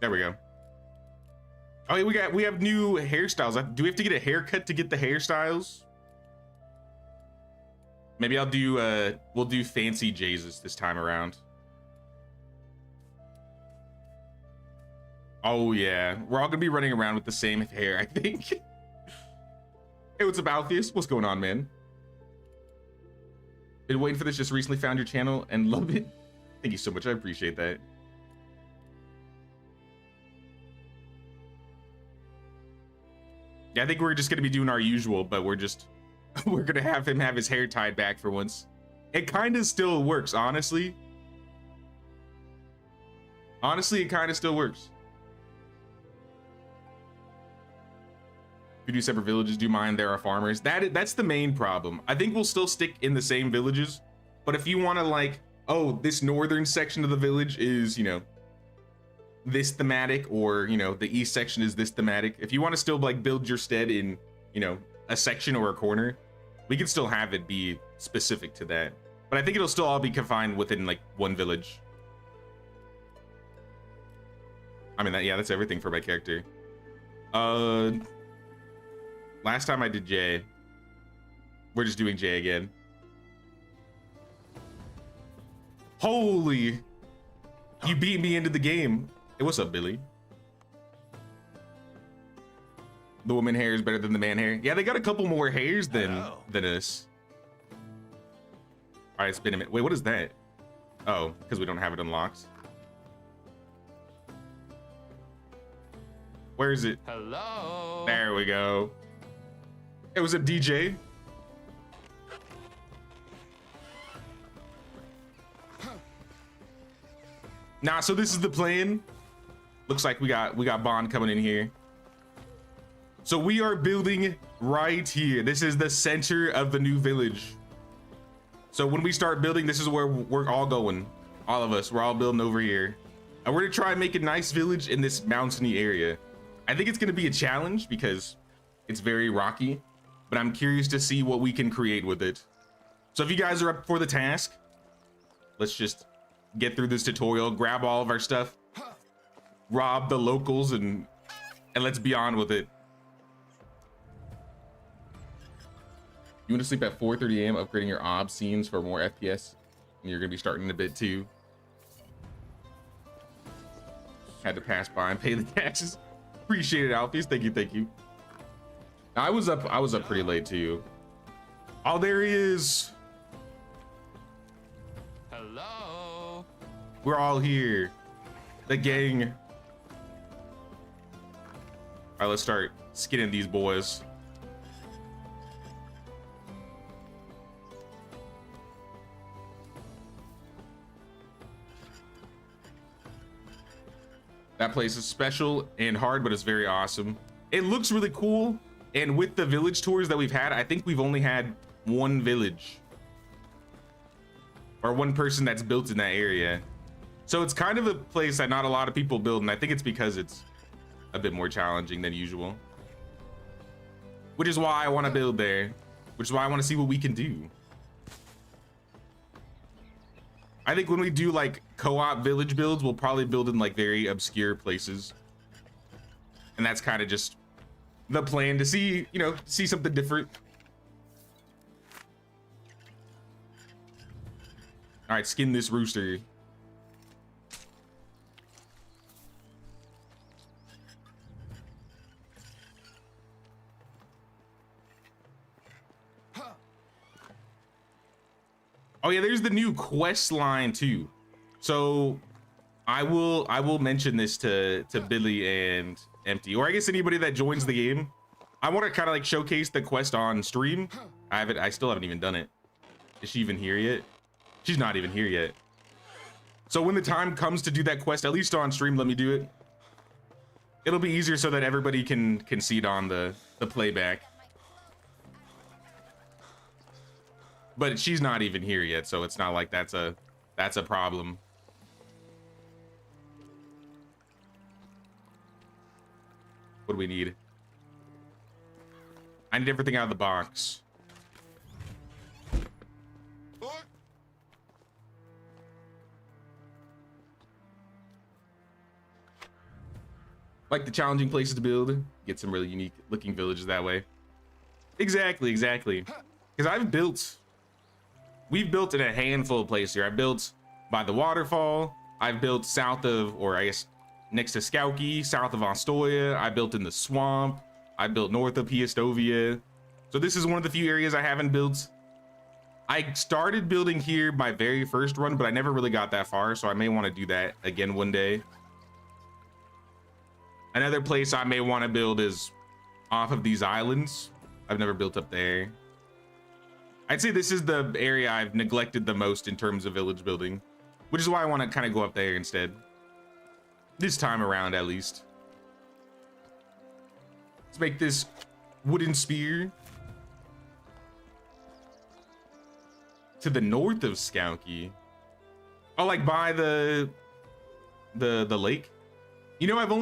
There we go. Oh, yeah, we have new hairstyles. Do we have to get a haircut to get the hairstyles? Maybe I'll do we'll do fancy Jesus this time around. Oh yeah, we're all gonna be running around with the same hair, I think. Hey, what's up, Alpheus? What's going on, man? Been waiting for this, just recently found your channel and love it. Thank you so much, I appreciate that. Yeah, I think we're just gonna be doing our usual, but we're gonna have him have his hair tied back for once. It kind of still works, honestly. Honestly, it kind of still works. If you do separate villages, do mind there are farmers. That's the main problem. I think we'll still stick in the same villages, but if you want to, like, oh, this northern section of the village is, you know, this thematic, or, you know, the east section is this thematic. If you want to still, like, build your stead in, you know, a section or a corner, we can still have it be specific to that. But I think it'll still all be confined within, like, one village. I mean, yeah, that's everything for my character. Last time I did J. We're just doing J again. Holy! You beat me into the game. Hey, what's up, Billy? The woman hair is better than the man hair. Yeah, they got a couple more hairs than us. All right, spin a minute. Wait, what is that? Oh, because we don't have it unlocked. Where is it? Hello. There we go. It was a DJ. Nah, so this is the plan. Looks like we got Bond coming in here. So we are building right here. This is the center of the new village. So when we start building, this is where we're all going. All of us, we're all building over here. And we're gonna try and make a nice village in this mountainy area. I think it's gonna be a challenge because it's very rocky, but I'm curious to see what we can create with it. So if you guys are up for the task, let's just get through this tutorial, grab all of our stuff, rob the locals, and let's be on with it. You want to sleep at 4:30 a.m. upgrading your ob scenes for more FPS, and you're gonna be starting in a bit too. Had to pass by and pay the taxes. Appreciate it, Alpheus. Thank you, thank you. I was up pretty late too. Oh, there he is. Hello. We're all here. The gang. All right, let's start skinning these boys. That place is special and hard, but it's very awesome. It looks really cool. And with the village tours that we've had, I think we've only had one village or one person that's built in that area. So it's kind of a place that not a lot of people build. And I think it's because it's a bit more challenging than usual, which is why I want to build there, which is why I want to see what we can do. I think when we do like co-op village builds, we'll probably build in like very obscure places. And that's kind of just the plan, to see, you know, see something different. All right, skin this rooster. Oh yeah, there's the new quest line too. So I will mention this to Billy and Empty, or I guess anybody that joins the game. I want to kind of like showcase the quest on stream. I still haven't even done it. Is she even here yet? She's not even here yet. So when the time comes to do that quest, at least on stream, let me do it. It'll be easier so that everybody can see it on the playback. But she's not even here yet, so it's not like that's a problem. What do we need? I need everything out of the box. Like the challenging places to build, get some really unique looking villages that way. Exactly. Because we've built in a handful of places here. I built by the waterfall. I've built south of, or I guess next to Skauki, south of Ostoya. I built in the swamp. I built north of Piastovia. So this is one of the few areas I haven't built. I started building here my very first run, but I never really got that far. So I may want to do that again one day. Another place I may want to build is off of these islands. I've never built up there. I'd say this is the area I've neglected the most in terms of village building, which is why I want to kind of go up there instead. This time around, at least. Let's make this wooden spear. To the north of Skauki. Oh, like by the lake? You know, I think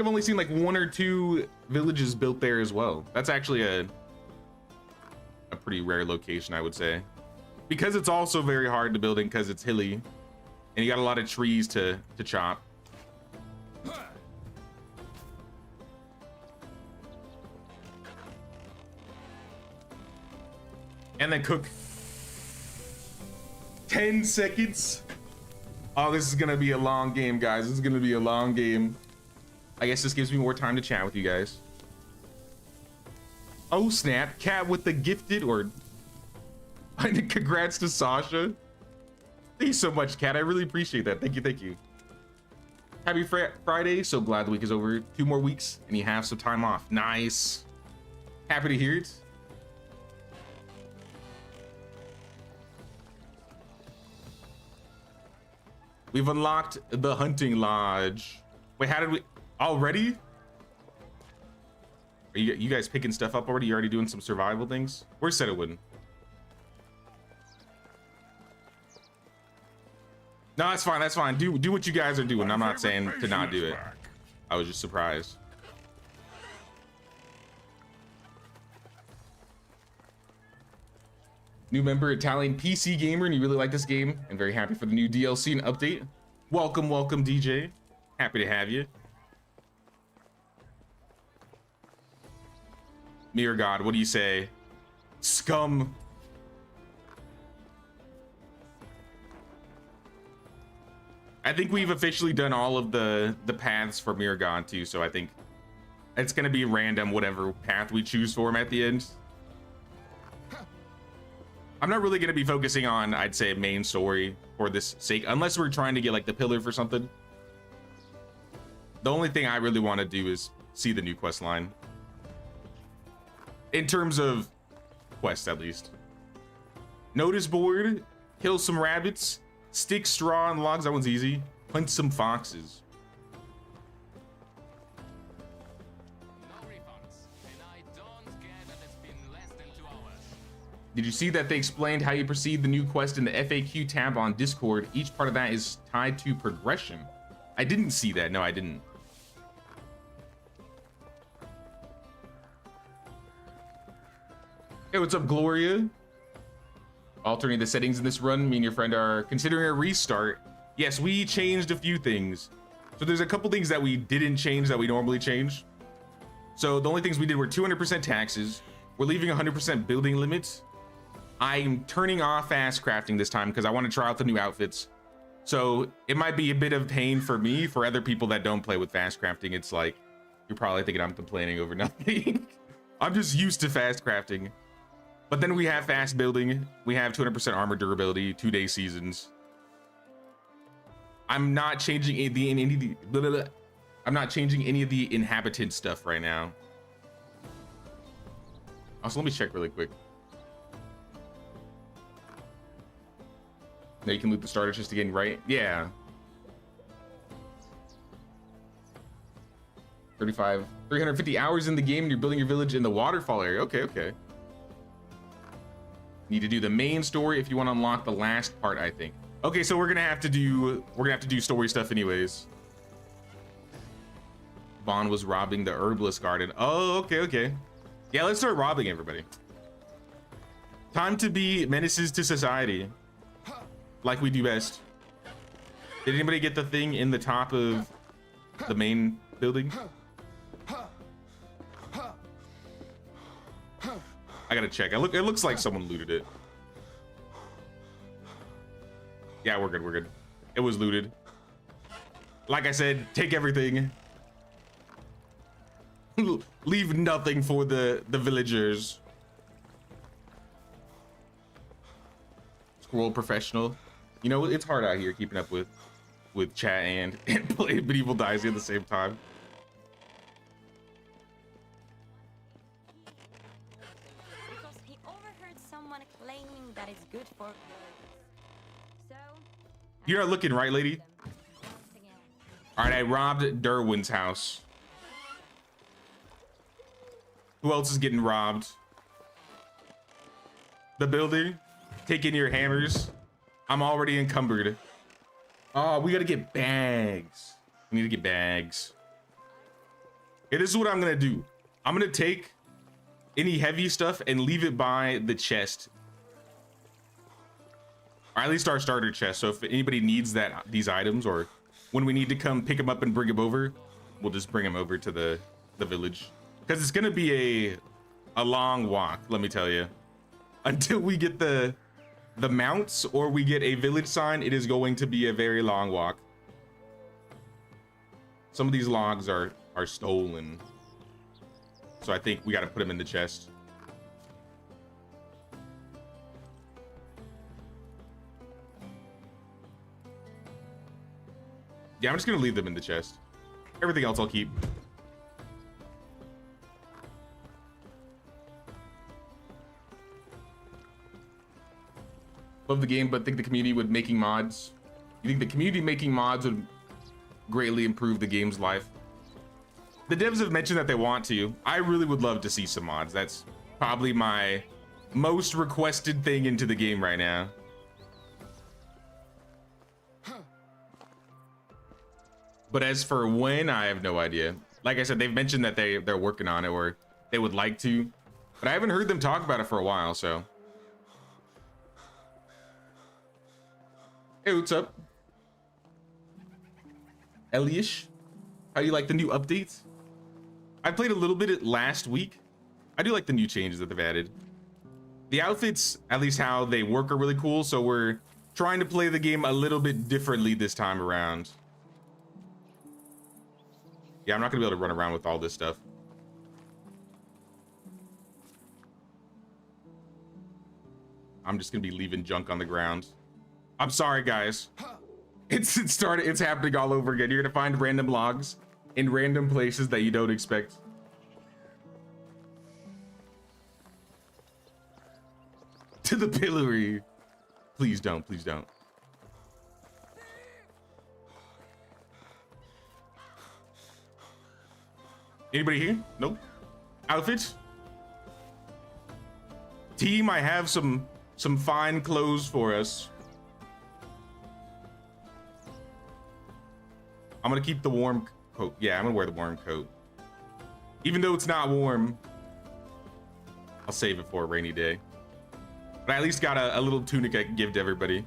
I've only seen like 1 or 2 villages built there as well. That's actually a pretty rare location, I would say. Because it's also very hard to build in because it's hilly. And you got a lot of trees to chop. And then cook 10 seconds. Oh, this is gonna be a long game, guys. This is gonna be a long game. I guess this gives me more time to chat with you guys. Oh snap, Cat with the gifted, or congrats to Sasha. Thank you so much, Cat. I really appreciate that. Thank you. Happy Friday. So glad the week is over. 2 more weeks and you have some time off. Nice. Happy to hear it. We've unlocked the hunting lodge. Wait, how did we already? Are you guys picking stuff up already? You already doing some survival things? Where's Setowin? No, that's fine. That's fine. Do what you guys are doing. I'm not saying to not do it. I was just surprised. New member, Italian PC gamer, and you really like this game and very happy for the new DLC and update. Welcome, DJ. Happy to have you. Mirror God, what do you say? Scum. I think we've officially done all of the paths for Mirror God too, so I think it's gonna be random whatever path we choose for him at the end. I'm not really going to be focusing on, I'd say, main story for this sake, unless we're trying to get like the pillar for something. The only thing I really want to do is see the new quest line. In terms of quests, at least. Notice board, kill some rabbits, stick straw on logs, that one's easy. Hunt some foxes. Did you see that they explained how you proceed the new quest in the FAQ tab on Discord? Each part of that is tied to progression. I didn't see that. No, I didn't. Hey, what's up, Gloria? Altering the settings in this run, me and your friend are considering a restart. Yes, we changed a few things. So there's a couple things that we didn't change that we normally change. So the only things we did were 200% taxes. We're leaving 100% building limits. I'm turning off fast crafting this time because I want to try out the new outfits. So it might be a bit of pain for me. For other people that don't play with fast crafting, it's like, you're probably thinking I'm complaining over nothing. I'm just used to fast crafting. But then we have fast building. We have 200% armor durability, 2-day seasons. I'm not changing I'm not changing any of the inhabitant stuff right now. Also, let me check really quick. Now you can loot the starter just again, right? Yeah. 350 hours in the game and you're building your village in the waterfall area. Okay. Need to do the main story if you want to unlock the last part, I think. Okay, so we're gonna have to do story stuff anyways. Vaughn was robbing the herbalist garden. Oh, okay. Yeah, let's start robbing everybody. Time to be menaces to society. Like we do best. Did anybody get the thing in the top of the main building? gotta check. It looks like someone looted it. Yeah, we're good. We're good. It was looted. Like I said, take everything. Leave nothing for the villagers. Scroll professional. You know, it's hard out here keeping up with chat and playing Medieval Dynasty at the same time. Because he overheard someone claiming that it's good for so You're not looking right, lady. once again. All right, I robbed Derwin's house. Who else is getting robbed? The builder. Taking your hammers. I'm already encumbered. Oh, we gotta get bags. We need to get bags. Okay, this is what I'm gonna do. I'm gonna take any heavy stuff and leave it by the chest. Or at least our starter chest. So if anybody needs these items, or when we need to come pick them up and bring them over, we'll just bring them over to the village. Because it's gonna be a long walk, let me tell you. Until we get the mounts or we get a village sign, it is going to be a very long walk. Some of these logs are stolen. So I think we gotta put them in the chest. Yeah, I'm just gonna leave them in the chest. Everything else I'll keep. Love the game, but think the community would making mods. You think the community making mods would greatly improve the game's life? The devs have mentioned that they want to. I really would love to see some mods. That's probably my most requested thing into the game right now. But as for when, I have no idea. Like I said, they've mentioned that they're working on it, or they would like to, but I haven't heard them talk about it for a while, so. Hey, what's up? Eliish, how do you like the new updates? I played a little bit last week. I do like the new changes that they've added. The outfits, at least how they work, are really cool, so we're trying to play the game a little bit differently this time around. Yeah, I'm not gonna be able to run around with all this stuff. I'm just gonna be leaving junk on the ground. I'm sorry, guys. It's happening all over again. You're gonna find random logs in random places that you don't expect. To the pillory. Please don't, please don't. Anybody here? Nope. Outfits? Team, I have some fine clothes for us. I'm gonna keep the warm coat. Yeah, I'm gonna wear the warm coat. Even though it's not warm, I'll save it for a rainy day. But I at least got a little tunic I can give to everybody.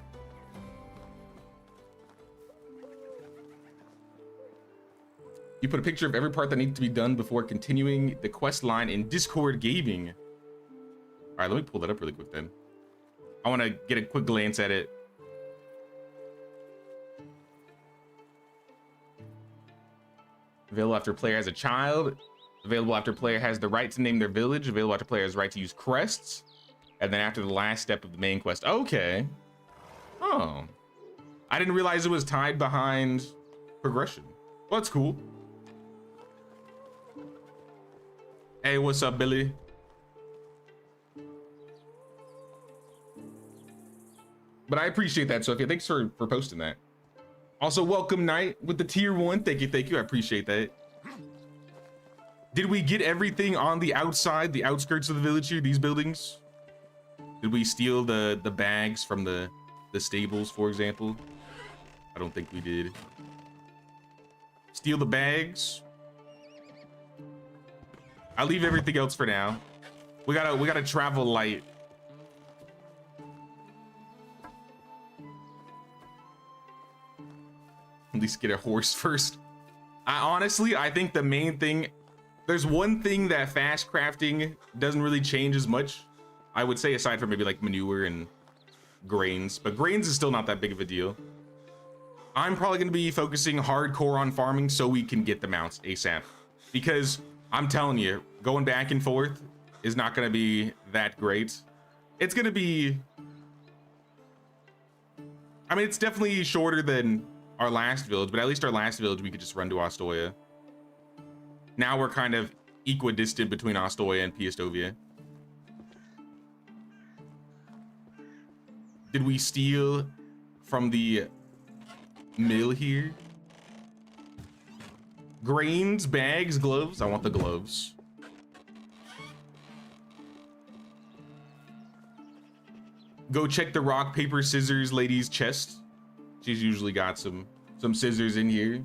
You put a picture of every part that needs to be done before continuing the quest line in Discord Gaming. All right, let me pull that up really quick then. I want to get a quick glance at it. Available after player has a child. Available after player has the right to name their village. Available after player has the right to use crests. And then after the last step of the main quest. Okay. Oh. I didn't realize it was tied behind progression. Well, that's cool. Hey, what's up, Billy? But I appreciate that, Sophia. Thanks for posting that. Also, welcome Knight with the tier 1. Thank you. I appreciate that. Did we get everything on the outside, the outskirts of the village here, these buildings? Did we steal the bags from the stables, for example? I don't think we did. Steal the bags. I'll leave everything else for now. We gotta travel light. At least get a horse first. I think the main thing, there's one thing that fast crafting doesn't really change as much, I would say, aside from maybe like manure and grains, but grains is still not that big of a deal. I'm probably going to be focusing hardcore on farming so we can get the mounts ASAP, because I'm telling you, going back and forth is not going to be that great. It's going to be, I mean, it's definitely shorter than our last village, but at least our last village we could just run to Ostoya. Now we're kind of equidistant between Ostoya and Piastovia. Did we steal from the mill here? Grains, bags, gloves. I want the gloves. Go check the rock, paper, scissors lady's chest. She's usually got some scissors in here.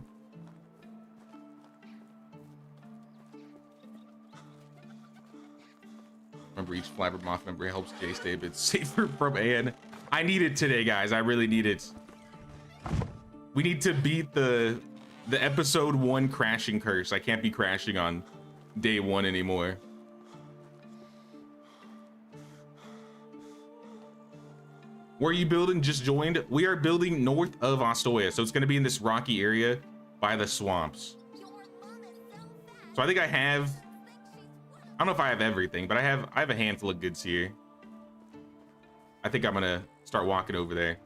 Remember, each Flabbermoth member helps Jay stay a bit safer from Anne. I need it today, guys. I really need it. We need to beat the episode 1 crashing curse. I can't be crashing on day 1 anymore. Where are you building? Just joined. We are building north of Ostoya, so it's going to be in this rocky area by the swamps. So I think I have, I don't know if I have everything, but I have a handful of goods here. I think I'm gonna start walking over there.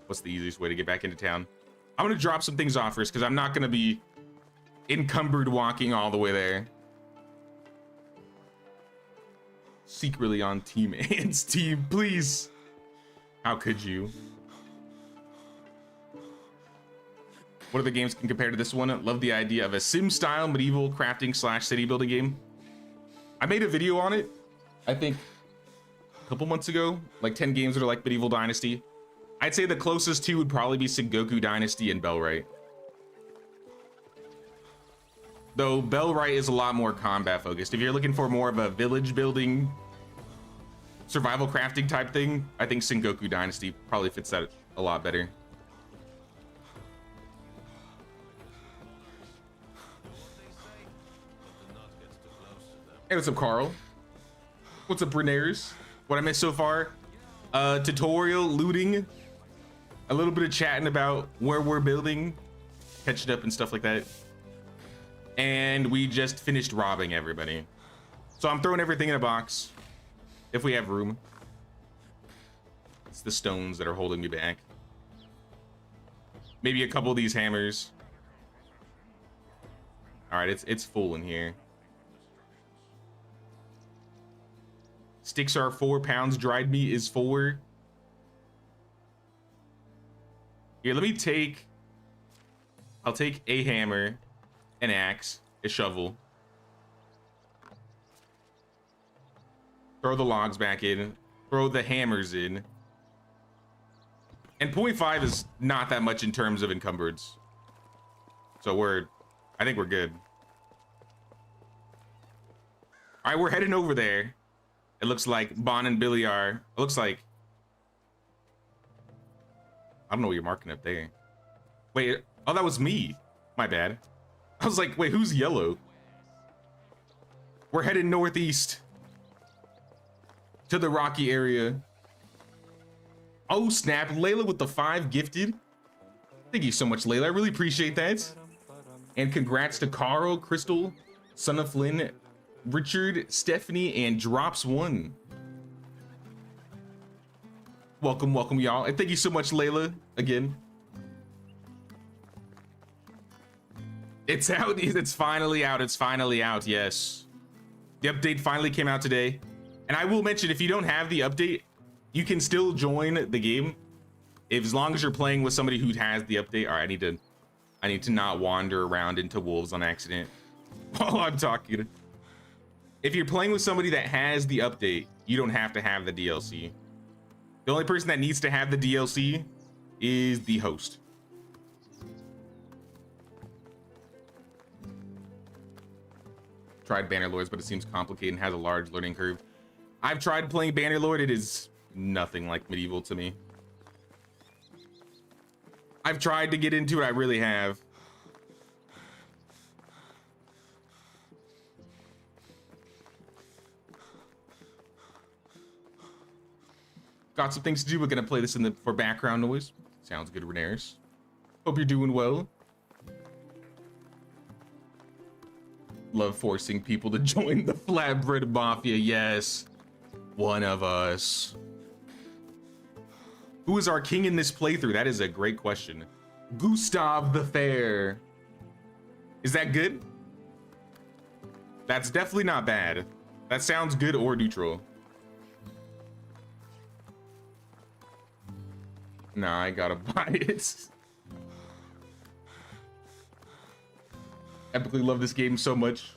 What's the easiest way to get back into town? I'm gonna drop some things off first because I'm not gonna be encumbered walking all the way there. Secretly on Team Ant's team, please. How could you? What other games can compare to this one? Love the idea of a sim-style medieval crafting / city building game. I made a video on it, I think a couple months ago, like 10 games that are like medieval Dynasty. I'd say the closest to would probably be Sengoku Dynasty and Bellwright. Though Bellwright is a lot more combat focused. If you're looking for more of a village building, survival crafting type thing, I think Sengoku Dynasty probably fits that a lot better. Hey, what's up, Carl? What's up, Brenaires? What I missed so far? Tutorial, looting, a little bit of chatting about where we're building, catching up and stuff like that. And we just finished robbing everybody. So I'm throwing everything in a box, if we have room. It's the stones that are holding me back. Maybe a couple of these hammers. All right, it's full in here. Sticks are 4 pounds. Dried meat is 4. Here, let me take... I'll take a hammer, an axe, a shovel. Throw the logs back in. Throw the hammers in. And 0.5 is not that much in terms of encumbrance. So I think we're good. All right, we're heading over there. It looks like Bon and Billy are. It looks like. I don't know what you're marking up there. Wait, oh, that was me. My bad. I was like, wait, who's yellow? We're heading northeast to the rocky area. Oh, snap. Layla with the 5 gifted. Thank you so much, Layla. I really appreciate that. And congrats to Carl, Crystal, Son of Flynn, Richard, Stephanie, and Drops 1. Welcome, welcome, y'all. And thank you so much, Layla, again. It's out. It's finally out. It's finally out. Yes. The update finally came out today. And I will mention, if you don't have the update, you can still join the game. As long as you're playing with somebody who has the update. All right, I need to not wander around into wolves on accident while I'm talking. If you're playing with somebody that has the update, you don't have to have the DLC. The only person that needs to have the DLC is the host. Tried Bannerlords, but it seems complicated and has a large learning curve. I've tried playing Bannerlord. It is nothing like medieval to me. I've tried to get into it. I really have. got some things to do. We're gonna play this for background noise. Sounds good, Renaris. Hope you're doing well. Love forcing people to join the flatbread mafia. Yes, one of us. Who is our king in this playthrough? That is a great question. Gustav the Fair. Is that good? That's definitely not bad. That sounds good or neutral. Nah, I gotta buy it. Epically love this game so much.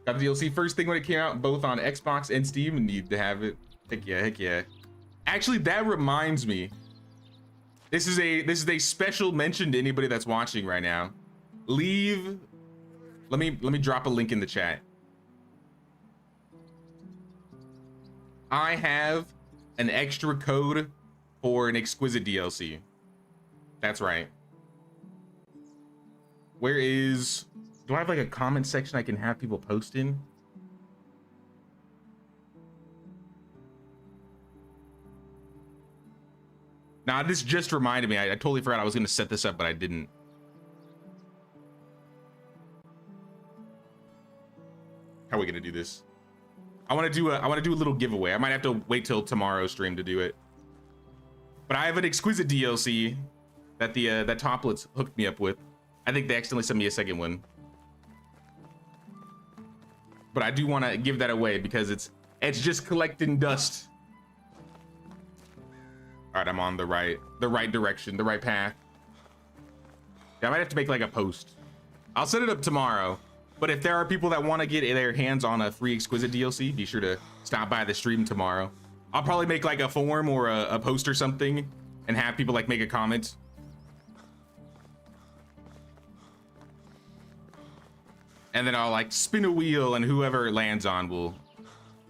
Got the DLC first thing when it came out, both on Xbox and Steam, and need to have it. Heck yeah, heck yeah. Actually, that reminds me. This is a special mention to anybody that's watching right now. Leave. Let me drop a link in the chat. I have an extra code for an Exquisite DLC. That's right. Where is... Do I have like a comment section I can have people post in? Nah, this just reminded me. I totally forgot I was gonna set this up, but I didn't. How are we gonna do this? I want to do a little giveaway. I might have to wait till tomorrow's stream to do it. But I have an Exquisite DLC that that Toplets hooked me up with. I think they accidentally sent me a second one. But I do want to give that away because it's just collecting dust. All right, I'm on the right direction, the right path. Yeah, I might have to make like a post. I'll set it up tomorrow. But if there are people that want to get their hands on a free Exquisite DLC, be sure to stop by the stream tomorrow. I'll probably make like a form or a post or something and have people like make a comment. And then I'll like spin a wheel and whoever it lands on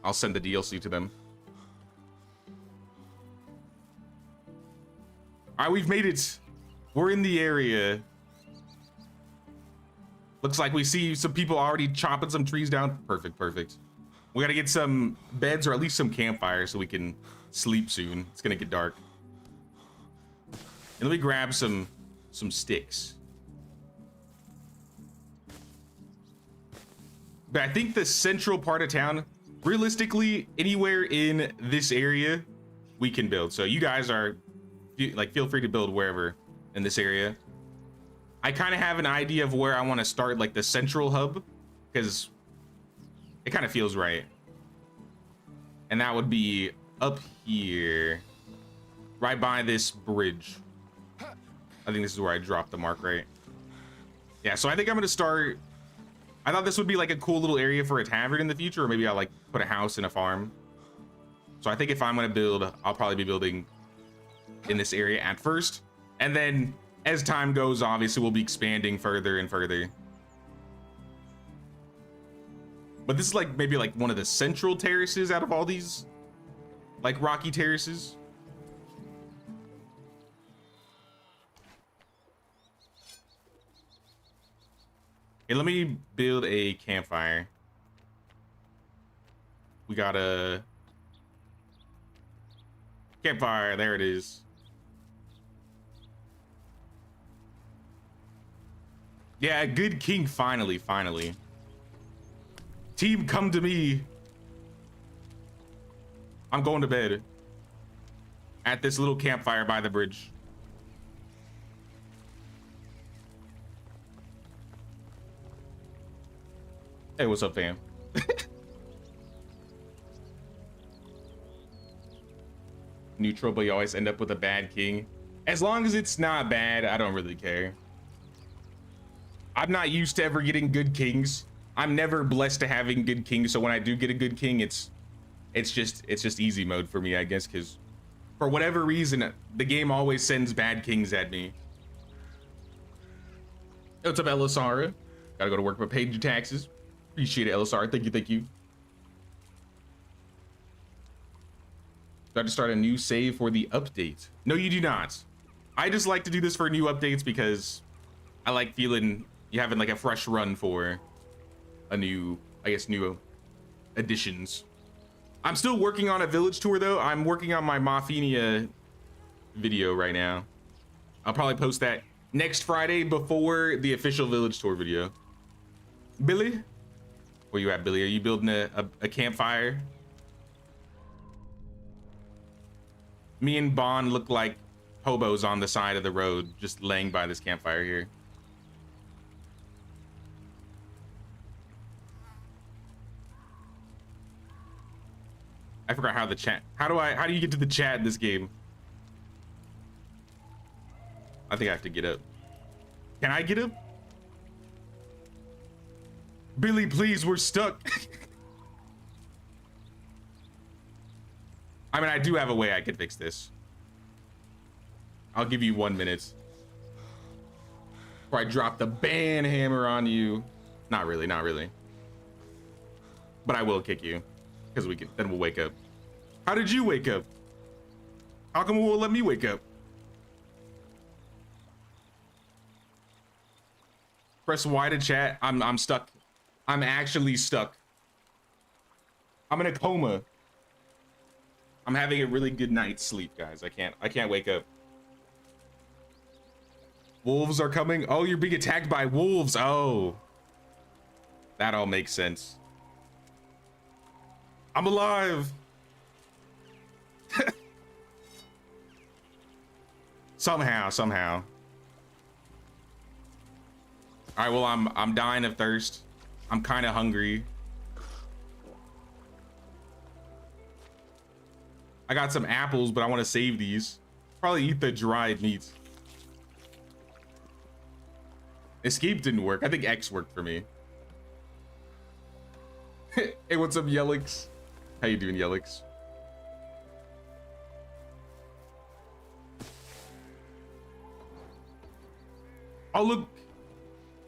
I'll send the DLC to them. All right, we've made it. We're in the area. Looks like we see some people already chopping some trees down. Perfect, perfect. We gotta get some beds or at least some campfires so we can sleep soon. It's gonna get dark. And let me grab some sticks. But I think the central part of town, realistically, anywhere in this area, we can build. So you guys are, like, feel free to build wherever in this area. I kind of have an idea of where I want to start, like the central hub, because it kind of feels right. And that would be up here, right by this bridge. I think this is where I dropped the mark, right? Yeah, so I think I'm going to start. I thought this would be like a cool little area for a tavern in the future, or maybe I'll like put a house and a farm. So I think if I'm going to build, I'll probably be building in this area at first. And then as time goes, obviously we'll be expanding further and further. But this is like maybe like one of the central terraces out of all these like rocky terraces. Okay, let me build a campfire. We got a campfire. There it is. Yeah, a good king, finally. Team, come to me. I'm going to bed at this little campfire by the bridge. Hey, what's up, fam? Neutral, but you always end up with a bad king. As long as it's not bad, I don't really care. I'm not used to ever getting good kings. I'm never blessed to having good kings, so when I do get a good king, it's just easy mode for me, I guess, because for whatever reason, the game always sends bad kings at me. What's up, Elisara? Gotta go to work, but paid your taxes. Appreciate it, Elisara. Thank you. Do I have to start a new save for the update? No, you do not. I just like to do this for new updates because I like feeling you having like a fresh run for a new, I guess, new additions. I'm still working on a village tour though. I'm working on my Maffinia video right now. I'll probably post that next Friday before the official village tour video. Billy? Where you at, Billy? Are you building a campfire? Me and Bond look like hobos on the side of the road, just laying by this campfire here. I forgot how the chat. How do you get to the chat in this game? I think I have to get up. Can I get up? Billy, please, we're stuck. I mean, I do have a way I could fix this. I'll give you 1 minute. Before I drop the ban hammer on you. Not really, not really. But I will kick you. Because then we'll wake up. How did you wake up? How come it won't let me wake up? Press Y to chat. I'm stuck. I'm actually stuck. I'm in a coma. I'm having a really good night's sleep, guys. I can't wake up. Wolves are coming. Oh, you're being attacked by wolves. Oh. That all makes sense. I'm alive. Somehow. All right, well, I'm dying of thirst. I'm kind of hungry. I got some apples, but I want to save these. Probably eat the dried meat. Escape didn't work. I think X worked for me. Hey, what's up, Yellix? How you doing, Yellix? Oh, look.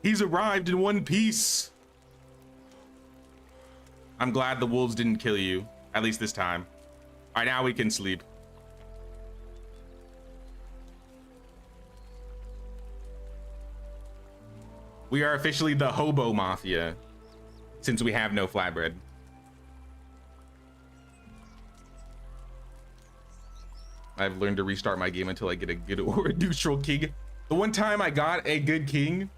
He's arrived in one piece. I'm glad the wolves didn't kill you. At least this time. All right, now we can sleep. We are officially the hobo mafia, since we have no flatbread. I've learned to restart my game until I get a good or a neutral king. The one time I got a good king,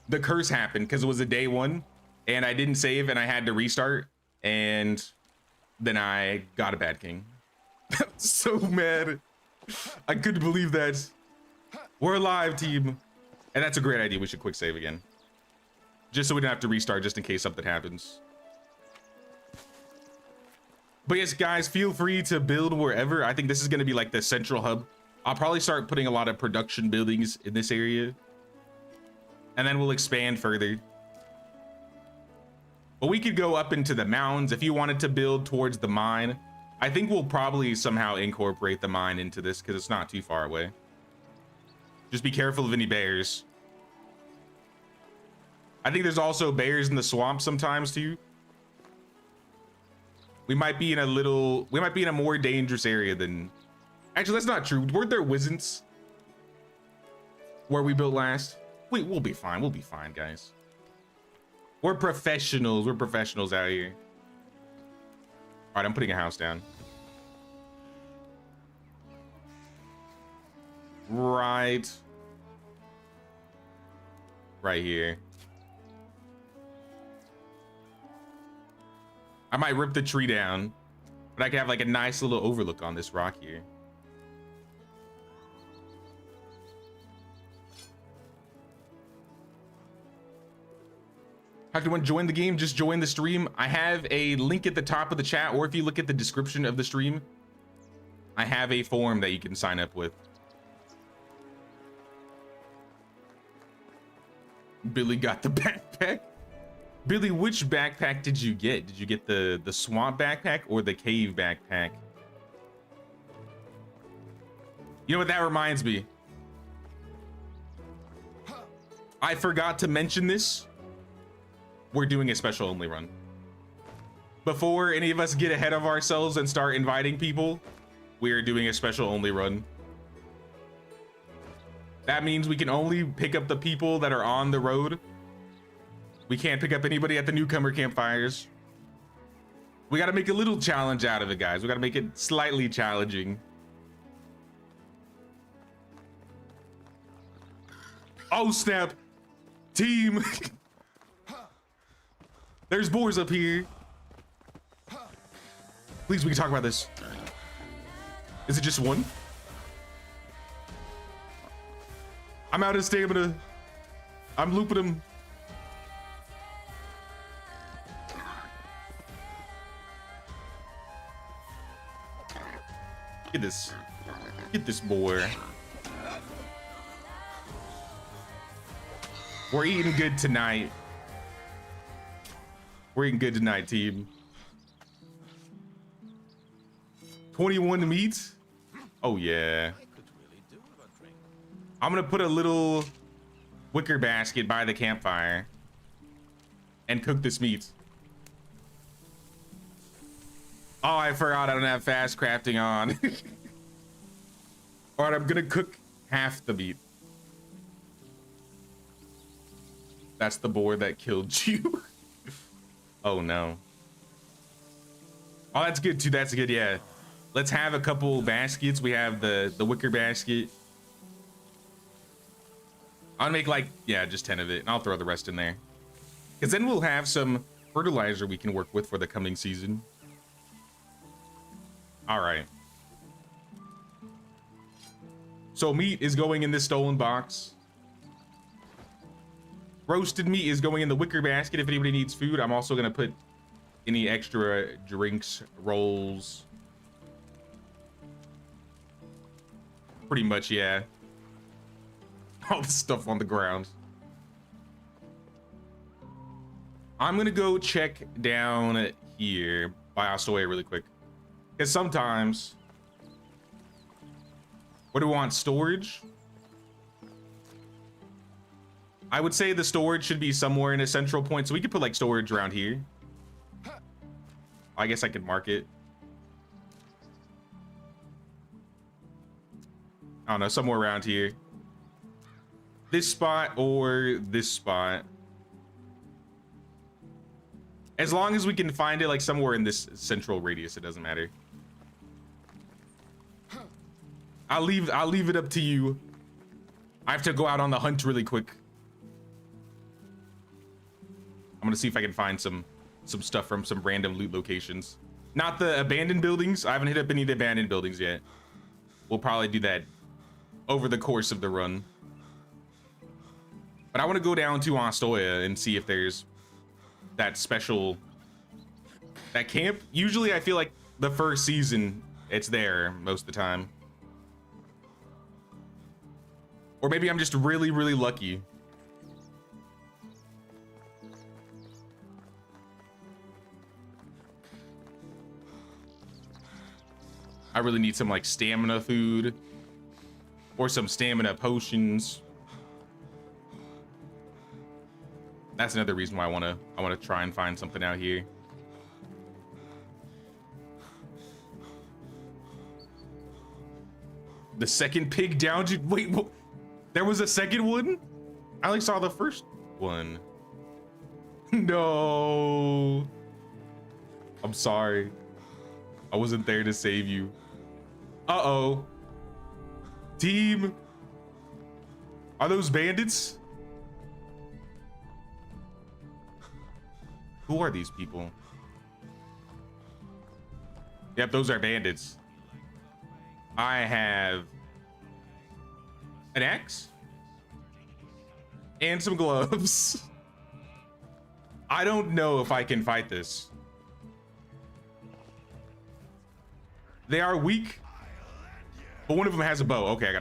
the curse happened because it was a day one and I didn't save and I had to restart, and then I got a bad king. So mad. I couldn't believe that. We're alive, team. And that's a great idea. We should quick save again. Just so we don't have to restart, just in case something happens. But yes, guys, feel free to build wherever. I think this is going to be like the central hub. I'll probably start putting a lot of production buildings in this area. And then we'll expand further. But we could go up into the mountains if you wanted to build towards the mine. I think we'll probably somehow incorporate the mine into this because it's not too far away. Just be careful of any bears. I think there's also bears in the swamp sometimes too. We might be in a more dangerous area than... Actually, that's not true. Weren't there wizards where we built last? We'll be fine. We'll be fine, guys. We're professionals. We're professionals out here. All right, I'm putting a house down. Right here. I might rip the tree down, but I can have like a nice little overlook on this rock here. How can one join the game? Just join the stream. I have a link at the top of the chat, or if you look at the description of the stream, I have a form that you can sign up with. Billy got the backpack. Billy, which backpack did you get? Did you get the swamp backpack or the cave backpack? You know what that reminds me? I forgot to mention this. We're doing a special only run. Before any of us get ahead of ourselves and start inviting people, we are doing a special only run. That means we can only pick up the people that are on the road. We can't pick up anybody at the newcomer campfires. We got to make a little challenge out of it, guys. We got to make it slightly challenging. Oh, snap. Team. There's boars up here. Please, we can talk about this. Is it just one? I'm out of stamina. I'm looping him. Get this. Get this boy. We're eating good tonight. We're eating good tonight, team. 21 meat? Oh, yeah. I'm gonna put a little wicker basket by the campfire and cook this meat. Oh, I forgot I don't have fast crafting on. All right, I'm gonna cook half the meat. That's the boar that killed you. Oh no. Oh, that's good too. That's good. Yeah. Let's have a couple baskets. We have the wicker basket. I'll make like, yeah, just 10 of it, and I'll throw the rest in there. Because then we'll have some fertilizer we can work with for the coming season. All right. So meat is going in this stolen box. Roasted meat is going in the wicker basket if anybody needs food. I'm also going to put any extra drinks, rolls. Pretty much, yeah. All the stuff on the ground. I'm gonna go check down here by Astoya really quick. Because sometimes... What do we want? Storage? I would say the storage should be somewhere in a central point. So we could put like storage around here. I guess I could mark it. I don't know, somewhere around here. This spot or this spot. As long as we can find it like somewhere in this central radius, it doesn't matter. I'll leave it up to you. I have to go out on the hunt really quick. I'm gonna see if I can find some stuff from some random loot locations. Not the abandoned buildings. I haven't hit up any of the abandoned buildings yet. We'll probably do that over the course of the run. But I want to go down to Astoya and see if there's that special, that camp. Usually I feel like the first season it's there most of the time. Or maybe I'm just really, really lucky. I really need some like stamina food or some stamina potions. That's another reason why I want to try and find something out here. The second pig down. Wait, what? There was a second one? I only saw the first one. No. I'm sorry. I wasn't there to save you. Uh-oh. Team. Are those bandits? Who are these people? Yep, those are bandits. I have an axe and some gloves. I don't know if I can fight this. They are weak, but one of them has a bow. Okay,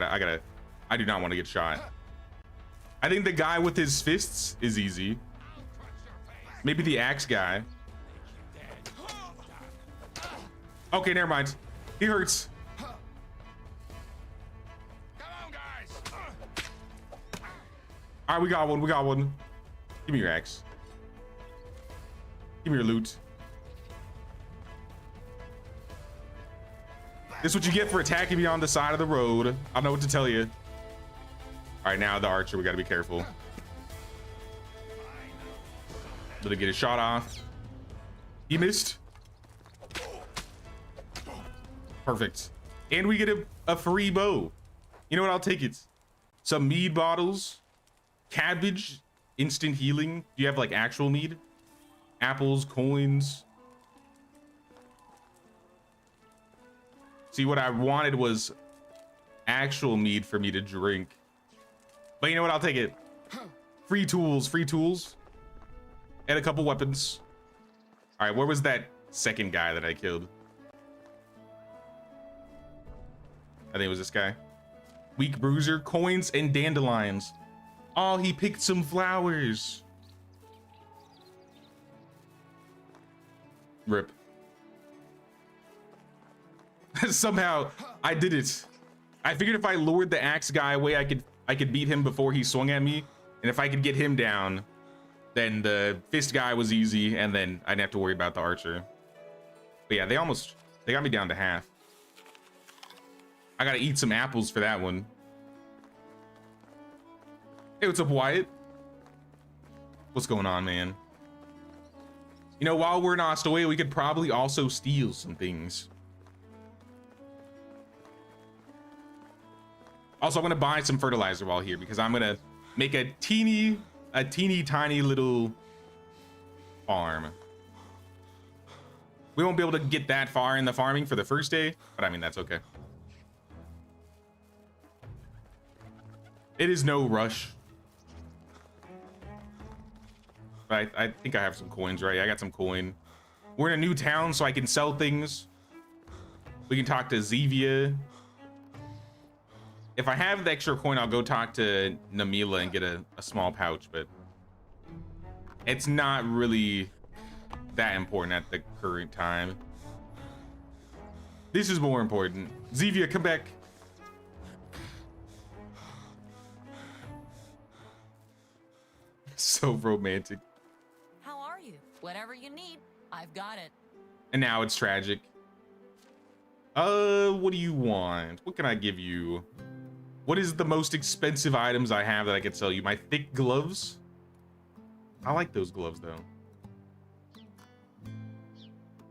I do not want to get shot. I think the guy with his fists is easy. Maybe the axe guy. Okay, never mind. He hurts. Come on, guys. All right, we got one. We got one. Give me your axe. Give me your loot. This is what you get for attacking me on the side of the road. I don't know what to tell you. All right, now the archer. We got to be careful. Did he get his shot off? He missed. Perfect. And we get a free bow. You know what? I'll take it. Some mead bottles, cabbage, instant healing. Do you have like actual mead? Apples, coins. See, what I wanted was actual mead for me to drink. But you know what? I'll take it. Free tools, and a couple weapons. All right, where was that second guy that I killed? I think it was this guy. Weak bruiser, coins, and dandelions. Oh, he picked some flowers. Rip. Somehow I did it. I figured if I lured the axe guy away, I could beat him before he swung at me. And if I could get him down, then the fist guy was easy, and then I didn't have to worry about the archer. But yeah, they got me down to half. I gotta eat some apples for that one. Hey, what's up, Wyatt? What's going on, man? You know, while we're in Ostoya, we could probably also steal some things. Also, I'm gonna buy some fertilizer while here because I'm gonna make a teeny tiny little farm. We won't be able to get that far in the farming for the first day, but I mean, that's okay. It is no rush. But I think I have some coins, right? I got some coin. We're in a new town, so I can sell things. We can talk to Zevia. If I have the extra coin, I'll go talk to Namila and get a small pouch, but it's not really that important at the current time. This is more important. Zevia, come back. So romantic. How are you? Whatever you need, I've got it. And now it's tragic. What do you want? What can I give you? What is the most expensive items I have that I could sell you? My thick gloves? I like those gloves though.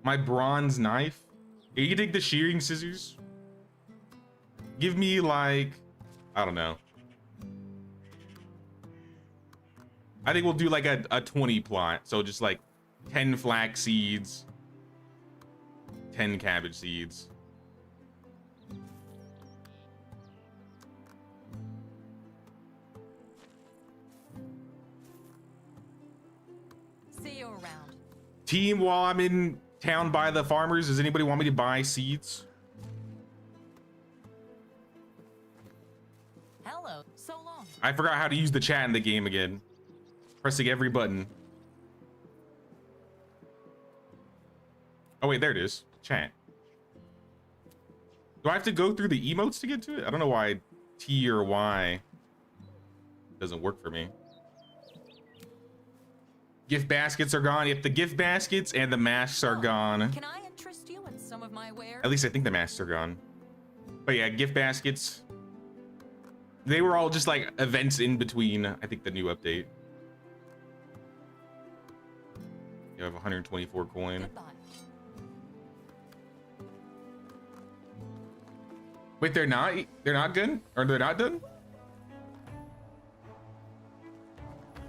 My bronze knife? You can take the shearing scissors. Give me like, I don't know. I think we'll do like a 20 plot. So just like 10 flax seeds, 10 cabbage seeds. See you around. Team, while I'm in town by the farmers, does anybody want me to buy seeds? Hello, so long. I forgot how to use the chat in the game again. Pressing every button. Oh wait, there it is. Chat. Do I have to go through the emotes to get to it? I don't know why T or Y doesn't work for me. Gift baskets are gone. Yep, the gift baskets and the masks are gone. Can I interest you in some of my wares? At least I think the masks are gone. But yeah, gift baskets. They were all just like events in between, I think, the new update. You have 124 coin. Goodbye. Wait, they're not good? Or they're not done?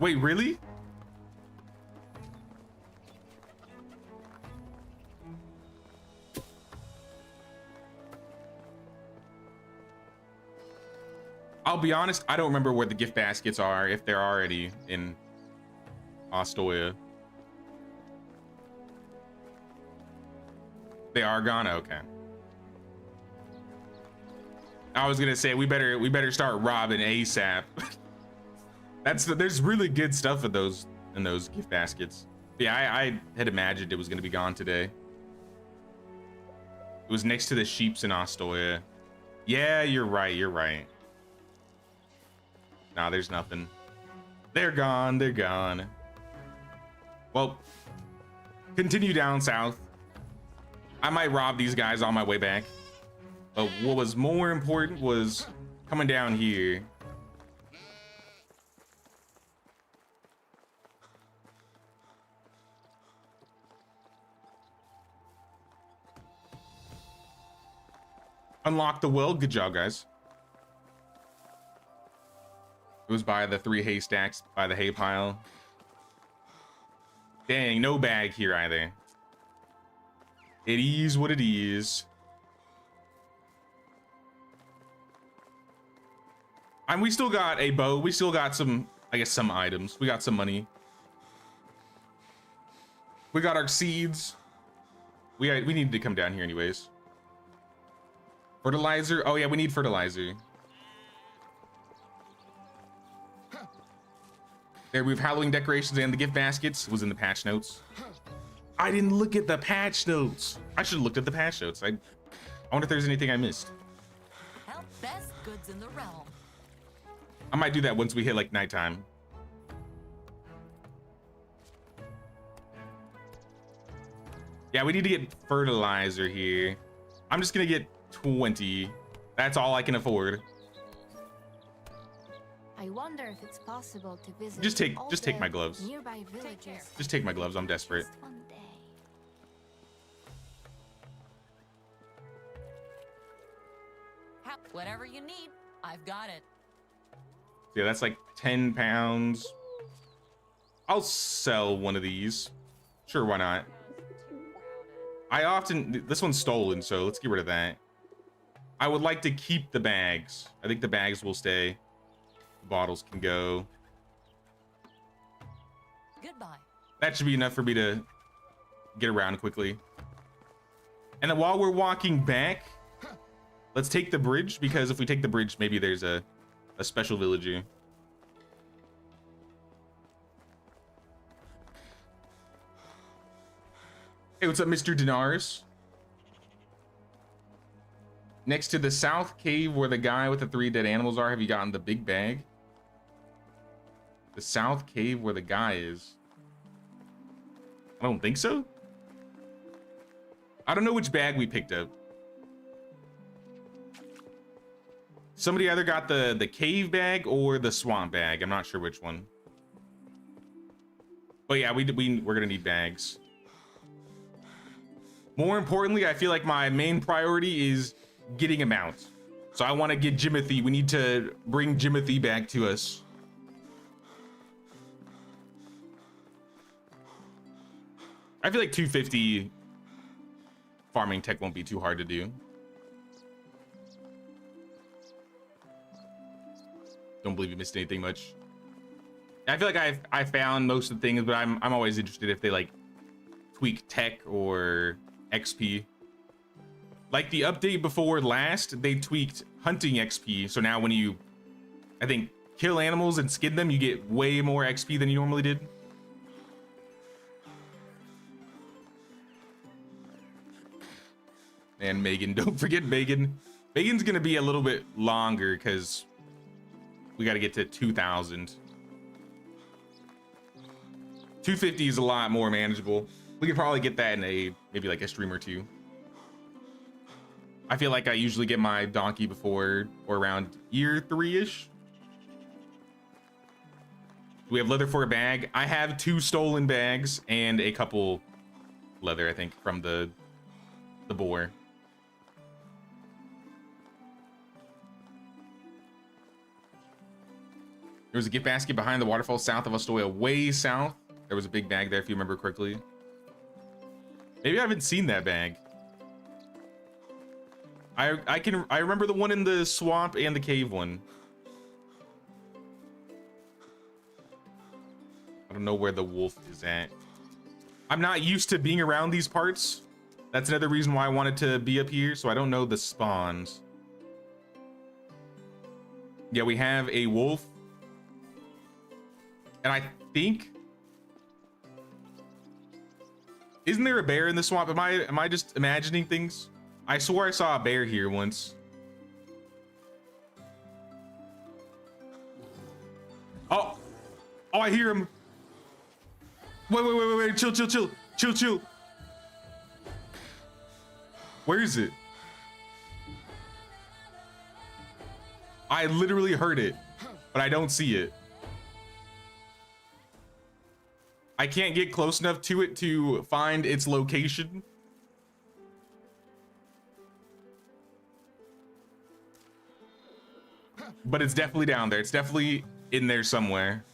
Wait, really? I'll be honest, I don't remember where the gift baskets are, if there are any in Ostoya. They are gone? Okay. I was gonna say we better start robbing ASAP. There's really good stuff in those gift baskets. Yeah, I had imagined it was gonna be gone today. It was next to the sheeps in Ostoya. Yeah, you're right. Nah, there's nothing. They're gone. Well, continue down south. I might rob these guys on my way back. But what was more important was coming down here. unlock the well. Good job, guys. It was by the 3 haystacks by the hay pile. Dang, no bag here either. It is what it is. And we still got a bow. We still got some, I guess, some items. We got some money. We got our seeds. We need to come down here anyways. Fertilizer. Oh yeah, we need fertilizer. There, we have Halloween decorations and the gift baskets. It was in the patch notes. I didn't look at the patch notes. I should have looked at the patch notes. I wonder if there's anything I missed. Hell, best goods in the realm. I might do that once we hit like nighttime. Yeah, we need to get fertilizer here. I'm just gonna get 20. That's all I can afford. I wonder if it's possible to visit. Just take all my the gloves. Nearby villages. Just take my gloves. I'm desperate. Just one day. Whatever you need, I've got it. Yeah, that's like 10 pounds. I'll sell one of these. Sure, why not? This one's stolen, so let's get rid of that. I would like to keep the bags. I think the bags will stay. The bottles can go. Goodbye. That should be enough for me to get around quickly. And then while we're walking back, let's take the bridge, because if we take the bridge, maybe there's a special villager. Hey, what's up, Mr. Dinars? Next to the south cave where the guy with the 3 dead animals are, have you gotten the big bag? The south cave where the guy is. I don't think so. I don't know which bag we picked up. Somebody either got the cave bag or the swamp bag. I'm not sure which one. But yeah, we're gonna need bags. More importantly, I feel like my main priority is getting a mount. So I want to get Jimothy. We need to bring Jimothy back to us. I feel like 250 farming tech won't be too hard to do. Don't believe you missed anything much. I feel like I found most of the things, but I'm always interested if they like tweak tech or XP. Like the update before last, they tweaked hunting XP. So now when you, I think, kill animals and skin them, you get way more XP than you normally did. And Megan, don't forget Megan. Megan's gonna be a little bit longer because we got to get to 2,000. 250 is a lot more manageable. We could probably get that in maybe like a stream or two. I feel like I usually get my donkey before or around year 3-ish. We have leather for a bag. I have 2 stolen bags and a couple leather, I think, from the boar. There was a gift basket behind the waterfall south of Astoria, way south. There was a big bag there, if you remember correctly. Maybe I haven't seen that bag. I remember the one in the swamp and the cave one. I don't know where the wolf is at. I'm not used to being around these parts. That's another reason why I wanted to be up here, so I don't know the spawns. Yeah, we have a wolf. And I think, isn't there a bear in the swamp? Am I just imagining things? I swore I saw a bear here once. Oh, I hear him. Wait, chill. Where is it? I literally heard it, but I don't see it. I can't get close enough to it to find its location. but it's definitely down there. It's definitely in there somewhere.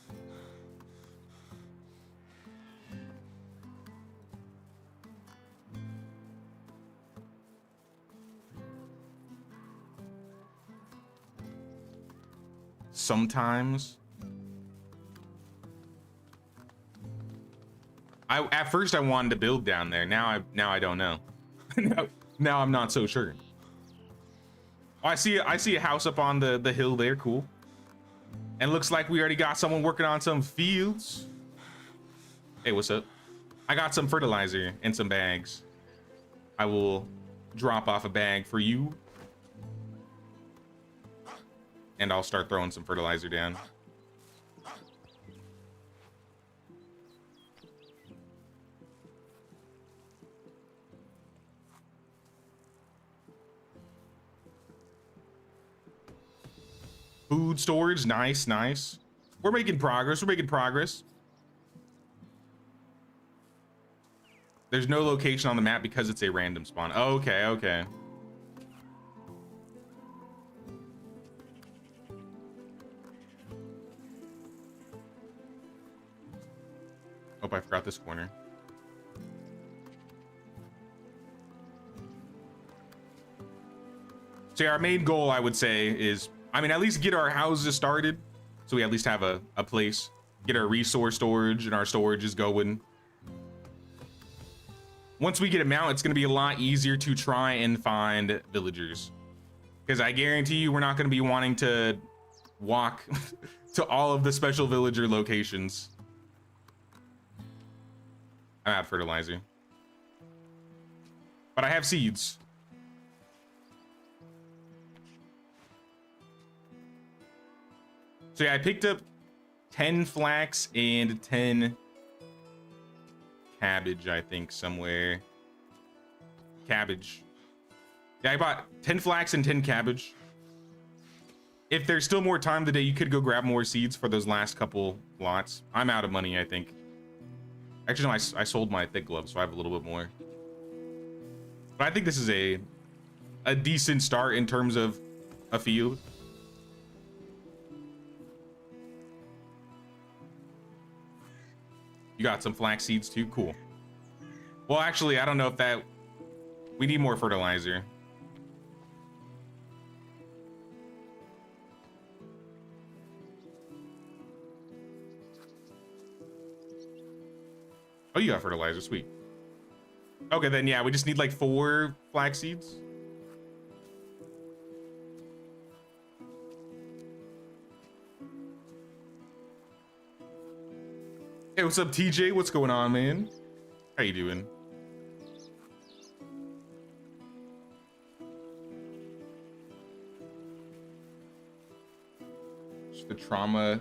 Sometimes. At first I wanted to build down there. Now I don't know. now I'm not so sure. Oh, I see a house up on the hill there. Cool. And looks like we already got someone working on some fields. Hey, what's up? I got some fertilizer and some bags. I will drop off a bag for you. And I'll start throwing some fertilizer down. Food storage, nice, nice. We're making progress, we're making progress. There's no location on the map because it's a random spawn. Okay, okay. Oh, I forgot this corner. So yeah, our main goal, I would say, is, I mean, at least get our houses started. So we at least have a place. Get our resource storage and our storage is going. Once we get a mount, it's going to be a lot easier to try and find villagers. Because I guarantee you we're not going to be wanting to walk to all of the special villager locations. I'm out of fertilizer. But I have seeds. So yeah, I picked up 10 flax and 10 cabbage, I think, somewhere. Cabbage. Yeah, I bought 10 flax and 10 cabbage. If there's still more time today, you could go grab more seeds for those last couple lots. I'm out of money, I think. Actually, no, I sold my thick gloves, so I have a little bit more. But I think this is a decent start in terms of a field. You got some flax seeds too? Cool. Well, actually, I don't know if that... We need more fertilizer. Oh, you got fertilizer, sweet. Okay, then yeah, we just need like 4 flax seeds. Hey, what's up, TJ? What's going on, man? How you doing? Just the trauma,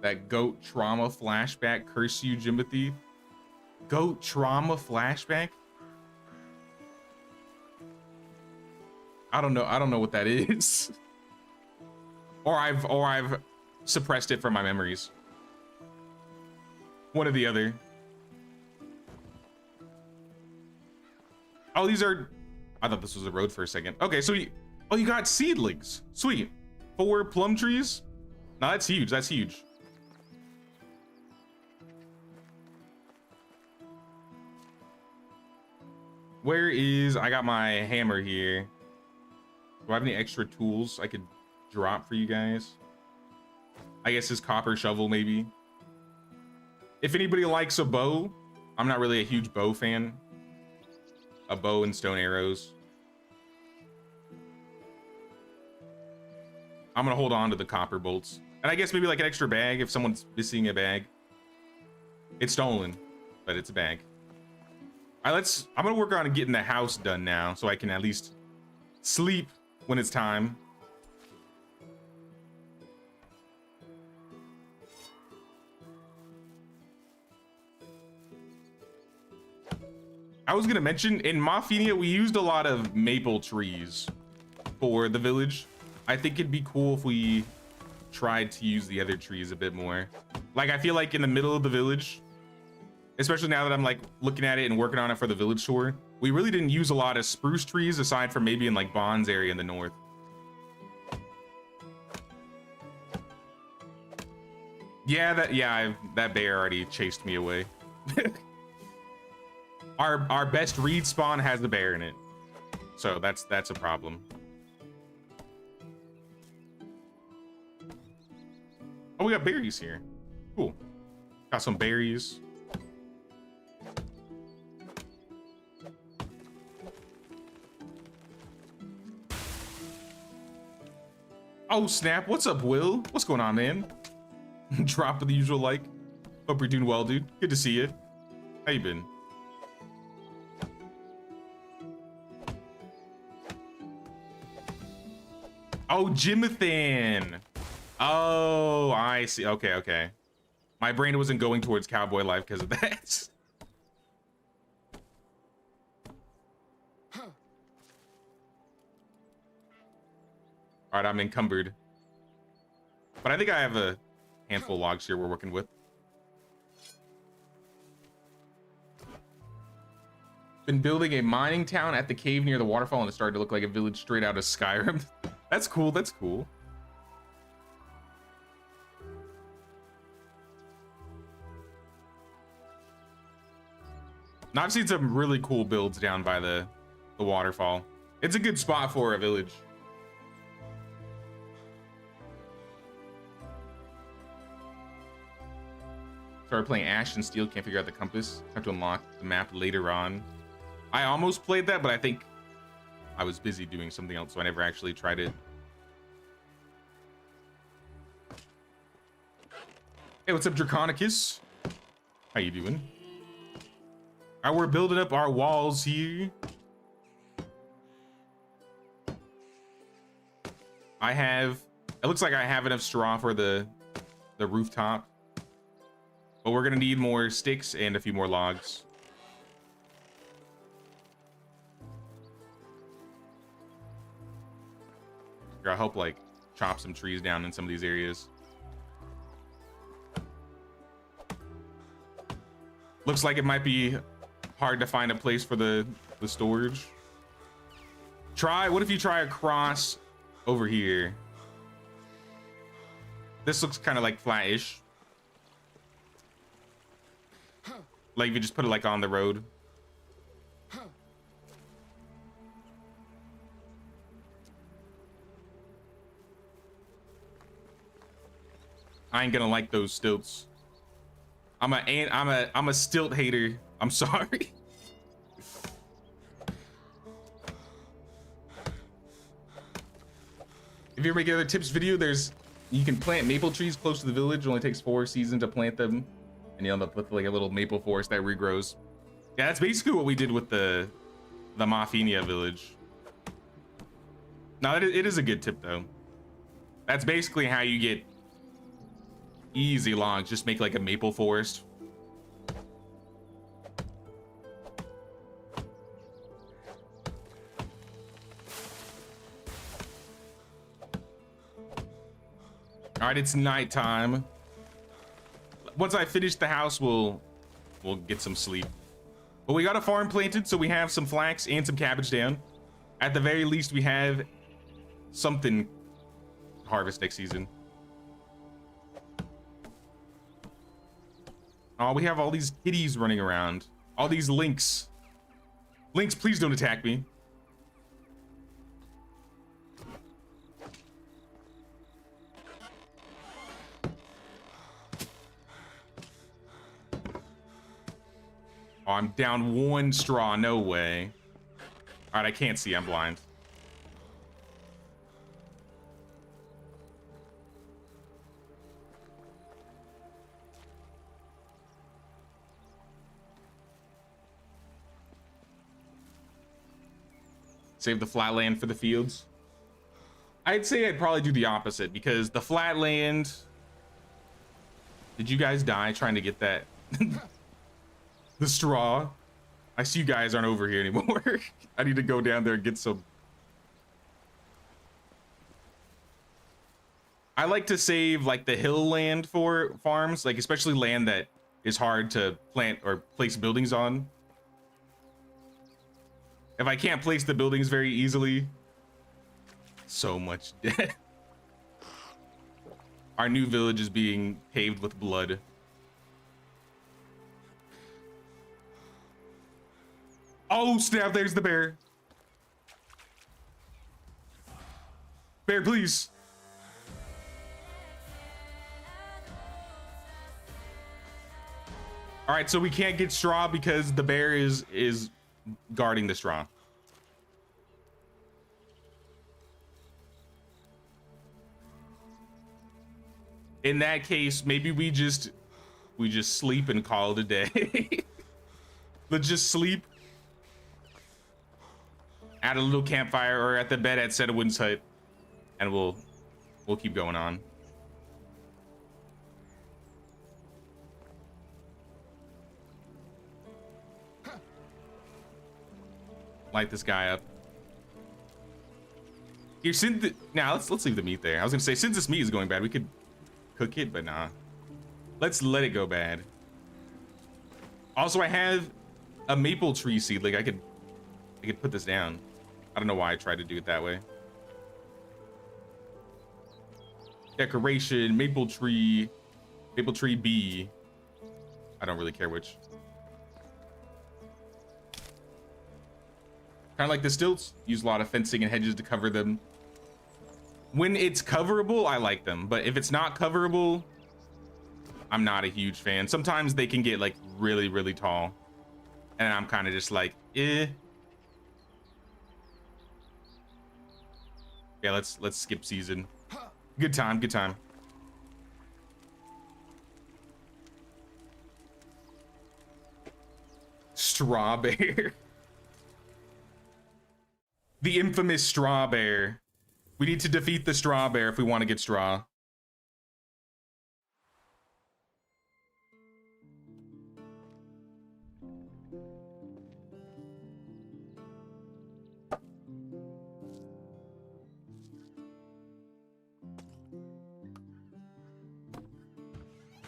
that goat trauma flashback. Curse you, Jimothy. Goat trauma flashback? I don't know what that is. or I've suppressed it from my memories. One or the other. Oh, these are... I thought this was a road for a second. Okay, so you got seedlings. Sweet. 4 plum trees? No, that's huge. That's huge. Where is... I got my hammer here. Do I have any extra tools I could drop for you guys? I guess his copper shovel, maybe. If anybody likes a bow, I'm not really a huge bow fan. A bow and stone arrows. I'm gonna hold on to the copper bolts. And I guess maybe like an extra bag if someone's missing a bag. It's stolen, but it's a bag. All right, I'm gonna work on getting the house done now so I can at least sleep when it's time. I was gonna mention, in Maffinia, we used a lot of maple trees for the village. I think it'd be cool if we tried to use the other trees a bit more. Like, I feel like in the middle of the village, especially now that I'm like looking at it and working on it for the village tour, we really didn't use a lot of spruce trees aside from maybe in like Bond's area in the north. Yeah, that bear already chased me away. Our best reed spawn has the bear in it, so that's a problem. Oh, we got berries here. Cool. Got some berries. Oh snap! What's up, Will? What's going on, man? Drop of the usual like. Hope you're doing well, dude. Good to see you. How you been? Oh, Jimathan. Oh, I see. Okay, okay. My brain wasn't going towards cowboy life because of that. All right, I'm encumbered. But I think I have a handful of logs here we're working with. Been building a mining town at the cave near the waterfall, and it started to look like a village straight out of Skyrim. That's cool, that's cool. Now, I've seen some really cool builds down by the waterfall. It's a good spot for a village. Started playing Ash and Steel, can't figure out the compass. Have to unlock the map later on. I almost played that, but I think I was busy doing something else, so I never actually tried it. Hey, what's up, Draconicus? How you doing? All right, we're building up our walls here. It looks like I have enough straw for the rooftop. But we're gonna need more sticks and a few more logs. I'll help like chop some trees down in some of these areas. Looks like it might be hard to find a place for the storage. What if you try across over here? This looks kind of like flat-ish. Like if you just put it like on the road. I ain't gonna like those stilts. I'm a stilt hater. I'm sorry. If you're making other tips video, you can plant maple trees close to the village. It only takes 4 seasons to plant them, and you end up with like a little maple forest that regrows. Yeah, that's basically what we did with the Mafinia village. No, it is a good tip though. That's basically how you get easy logs. Just make like a maple forest. All right, it's nighttime. Once I finish the house, we'll get some sleep. But we got a farm planted, so we have some flax and some cabbage down. At the very least, we have something to harvest next season. Oh, we have all these kitties running around. All these lynx. Lynx, please don't attack me. Oh, I'm down 1 straw. No way. All right, I can't see. I'm blind. Save the flat land for the fields. I'd say I'd probably do the opposite, because the flat land... Did you guys die trying to get that? The straw. I see you guys aren't over here anymore. I need to go down there and get some. I like to save like the hill land for farms, like especially land that is hard to plant or place buildings on. If I can't place the buildings very easily, so much debt. Our new village is being paved with blood. Oh snap, there's the bear. Bear, please. All right, so we can't get straw because the bear is guarding the straw. In that case, maybe we just sleep and call it a day. Let's just sleep at a little campfire or at the bed at Setawin's hut, and we'll keep going on. Light this guy up. Here, now let's leave the meat there. I was gonna say, since this meat is going bad, we could cook it, but nah. Let's let it go bad. Also, I have a maple tree seedling. I could put this down. I don't know why I tried to do it that way. Decoration, maple tree B. I don't really care which. Kind of like the stilts, use a lot of fencing and hedges to cover them. When it's coverable, I like them, but if it's not coverable, I'm not a huge fan. Sometimes they can get like really, really tall, and I'm kind of just like, eh. Yeah, let's skip season. Good time, good time. Straw bear. The infamous straw bear. We need to defeat the straw bear if we want to get straw.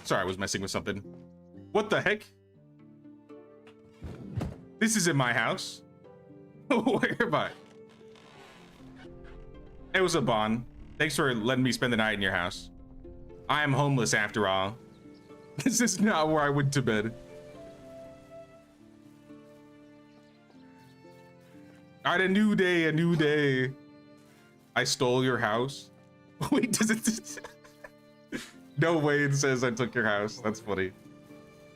Sorry, I was messing with something. What the heck? This isn't my house. Where am I? Hey, what's up, Bon? Thanks for letting me spend the night in your house. I am homeless after all. This is not where I went to bed. All right, a new day, a new day. I stole your house. Wait, does it? No way it says I took your house. That's funny.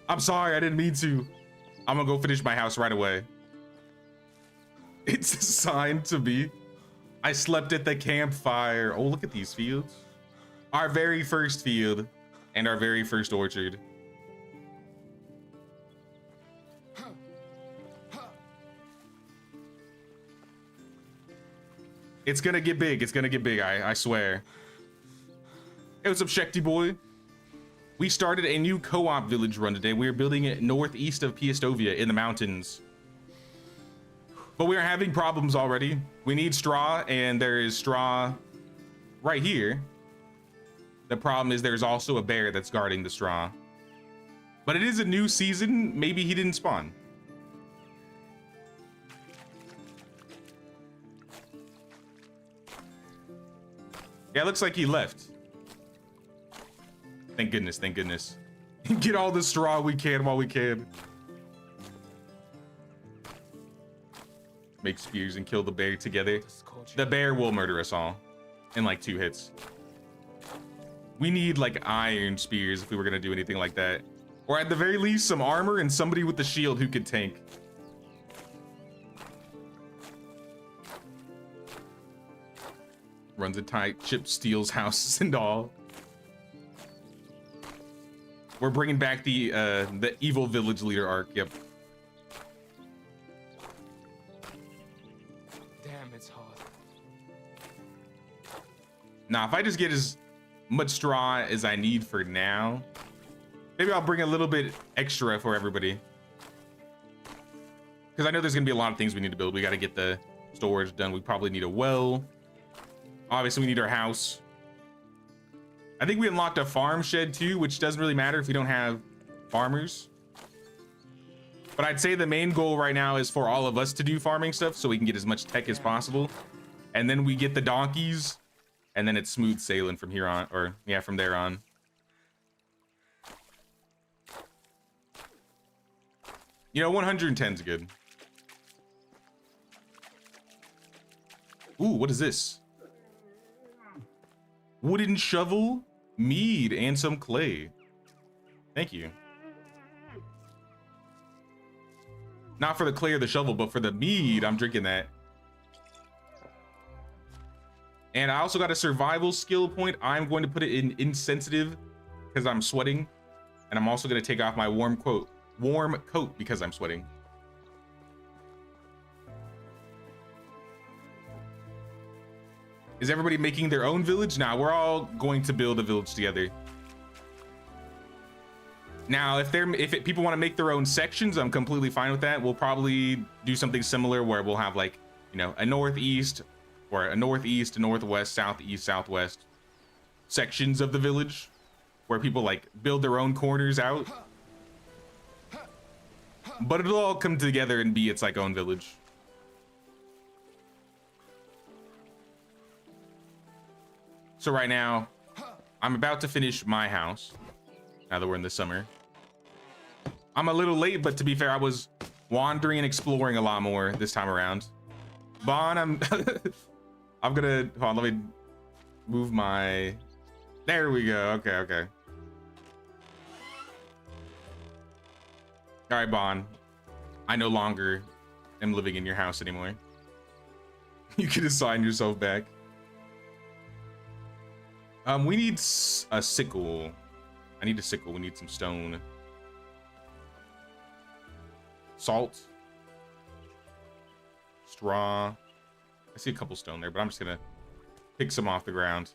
I'm sorry, I didn't mean to. I'm gonna go finish my house right away. It's assigned to me. I slept at the campfire. Oh, look at these fields. Our very first field and our very first orchard. It's gonna get big. It's gonna get big. I swear. Hey, what's up, Shekti boy? We started a new co-op village run today. We are building it northeast of Piastovia in the mountains. But we are having problems already. We need straw, and there is straw right here. The problem is there's also a bear that's guarding the straw. But it is a new season. Maybe he didn't spawn. Yeah, it looks like he left. Thank goodness, thank goodness. Get all the straw we can while we can. Make spears and kill the bear together. The bear will murder us all in like 2 hits. We need like iron spears if we were gonna do anything like that. Or at the very least, some armor and somebody with the shield who could tank. Runs a tight, Chip steals houses and all. We're bringing back the evil village leader arc. Yep. Damn, it's hard. Now, if I just get as much straw as I need for now, maybe I'll bring a little bit extra for everybody. Because I know there's gonna be a lot of things we need to build. We gotta get the storage done. We probably need a well. Obviously, we need our house. I think we unlocked a farm shed too, which doesn't really matter if we don't have farmers. But I'd say the main goal right now is for all of us to do farming stuff so we can get as much tech as possible. And then we get the donkeys and then it's smooth sailing from here on, or yeah, from there on. You know, 110 is good. Ooh, what is this? Wooden shovel, mead, and some clay. Thank you. Not for the clay or the shovel, but for the mead, I'm drinking that. And I also got a survival skill point. I'm going to put it in insensitive because I'm sweating. And I'm also going to take off my warm coat because I'm sweating. Is everybody making their own village? Nah, we're all going to build a village together. Now, if people want to make their own sections, I'm completely fine with that. We'll probably do something similar where we'll have like, you know, a northeast or a northeast, a northwest, southeast, southwest sections of the village where people like build their own corners out. But it'll all come together and be its like own village. So right now, I'm about to finish my house. Now that we're in the summer. I'm a little late, but to be fair, I was wandering and exploring a lot more this time around. Bon, I'm gonna, hold on, let me move my, there we go, okay. All right, Bon, I no longer am living in your house anymore. You can assign yourself back. We need a sickle. I need a sickle. We need some stone. Salt. Straw. I see a couple stone there, but I'm just gonna pick some off the ground.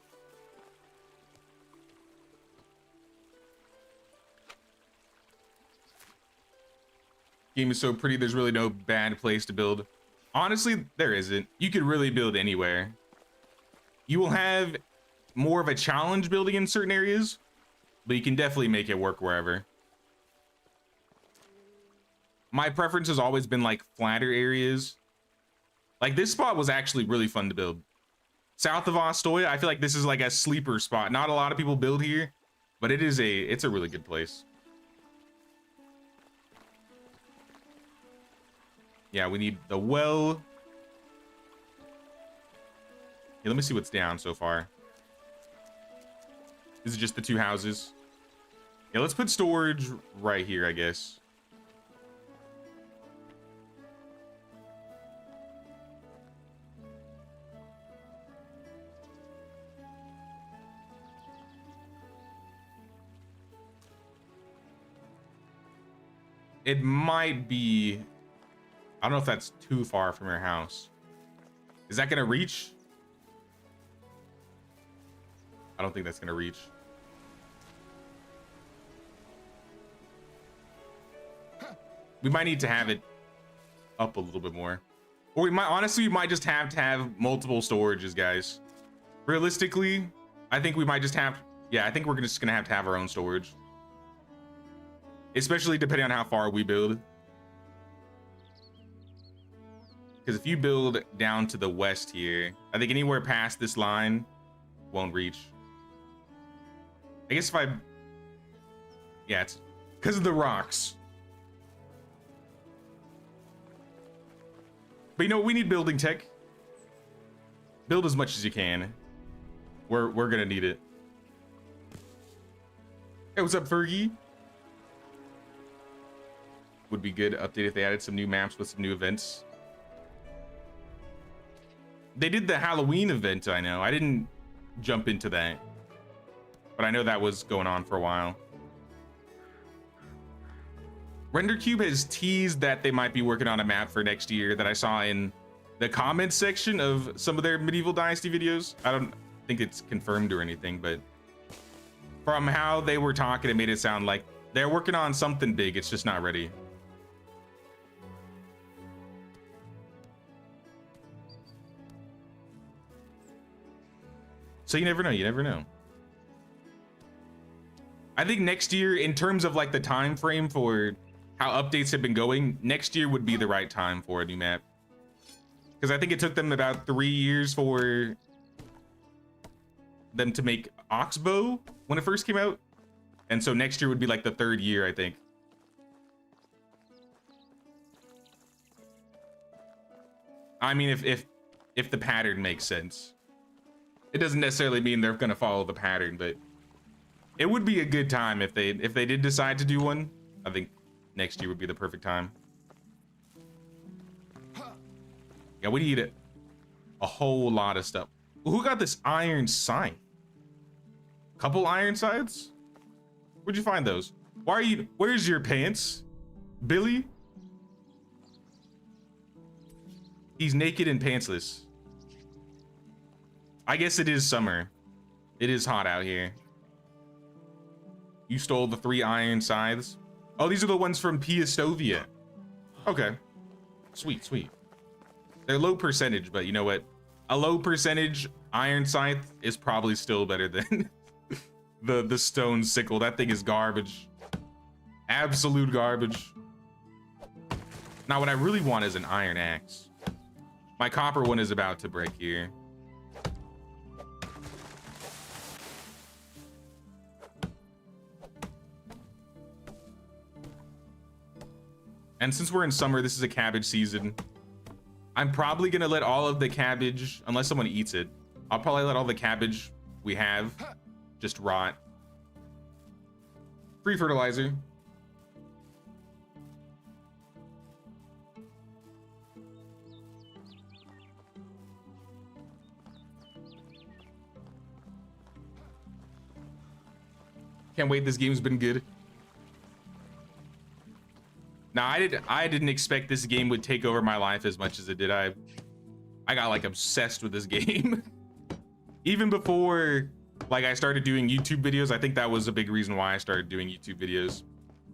Game is so pretty, there's really no bad place to build. Honestly, there isn't. You could really build anywhere. You will have more of a challenge building in certain areas, but you can definitely make it work wherever. My preference has always been like flatter areas. Like this spot was actually really fun to build. South of Ostoya, I feel like this is like a sleeper spot. Not a lot of people build here, but it's a really good place. Yeah, we need the well. Yeah, let me see what's down so far. This is just the two houses. Yeah, let's put storage right here, I guess. It might be, I don't know if that's too far from your house. Is that gonna reach? I don't think that's gonna reach. We might need to have it up a little bit more. Or we might, honestly, we might just have to have multiple storages, guys. Realistically, I think we might just have, yeah, I think we're just gonna have our own storage. Especially depending on how far we build. Because if you build down to the west here, I think anywhere past this line won't reach. I guess if I, yeah, it's because of the rocks. But you know, we need building tech. Build as much as you can. We're gonna need it. Hey, what's up, Fergie? Would be good update if they added some new maps with some new events. They did the Halloween event, I know. I didn't jump into that, but I know that was going on for a while. RenderCube has teased that they might be working on a map for next year that I saw in the comments section of some of their Medieval Dynasty videos. I don't think it's confirmed or anything, but from how they were talking, it made it sound like they're working on something big. It's just not ready. So you never know, you never know. I think next year, in terms of like the time frame for how updates have been going, next year would be the right time for a new map. Because I think it took them about 3 years for them to make Oxbow when it first came out. And so next year would be like the 3rd year, I think. I mean, if the pattern makes sense. It doesn't necessarily mean they're gonna follow the pattern, but it would be a good time if they did decide to do one. I think next year would be the perfect time. Yeah, we need a whole lot of stuff. Who got this iron sign? Couple iron sides? Where'd you find those? Where's your pants? Billy? He's naked and pantsless. I guess it is summer. It is hot out here. You stole the 3 iron scythes. Oh, these are the ones from Piastovia. Okay. Sweet, sweet. They're low percentage, but you know what? A low percentage iron scythe is probably still better than the stone sickle. That thing is garbage. Absolute garbage. Now, what I really want is an iron axe. My copper one is about to break here. And since we're in summer, this is a cabbage season. I'm probably gonna let all of the cabbage, unless someone eats it, I'll probably let all the cabbage we have just rot. Free fertilizer. Can't wait, this game's been good. Now, I didn't expect this game would take over my life as much as it did. I got like obsessed with this game. Even before like I started doing YouTube videos, I think that was a big reason why I started doing YouTube videos.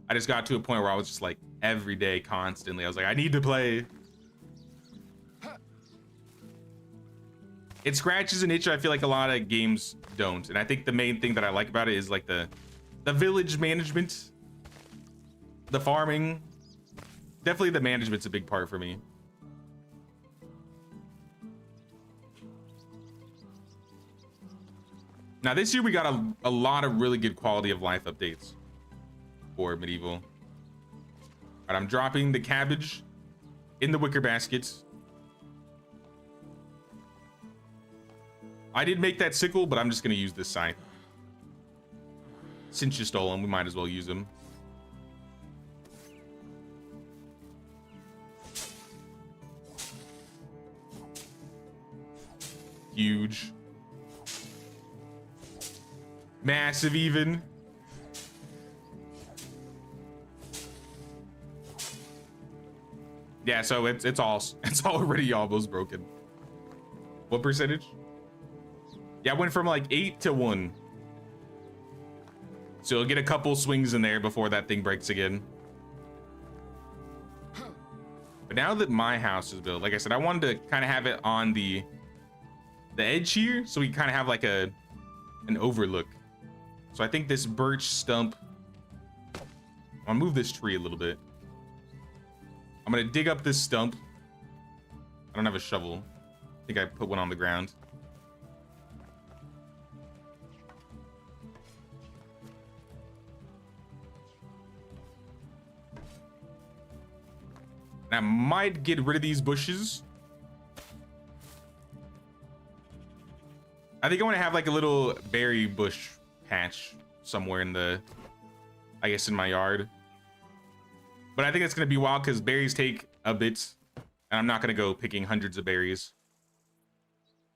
I just got to a point where I was just like every day, constantly. I was like, I need to play. It scratches an itch I feel like a lot of games don't. And I think the main thing that I like about it is like the village management, the farming. Definitely the management's a big part for me. Now this year we got a lot of really good quality of life updates for Medieval. All right, I'm dropping the cabbage in the wicker baskets. I did make that sickle, but I'm just gonna use this scythe. Since you stole them, we might as well use them. Huge. Massive even. Yeah, so it's already almost broken. What percentage? Yeah, I went from like 8 to 1. So you'll get a couple swings in there before that thing breaks again. But now that my house is built, like I said, I wanted to kind of have it on the edge here, so we kind of have like an overlook. So I think this birch stump, I'll move this tree a little bit. I'm gonna dig up this stump. I don't have a shovel. I think I put one on the ground. And I might get rid of these bushes. I think I want to have like a little berry bush patch somewhere in the, I guess in my yard. But I think it's going to be wild because berries take a bit. And I'm not going to go picking hundreds of berries.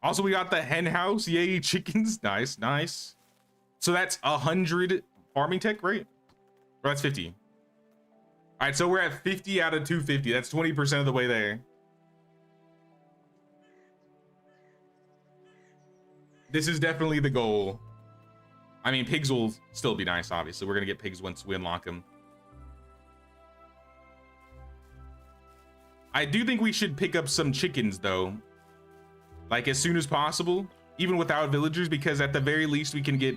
Also, we got the hen house. Yay, chickens. Nice, nice. So that's 100 farming tech, right? Or that's 50. All right, so we're at 50 out of 250. That's 20% of the way there. This is definitely the goal. I mean, pigs will still be nice, obviously. We're going to get pigs once we unlock them. I do think we should pick up some chickens, though. Like, as soon as possible. Even without villagers, because at the very least, we can get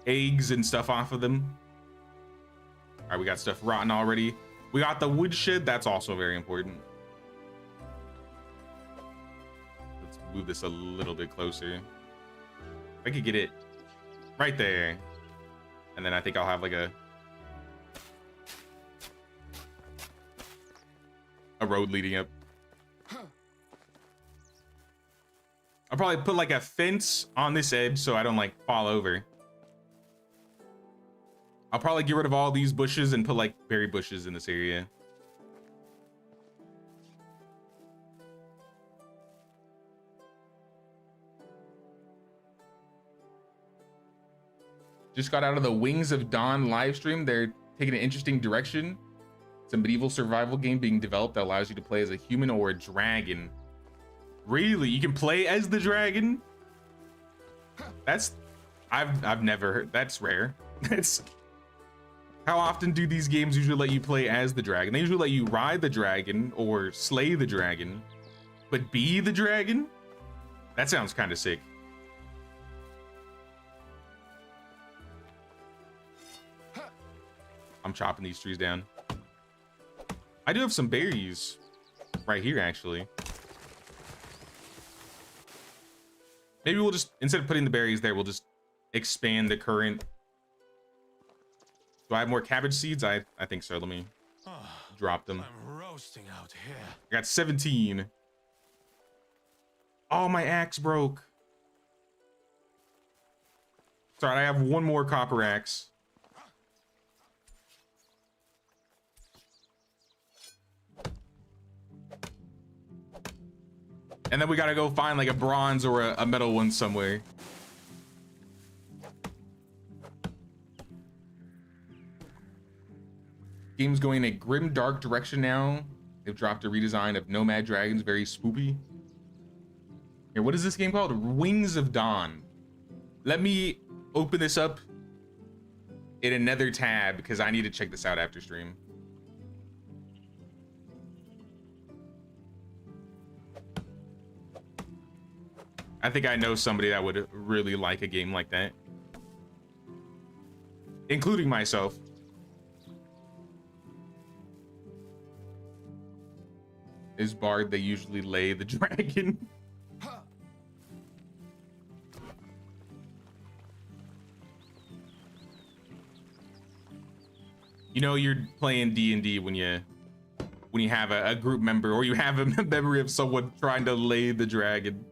eggs and stuff off of them. All right, we got stuff rotten already. We got the woodshed. That's also very important. Let's move this a little bit closer. I could get it right there. And then I think I'll have like a road leading up. I'll probably put like a fence on this edge so I don't like fall over. I'll probably get rid of all these bushes and put like berry bushes in this area. Just got out of the Wings of Dawn live stream. They're taking an interesting direction. It's a medieval survival game being developed that allows you to play as a human or a dragon. Really? You can play as the dragon? That's I've never heard. That's rare. That's how often do these games usually let you play as the dragon? They usually let you ride the dragon or slay the dragon, but be the dragon? That sounds kind of sick. I'm chopping these trees down. I do have some berries right here, actually. Maybe we'll just, instead of putting the berries there, we'll just expand the current. Do I have more cabbage seeds? I think so. Let me drop them. I'm roasting out here. I got 17. Oh, my axe broke. Sorry, I have one more copper axe. And then we gotta go find like a bronze or a metal one somewhere. Game's going in a grim, dark direction now. They've dropped a redesign of Nomad Dragons, very spoopy. Here, what is this game called? Wings of Dawn. Let me open this up in another tab because I need to check this out after stream. I think I know somebody that would really like a game like that, including myself. Is Bard, they usually lay the dragon. You know, you're playing D&D when you have a group member, or you have a memory of someone trying to lay the dragon.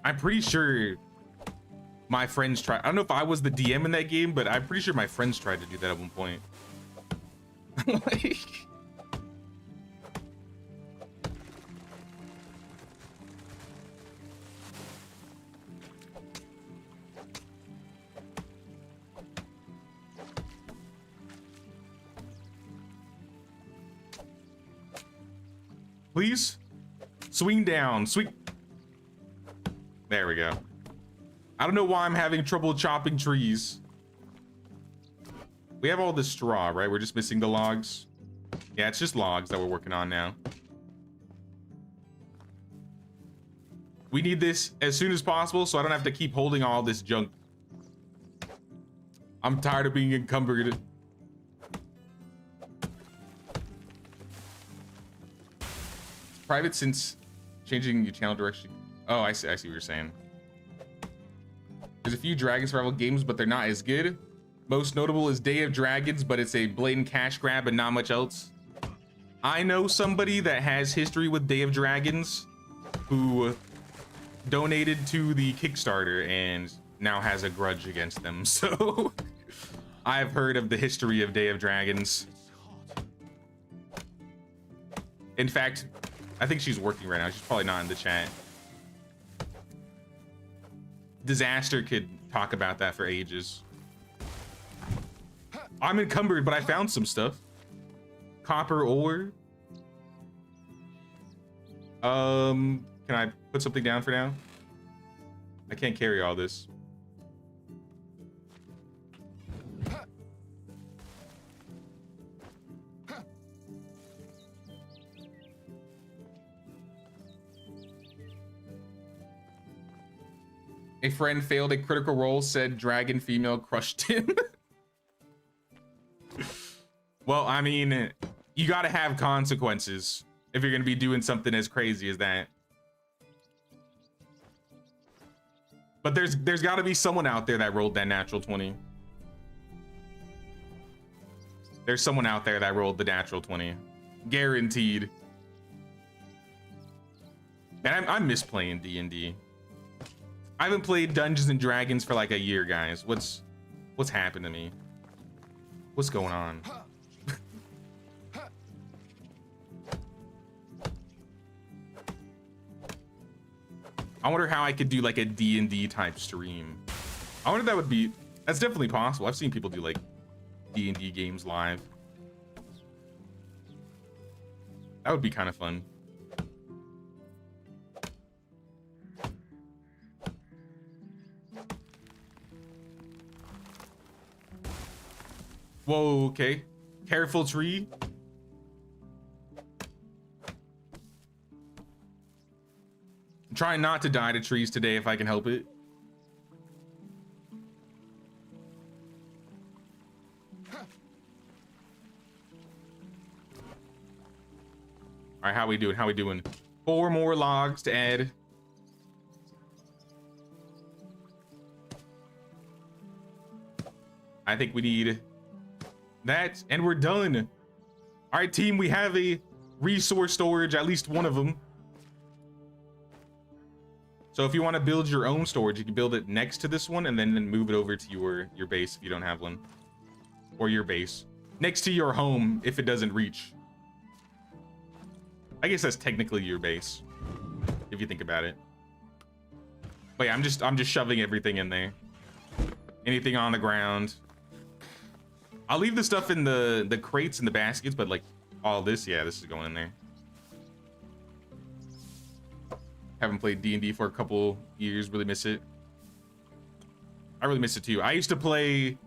I'm pretty sure my friends tried. I don't know if I was the DM in that game, but I'm pretty sure my friends tried to do that at one point. Like, please swing down, swing. There we go. I don't know why I'm having trouble chopping trees. We have all this straw, right? We're just missing the logs. Yeah, it's just logs that we're working on now. We need this as soon as possible so I don't have to keep holding all this junk. I'm tired of being encumbered. It's private since changing your channel direction. Oh, I see what you're saying. There's a few Dragon survival games, but they're not as good. Most notable is Day of Dragons, but it's a blatant cash grab and not much else. I know somebody that has history with Day of Dragons who donated to the Kickstarter and now has a grudge against them. So I've heard of the history of Day of Dragons. In fact, I think she's working right now. She's probably not in the chat. Disaster could talk about that for ages. I'm encumbered, but I found some stuff. Copper ore. Can I put something down for now? I can't carry all this. A friend failed a critical role, said dragon female crushed him. Well, I mean, you gotta have consequences if you're gonna be doing something as crazy as that. But there's got to be someone out there that rolled that natural 20. There's someone out there that rolled the natural 20. Guaranteed. And I miss playing D&D. I haven't played Dungeons and Dragons for like a year, guys. What's happened to me? What's going on? I wonder how I could do like a D&D type stream. I wonder if that would be, that's definitely possible. I've seen people do like D&D games live. That would be kind of fun. Whoa, okay. Careful, tree. I'm trying not to die to trees today if I can help it. All right, how we doing? How we doing? 4 more logs to add. I think we need that, and we're done. All right, team, we have a resource storage, at least one of them. So if you want to build your own storage, you can build it next to this one and then move it over to your base if you don't have one. Or your base. Next to your home if it doesn't reach. I guess that's technically your base, if you think about it. But yeah, I'm just shoving everything in there. Anything on the ground. I'll leave the stuff in the crates and the baskets, but like all this, yeah, this is going in there. Haven't played D&D for a couple years, really miss it. I really miss it too. I used to play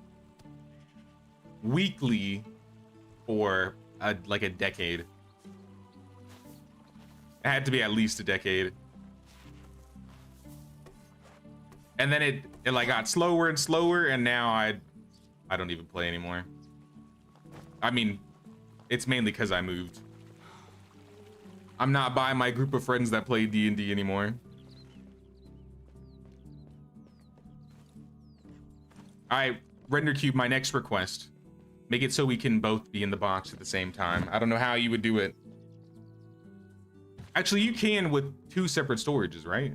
weekly for like a decade. It had to be at least a decade. And then it like got slower and slower, and now I don't even play anymore. I mean, it's mainly because I moved. I'm not by my group of friends that play D&D anymore. All right, Render Cube, my next request. Make it so we can both be in the box at the same time. I don't know how you would do it. Actually, you can with 2 separate storages, right?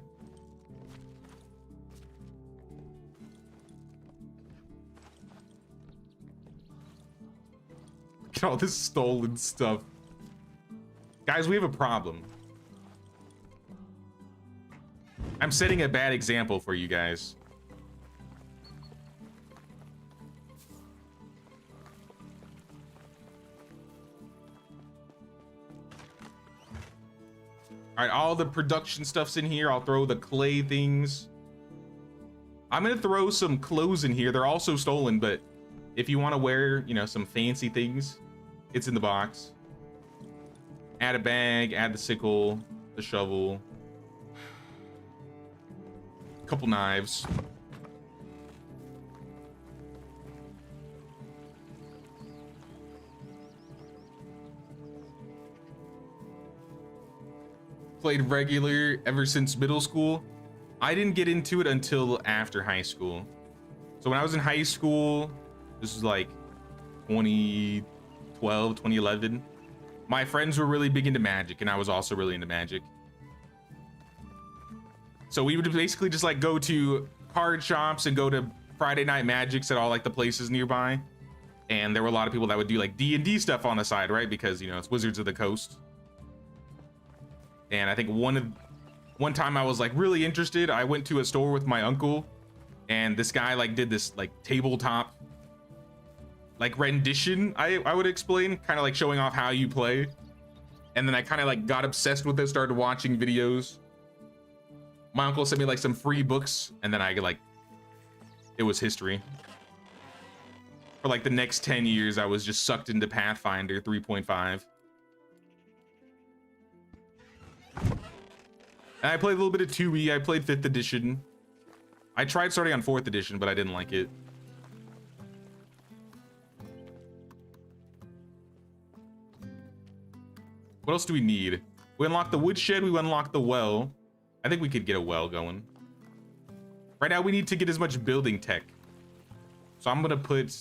Look at all this stolen stuff. Guys, we have a problem. I'm setting a bad example for you guys. All right, all the production stuff's in here. I'll throw the clay things. I'm gonna throw some clothes in here. They're also stolen, but if you want to wear, you know, some fancy things, it's in the box. Add a bag, add the sickle, the shovel, a couple knives. Played regular ever since middle school. I didn't get into it until after high school. So when I was in high school, this was like 2012, 2011. My friends were really big into Magic, and I was also really into Magic. So we would basically just like go to card shops and go to Friday Night Magics at all like the places nearby. And there were a lot of people that would do like D&D stuff on the side, right? Because, you know, it's Wizards of the Coast. And I think one time I was like really interested. I went to a store with my uncle, and this guy like did this like tabletop like rendition, I would explain, kind of like showing off how you play. And then I kind of like got obsessed with it, started watching videos. My uncle sent me like some free books, and then I like, it was history. For like the next 10 years, I was just sucked into Pathfinder 3.5. And I played a little bit of 2E. I played 5th edition. I tried starting on 4th edition, but I didn't like it. What else do we need? We unlocked the woodshed. We unlocked the well. I think we could get a well going. Right now we need to get as much building tech. So I'm gonna put,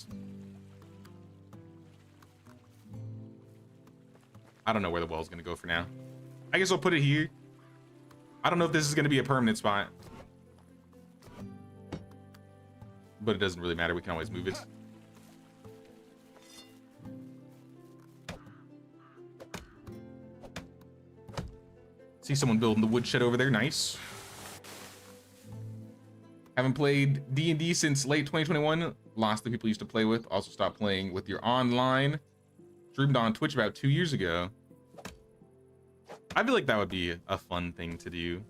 I don't know where the well's gonna go for now. I guess I'll put it here. I don't know if this is gonna be a permanent spot, but it doesn't really matter. We can always move it. See someone building the woodshed over there. Nice. Haven't played D&D since late 2021. Lost the people you used to play with. Also stopped playing with your online. Streamed on Twitch about 2 years ago. I feel like that would be a fun thing to do.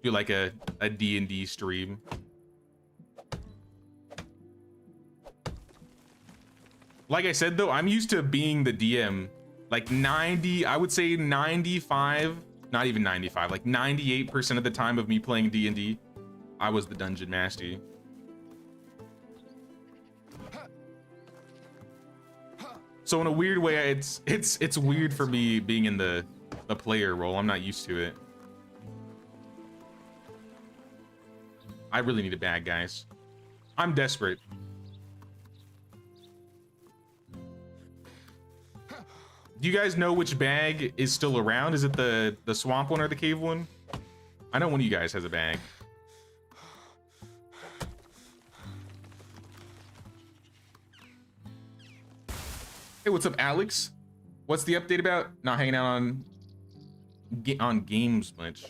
Do like a D&D stream. Like I said though, I'm used to being the DM. Like 90, I would say 95, not even 95, like 98% of the time of me playing D&D, I was the dungeon master. So in a weird way, it's weird for me being in the player role. I'm not used to it. I really need a bag, guys. I'm desperate. Do you guys know which bag is still around? Is it the swamp one or the cave one? I know one of you guys has a bag. Hey, what's up, Alex? What's the update about? Not hanging out on games much.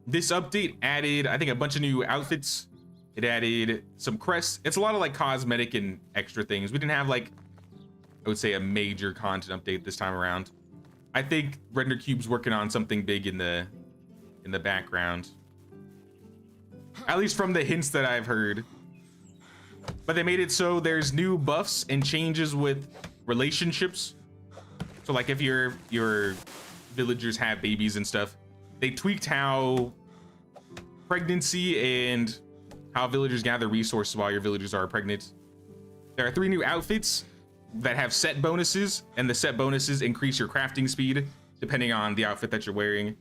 This update added, I think, a bunch of new outfits. It added some crests. It's a lot of like cosmetic and extra things. We didn't have like, I would say, a major content update this time around. I think Render Cube's working on something big in the background. At least from the hints that I've heard. But they made it so there's new buffs and changes with relationships. So like if your villagers have babies and stuff, they tweaked how pregnancy and how villagers gather resources while your villagers are pregnant. There are 3 new outfits that have set bonuses, and the set bonuses increase your crafting speed depending on the outfit that you're wearing.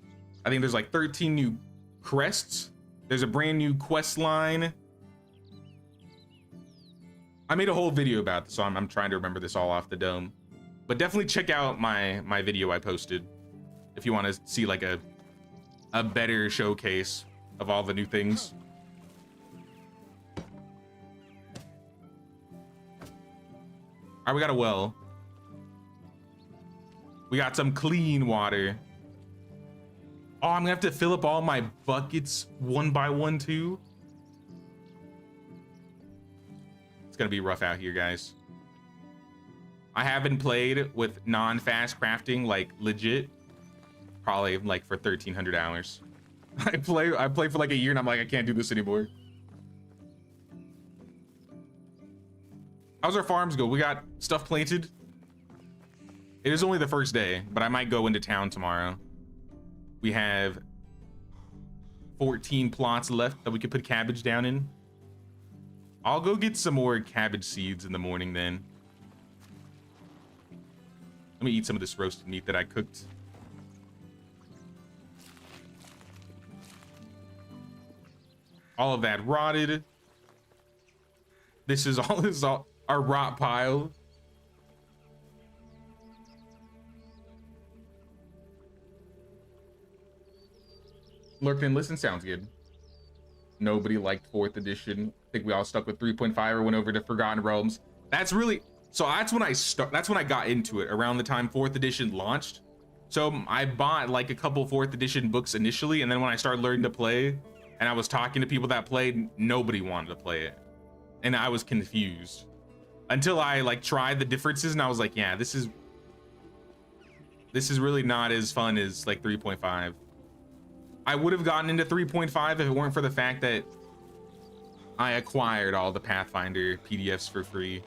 I think there's like 13 new crests. There's a brand new quest line. I made a whole video about this, so I'm trying to remember this all off the dome. But definitely check out my video I posted if you want to see like a better showcase of all the new things. All right, we got a well. We got some clean water. Oh, I'm gonna have to fill up all my buckets one by one too. It's gonna be rough out here, guys. I haven't played with non-fast crafting, like legit, probably like for 1,300 hours. I play for like a year and I'm like, I can't do this anymore. How's our farms go? We got stuff planted. It is only the first day, but I might go into town tomorrow. We have 14 plots left that we could put cabbage down in. I'll go get some more cabbage seeds in the morning then. Let me eat some of this roasted meat that I cooked. All of that rotted. This is all our rot pile. Lurk and listen sounds good. Nobody liked 4th edition. I think we all stuck with 3.5 or went over to Forgotten Realms. That's really, so that's when I got into it, around the time 4th edition launched. So I bought like a couple 4th edition books initially, and then when I started learning to play and I was talking to people that played, nobody wanted to play it. And I was confused until I like tried the differences, and I was like, yeah, this is really not as fun as like 3.5. I would have gotten into 3.5 if it weren't for the fact that I acquired all the Pathfinder PDFs for free.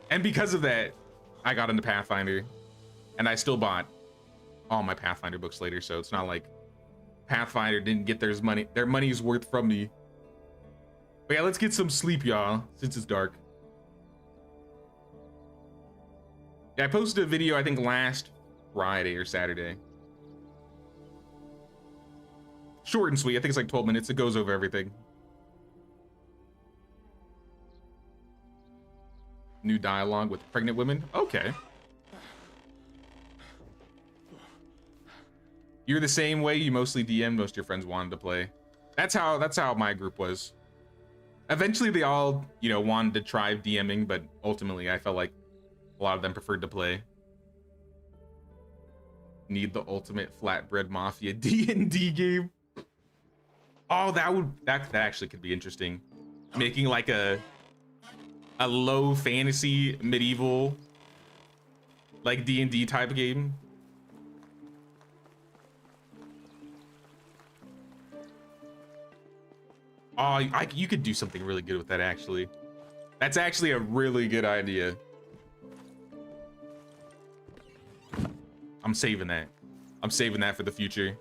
And because of that, I got into Pathfinder, and I still bought all my Pathfinder books later. So it's not like Pathfinder didn't get their money's worth from me. But yeah, let's get some sleep, y'all, since it's dark. Yeah, I posted a video, I think last Friday or Saturday. Short and sweet. I think it's like 12 minutes. It goes over everything. New dialogue with pregnant women. Okay. You're the same way. You mostly DM. Most of your friends wanted to play. That's how my group was. Eventually, they all, you know, wanted to try DMing, but ultimately, I felt like a lot of them preferred to play. Need the ultimate flatbread mafia D&D game. Oh, that actually could be interesting. Making like a low fantasy medieval like D&D type game. Oh, you could do something really good with that, actually. That's actually a really good idea. I'm saving that. I'm saving that for the future.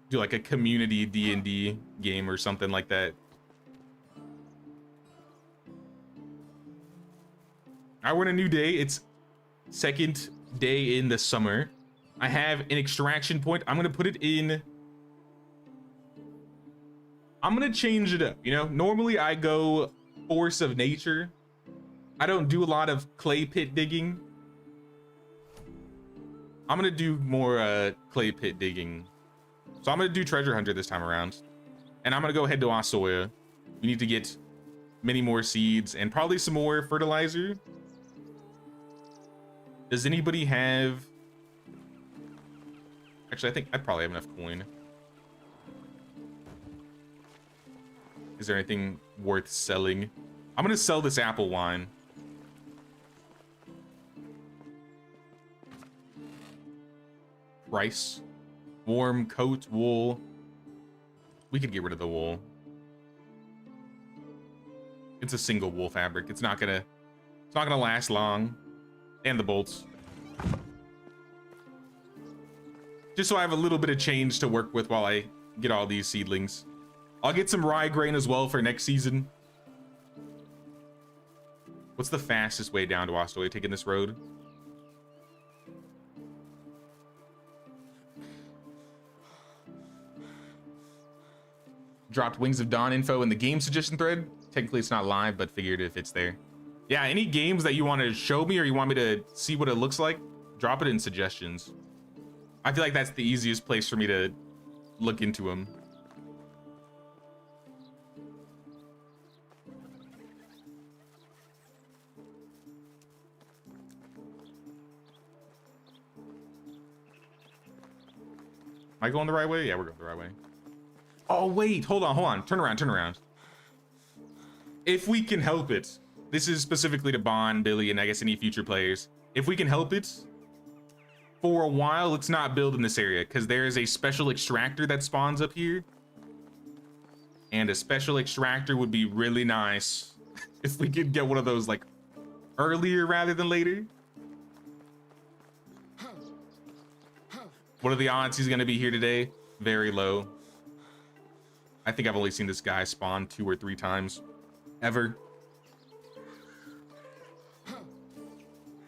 Do like a community D&D game or something like that. We're in a new day. It's second day in the summer. I have an extraction point. I'm gonna put it in. I'm gonna change it up. You know, normally I go force of nature. I don't do a lot of clay pit digging. I'm gonna do more clay pit digging. So I'm gonna do treasure hunter this time around. And I'm gonna go head to Asoya. We need to get many more seeds and probably some more fertilizer. Does anybody have... Actually, I think I probably have enough coin. Is there anything worth selling? I'm gonna sell this apple wine. Rice. Warm coat, wool. We could get rid of the wool. It's a single wool fabric. It's not gonna last long. And the bolts. Just so I have a little bit of change to work with while I get all these seedlings. I'll get some rye grain as well for next season. What's the fastest way down to Ostoy? Taking this road? Dropped Wings of Dawn info in the game suggestion thread. Technically it's not live, but figured if it's there. Yeah, any games that you want to show me or you want me to see what it looks like, drop it in suggestions. I feel like that's the easiest place for me to look into them. Am I going the right way? Yeah, we're going the right way. Oh, wait, hold on. Turn around. If we can help it, this is specifically to Bond, Billy, and I guess any future players. If we can help it, for a while, let's not build in this area because there is a special extractor that spawns up here. And a special extractor would be really nice if we could get one of those like earlier rather than later. What are the odds he's going to be here today? Very low. I think I've only seen this guy spawn 2 or 3 times ever.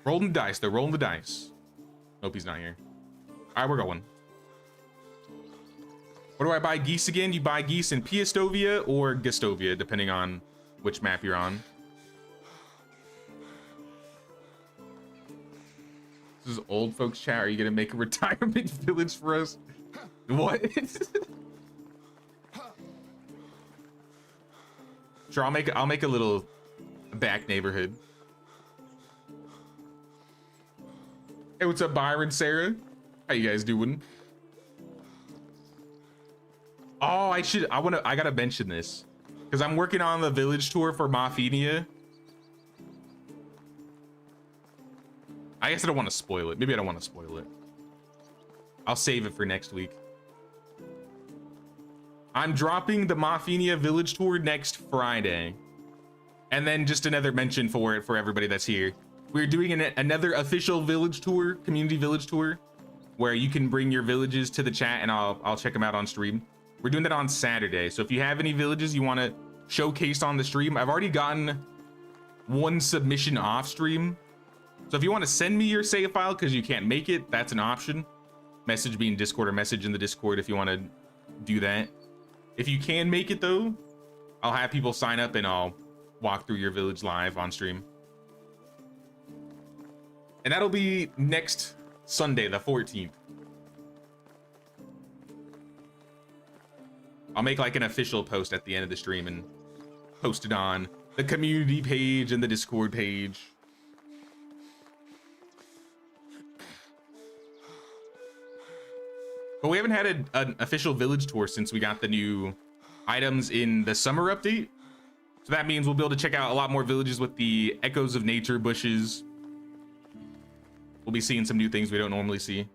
Rolling the dice, though. Rolling the dice. Nope, he's not here. All right, we're going. What do I buy geese again? You buy geese in Piastovia or Gastovia, depending on which map you're on. This is old folks chat. Are you gonna make a retirement village for us? What? Sure, I'll make a little back neighborhood. Hey, what's up, Byron, Sarah? How you guys doing? Oh, I gotta mention this because I'm working on the village tour for Mafenia. I guess I don't want to spoil it. Maybe I don't want to spoil it. I'll save it for next week. I'm dropping the Mafenia village tour next Friday. And then just another mention for it for everybody that's here. We're doing another official village tour, community village tour, where you can bring your villages to the chat and I'll check them out on stream. We're doing that on Saturday. So if you have any villages you want to showcase on the stream, I've already gotten 1 submission off stream So if you want to send me your save file because you can't make it, that's an option. Message me in Discord or message in the Discord if you want to do that. If you can make it though, I'll have people sign up and I'll walk through your village live on stream. And that'll be next Sunday, the 14th. I'll make like an official post at the end of the stream and post it on the community page and the Discord page. But we haven't had an official village tour since we got the new items in the summer update. So that means we'll be able to check out a lot more villages with the echoes of nature bushes. We'll be seeing some new things we don't normally see.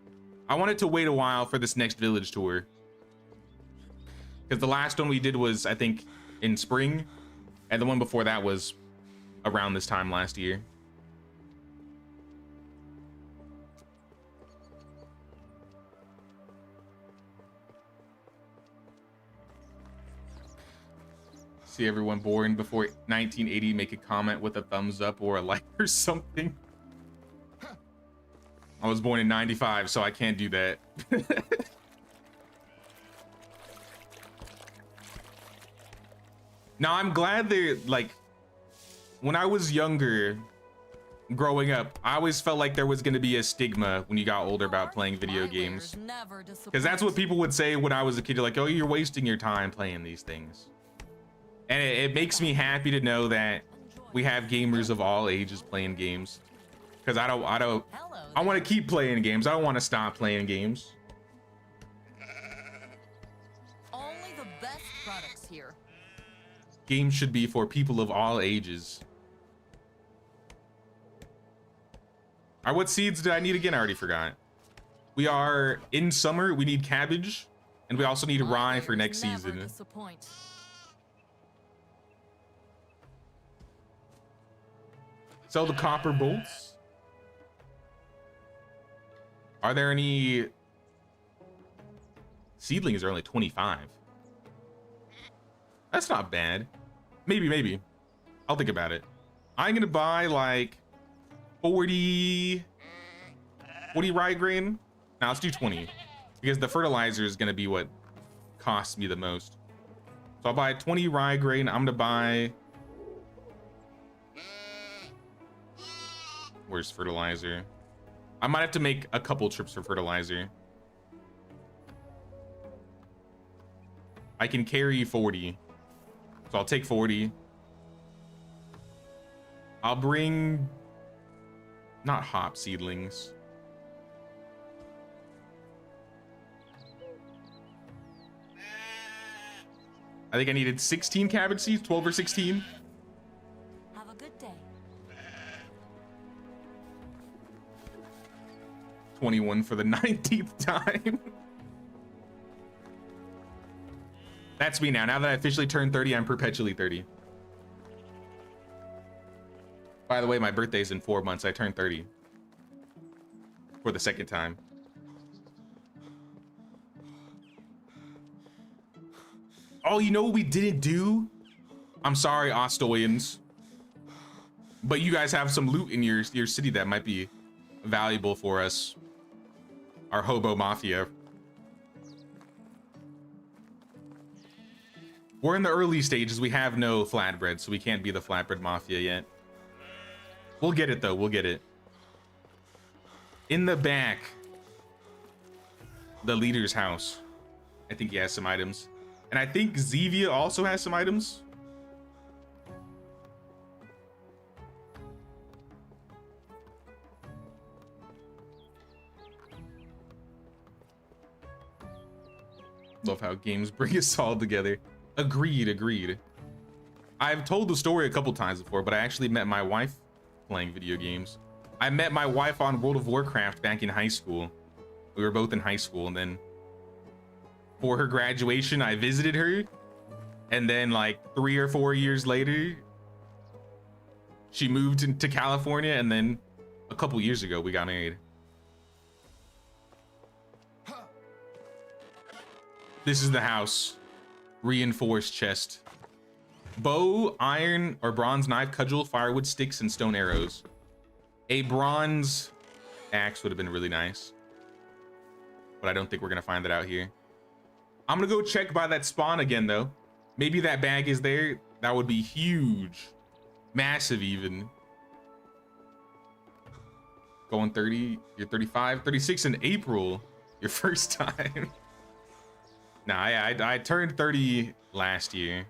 I wanted to wait a while for this next village tour, because the last one we did was, I think, in spring, and the one before that was around this time last year. See everyone born before 1980 make a comment with a thumbs up or a like or something. I was born in 95, so I can't do that. Now, I'm glad they're like, when I was younger, growing up, I always felt like there was going to be a stigma when you got older about playing video games. Because that's what people would say when I was a kid. You're like, oh, you're wasting your time playing these things. And it makes me happy to know that we have gamers of all ages playing games. Because I want to keep playing games. I don't want to stop playing games. Only the best products here. Games should be for people of all ages. All right, what seeds did I need again? I already forgot. We are in summer. We need cabbage, and we also need rye for next season. Disappoint. Sell the copper bolts. Are there any seedlings? Are only 25. That's not bad. Maybe. I'll think about it. I'm gonna buy like 40 rye grain. Now let's do 20, because the fertilizer is gonna be what costs me the most. So I'll buy 20 rye grain. I'm gonna buy, where's fertilizer? I might have to make a couple trips for fertilizer. I can carry 40, so I'll take 40. I'll bring, not hop seedlings. I think I needed 16 cabbage seeds, 12 or 16. Have a good day. 21 for the 19th time. That's me now. Now that I officially turned 30, I'm perpetually 30. By the way, my birthday's in 4 months. I turned 30 for the second time. Oh, you know what we didn't do? I'm sorry, Ostoians, but you guys have some loot in your city that might be valuable for us. Our hobo mafia. We're in the early stages. We have no flatbread, so we can't be the flatbread mafia yet. We'll get it though. We'll get it. In the back, the leader's house. I think he has some items. And I think Zevia also has some items. Love how games bring us all together. Agreed. I've told the story a couple times before, but I actually met my wife playing video games. I met my wife on World of Warcraft back in high school. We were both in high school, and then for her graduation, I visited her. And then like 3 or 4 years later, she moved to California, and then a couple years ago, we got married. This is the house. Reinforced chest. Bow, iron or bronze knife, cudgel, firewood sticks, and stone arrows. A bronze axe would have been really nice, but I don't think we're gonna find that out here. I'm gonna go check by that spawn again though. Maybe that bag is there. That would be huge, massive even. Going 30, you're 35, 36 in April, your first time. Nah, I turned 30 last year.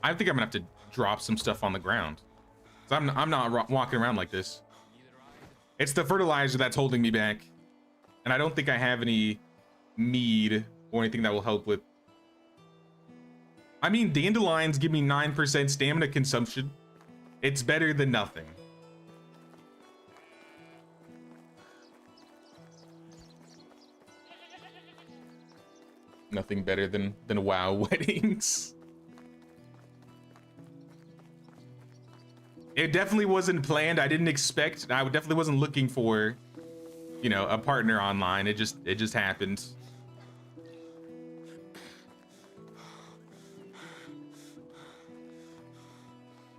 I think I'm gonna have to drop some stuff on the ground. So I'm not walking around like this. It's the fertilizer that's holding me back. And I don't think I have any mead or anything that will help with. I mean, dandelions give me 9% stamina consumption. It's better than nothing. Nothing better than WoW weddings. It definitely wasn't planned. I didn't expect. I definitely wasn't looking for, you know, a partner online. It just happened.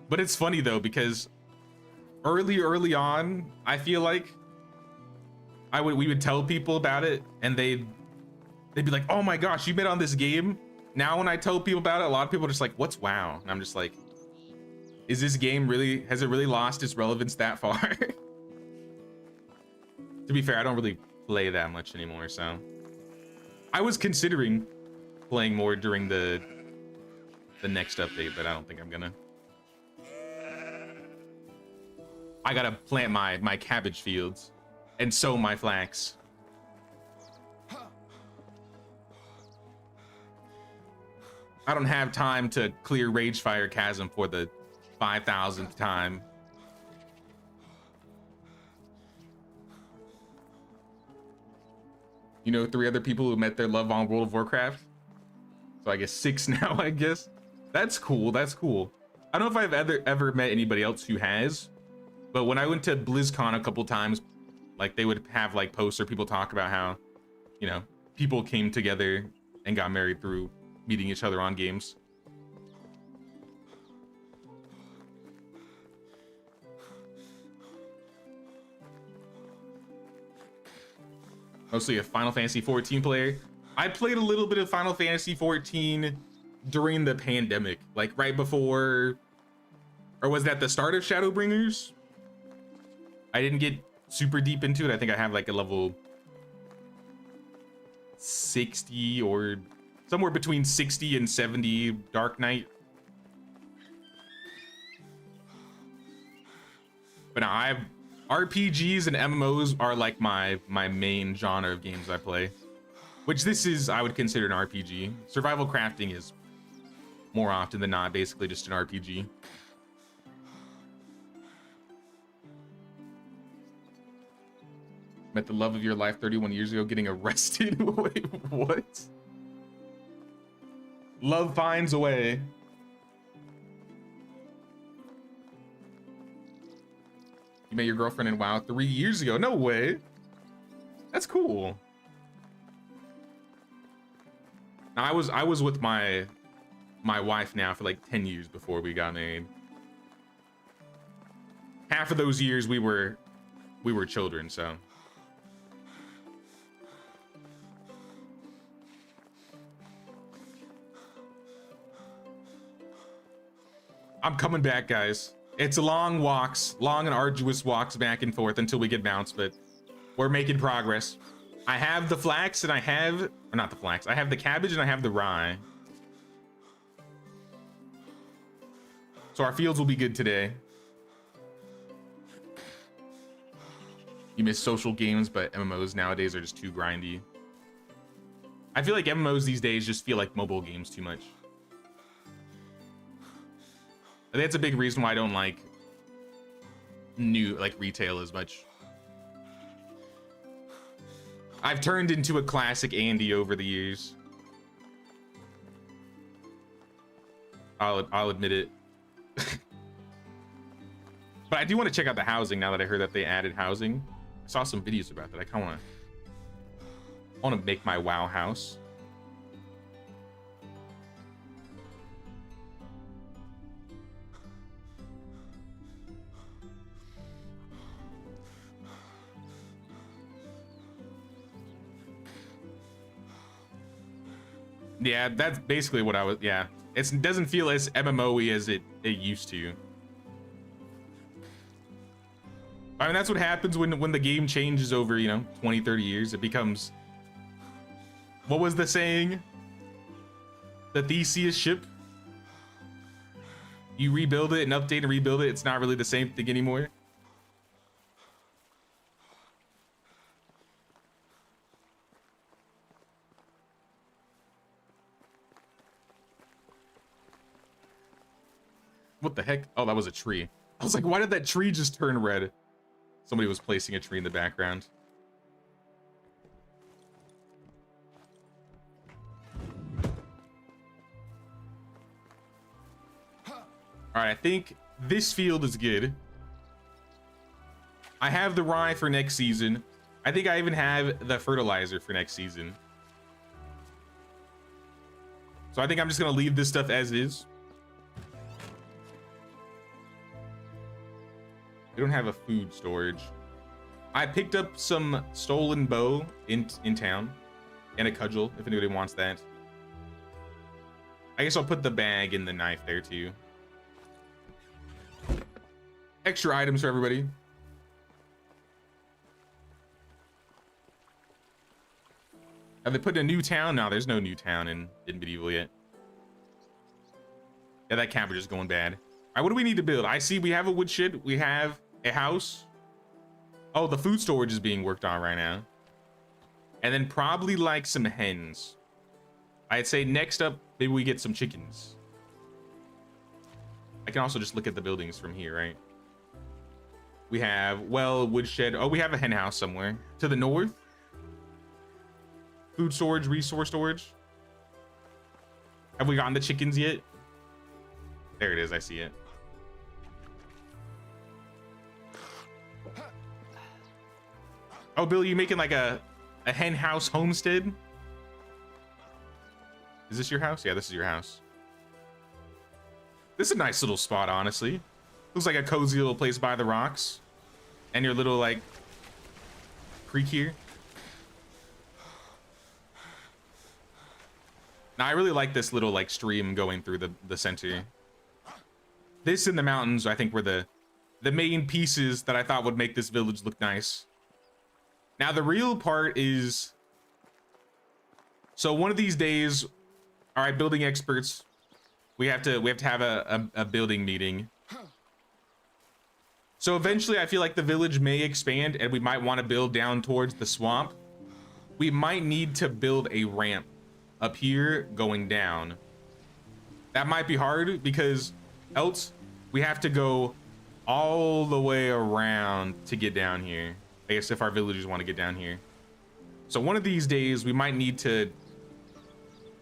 But it's funny though, because early on, I feel like we would tell people about it and they'd be like, oh my gosh, you met on this game. Now when I tell people about it, a lot of people are just like, what's WoW? And I'm just like, is this game really, has it really lost its relevance that far? To be fair, I don't really play that much anymore, so. I was considering playing more during the next update, but I don't think I'm gonna. I gotta plant my cabbage fields and sow my flax. I don't have time to clear Ragefire Chasm for the 5,000th time. You know, 3 other people who met their love on World of Warcraft. So I guess 6 now, I guess. That's cool, that's cool. I don't know if I've ever met anybody else who has, but when I went to BlizzCon a couple times, like they would have like posts or people talk about how, you know, people came together and got married through meeting each other on games. Mostly a Final Fantasy 14 player. I played a little bit of Final Fantasy 14 during the pandemic, like right before, or was that the start of Shadowbringers? I didn't get super deep into it. I think I have like a level 60 or somewhere between 60 and 70 Dark Knight. But now RPGs and MMOs are like my main genre of games I play, which this is, I would consider an RPG. Survival crafting is more often than not basically just an RPG. Met the love of your life 31 years ago getting arrested. Wait, what? Love finds a way. You met your girlfriend in WoW 3 years ago. No way. That's cool. Now, I was with my wife now for like 10 years before we got married. Half of those years we were children, so. I'm coming back, guys. It's long walks, long and arduous walks back and forth until we get bounced, but we're making progress. I have the flax and I have, or not the flax, I have the cabbage and I have the rye. So our fields will be good today. You miss social games, but MMOs nowadays are just too grindy. I feel like MMOs these days just feel like mobile games too much. I think that's a big reason why I don't like retail as much. I've turned into a classic Andy over the years. I'll admit it. But I do want to check out the housing now that I heard that they added housing. I saw some videos about that. I kind of want to I want to make my WoW house. Yeah, that's basically what I was. Yeah, it doesn't feel as MMO-y as it used to. I mean, that's what happens when the game changes over, you know, 20, 30 years. It becomes, what was the saying? The Theseus ship. You rebuild it and update and rebuild it. It's not really the same thing anymore. What the heck? Oh, that was a tree. I was like, why did that tree just turn red? Somebody was placing a tree in the background. All right, I think this field is good. I have the rye for next season. I think I even have the fertilizer for next season. So I think I'm just gonna leave this stuff as is. We don't have a food storage. I picked up some stolen bow in town and a cudgel if anybody wants that. I guess I'll put the bag and the knife there too. Extra items for everybody. Have they put in a new town? No, there's no new town in medieval yet. Yeah, that cabbage is going bad. All right, what do we need to build? I see we have a woodshed. We have a house. Oh, the food storage is being worked on right now. And then probably like some hens. I'd say next up, maybe we get some chickens. I can also just look at the buildings from here, right? We have, well, woodshed. Oh, we have a hen house somewhere. To the north. Food storage, resource storage. Have we gotten the chickens yet? There it is, I see it. Oh, Bill, you making like a hen house homestead? Is this your house? Yeah, this is your house. This is a nice little spot, honestly. Looks like a cozy little place by the rocks. And your little, like, creek here. Now, I really like this little, like, stream going through the center. This and the mountains, I think, were the main pieces that I thought would make this village look nice. Now, the real part is... So, one of these days... All right, building experts. We have to have a building meeting. So eventually I feel like the village may expand and we might want to build down towards the swamp. We might need to build a ramp up here going down. That might be hard because else we have to go all the way around to get down here. I guess if our villagers want to get down here. So one of these days we might need to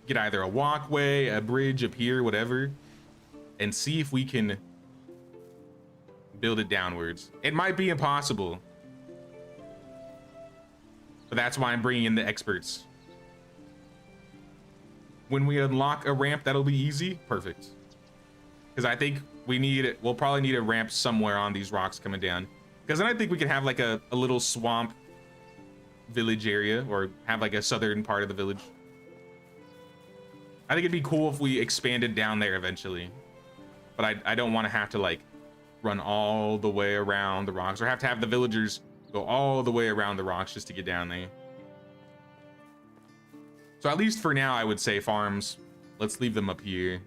get either a walkway, a bridge up here, whatever, and see if we can build it downwards. It might be impossible, but that's why I'm bringing in the experts. When we unlock a ramp, that'll be easy. Perfect. Because I think we'll probably need a ramp somewhere on these rocks coming down. Because then I think we can have like a little swamp village area, or have like a southern part of the village. I think it'd be cool if we expanded down there eventually, but I don't want to have to like run all the way around the rocks, or have to have the villagers go all the way around the rocks just to get down there. So at least for now, I would say farms, let's leave them up here.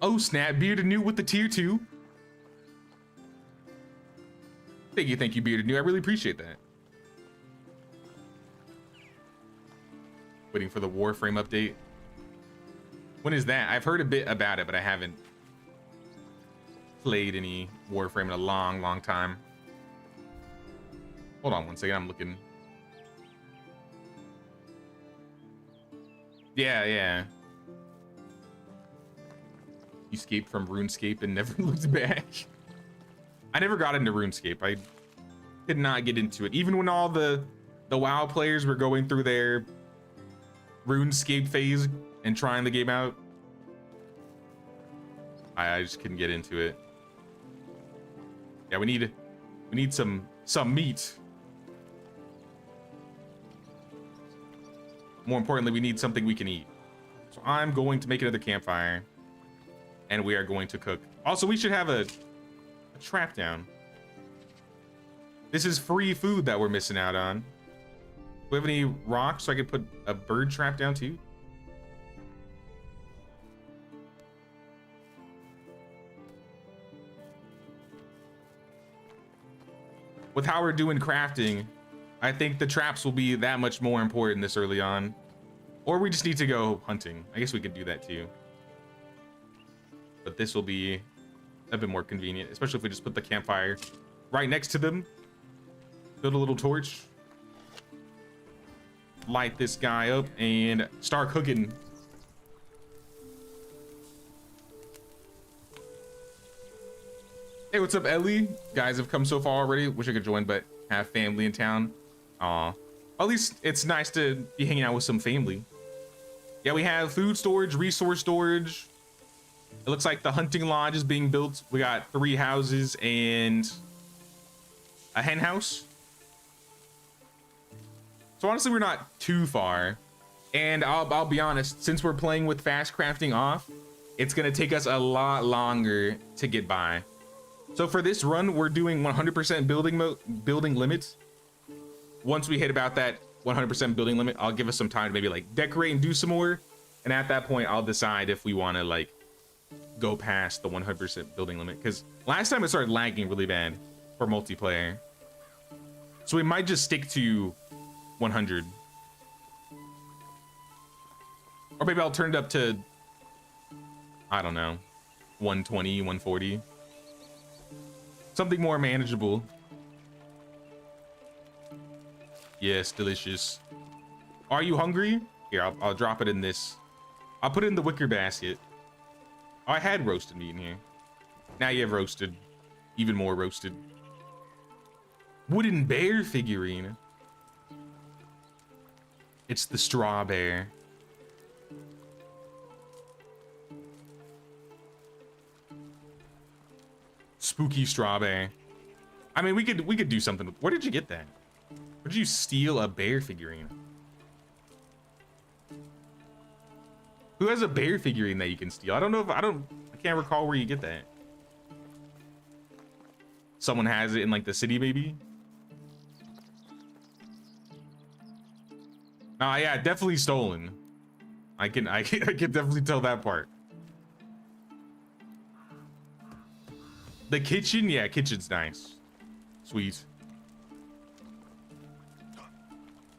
Oh snap, Bearded New with the tier 2. Thank you, Bearded New. I really appreciate that. Waiting for the Warframe update. When is that? I've heard a bit about it, but I haven't played any Warframe in a long time. Hold on one second, I'm looking. Yeah. You escaped from RuneScape and never looked back. I never got into RuneScape. I did not get into it. Even when all the the WoW players were going through their RuneScape phase and trying the game out. I just couldn't get into it. Yeah, we need some meat. More importantly, we need something we can eat. So I'm going to make another campfire, and we are going to cook. Also, we should have a trap down. This is free food that we're missing out on. Do we have any rocks so I could put a bird trap down too? With how we're doing crafting, I think the traps will be that much more important this early on. Or we just need to go hunting. I guess we could do that too. But this will be a bit more convenient, especially if we just put the campfire right next to them. Build a little torch. Light this guy up and start cooking. Hey, what's up, Ellie? Guys have come so far already. Wish I could join, but have family in town. Aw. At least it's nice to be hanging out with some family. Yeah, we have food storage, resource storage. It looks like the hunting lodge is being built. We got 3 houses and a hen house. So honestly, we're not too far. And I'll be honest, since we're playing with fast crafting off, it's gonna take us a lot longer to get by. So for this run, we're doing 100% building limits. Once we hit about that 100% building limit, I'll give us some time to maybe like decorate and do some more. And at that point, I'll decide if we want to like go past the 100% building limit. Because last time it started lagging really bad for multiplayer. So we might just stick to 100. Or maybe I'll turn it up to, I don't know, 120, 140. Something more manageable. Yes, delicious. Are you hungry? Here, I'll drop it in this. I'll put it in the wicker basket. Oh, I had roasted meat in here. Now you have roasted. Even more roasted. Wooden bear figurine. It's the straw bear. Spooky straw bear. I mean, we could do something. Where did you get that? Where did you steal a bear figurine? Who has a bear figurine that you can steal? I don't know if I can't recall where you get that. Someone has it in like the city, maybe. Oh yeah, definitely stolen. I can definitely tell that part. The kitchen, yeah, kitchen's nice. Sweet.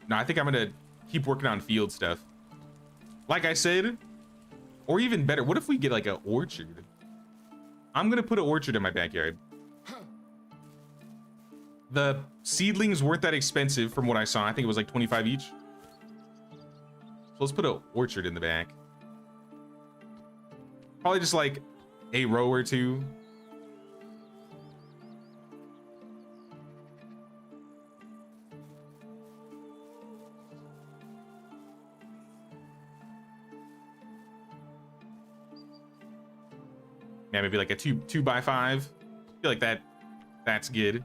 No, I think I'm gonna keep working on field stuff. Like I said, or even better, what if we get like an orchard? I'm gonna put an orchard in my backyard. The seedlings weren't that expensive from what I saw. I think it was like 25 each. So let's put an orchard in the back. Probably just like a row or two. Yeah, maybe like a 2x5. I feel like that's good.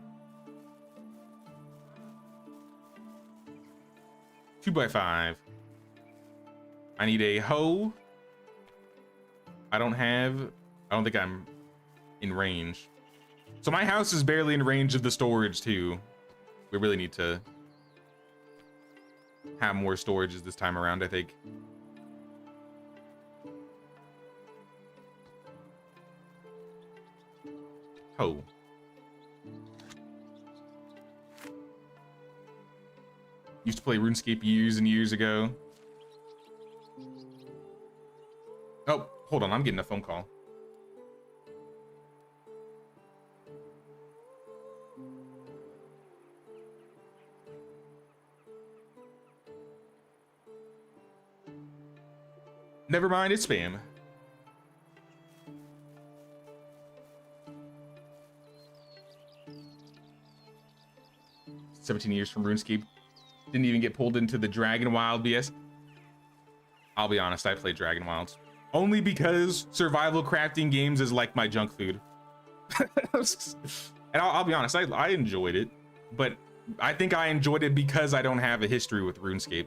2x5. I need a hoe. I don't think I'm in range. So my house is barely in range of the storage too. We really need to have more storages this time around, I think. Hoe. Used to play RuneScape years and years ago. Oh, hold on, I'm getting a phone call. Never mind, it's spam. "17 years from RuneScape Didn't even get pulled into the Dragon Wild BS. I'll be honest, I played Dragon Wilds only because survival crafting games is like my junk food. And I'll be honest, I enjoyed it, but I think I enjoyed it because I don't have a history with RuneScape.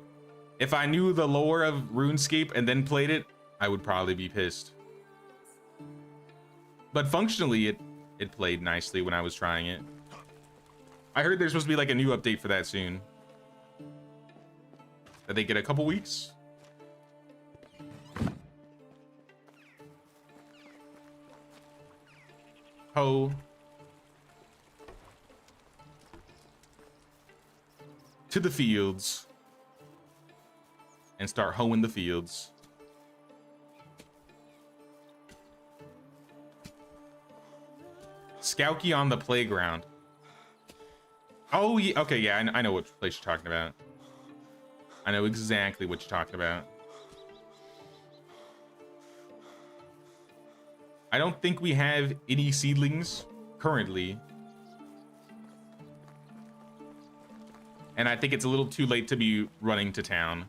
If I knew the lore of RuneScape and then played it, I would probably be pissed. But functionally, it played nicely when I was trying it. I heard there's supposed to be like a new update for that soon. I think in a couple weeks. Ho. To the fields. And start hoeing the fields. Skouky on the playground. Oh, yeah. Okay, yeah, I know what place you're talking about. I know exactly what you're talking about. I don't think we have any seedlings currently. And I think it's a little too late to be running to town.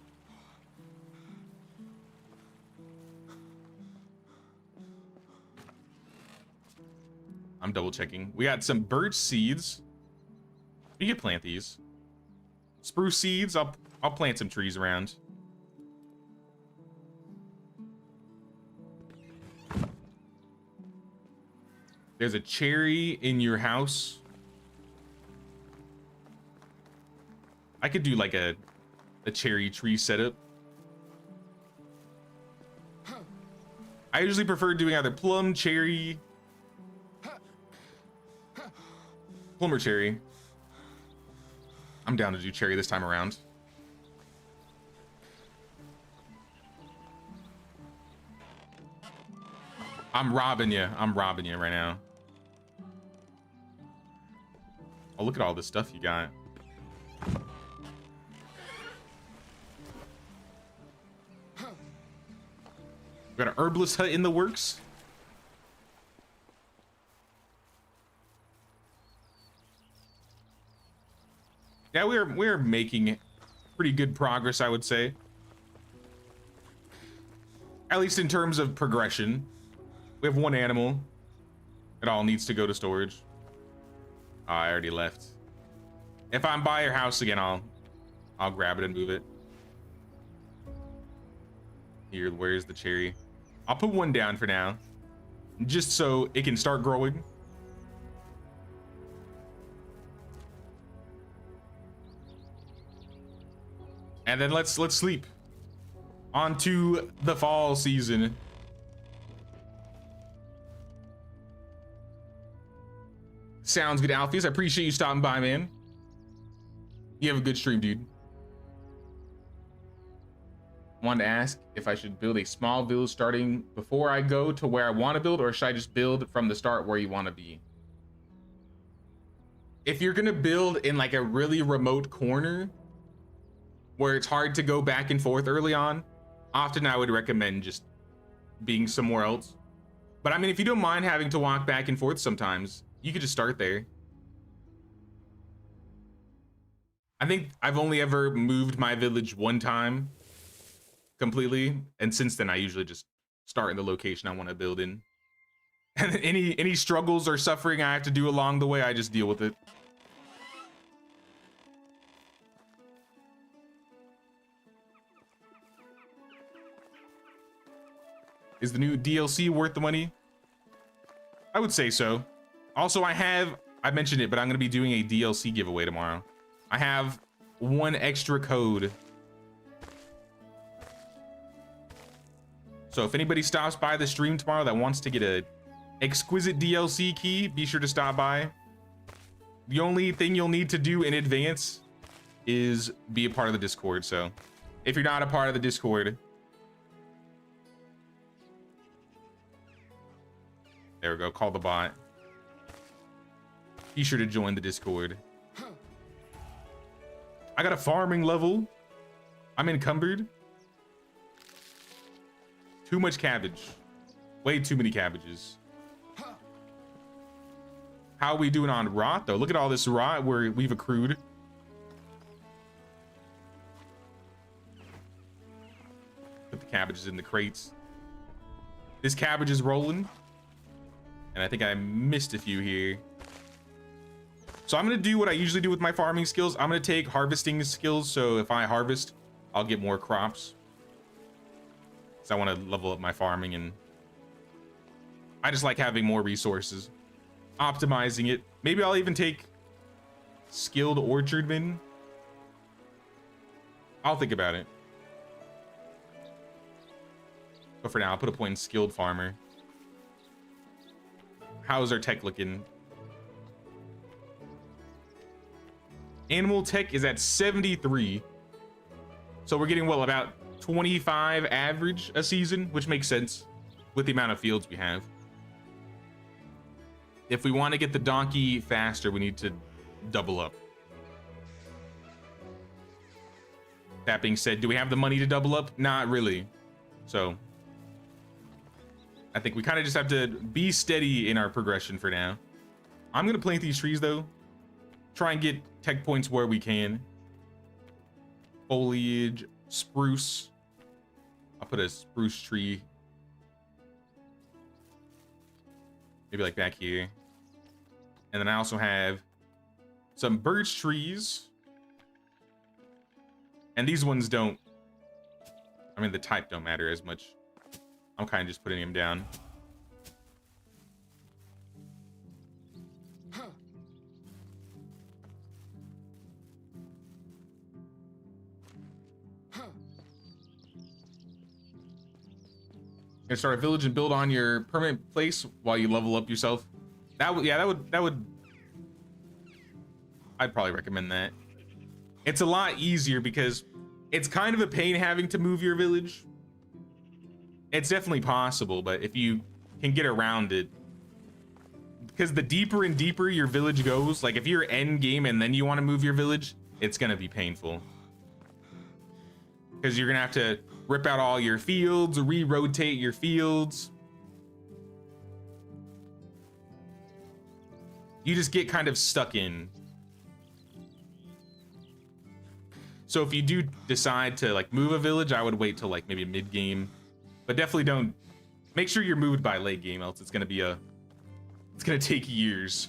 I'm double checking. We got some birch seeds. We can plant these. Spruce seeds. I'll plant some trees around. There's a cherry in your house. I could do like a cherry tree setup. I usually prefer doing either plum, cherry, plum or cherry. I'm down to do cherry this time around. I'm robbing you. I'm robbing you right now. Oh, look at all this stuff you got. We got an herbalist hut in the works. Yeah, we're making pretty good progress, I would say. At least in terms of progression. We have one animal. It all needs to go to storage. Oh, I already left. If I'm by your house again, I'll grab it and move it. Here, where's the cherry? I'll put one down for now, just so it can start growing. And then let's sleep. On to the fall season. Sounds good, Alpheus. I appreciate you stopping by, man. You have a good stream, dude. Wanted to ask if I should build a small village starting before I go to where I want to build, or should I just build from the start where you want to be? If you're gonna build in like a really remote corner where it's hard to go back and forth early on, often I would recommend just being somewhere else. But I mean, if you don't mind having to walk back and forth sometimes, you could just start there. I think I've only ever moved my village one time completely, and since then I usually just start in the location I want to build in. And any struggles or suffering I have to do along the way, I just deal with it. Is the new DLC worth the money? I would say so. Also, I mentioned it, but I'm going to be doing a DLC giveaway tomorrow. I have one extra code. So if anybody stops by the stream tomorrow that wants to get a exquisite DLC key, be sure to stop by. The only thing you'll need to do in advance is be a part of the Discord. So if you're not a part of the Discord, there we go, call the bot. Be sure to join the Discord. I got a farming level. I'm encumbered. Too much cabbage. Way too many cabbages. How are we doing on rot though? Look at all this rot we've accrued. cabbages in the crates. This cabbage is rolling. And I think I missed a few here. So I'm going to do what I usually do with my farming skills. I'm going to take harvesting skills. So if I harvest, I'll get more crops. So I want to level up my farming, and I just like having more resources. Optimizing it. Maybe I'll even take skilled orchardman. I'll think about it. But for now, I'll put a point in skilled farmer. How's our tech looking? Animal tech is at 73. So we're getting, well, about 25 average a season, which makes sense with the amount of fields we have. If we want to get the donkey faster, we need to double up. That being said, do we have the money to double up? Not really. So I think we kind of just have to be steady in our progression for now. I'm going to plant these trees, though. Try and get tech points where we can. Foliage, spruce. I'll put a spruce tree. Maybe like back here. And then I also have some birch trees. And these ones don't, I mean, the type don't matter as much. I'm kind of just putting them down. Gonna start a village and build on your permanent place while you level up yourself. That would I'd probably recommend that. It's a lot easier because it's kind of a pain having to move your village. It's definitely possible, but if you can get around it, because the deeper and deeper your village goes, like if you're end game and then you want to move your village, it's gonna be painful. Because you're gonna have to rip out all your fields, re-rotate your fields. You just get kind of stuck in. So if you do decide to like move a village, I would wait till like maybe mid game, but definitely don't, make sure you're moved by late game, else it's gonna be it's gonna take years.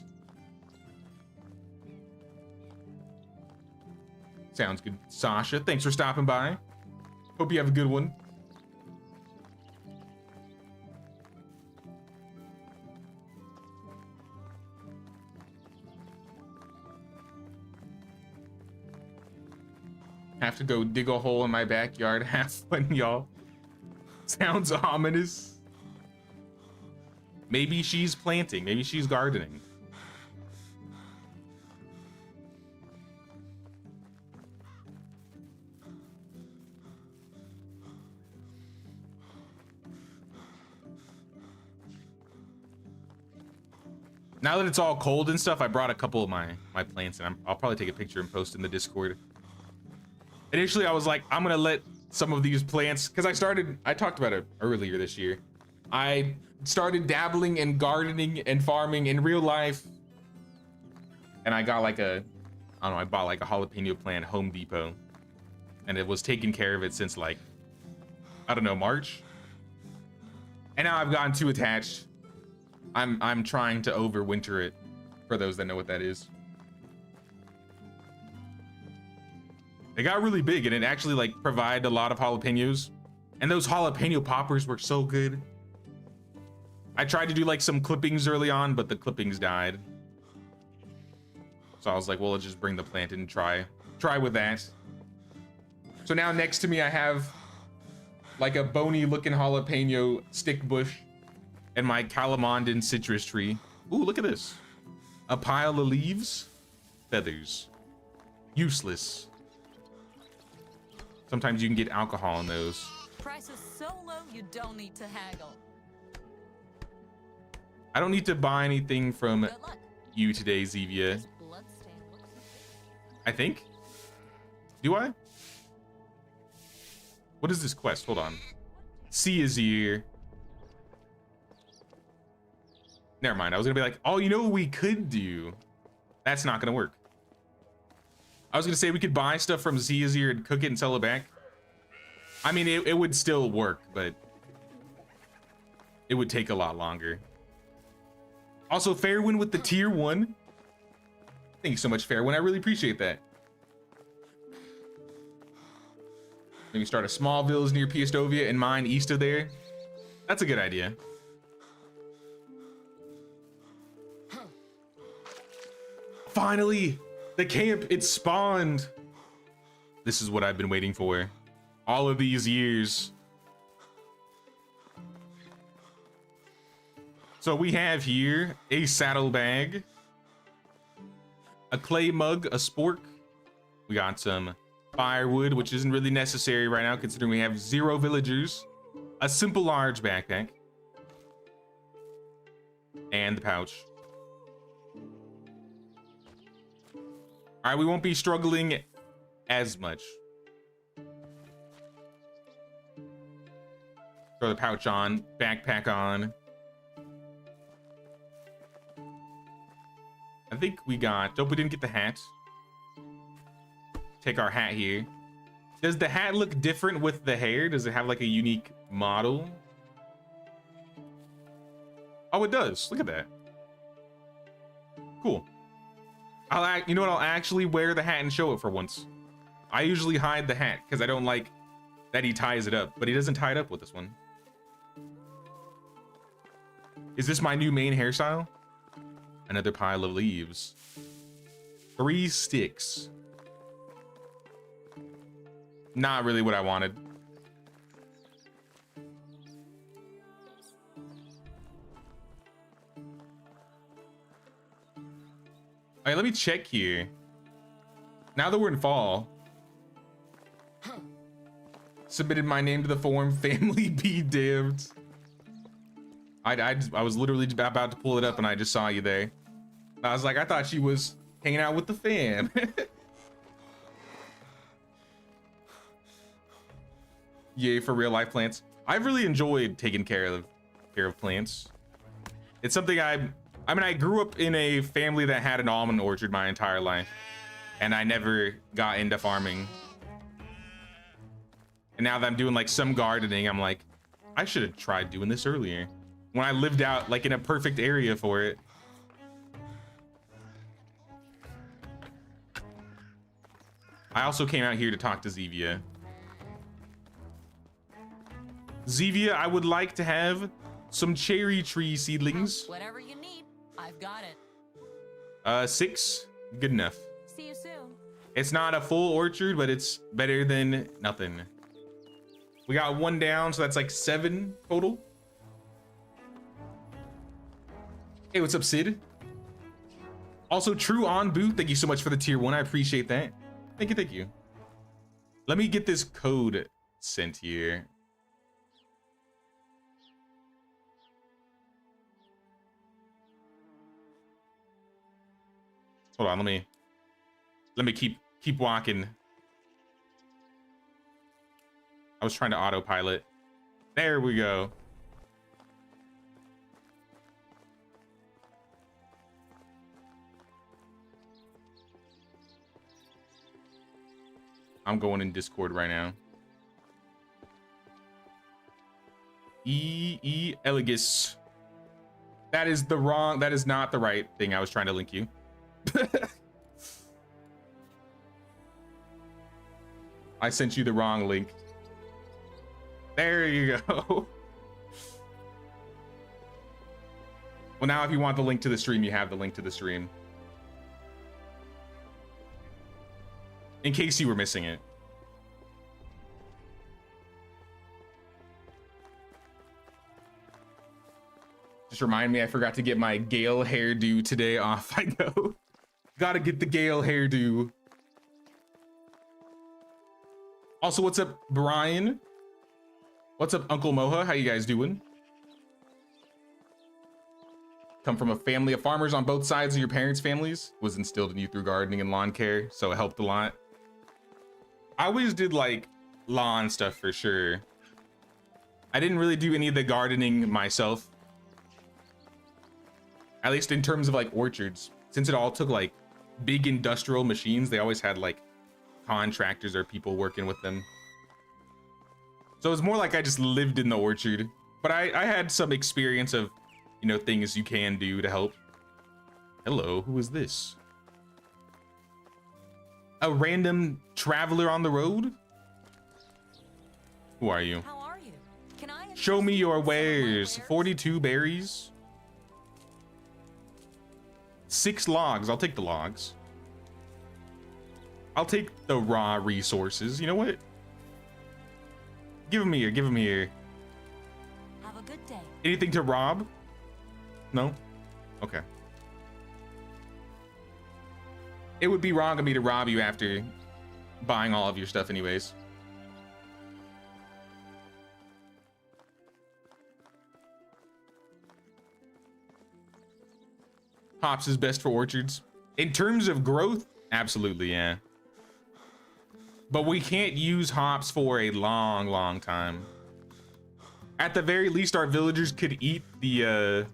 Sounds good. Sasha, thanks for stopping by. Hope you have a good one. Have to go dig a hole in my backyard. Have fun, y'all. Sounds ominous. Maybe she's planting. Maybe she's gardening. Now that it's all cold and stuff, I brought a couple of my plants, and I'll probably take a picture and post in the Discord. Initially, I was like, I'm gonna let some of these plants, because I talked about it earlier this year. I started dabbling in gardening and farming in real life, and I got like I don't know, I bought like a jalapeno plant at Home Depot, and it was taking care of it since like, I don't know, March. And now I've gotten too attached. I'm trying to overwinter it, for those that know what that is. It got really big, and it actually like provided a lot of jalapenos, and those jalapeno poppers were so good. I tried to do like some clippings early on, but the clippings died. So I was like, well, let's just bring the plant in and try with that. So now next to me, I have like a bony looking jalapeno stick bush and my Calamandan citrus tree. Ooh, look at this. A pile of leaves, feathers. Useless. Sometimes you can get alcohol in those. Price is so low you don't need to haggle. I don't need to buy anything from Good luck. you today, Zevia. This bloodstain looks I think. Do I? What is this quest? Hold on. See is here. Never mind. I was gonna be like, oh, you know what we could do? That's not gonna work. I was gonna say we could buy stuff from Zia and cook it and sell it back. I mean, it would still work, but it would take a lot longer. Also, Fairwind with the tier 1. Thank you so much, Fairwind. I really appreciate that. Maybe start a small village near Piastovia and mine east of there. That's a good idea. Finally, the camp, it spawned. This is what I've been waiting for all of these years. So we have here a saddlebag, a clay mug, a spork. We got some firewood, which isn't really necessary right now considering we have 0 villagers, a simple large backpack, and the pouch. All right, we won't be struggling as much. Throw the pouch on, backpack on. I think we got, nope, we didn't get the hat. Take our hat here. Does the hat look different with the hair? Does it have like a unique model? Oh, it does. Look at that. Cool. You know what? I'll actually wear the hat and show it for once. I usually hide the hat because I don't like that he ties it up, but he doesn't tie it up with this one. Is this my new main hairstyle? Another pile of leaves. 3 sticks. Not really what I wanted. All right, let me check here. Now that we're in fall. Submitted my name to the form, family be damned. I was literally about to pull it up and I just saw you there. I was like, I thought she was hanging out with the fam. Yay for real life plants. I've really enjoyed taking care of plants. It's something I mean, I grew up in a family that had an almond orchard my entire life, and I never got into farming. And now that I'm doing like some gardening, I'm like, I should have tried doing this earlier when I lived out like in a perfect area for it. I also came out here to talk to Zevia. Zevia, I would like to have some cherry tree seedlings. Whatever you need, I've got it. 6, good enough. See you soon. It's not a full orchard, but it's better than nothing. We got 1 down, so that's like 7 total. Hey, what's up, Sid? Also, True on Boot, thank you so much for the tier 1. I appreciate that. Thank you, thank you. Let me get this code sent here. Hold on, let me keep walking. I was trying to autopilot. There we go. I'm going in Discord right now. Elegus. That is not the right thing I was trying to link you. I sent you the wrong link. There you go. Well, now if you want the link to the stream, you have the link to the stream. In case you were missing it. Just remind me, I forgot to get my Gale hairdo today. Off I go. Gotta get the Gale hairdo. Also, what's up, Brian? What's up, Uncle Moha? How you guys doing? Come from a family of farmers on both sides of your parents' families. Was instilled in you through gardening and lawn care, so it helped a lot. I always did like lawn stuff for sure. I didn't really do any of the gardening myself. At least in terms of like orchards. Since it all took like big industrial machines, they always had like contractors or people working with them. So it's more like I just lived in the orchard, but I had some experience of, you know, things you can do to help. Hello, who is this? A random traveler on the road? Who are you? How are you? Can I Show me assist you your with some of my wares. wares? 42 berries. 6 logs. I'll take the logs. I'll take the raw resources. You know what? Give them here. Give them here. Have a good day. Anything to rob? No? Okay. It would be wrong of me to rob you after buying all of your stuff anyways. Hops is best for orchards. In terms of growth, absolutely, yeah. But we can't use hops for a long time. At the very least, our villagers could eat the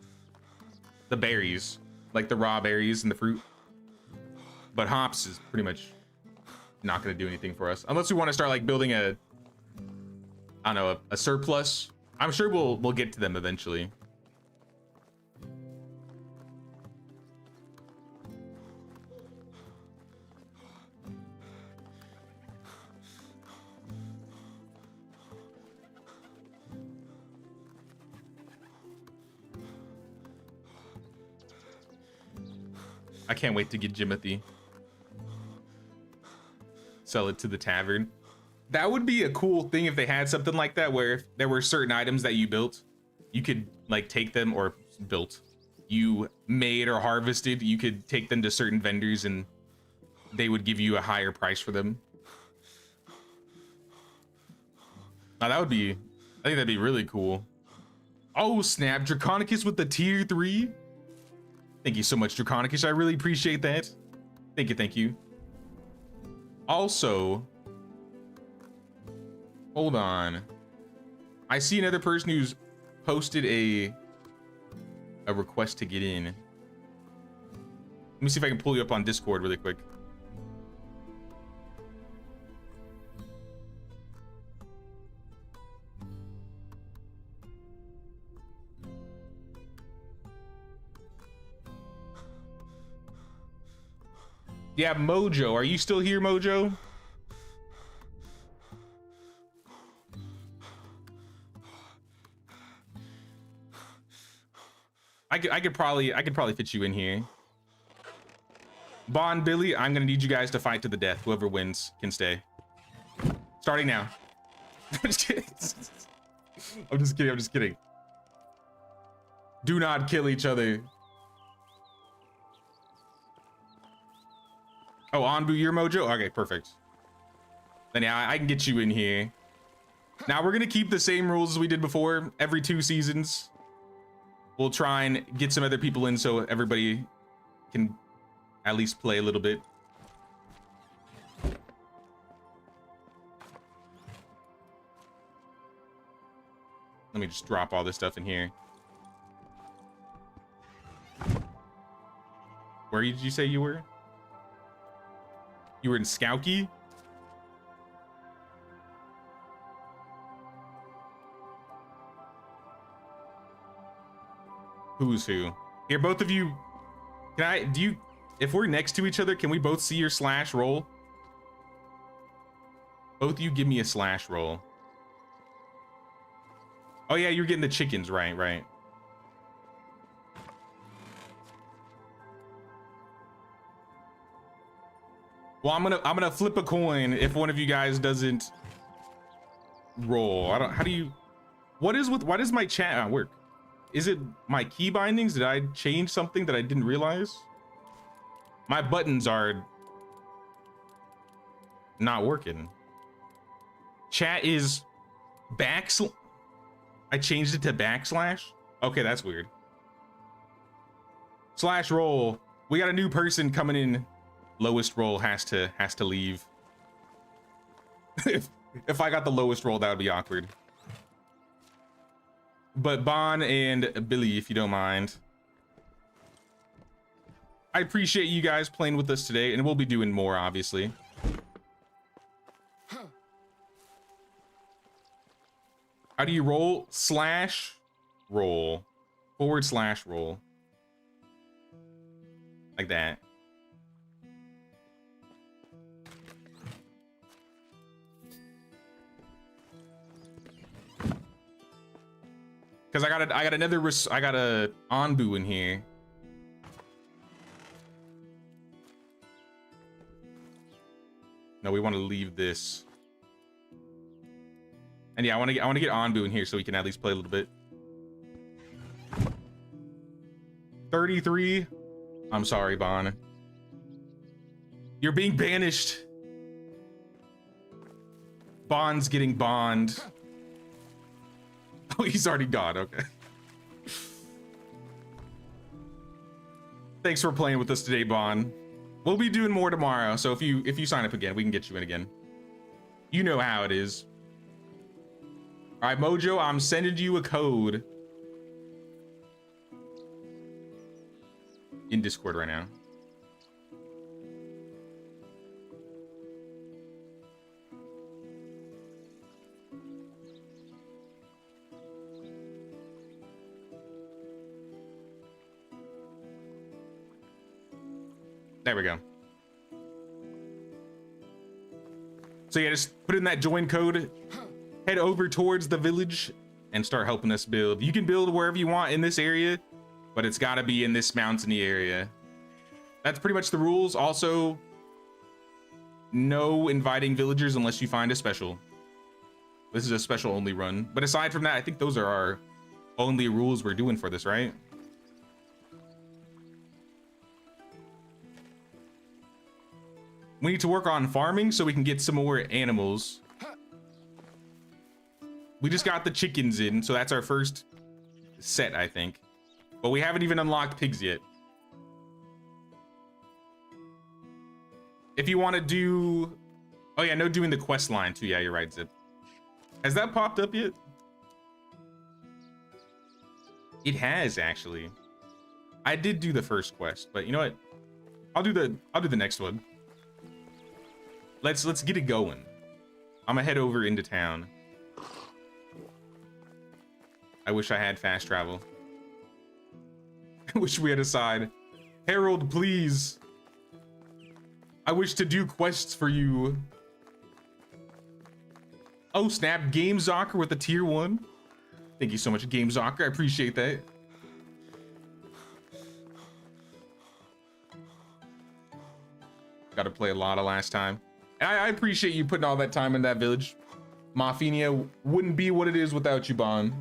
berries, like the raw berries and the fruit. But hops is pretty much not going to do anything for us unless we want to start like building a, I don't know, a surplus. I'm sure we'll get to them eventually. I can't wait to get Jimothy. Sell it to the tavern. That would be a cool thing if they had something like that, where if there were certain items that you built, you could like take them, or built, you made or harvested, you could take them to certain vendors and they would give you a higher price for them. Now that would be, I think that'd be really cool. Oh snap, Draconicus with the tier 3. Thank you so much, Draconicus. I really appreciate that. Thank you, thank you. Also, hold on. I see another person who's posted a request to get in. Let me see if I can pull you up on Discord really quick. Yeah, Mojo. Are you still here, Mojo? I could probably fit you in here. Bond, Billy, I'm gonna need you guys to fight to the death. Whoever wins can stay. Starting now. I'm just kidding. I'm just kidding. I'm just kidding. Do not kill each other. Oh, Anbu, you're Mojo? Okay, perfect. Then yeah, I can get you in here. Now we're gonna keep the same rules as we did before. Every 2 seasons, we'll try and get some other people in so everybody can at least play a little bit. Let me just drop all this stuff in here. Where did you say you were? You were in Skowkie? Who's who? Here, both of you. If we're next to each other, can we both see your slash roll? Both of you give me a slash roll. Oh yeah, you're getting the chickens, right. Well, I'm gonna flip a coin if one of you guys doesn't roll. Why does my chat not work? Is it my key bindings? Did I change something that I didn't realize? My buttons are not working. Chat is I changed it to backslash. Okay, that's weird. Slash roll. We got a new person coming in. Lowest roll has to leave. if I got the lowest roll, that would be awkward. But Bon and Billy, if you don't mind. I appreciate you guys playing with us today, and we'll be doing more, obviously. How do you roll? Slash roll. / roll. Like that. Because I got a Anbu in here. No, we want to leave this. And yeah, I want to get Anbu in here so we can at least play a little bit. 33. I'm sorry, Bon. You're being banished. Bond's getting bond. Oh, he's already gone. Okay. Thanks for playing with us today, Bon. We'll be doing more tomorrow, so if you sign up again, we can get you in again. You know how it is. All right, Mojo, I'm sending you a code in Discord right now. There we go. So yeah, just put in that join code, head over towards the village and start helping us build. You can build wherever you want in this area, but it's gotta be in this mountainy area. That's pretty much the rules. Also, no inviting villagers unless you find a special. This is a special only run. But aside from that, I think those are our only rules we're doing for this, right? We need to work on farming so we can get some more animals. We just got the chickens in, so that's our first set, I think. But we haven't even unlocked pigs yet. If you want to do... Oh yeah, no doing the quest line too. Yeah, you're right, Zip. Has that popped up yet? It has, actually. I did do the first quest, but you know what? I'll do the next one. Let's get it going. I'm gonna head over into town. I wish I had fast travel. I wish we had a side. Herald, please. I wish to do quests for you. Oh snap, Game Zocker with a tier 1. Thank you so much, Game Zocker. I appreciate that. Got to play a lot of last time. And I appreciate you putting all that time in that village. Mafinia wouldn't be what it is without you, Bon.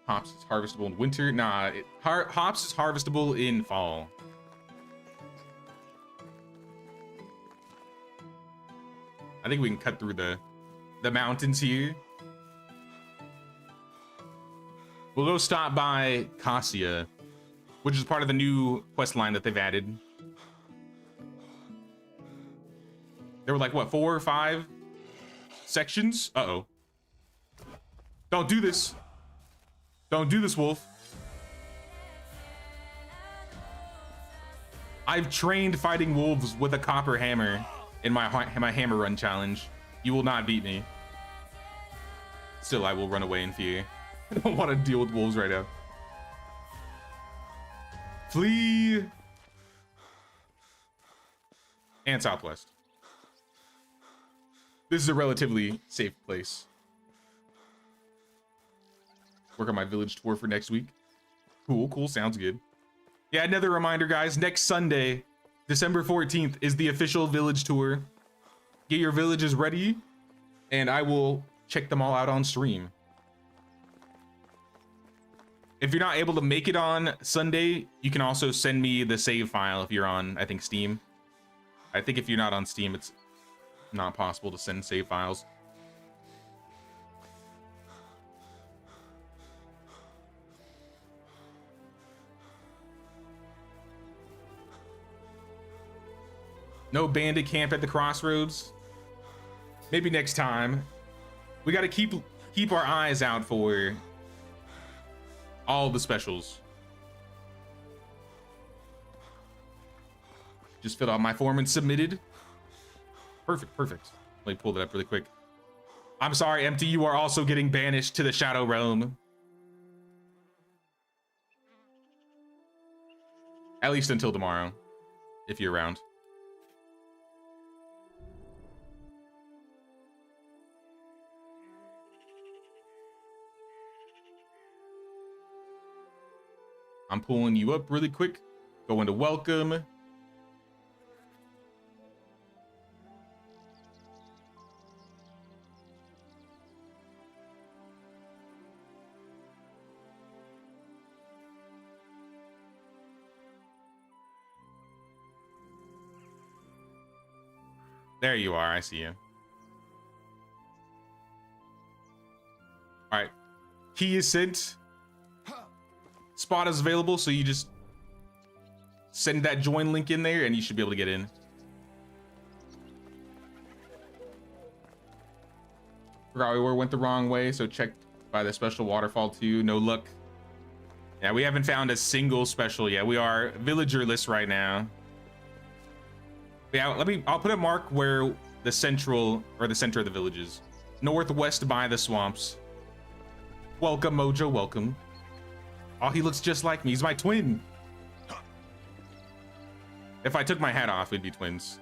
Hops is harvestable in winter. Nah, hops is harvestable in fall. I think we can cut through the mountains here. We'll go stop by Cassia, which is part of the new quest line that they've added. There were like, what, 4 or 5 sections? Uh-oh. Don't do this. Don't do this, Wolf. I've trained fighting wolves with a copper hammer in my hammer run challenge. You will not beat me. Still, I will run away in fear. I don't want to deal with wolves right now. Flee. And southwest. This is a relatively safe place. Work on my village tour for next week. Cool, sounds good. Yeah, another reminder, guys. Next Sunday, December 14th, is the official village tour. Get your villages ready, and I will check them all out on stream. If you're not able to make it on Sunday, you can also send me the save file if you're on, I think, Steam. I think if you're not on Steam, it's not possible to send save files. No bandit camp at the crossroads. Maybe next time. We gotta keep our eyes out for all the specials. Just filled out my form and submitted. Perfect, perfect. Let me pull that up really quick. I'm sorry, Empty, you are also getting banished to the Shadow Realm. At least until tomorrow, if you're around. I'm pulling you up really quick. Go into welcome. There you are. I see you. All right. Key is sent. Spot is available, so you just send that join link in there and you should be able to get in. Forgot we went the wrong way, so check by the special waterfall too. No luck. Yeah, we haven't found a single special yet. We are villagerless right now. Yeah, I'll put a mark where the center of the village is. Northwest by the swamps. Welcome, Mojo, welcome. Oh, he looks just like me. He's my twin. If I took my hat off, we'd be twins.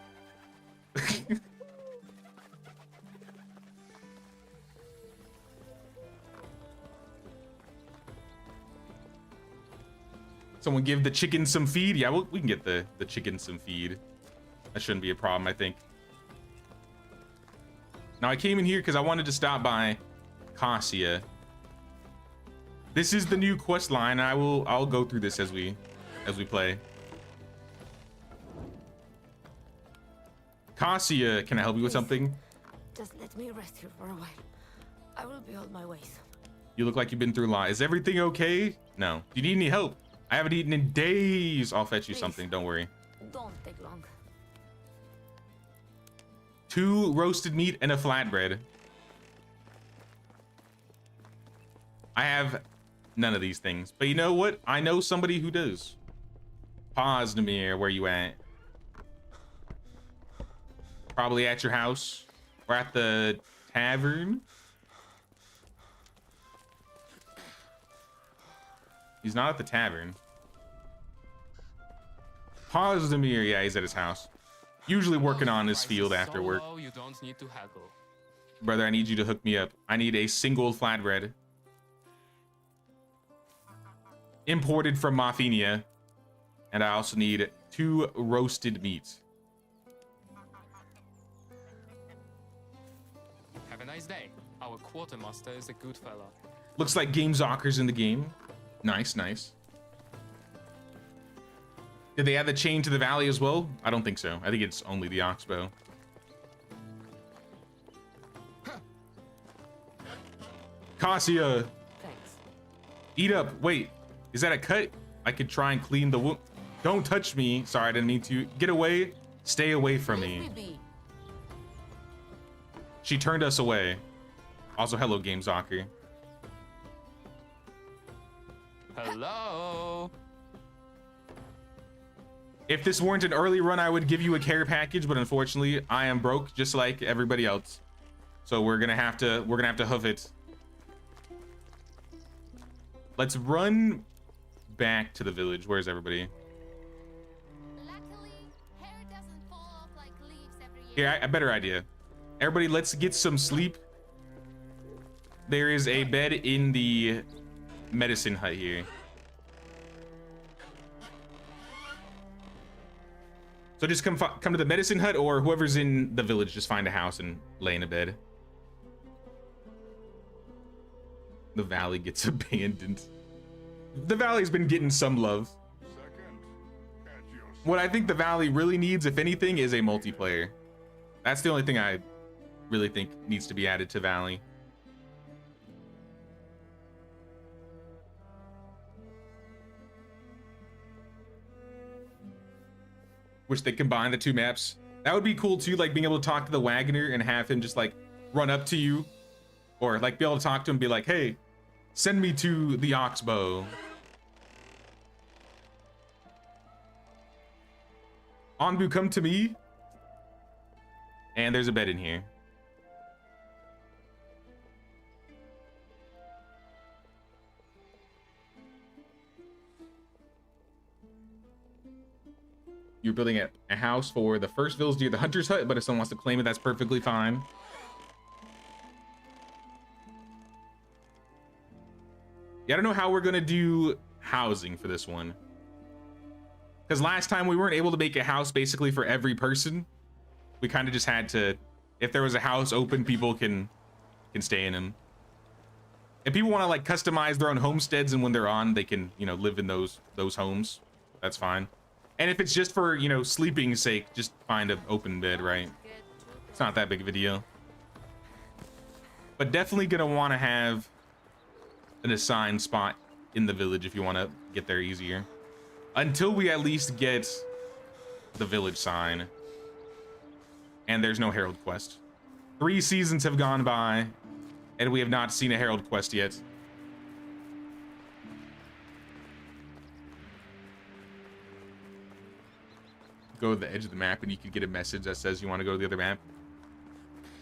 Someone give the chicken some feed. Yeah, we can get the chicken some feed. That shouldn't be a problem, I think. Now I came in here because I wanted to stop by Cassia. This is the new quest line. I'll go through this as we play. Cassia, can I help you with something? Just let me rest here for a while. I will be on my way soon. You look like you've been through a lot. Is everything okay? No. Do you need any help? I haven't eaten in days. I'll fetch you something. Don't worry. Don't take long. 2 roasted meat and a flatbread. I have none of these things, but you know what? I know somebody who does. Pause, Namir, where you at? Probably at your house or at the tavern. He's not at the tavern. Pause, Namir. Yeah, he's at his house. Usually working on his field after work. You don't need to haggle. Brother, I need you to hook me up. I need a single flatbread. Imported from Mafenia. And I also need 2 roasted meats. Have a nice day. Our quartermaster is a good fella. Looks like Game Zocker's in the game. Nice, nice. Did they add the chain to the valley as well? I don't think so. I think it's only the oxbow. Cassia! Thanks. Eat up. Wait, is that a cut? I could try and clean the wound. Don't touch me. Sorry, I didn't mean to. Get away. Stay away from me. Leave me be. She turned us away. Also, hello, Game Zocker. Hello. If this weren't an early run, I would give you a care package, but unfortunately, I am broke just like everybody else. So we're gonna have to hoof it. Let's run back to the village. Where's everybody? Luckily, hair doesn't fall off like leaves every year. Here, a better idea. Everybody, let's get some sleep. There is a bed in the medicine hut here. So just come to the medicine hut, or whoever's in the village, just find a house and lay in a bed. The valley gets abandoned. The valley's been getting some love. What I think the valley really needs, if anything, is a multiplayer. That's the only thing I really think needs to be added to Valley. Wish they combine the 2 maps. That would be cool too, like being able to talk to the wagoner and have him just like run up to you, or like be able to talk to him and be like, hey, send me to the oxbow. Anbu, come to me. And there's a bed in here. You're building a house for the first village near the hunter's hut, but if someone wants to claim it, that's perfectly fine. Yeah, I don't know how we're gonna do housing for this one. Because last time we weren't able to make a house basically for every person. We kind of just had to, if there was a house open, people can stay in them. If people want to like customize their own homesteads and when they're on, they can, you know, live in those homes. That's fine. And if it's just for, you know, sleeping's sake, just find an open bed, right? It's not that big of a deal. But definitely gonna want to have an assigned spot in the village if you want to get there easier. Until we at least get the village sign. And there's no Herald quest. 3 seasons have gone by, and we have not seen a Herald quest yet. Go to the edge of the map and you could get a message that says you want to go to the other map.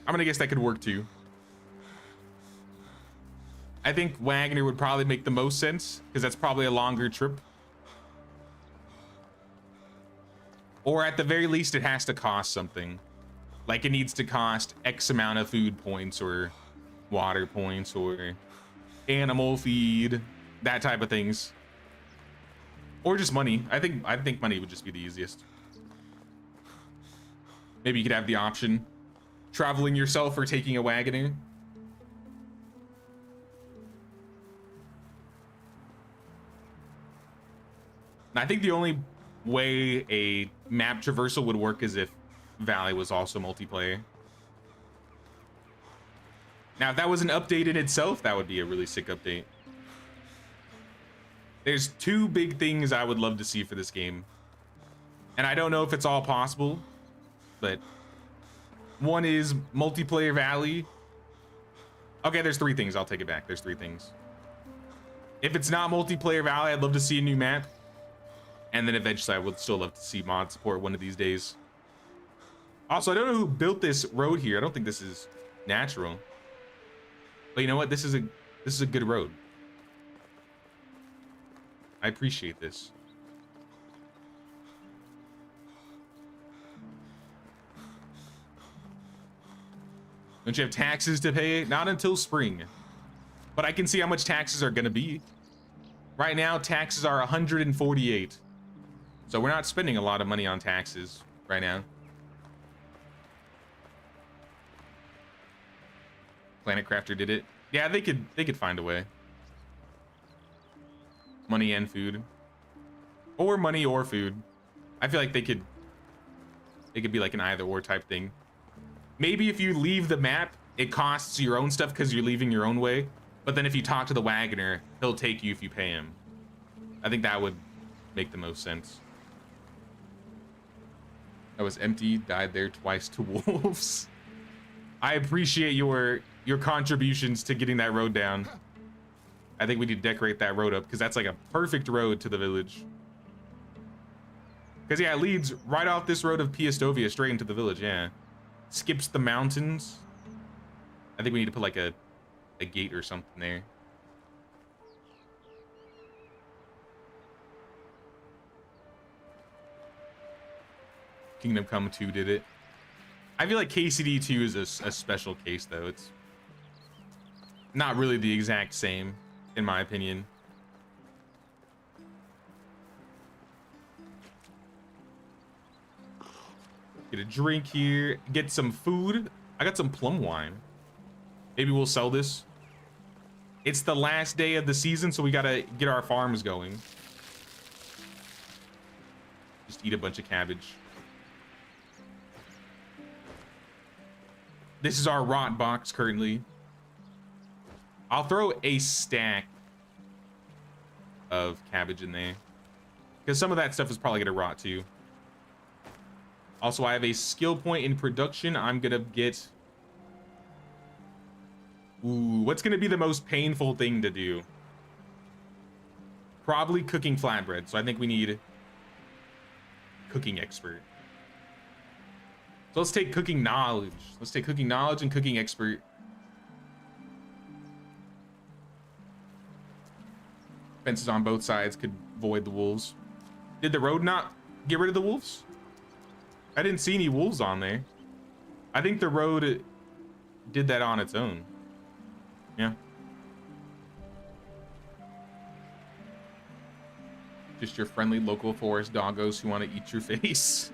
I'm gonna guess that could work too. I think Wagner would probably make the most sense because that's probably a longer trip. Or at the very least, it has to cost something. Like it needs to cost X amount of food points or water points or animal feed, that type of things. Or just money. I think money would just be the easiest. Maybe you could have the option traveling yourself or taking a wagoner. And I think the only way a map traversal would work is if Valley was also multiplayer. Now, if that was an update in itself, that would be a really sick update. There's 2 big things I would love to see for this game. And I don't know if it's all possible, but one is multiplayer Valley. Okay, there's 3 things. I'll take it back. There's 3 things. If it's not multiplayer Valley, I'd love to see a new map. And then eventually I would still love to see mod support one of these days. Also, I don't know who built this road here. I don't think this is natural. But you know what? This is a good road. I appreciate this. Don't you have taxes to pay? Not until spring. But I can see how much taxes are gonna be. Right now, taxes are 148. So we're not spending a lot of money on taxes right now. Planet Crafter did it. Yeah, they could find a way. Money and food. Or money or food. I feel like it could be like an either or type thing. Maybe if you leave the map, it costs your own stuff because you're leaving your own way. But then if you talk to the wagoner, he'll take you if you pay him. I think that would make the most sense. That was empty, died there twice to wolves. I appreciate your contributions to getting that road down. I think we need to decorate that road up because that's like a perfect road to the village. Because yeah, it leads right off this road of Piastovia straight into the village, yeah. Skips the mountains. I think we need to put like a gate or something there. Kingdom Come 2 did it. I feel like KCD 2 is a special case though. It's not really the exact same, in my opinion. Get a drink here, get some food. I got some plum wine. Maybe we'll sell this. It's the last day of the season, so we gotta get our farms going. Just eat a bunch of cabbage. This is our rot box currently. I'll throw a stack of cabbage in there because some of that stuff is probably gonna rot too. Also, I have a skill point in production. I'm gonna get... Ooh, what's gonna be the most painful thing to do? Probably cooking flatbread. So I think we need cooking expert. So let's take cooking knowledge. Let's take cooking knowledge and cooking expert. Fences on both sides could void the wolves. Did the road not get rid of the wolves? I didn't see any wolves on there. I think the road did that on its own. Yeah. Just your friendly local forest doggos who want to eat your face.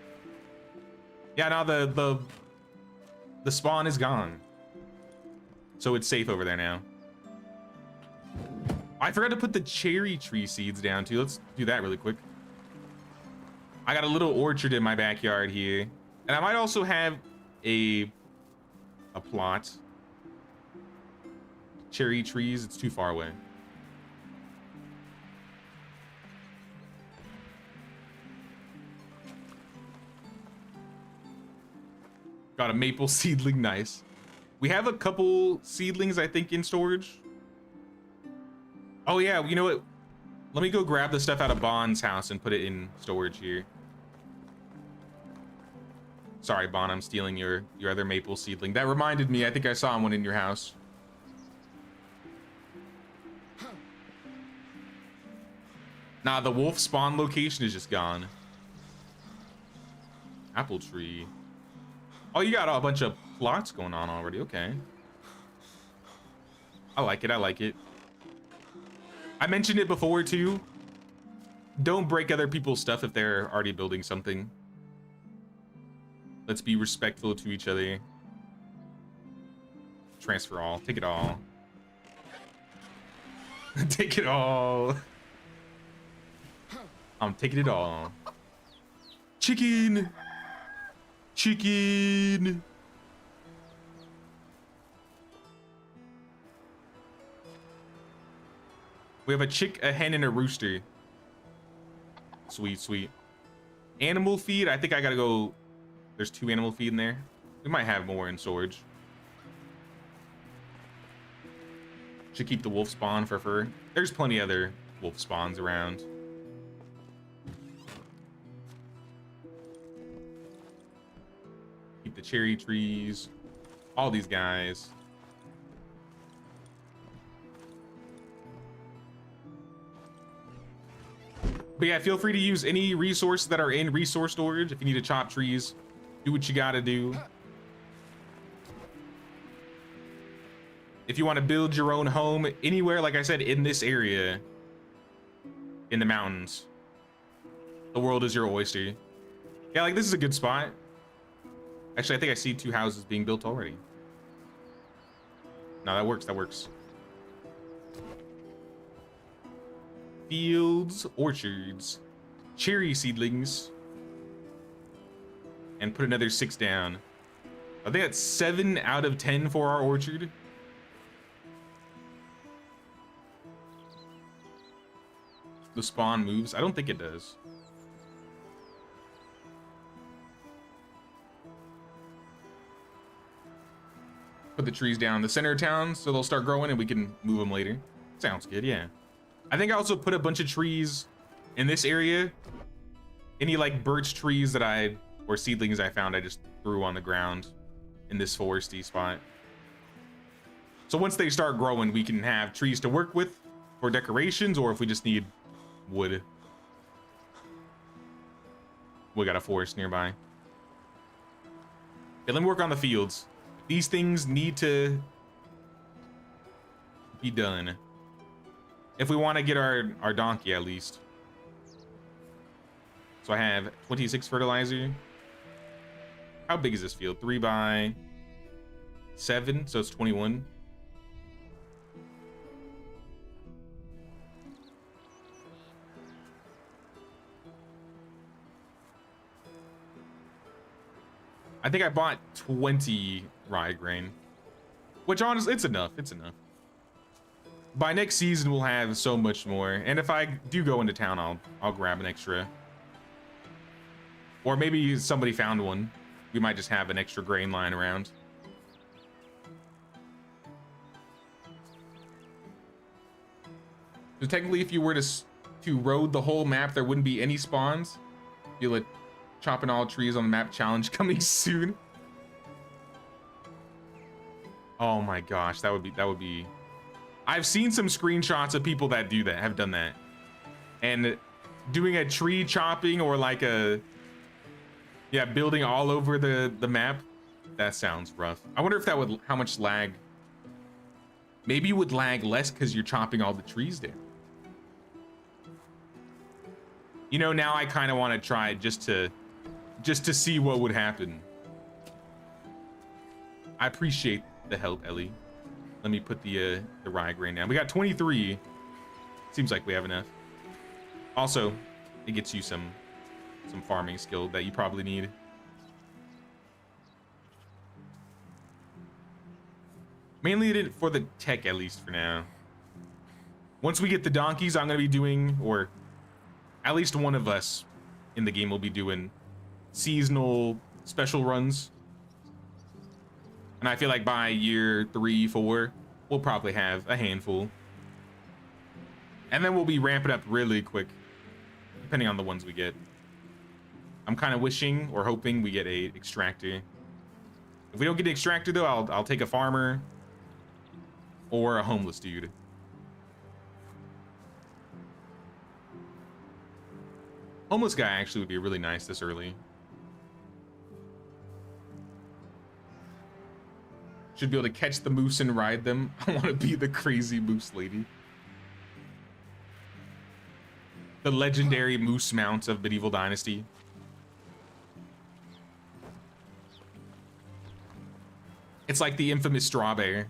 Yeah, now the spawn is gone. So it's safe over there now. I forgot to put the cherry tree seeds down too. Let's do that really quick. I got a little orchard in my backyard here. And I might also have a plot. Cherry trees, it's too far away. Got a maple seedling, nice. We have a couple seedlings, I think, in storage. Oh yeah, you know what? Let me go grab the stuff out of Bond's house and put it in storage here. Sorry, Bond, I'm stealing your other maple seedling. That reminded me, I think I saw one in your house. Nah, the wolf spawn location is just gone. Apple tree. Oh, you got a bunch of plots going on already. Okay. I like it. I like it. I mentioned it before too. Don't break other people's stuff if they're already building something. Let's be respectful to each other. Transfer all. Take it all. Take it all. I'm taking it all. Chicken. Chicken. We have a chick, a hen, and a rooster. Sweet, sweet. Animal feed. I think I gotta go. There's 2 animal feed in there. We might have more in storage. Should keep the wolf spawn for fur. There's plenty other wolf spawns around. Keep the cherry trees. All these guys. But yeah, feel free to use any resources that are in resource storage. If you need to chop trees, do what you gotta do. If you want to build your own home anywhere, like I said, in this area, in the mountains, the world is your oyster. Yeah, like this is a good spot. Actually, I think I see 2 houses being built already. No, that works. That works. Fields, orchards, cherry seedlings, and put another 6 down. I think that's 7 out of 10 for our orchard. The spawn moves. I don't think it does. Put the trees down in the center of town so they'll start growing and we can move them later. Sounds good, yeah. I think I also put a bunch of trees in this area. Any like birch trees that or seedlings I found, I just threw on the ground in this foresty spot. So once they start growing, we can have trees to work with for decorations, or if we just need wood. We got a forest nearby. Okay, let me work on the fields. These things need to be done. If we want to get our donkey at least. So I have 26 fertilizer. How big is this field? 3 by 7, so it's 21. I think I bought 20 rye grain, which honestly, it's enough. It's enough. By next season, we'll have so much more. And if I do go into town, I'll grab an extra. Or maybe somebody found one. We might just have an extra grain lying around. So technically, if you were to road the whole map, there wouldn't be any spawns. Feel like chopping all trees on the map challenge coming soon. Oh my gosh, that would be. I've seen some screenshots of people that do that, have done that. And doing a tree chopping or like yeah, building all over the map. That sounds rough. I wonder if that would, how much lag. Maybe you would lag less because you're chopping all the trees down. You know, now I kind of want to try just to see what would happen. I appreciate the help, Ellie. Let me put the rye grain down. We got 23. Seems like we have enough. Also, it gets you some farming skill that you probably need. Mainly for the tech, at least for now. Once we get the donkeys, I'm gonna be doing, or at least one of us in the game will be doing seasonal special runs. And I feel like by year 3, 4, we'll probably have a handful. And then we'll be ramping up really quick, depending on the ones we get. I'm kind of wishing or hoping we get a extractor. If we don't get an extractor though, I'll take a farmer or a homeless dude. Homeless guy actually would be really nice this early. Should be able to catch the moose and ride them. I want to be the crazy moose lady. The legendary moose mount of Medieval Dynasty. It's like the infamous straw bear.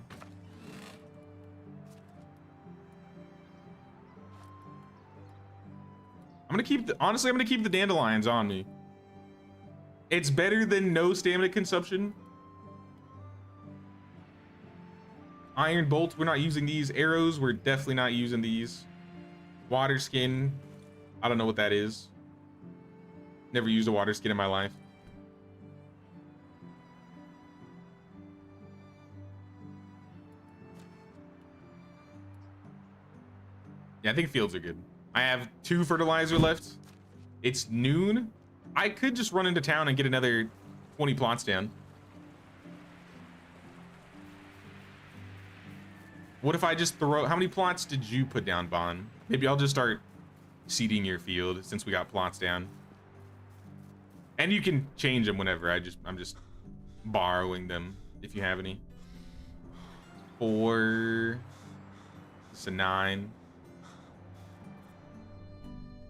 Honestly, I'm gonna keep the dandelions on me. It's better than no stamina consumption. Iron bolt, we're not using these. Arrows, we're definitely not using these. Water skin, I don't know what that is. Never used a water skin in my life. Yeah, I think fields are good. I have 2 fertilizer left. It's noon. I could just run into town and get another 20 plots down. What if I just throw, how many plots did you put down, Bon? Maybe I'll just start seeding your field since we got plots down. And you can change them whenever. I'm just borrowing them if you have any. 4, it's a 9.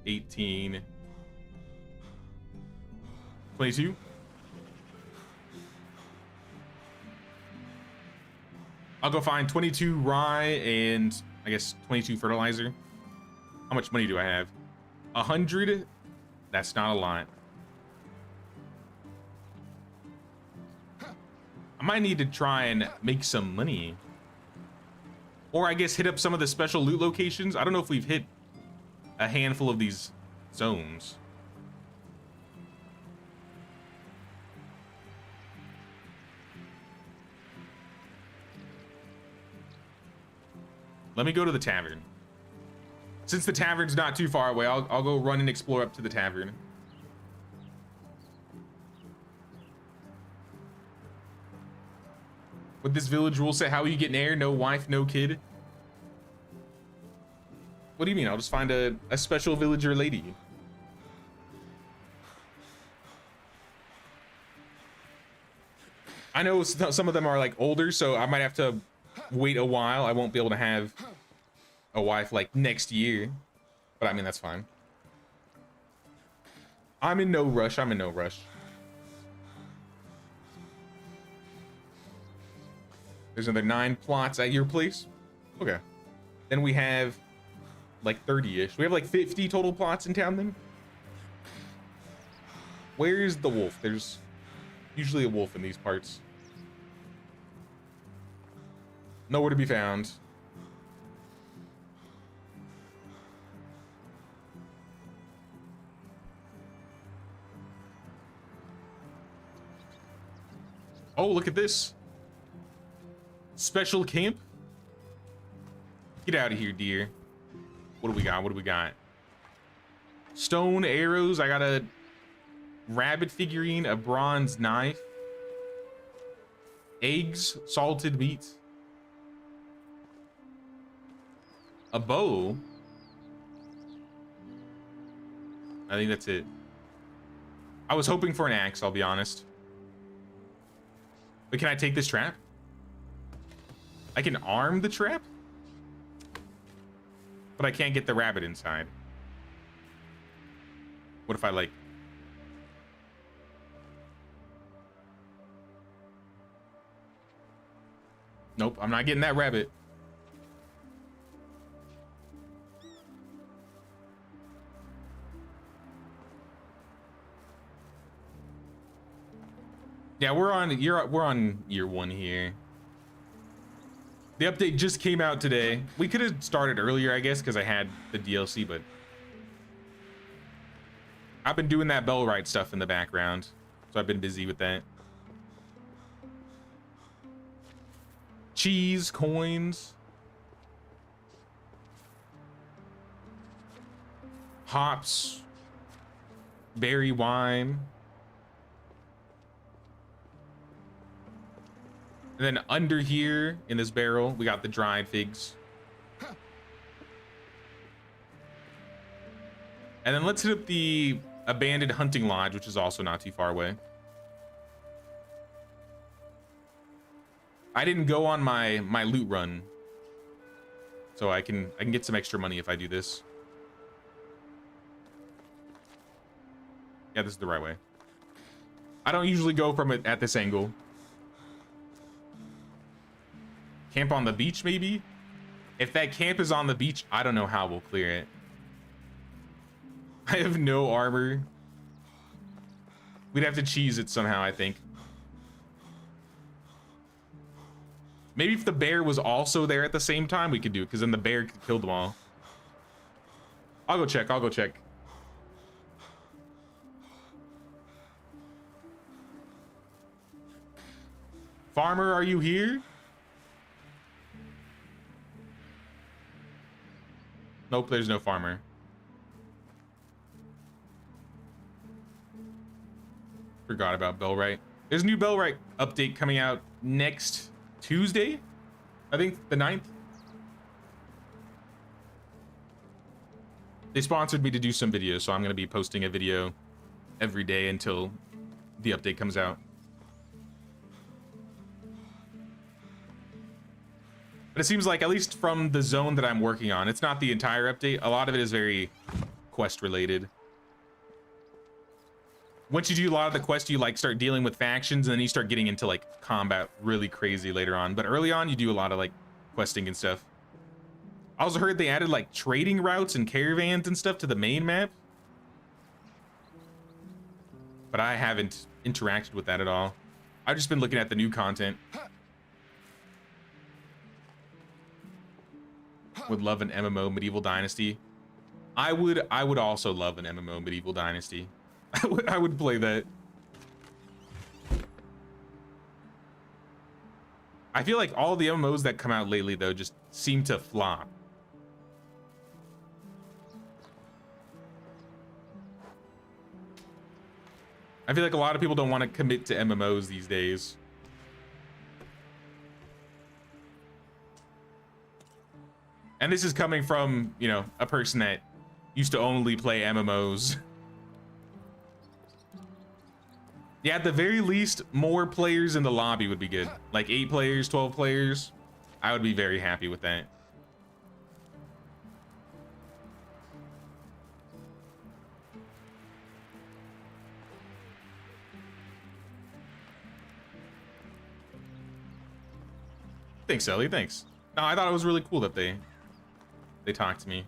18, 22. I'll go find 22 rye and I guess 22 fertilizer. How much money do I have? 100. That's not a lot. I might need to try and make some money, or I guess hit up some of the special loot locations. I don't know if we've hit a handful of these zones. Let me go to the tavern. Since the tavern's not too far away, I'll go run and explore up to the tavern. With this village rule say, how are you getting air? No wife, no kid. What do you mean? I'll just find a special villager lady. I know some of them are like older, so I might have to wait a while. I won't be able to have a wife like next year, but I mean, that's fine. I'm in no rush. I'm in no rush. There's another 9 plots at your place. Okay. Then we have like 30-ish. We have like 50 total plots in town then. Where's the wolf? There's usually a wolf in these parts. Nowhere to be found. Oh, look at this. Special camp. Get out of here, dear. What do we got? What do we got? Stone arrows. I got a rabbit figurine, a bronze knife, Eggs, salted meat. A bow. I think that's it. I was hoping for an axe, I'll be honest. But can I take this trap? I can arm the trap? But I can't get the rabbit inside. What if I like... Nope, I'm not getting that rabbit. Yeah, we're on year 1 here. The update just came out today. We could have started earlier, I guess, because I had the DLC, but I've been doing that Bellwright stuff in the background, so I've been busy with that. Cheese, coins, hops, berry wine. And then under here in this barrel, we got the dried figs. And then let's hit up the abandoned hunting lodge, which is also not too far away. I didn't go on my loot run, so I can get some extra money if I do this. Yeah, this is the right way. I don't usually go from it at this angle. Camp on the beach, maybe? If that camp is on the beach, I don't know how we'll clear it. I have no armor. We'd have to cheese it somehow, I think. Maybe if the bear was also there at the same time, we could do it, because then the bear could kill them all. I'll go check, I'll go check. Farmer, are you here? Nope, there's no farmer. Forgot about Bellwright. There's a new Bellwright update coming out next Tuesday, I think the 9th. They sponsored me to do some videos, so I'm going to be posting a video every day until the update comes out. But it seems like, at least from the zone that I'm working on, it's not the entire update. A lot of it is very quest related. Once you do a lot of the quests, you like start dealing with factions, and then you start getting into like combat really crazy later on. But early on, you do a lot of like questing and stuff. I also heard they added like trading routes and caravans and stuff to the main map. But I haven't interacted with that at all. I've just been looking at the new content. Would love an MMO Medieval Dynasty. I would also love an MMO Medieval Dynasty. I would play that. I feel like all the MMOs that come out lately though just seem to flop. I feel like a lot of people don't want to commit to MMOs these days. And this is coming from, you know, a person that used to only play MMOs. Yeah, at the very least, more players in the lobby would be good. Like 8 players, 12 players. I would be very happy with that. Thanks, Ellie, thanks. No, I thought it was really cool that they talked to me.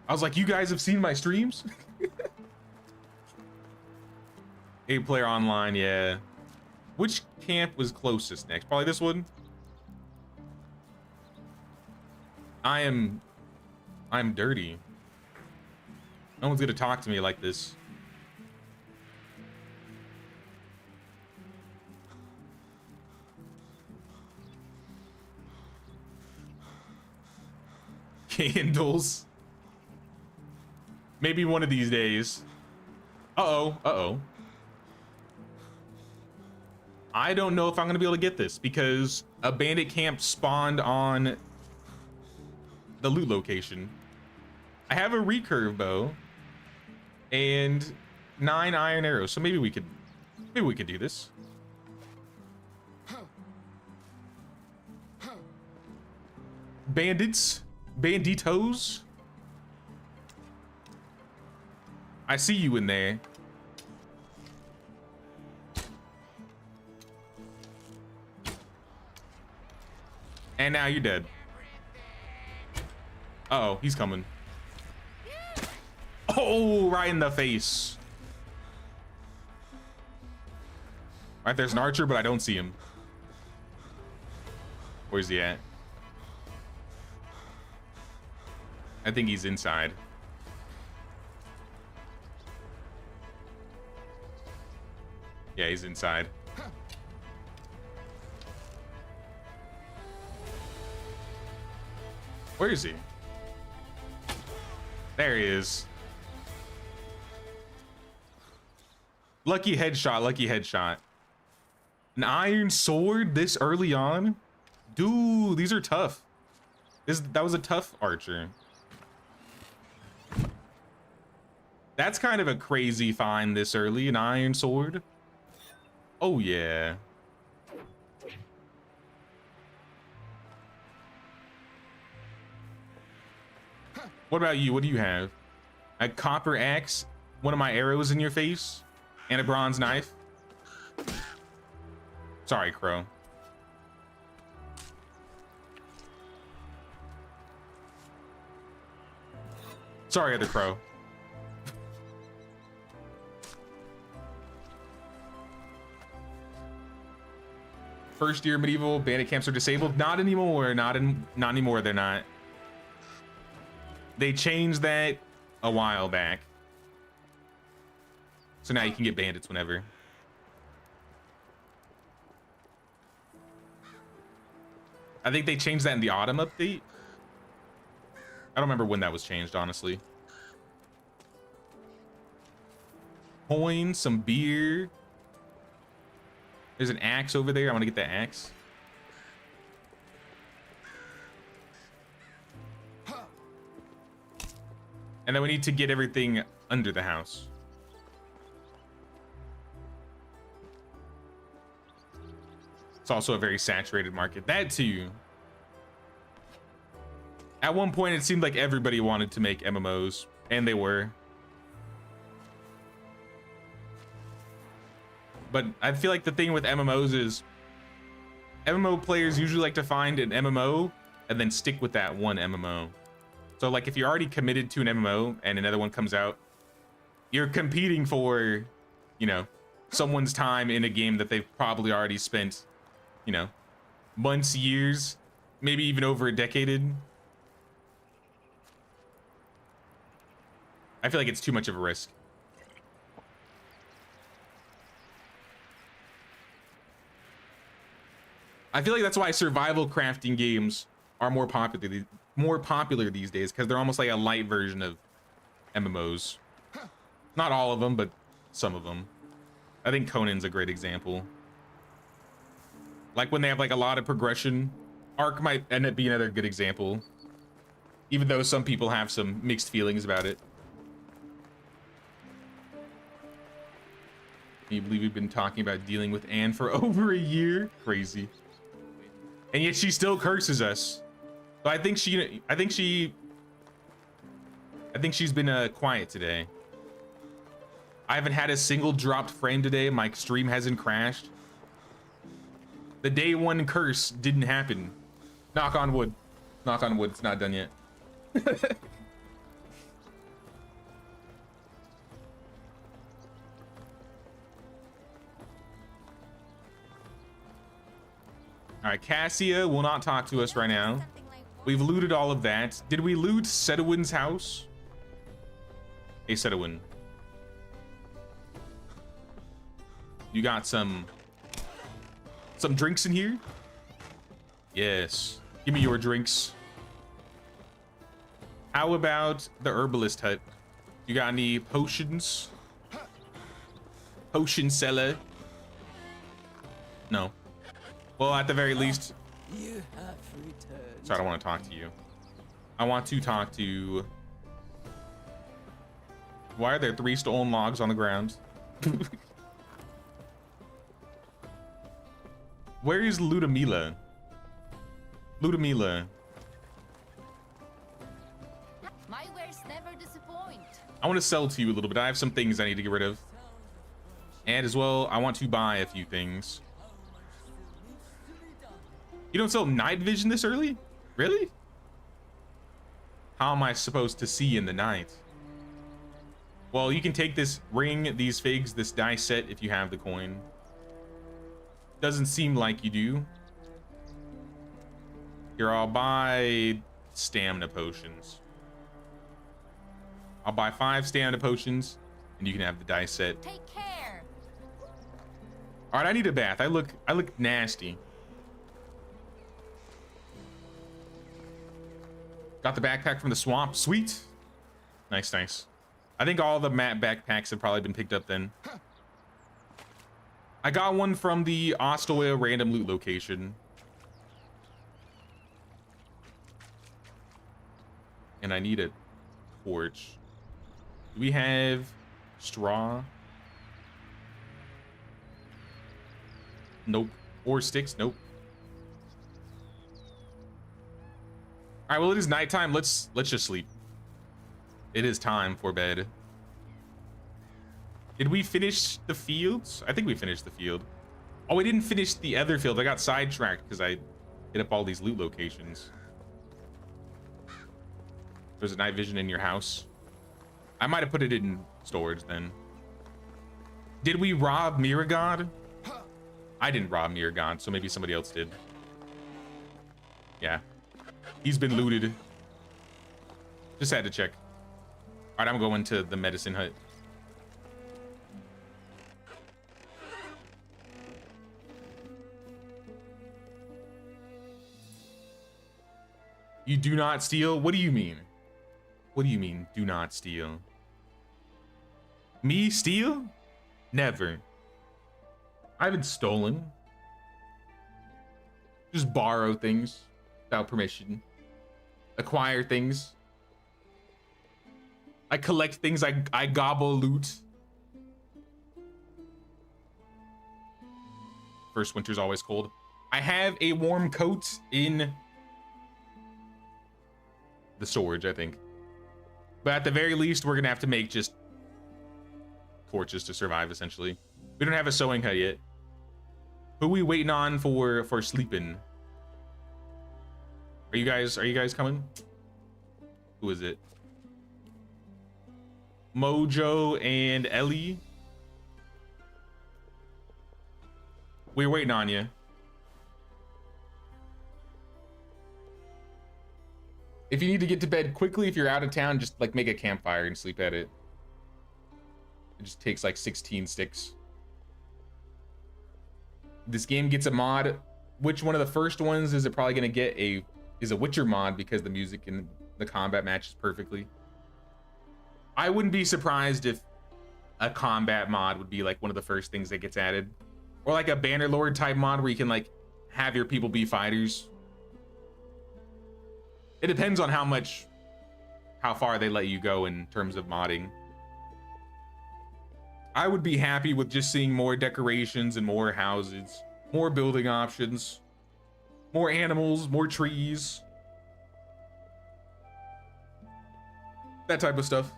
I was like, you guys have seen my streams? 8-player online, yeah. Which camp was closest next? Probably this one. I'm dirty. No one's gonna talk to me like this. Candles. Maybe one of these days. Uh-oh, uh-oh. I don't know if I'm gonna be able to get this because a bandit camp spawned on the loot location. I have a recurve bow and 9 iron arrows, so maybe we could do this. Bandits, banditos. I see you in there. And now you're dead. Uh-oh, he's coming. Oh, right in the face. Right, there's an archer, but I don't see him. Where's he at? I think he's inside. Yeah, he's inside. Where is he? There he is. Lucky headshot, lucky headshot. An iron sword this early on? Dude, these are tough. That was a tough archer. That's kind of a crazy find this early, an iron sword. Oh yeah. What about you? What do you have? A copper axe, one of my arrows in your face, and a bronze knife? Sorry, Crow. Sorry, other Crow. First year medieval bandit camps are disabled. Not anymore. Not anymore. They're not. They changed that a while back. So now you can get bandits whenever. I think they changed that in the autumn update. I don't remember when that was changed, honestly. Coin, some beer. There's an axe over there. I want to get the axe. And then we need to get everything under the house. It's also a very saturated market. That too. At one point, it seemed like everybody wanted to make MMOs, and they were. But I feel like the thing with MMOs is MMO players usually like to find an MMO and then stick with that one MMO. So like if you're already committed to an MMO and another one comes out, you're competing for, you know, someone's time in a game that they've probably already spent, you know, months, years, maybe even over a decade in. I feel like it's too much of a risk. I feel like that's why survival crafting games are more popular these days, because they're almost like a light version of MMOs. Not all of them, but some of them. I think Conan's a great example. Like when they have like a lot of progression. Ark might end up being another good example, even though some people have some mixed feelings about it. Can you believe we've been talking about dealing with Anne for over a year? Crazy. And yet she still curses us. So I think she's been quiet today. I haven't had a single dropped frame today. My stream hasn't crashed. The day one curse didn't happen. Knock on wood. Knock on wood. It's not done yet. All right, Cassia will not talk to us right now. We've looted all of that. Did we loot Sedowin's house? Hey, Sedowin. You got some drinks in here? Yes. Give me your drinks. How about the herbalist hut? You got any potions? Potion seller. No. Well, at the very least. You have returned. So I don't want to talk to you. I want to talk to. Why are there 3 stolen logs on the ground? Where is Ludmila? Ludmila. My wares never disappoint. I want to sell to you a little bit. I have some things I need to get rid of. And as well, I want to buy a few things. You don't sell night vision this early? Really? How am I supposed to see in the night? Well, you can take this ring, these figs, this dice set if you have the coin. Doesn't seem like you do. Here, I'll buy stamina potions. I'll buy 5 stamina potions, and you can have the dice set. Take care. All right, I need a bath. I look nasty. Got the backpack from the swamp. Sweet. Nice, nice. I think all the map backpacks have probably been picked up then. I got one from the Ostoya random loot location. And I need a torch. Do we have straw? Nope. Or sticks? Nope. All right, well, it is nighttime. Let's just sleep. It is time for bed. Did we finish the fields? I think we finished the field. Oh, we didn't finish the other field. I got sidetracked because I hit up all these loot locations. There's a night vision in your house. I might have put it in storage then. Did we rob Miragod? I didn't rob Miragod, so maybe somebody else did. Yeah. He's been looted. Just had to check. All right, I'm going to the medicine hut. You do not steal? What do you mean? What do you mean, do not steal? Me steal? Never. I haven't stolen. Just borrow things without permission. Acquire things. I collect things. I gobble loot. First winter's always cold. I have a warm coat in the storage, I think. But at the very least, we're gonna have to make just torches to survive, essentially. We don't have a sewing hut yet. Who we waiting on for sleeping? Are you guys coming? Who is it? Mojo and Ellie. We're waiting on you. If you need to get to bed quickly, if you're out of town, just like make a campfire and sleep at it. It just takes like 16 sticks. This game gets a mod. Which one of the first ones is it probably gonna get is a Witcher mod because the music and the combat matches perfectly. I wouldn't be surprised if a combat mod would be like one of the first things that gets added. Or like a Bannerlord type mod where you can like have your people be fighters. It depends on how far they let you go in terms of modding. I would be happy with just seeing more decorations and more houses, more building options, more animals, more trees. That type of stuff.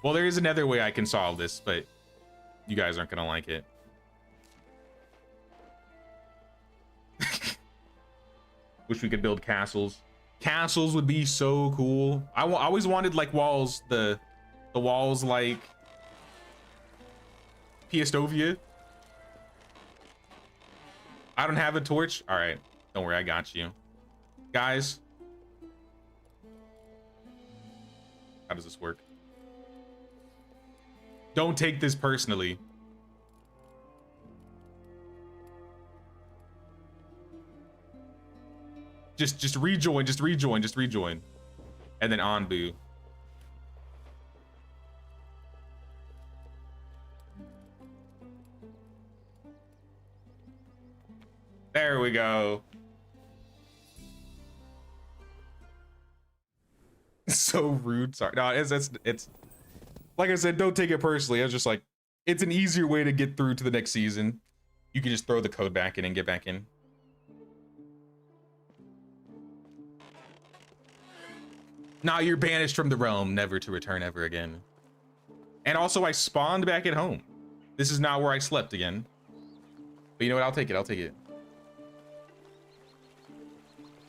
Well, there is another way I can solve this, but you guys aren't gonna like it. Wish we could build castles. Castles would be so cool. I always wanted like walls, the walls like Piastovia. I don't have a torch. All right, don't worry, I got you. Guys, how does this work? Don't take this personally. Just rejoin, just rejoin. And then Anbu. There we go. So rude. Sorry. No, it's like I said, don't take it personally. I was just like, it's an easier way to get through to the next season. You can just throw the code back in and get back in. Now you're banished from the realm, never to return ever again. And also I spawned back at home. This is not where I slept again. But you know what? I'll take it. I'll take it.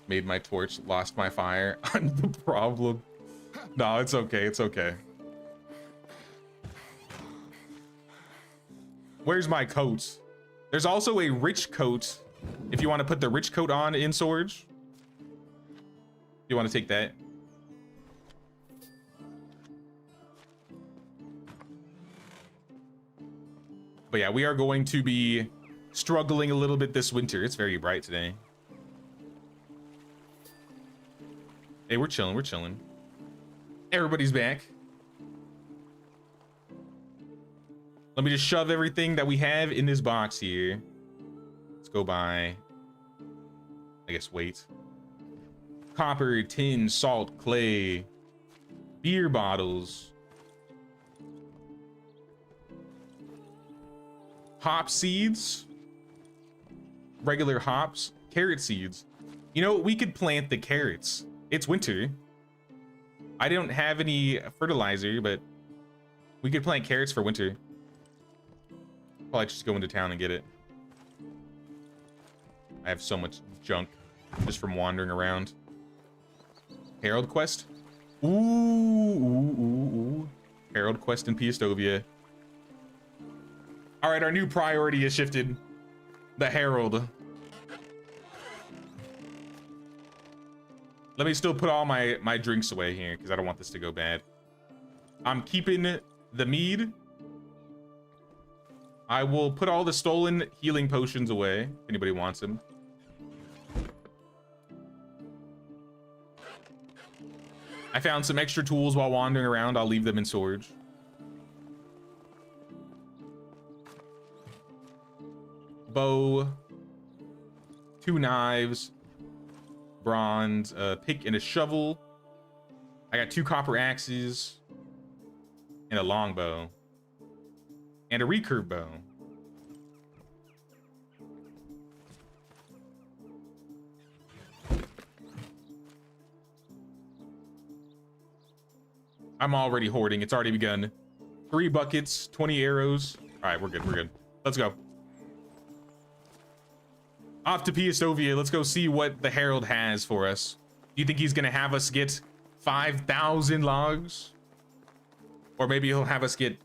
Made my torch, lost my fire. I'm the problem. No, it's okay. It's okay. Where's my coat? There's also a rich coat. If you want to put the rich coat on in storage. You want to take that? But yeah, we are going to be struggling a little bit this winter. It's very bright today. Hey, we're chilling. We're chilling. Everybody's back. Let me just shove everything that we have in this box here. Let's go by, I guess, weight. Copper, tin, salt, clay, beer bottles, hop seeds, regular hops, carrot seeds. You know, we could plant the carrots. It's winter. I don't have any fertilizer, but we could plant carrots for winter. Probably just go into town and get it. I have so much junk just from wandering around. Herald quest? Ooh. Herald quest in Piastovia. All right, our new priority has shifted. The Herald. Let me still put all my drinks away here because I don't want this to go bad. I'm keeping the mead. I will put all the stolen healing potions away if anybody wants them. I found some extra tools while wandering around. I'll leave them in storage. Bow, 2 knives, bronze, a pick and a shovel. I got 2 copper axes and a longbow and a recurve bow. I'm already hoarding. It's already begun. 3 buckets, 20 arrows. All right, we're good. We're good. Let's go. Off to Piastovia. Let's go see what the Herald has for us. Do you think he's gonna have us get 5,000 logs? Or maybe he'll have us get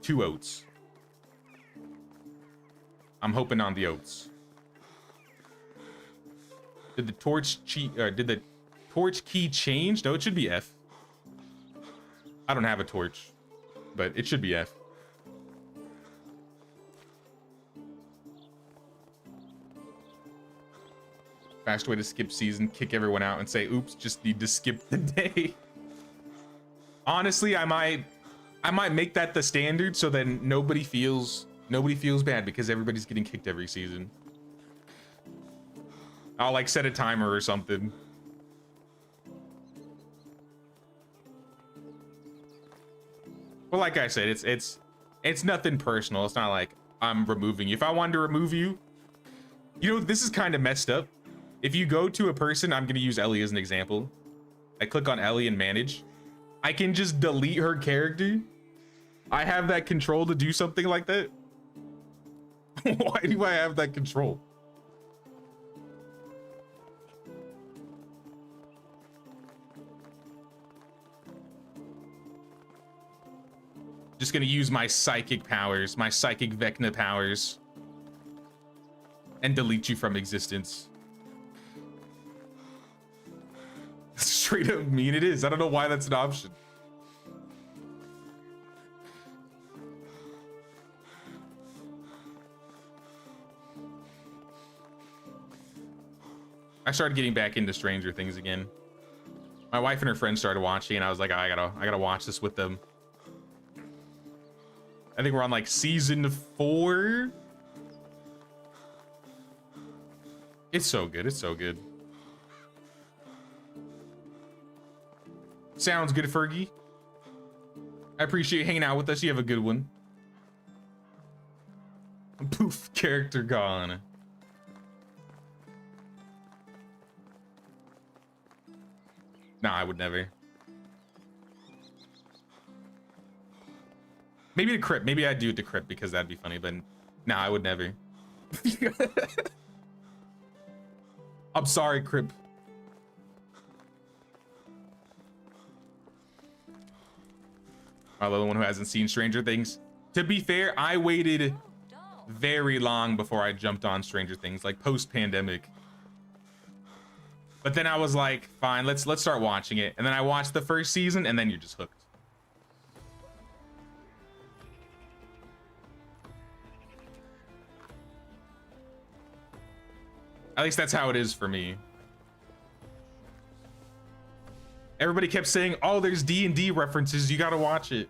2 oats. I'm hoping on the oats. Did the torch key change? No, it should be F. I don't have a torch, but it should be F. Fast way to skip season, kick everyone out and say, oops, just need to skip the day. Honestly, I might make that the standard so then nobody feels bad because everybody's getting kicked every season. I'll like set a timer or something. Well, like I said, it's nothing personal. It's not like I'm removing you. If I wanted to remove you, you know, this is kind of messed up. If you go to a person, I'm going to use Ellie as an example. I click on Ellie and manage. I can just delete her character. I have that control to do something like that. Why do I have that control? Just gonna use my psychic powers, my psychic Vecna powers, and delete you from existence. Straight up mean it is. I don't know why that's an option. I started getting back into Stranger Things again. My wife and her friends started watching, and I was like, I gotta watch this with them. I think we're on like season 4. It's so good. It's so good. Sounds good, Fergie. I appreciate you hanging out with us. You have a good one. Poof, character gone. Nah, I would never. Maybe the crypt. Maybe I'd do it to crypt because that'd be funny, but nah, I would never. I'm sorry, Crip. I'm the one who hasn't seen Stranger Things. To be fair, I waited very long before I jumped on Stranger Things, like post-pandemic. But then I was like, fine, let's start watching it. And then I watched the first season, and then you're just hooked. At least that's how it is for me. Everybody kept saying, oh, there's D&D references, you gotta watch it.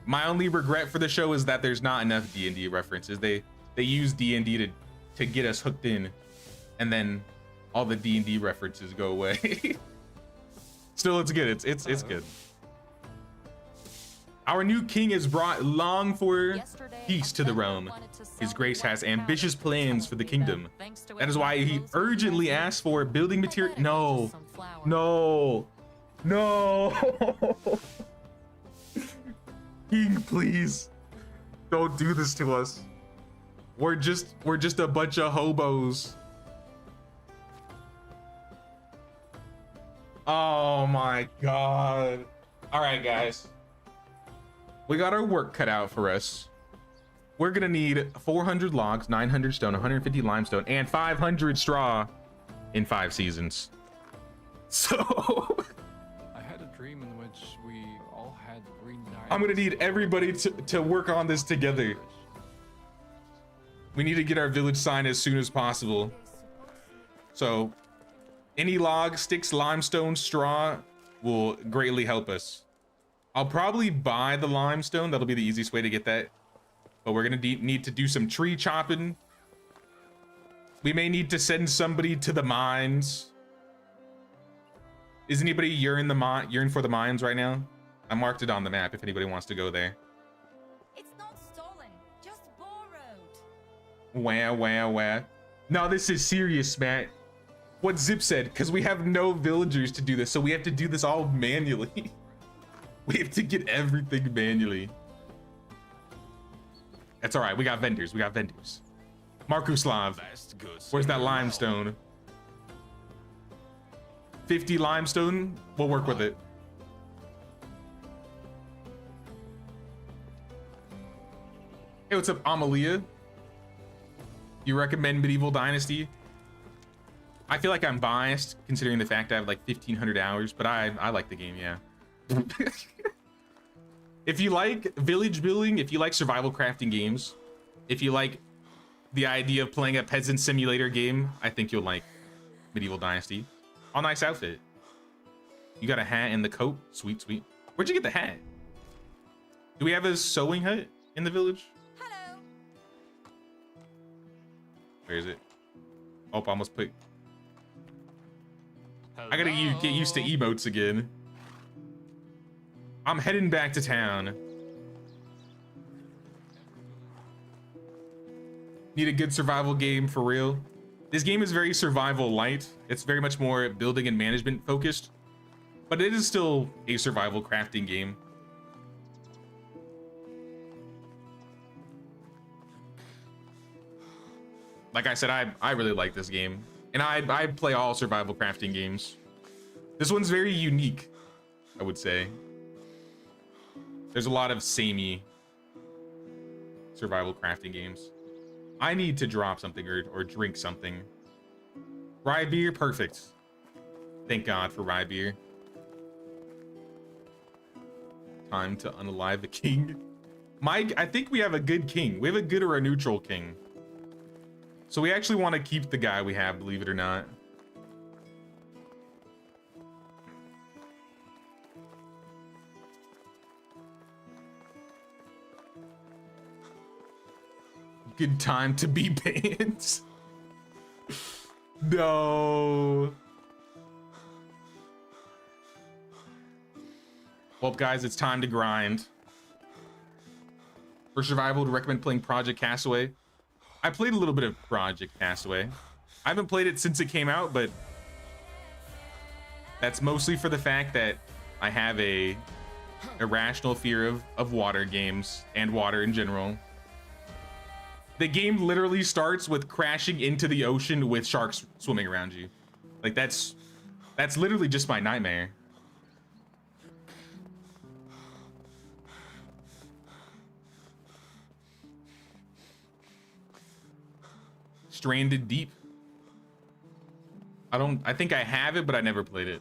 My only regret for the show is that there's not enough D&D references. They use D&D to get us hooked in, and then all the D&D references go away. Still, it's good. It's good. Our new king has brought long for peace to the realm. His grace has ambitious plans for the kingdom. That is why he urgently asked for building material. No, no, no. King, please don't do this to us. We're just a bunch of hobos. Oh my God. All right, guys. We got our work cut out for us. We're gonna need 400 logs, 900 stone, 150 limestone, and 500 straw in 5 seasons. So I had a dream in which we all had green diamonds. I'm gonna need everybody to work on this together. We need to get our village sign as soon as possible. So any log, sticks, limestone, straw will greatly help us. I'll probably buy the limestone. That'll be the easiest way to get that. But we're gonna need to do some tree chopping. We may need to send somebody to the mines. Is anybody yearning for the mines right now? I marked it on the map if anybody wants to go there. It's not stolen, just borrowed. Wah, wah, wah. No, this is serious, Matt. What Zip said, because we have no villagers to do this, so we have to do this all manually. We have to get everything manually. That's all right. We got vendors. We got vendors. Markuslav, where's that limestone? 50 limestone. We'll work with it. Hey, what's up, Amalia? You recommend Medieval Dynasty? I feel like I'm biased considering the fact I have like 1,500 hours, but I like the game, yeah. If you like village building, if you like survival crafting games, if you like the idea of playing a peasant simulator game, I think you'll like Medieval Dynasty. Oh, nice outfit. You got a hat and the coat. Sweet, sweet. Where'd you get the hat? Do we have a sewing hut in the village? Hello. Where is it? Oh, I almost put... I gotta get used to emotes again. I'm heading back to town. Need a good survival game for real. This game is very survival light. It's very much more building and management focused, but it is still a survival crafting game. Like I said, I really like this game, and I play all survival crafting games. This one's very unique, I would say. There's a lot of samey survival crafting games. I need to drop something or drink something. Rye beer, perfect. Thank God for rye beer. Time to unalive the king. Mike, I think we have a good king. We have a good or a neutral king. So we actually want to keep the guy we have, believe it or not. Good time to be banned. No. Well, guys, it's time to grind. For survival, would recommend playing Project Castaway. I played a little bit of Project Castaway. I haven't played it since it came out, but that's mostly for the fact that I have a irrational fear of water games and water in general. The game literally starts with crashing into the ocean with sharks swimming around you. Like that's literally just my nightmare. Stranded Deep. I think I have it, but I never played it.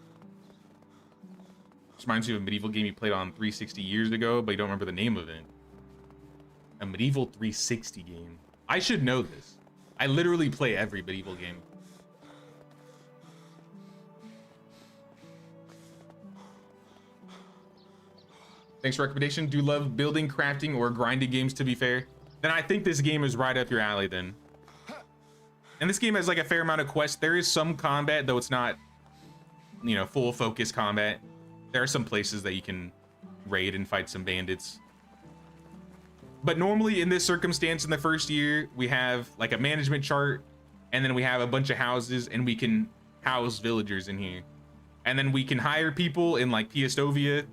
This reminds me of a medieval game you played on 360 years ago, but you don't remember the name of it. A medieval 360 game. I should know this. I literally play every medieval game. Thanks for recommendation. Do you love building, crafting, or grinding games, to be fair? Then I think this game is right up your alley then. And this game has like a fair amount of quests. There is some combat, though it's not, you know, full focus combat. There are some places that you can raid and fight some bandits. But normally in this circumstance in the first year, we have like a management chart, and then we have a bunch of houses, and we can house villagers in here. And then we can hire people in like Piastovia,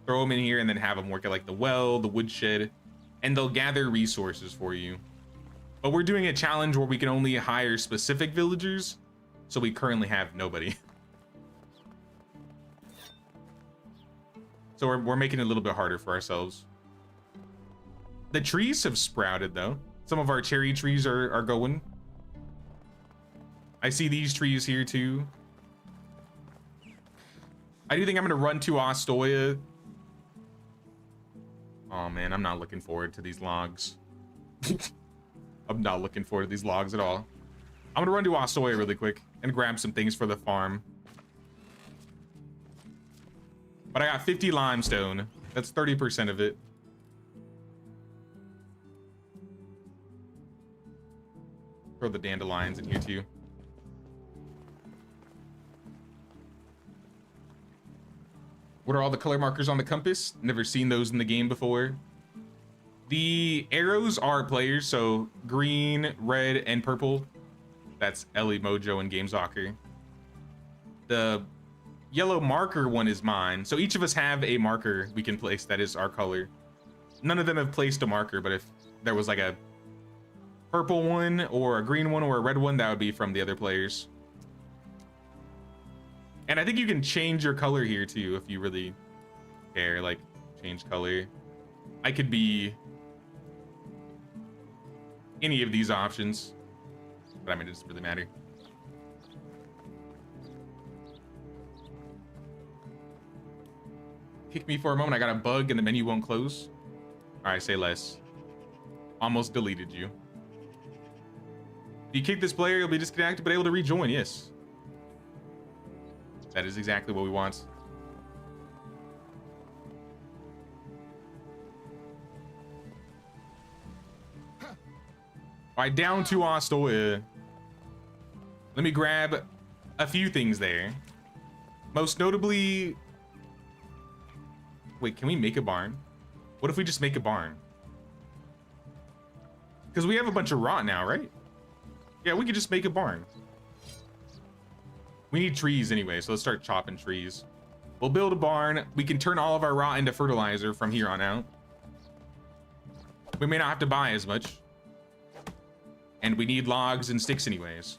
throw them in here, and then have them work at like the well, the woodshed, and they'll gather resources for you. But we're doing a challenge where we can only hire specific villagers, so we currently have nobody. So we're making it a little bit harder for ourselves. The trees have sprouted though. Some of our cherry trees are going. I see these trees here too. I do think I'm gonna run to Ostoya. Oh man, I'm not looking forward to these logs. I'm not looking forward to these logs at all. I'm gonna run to Ostoya really quick and grab some things for the farm. But I got 50 limestone. That's 30% of it. Throw the dandelions in here too. What are all the color markers on the compass? Never seen those in the game before. The arrows are players, so green, red, and purple. That's Ellie, Mojo, and GameSoccer. The yellow marker one is mine. So each of us have a marker we can place that is our color. None of them have placed a marker, but if there was like a purple one or a green one or a red one, that would be from the other players. And I think you can change your color here too if you really care, like change color. I could be any of these options, but I mean, it doesn't really matter. Kick me for a moment. I got a bug and the menu won't close. All right, say less. Almost deleted you. If you kick this player, you'll be disconnected but able to rejoin. Yes. That is exactly what we want. All right, down to Ostoya. Let me grab a few things there. Most notably, wait, can we make a barn? What if we just make a barn? Because we have a bunch of rot now, right? Yeah, we could just make a barn. We need trees anyway, so let's start chopping trees. We'll build a barn. We can turn all of our rot into fertilizer from here on out. We may not have to buy as much. And we need logs and sticks anyways.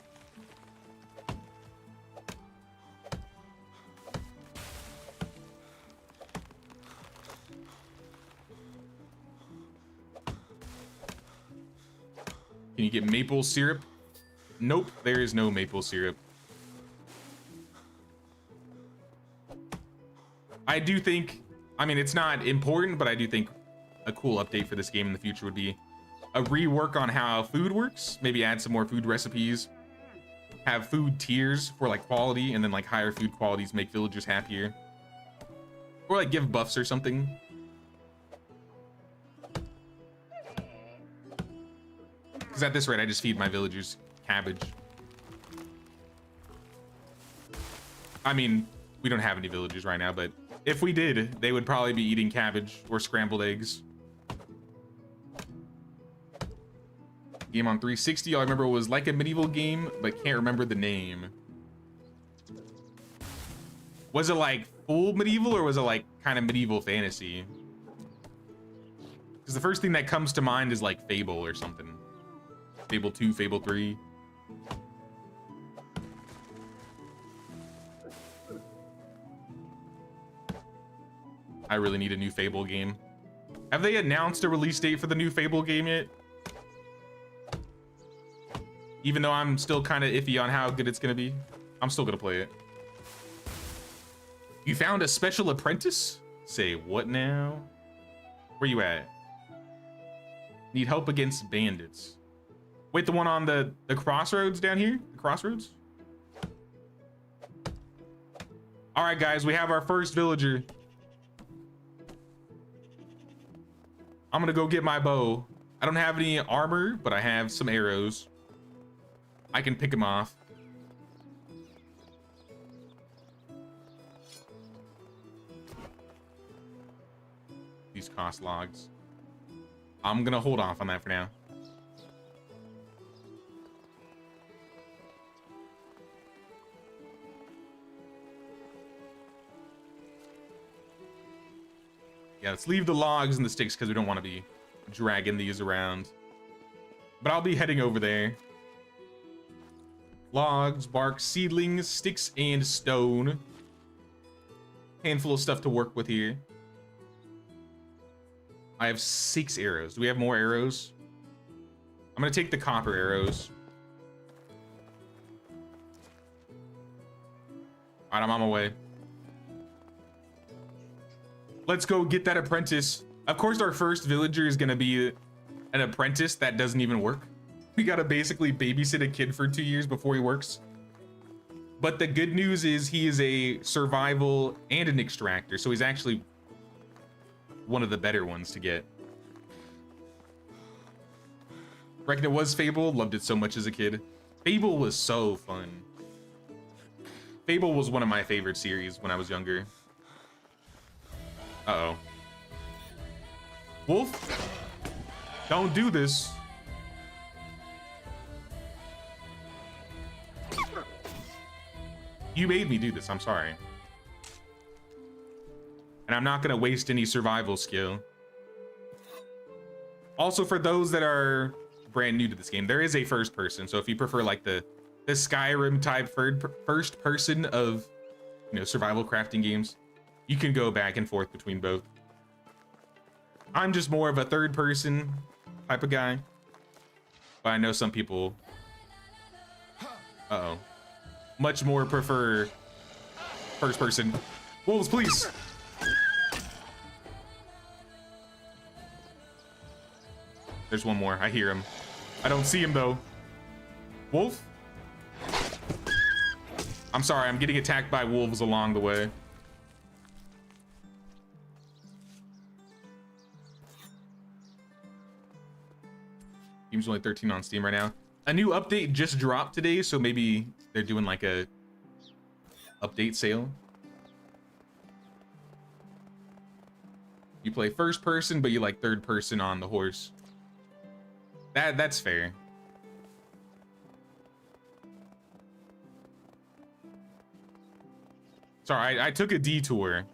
Can you get maple syrup? Nope, there is no maple syrup. I do think, I mean, it's not important, but I do think a cool update for this game in the future would be a rework on how food works. Maybe add some more food recipes. Have food tiers for like quality, and then like higher food qualities make villagers happier. Or like give buffs or something. Because at this rate, I just feed my villagers cabbage. I mean, we don't have any villagers right now, but if we did, they would probably be eating cabbage or scrambled eggs. Game on 360, all I remember was like a medieval game, but can't remember the name. Was it like full medieval or was it like kind of medieval fantasy? Because the first thing that comes to mind is like Fable or something. Fable 2, Fable 3. I really need a new Fable game. Have they announced a release date for the new Fable game yet? Even though I'm still kind of iffy on how good it's gonna be, I'm still gonna play it. You found a special apprentice? Say what now? Where you at? Need help against bandits. Wait, the one on the crossroads down here? The crossroads? All right, guys, we have our first villager. I'm gonna go get my bow. I don't have any armor, but I have some arrows. I can pick them off. These cost logs. I'm gonna hold off on that for now. Yeah, let's leave the logs and the sticks because we don't want to be dragging these around. But I'll be heading over there. Logs, bark, seedlings, sticks, and stone. Handful of stuff to work with here. I have 6 arrows. Do we have more arrows? I'm gonna take the copper arrows. All right, I'm on my way. Let's go get that apprentice. Of course, our first villager is gonna be an apprentice that doesn't even work. We gotta basically babysit a kid for 2 years before he works. But the good news is he is a survival and an extractor, so he's actually one of the better ones to get. Reckon it was Fable. Loved it so much as a kid. Fable was so fun. Fable was one of my favorite series when I was younger. Uh-oh. Wolf, don't do this. You made me do this, I'm sorry. And I'm not gonna waste any survival skill. Also, for those that are brand new to this game, there is a first person. So if you prefer like the Skyrim type first person of, you know, survival crafting games, you can go back and forth between both. I'm just more of a third person type of guy. But I know some people, uh-oh, much more prefer first person. Wolves, please. There's one more. I hear him. I don't see him though. Wolf? I'm sorry, I'm getting attacked by wolves along the way. Game's only 13 on Steam right now. A new update just dropped today, so maybe they're doing like a update sale. You play first person, but you like third person on the horse. That's fair. Sorry, I took a detour.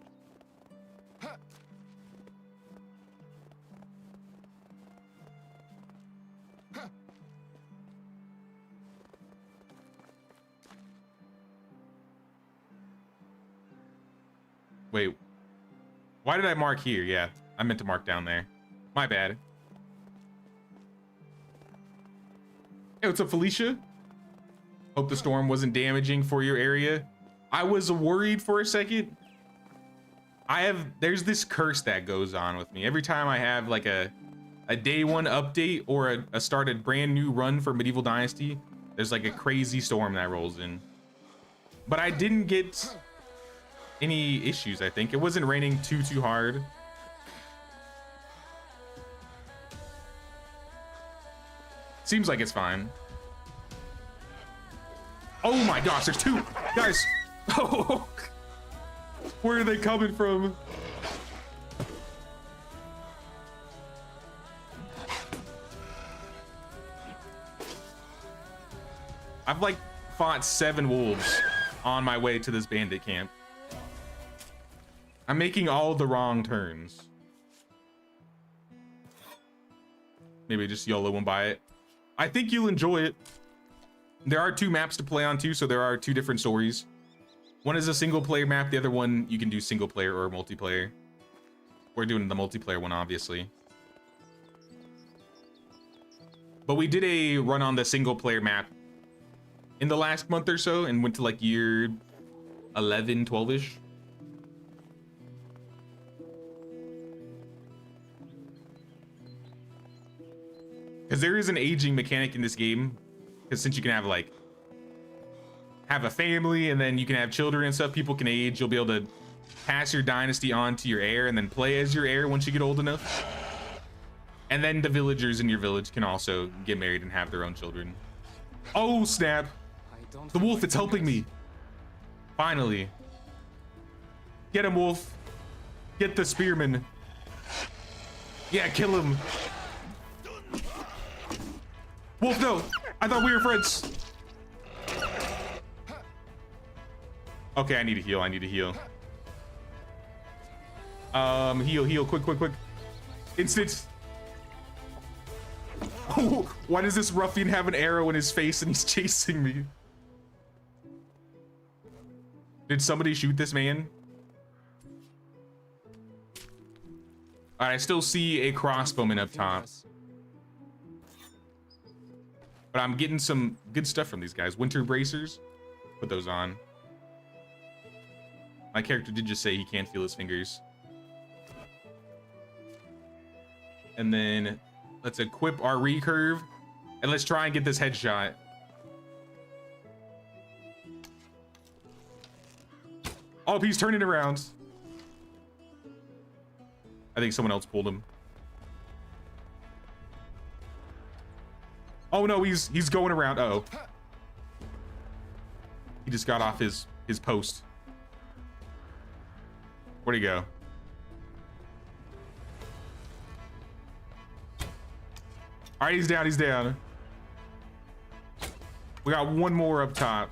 Wait, why did I mark here? Yeah, I meant to mark down there. My bad. Hey, what's up, Felicia? Hope the storm wasn't damaging for your area. I was worried for a second. There's this curse that goes on with me. Every time I have like a day one update or a started brand new run for Medieval Dynasty, there's like a crazy storm that rolls in. But I didn't get any issues, I think. It wasn't raining too hard. Seems like it's fine. Oh my gosh, there's 2 guys. Oh, where are they coming from? I've like fought 7 wolves on my way to this bandit camp. I'm making all the wrong turns. Maybe just YOLO and buy it. I think you'll enjoy it. There are 2 maps to play on too, so there are 2 different stories. One is a single player map, the other one you can do single player or multiplayer. We're doing the multiplayer one, obviously. But we did a run on the single player map in the last month or so and went to like year 11, 12-ish. Because there is an aging mechanic in this game. Because since you can have like have a family and then you can have children and stuff, people can age. You'll be able to pass your dynasty on to your heir and then play as your heir once you get old enough. And then the villagers in your village can also get married and have their own children. Oh snap! The wolf, it's helping me. Finally. Get him, wolf. Get the spearman. Yeah, kill him. Wolf, no! I thought we were friends. Okay, I need to heal. I need to heal. Heal, quick. Instant. Oh, why does this ruffian have an arrow in his face and he's chasing me? Did somebody shoot this man? All right, I still see a crossbowman up top. But I'm getting some good stuff from these guys. Winter bracers, put those on. My character did just say he can't feel his fingers. And then let's equip our recurve and let's try and get this headshot. Oh, he's turning around. I think someone else pulled him. Oh no, he's going around. Uh-oh. He just got off his post. Where'd he go? All right, he's down. We got one more up top.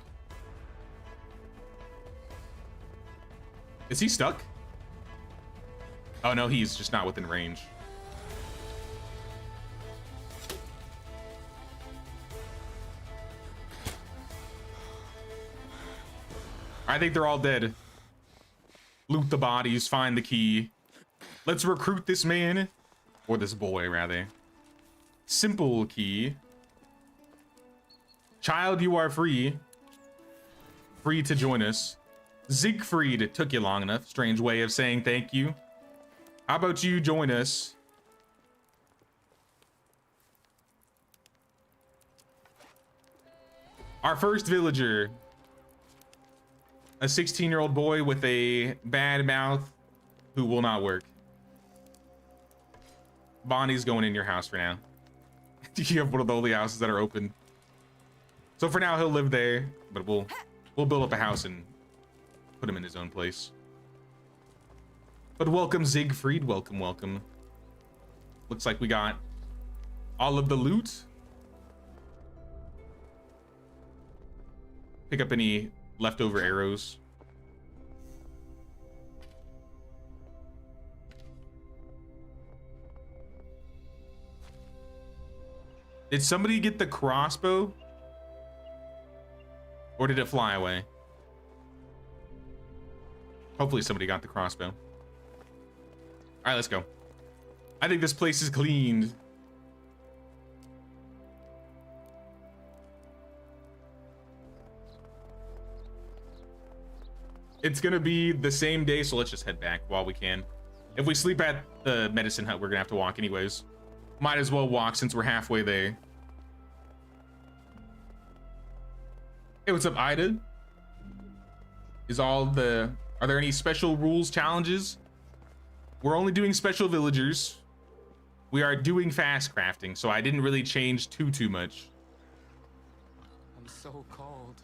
Is he stuck? Oh no, he's just not within range. I think they're all dead. Loot the bodies, find the key. Let's recruit this man. Or this boy, rather. Simple key. Child, you are free. Free to join us. Siegfried, it took you long enough. Strange way of saying thank you. How about you join us? Our first villager. A 16-year-old boy with a bad mouth who will not work. Bonnie's going in your house for now. You have one of the only houses that are open. So for now, he'll live there, but we'll build up a house and put him in his own place. But welcome, Siegfried. Welcome. Looks like we got all of the loot. Pick up any leftover arrows. Did somebody get the crossbow? Or did it fly away? Hopefully somebody got the crossbow. All right, let's go. I think this place is cleaned. It's gonna be the same day, so let's just head back while we can. If we sleep at the medicine hut, we're gonna have to walk anyways. Might as well walk since we're halfway there. Hey, what's up, Ida? Are there any special rules challenges? We're only doing special villagers. We are doing fast crafting, so I didn't really change too much. I'm so cold.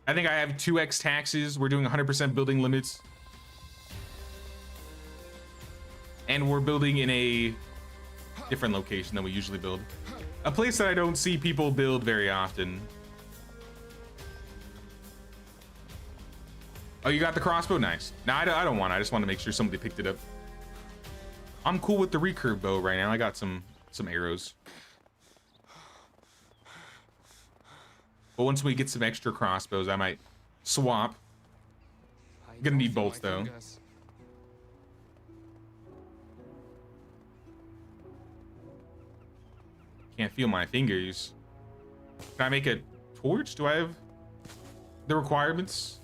I think I have 2x taxes. We're doing 100% building limits. And we're building in a different location than we usually build. A place that I don't see people build very often. Oh, you got the crossbow? Nice. No, I don't want it. I just want to make sure somebody picked it up. I'm cool with the recurve bow right now. I got some arrows. But once we get some extra crossbows, I might swap. I Gonna need don't feel bolts, my though. fingers. Can't feel my fingers. Can I make a torch? Do I have the requirements?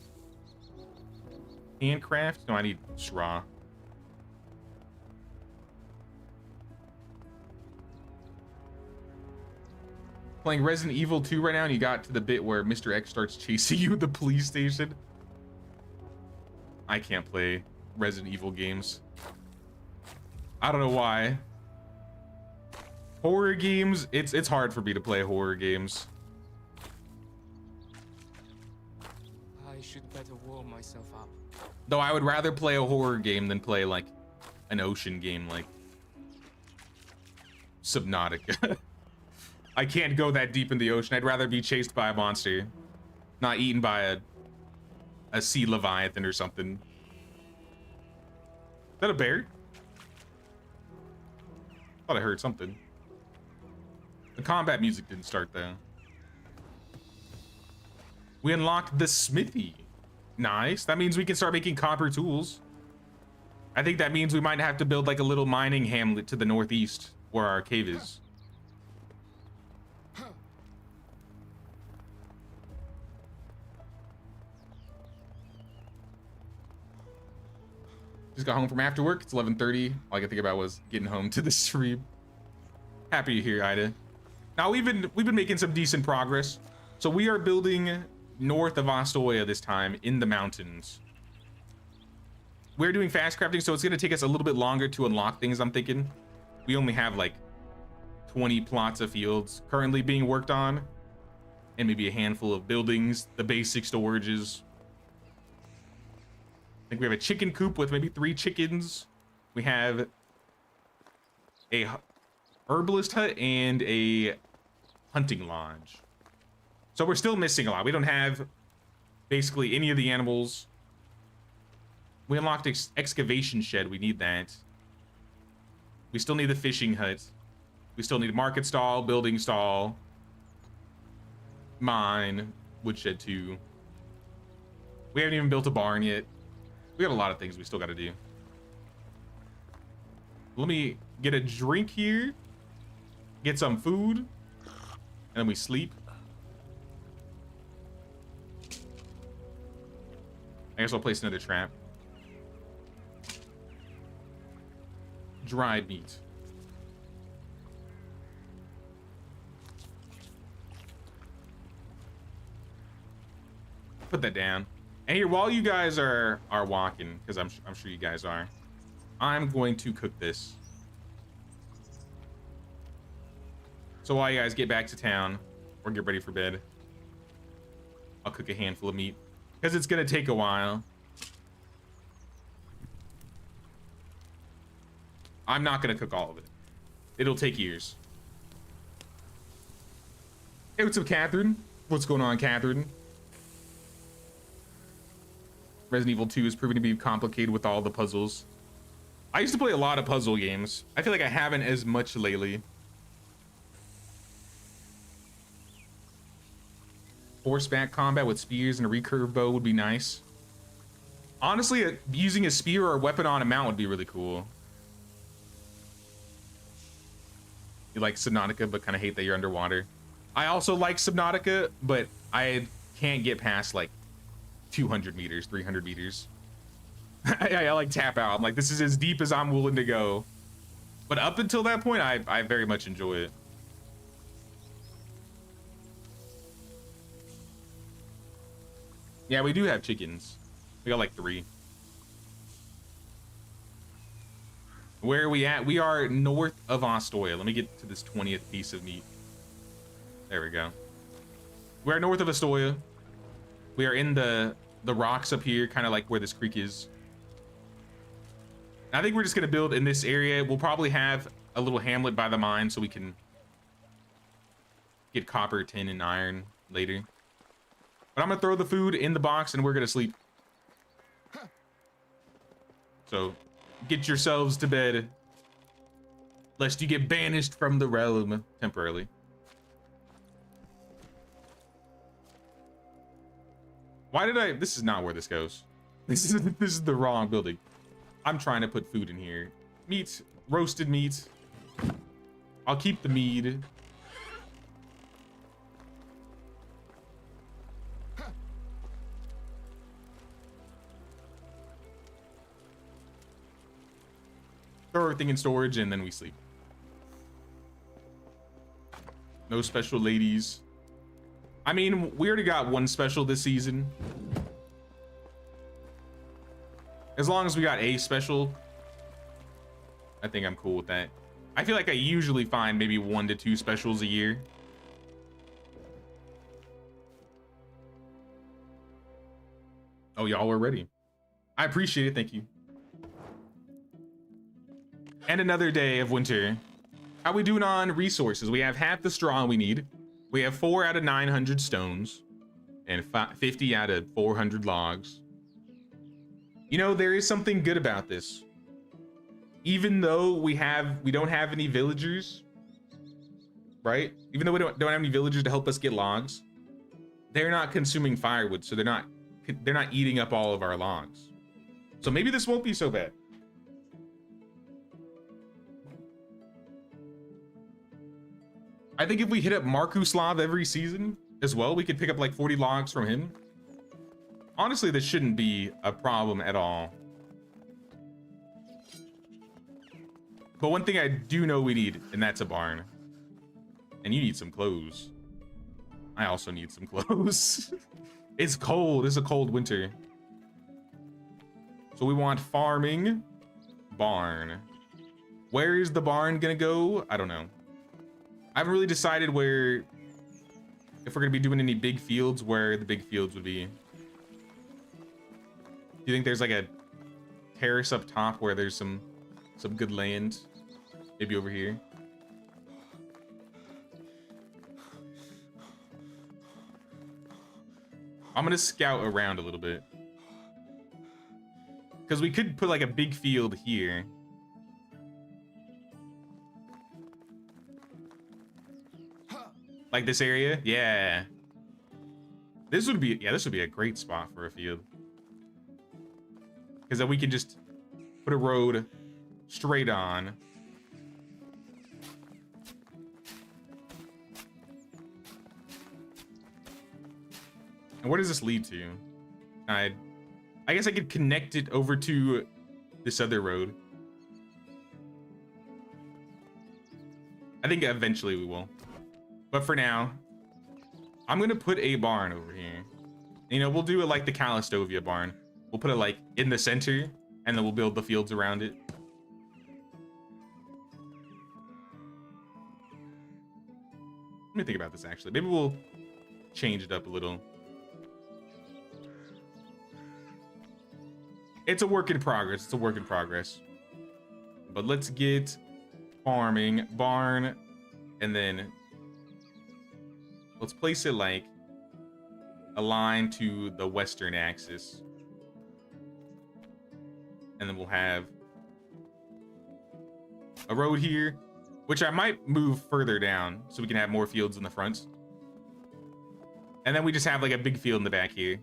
Handcraft? No, I need straw. Playing Resident Evil 2 right now, and you got to the bit where Mr. X starts chasing you at the police station. I can't play Resident Evil games. I don't know why. Horror games, it's hard for me to play horror games. I should better warm myself up. Though I would rather play a horror game than play like an ocean game like Subnautica. I can't go that deep in the ocean. I'd rather be chased by a monster, not eaten by a sea leviathan or something. Is that a bear? Thought I heard something. The combat music didn't start though. We unlocked the smithy. Nice. That means we can start making copper tools. I think that means we might have to build like a little mining hamlet to the northeast where our cave is. Just got home from after work. It's 11:30. All I could think about was getting home to the stream. Happy you're here, Ida. Now we've been making some decent progress. So we are building north of Astoria this time in the mountains. We're doing fast crafting, so it's gonna take us a little bit longer to unlock things, I'm thinking. We only have like 20 plots of fields currently being worked on, and maybe a handful of buildings, the basic storages. I think we have a chicken coop with maybe 3 chickens. We have a herbalist hut and a hunting lodge. So we're still missing a lot. We don't have basically any of the animals. We unlocked excavation shed. We need that. We still need the fishing hut. We still need a market stall, building stall, mine, woodshed 2. We haven't even built a barn yet. We got a lot of things we still got to do. Let me get a drink here, get some food, and then we sleep. I guess I'll place another trap. Dried meat. Put that down. And here, while you guys are walking, because I'm sure you guys are, I'm going to cook this. So while you guys get back to town or get ready for bed, I'll cook a handful of meat because it's gonna take a while. I'm not gonna cook all of it. It'll take years. Hey, what's up, Catherine? What's going on, Catherine? Resident Evil 2 is proving to be complicated with all the puzzles. I used to play a lot of puzzle games. I feel like I haven't as much lately. Horseback combat with spears and a recurve bow would be nice. Honestly, using a spear or a weapon on a mount would be really cool. You like Subnautica, but kind of hate that you're underwater. I also like Subnautica, but I can't get past like 200 meters, 300 meters. I like tap out. I'm like, this is as deep as I'm willing to go. But up until that point, I very much enjoy it. Yeah, we do have chickens. We got like 3. Where are we at? We are north of Astoria. Let me get to this 20th piece of meat. There we go. We're north of Astoria. We are in the rocks up here, kind of like where this creek is. I think we're just gonna build in this area. We'll probably have a little hamlet by the mine so we can get copper, tin, and iron later. But I'm gonna throw the food in the box and we're gonna sleep. So get yourselves to bed, lest you get banished from the realm temporarily. Why did I? This is not where this goes. This is the wrong building. I'm trying to put food in here. Meat, roasted meat. I'll keep the mead. Throw everything in storage and then we sleep. No special ladies. I mean, we already got one special this season. As long as we got a special, I think I'm cool with that. I feel like I usually find maybe 1 to 2 specials a year. Oh, y'all are ready. I appreciate it. Thank you. And another day of winter. How we doing on resources? We have half the straw we need. We have 4 out of 900 stones and 50 out of 400 logs. You know, there is something good about this. Even though we don't have any villagers, right? Even though we don't have any villagers to help us get logs, they're not consuming firewood, so they're not eating up all of our logs. So maybe this won't be so bad. I think if we hit up Markuslav every season as well, we could pick up like 40 logs from him. Honestly, this shouldn't be a problem at all. But one thing I do know we need, and that's a barn. And you need some clothes. I also need some clothes. It's cold. It's a cold winter. So we want farming, barn. Where is the barn gonna go? I don't know. I haven't really decided where, if we're gonna be doing any big fields, where the big fields would be. Do you think there's like a terrace up top where there's some good land? Maybe over here. I'm gonna scout around a little bit. Because we could put like a big field here. Like this area? Yeah. This would be a great spot for a field. Because then we can just put a road straight on. And where does this lead to? I guess I could connect it over to this other road. I think eventually we will. But for now, I'm gonna put a barn over here. You know, we'll do it like the Calastovia barn. We'll put it like in the center, and then we'll build the fields around it. Let me think about this actually. Maybe we'll change it up a little. It's a work in progress. It's a work in progress. But let's get farming, barn, and then let's place it like aligned to the western axis. And then we'll have a road here, which I might move further down so we can have more fields in the front. And then we just have like a big field in the back here.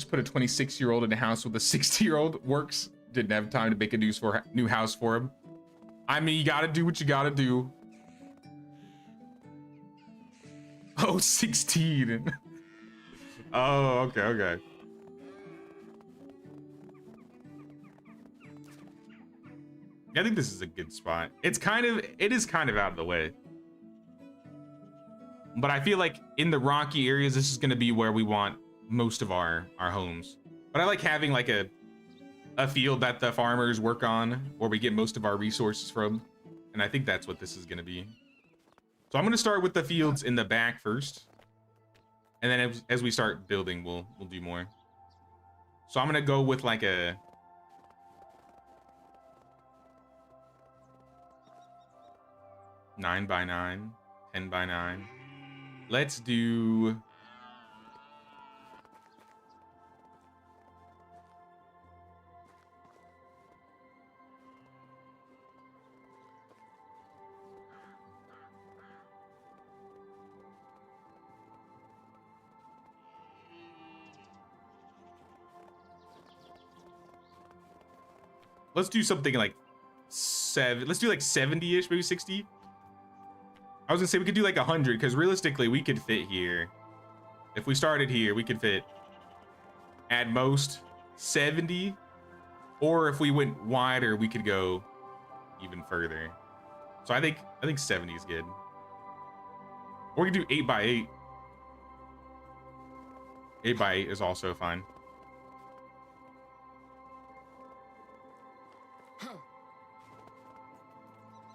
Put a 26-year-old in a house with a 60-year-old. Works. Didn't have time to make a new house for him. I mean, you gotta do what you gotta do. Oh, 16. Oh, okay. I think this is a good spot. It is kind of out of the way. But I feel like in the rocky areas, this is going to be where we want most of our homes. But I like having like a field that the farmers work on, where we get most of our resources from. And I think that's what this is going to be. So I'm going to start with the fields in the back first. And then as we start building, we'll do more. So I'm going to go with like a... Nine by 9, 10 by 9. Let's do... Let's do something like 7. Let's do like 70-ish, maybe 60. I was gonna say we could do like 100, because realistically we could fit here. If we started here, we could fit at most 70. Or if we went wider, we could go even further. So I think 70 is good. Or we could do 8 by 8. 8 by 8 is also fine.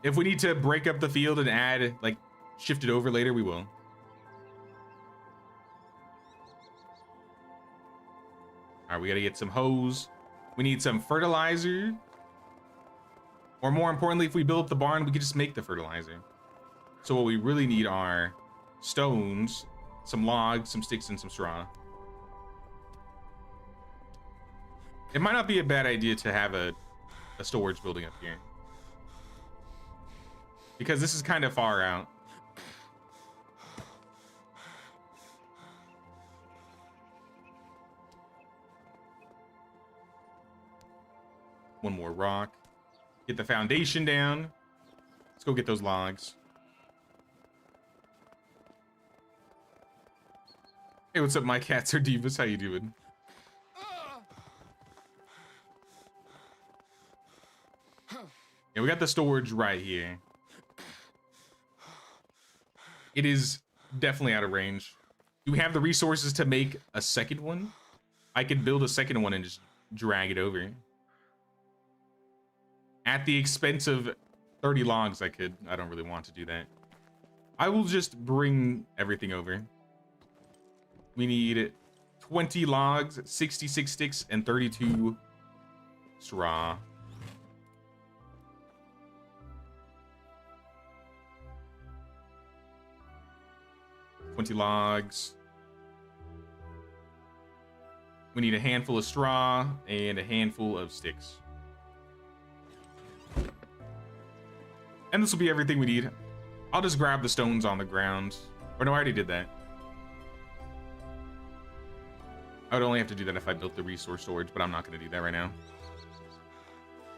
If we need to break up the field and add, like, shift it over later, we will. All right, we gotta get some hose. We need some fertilizer. Or more importantly, if we build up the barn, we could just make the fertilizer. So what we really need are stones, some logs, some sticks, and some straw. It might not be a bad idea to have a storage building up here, because this is kind of far out. One more rock. Get the foundation down. Let's go get those logs. Hey, what's up, my cats are divas? How you doing? Yeah, we got the storage right here. It is definitely out of range. Do we have the resources to make a second one? I could build a second one and just drag it over. At the expense of 30 logs, I could. I don't really want to do that. I will just bring everything over. We need 20 logs, 66 sticks, and 32 straw. Logs. We need a handful of straw and a handful of sticks. And this will be everything we need. I'll just grab the stones on the ground. Or no, I already did that. I would only have to do that if I built the resource storage, but I'm not going to do that right now.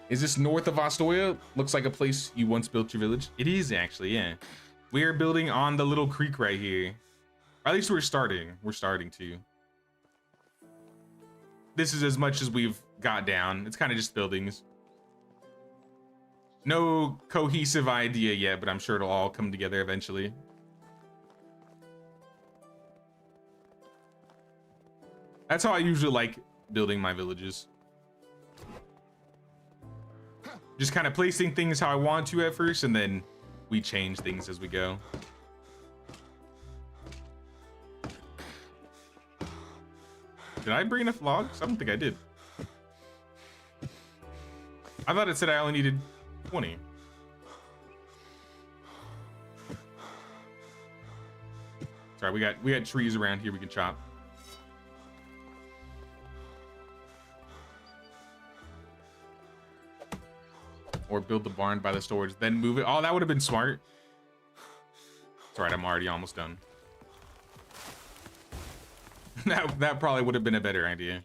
Is this north of Ostoya? Looks like a place you once built your village. It is actually, yeah. We are building on the little creek right here. Or at least we're starting. We're starting to. This is as much as we've got down. It's kind of just buildings. No cohesive idea yet, but I'm sure it'll all come together eventually. That's how I usually like building my villages. Just kind of placing things how I want to at first, and then we change things as we go. Did I bring enough logs? I don't think I did. I thought it said I only needed 20. Sorry, we got trees around here we can chop. Or build the barn by the storage, then move it. Oh, that would have been smart. It's all right, I'm already almost done. That probably would have been a better idea.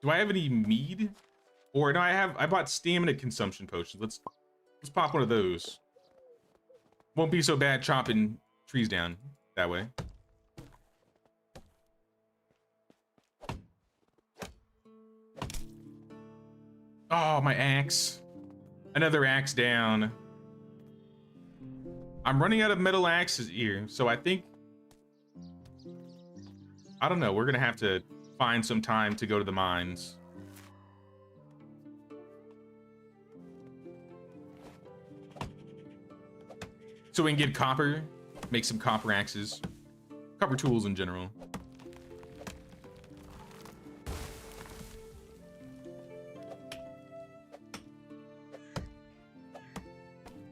Do I have any mead? Or no, I bought stamina consumption potions. Let's pop one of those. Won't be so bad chopping trees down that way. Oh, my axe. Another axe down. I'm running out of metal axes here, so I think... I don't know, we're gonna have to find some time to go to the mines. So we can get copper, make some copper axes, copper tools in general.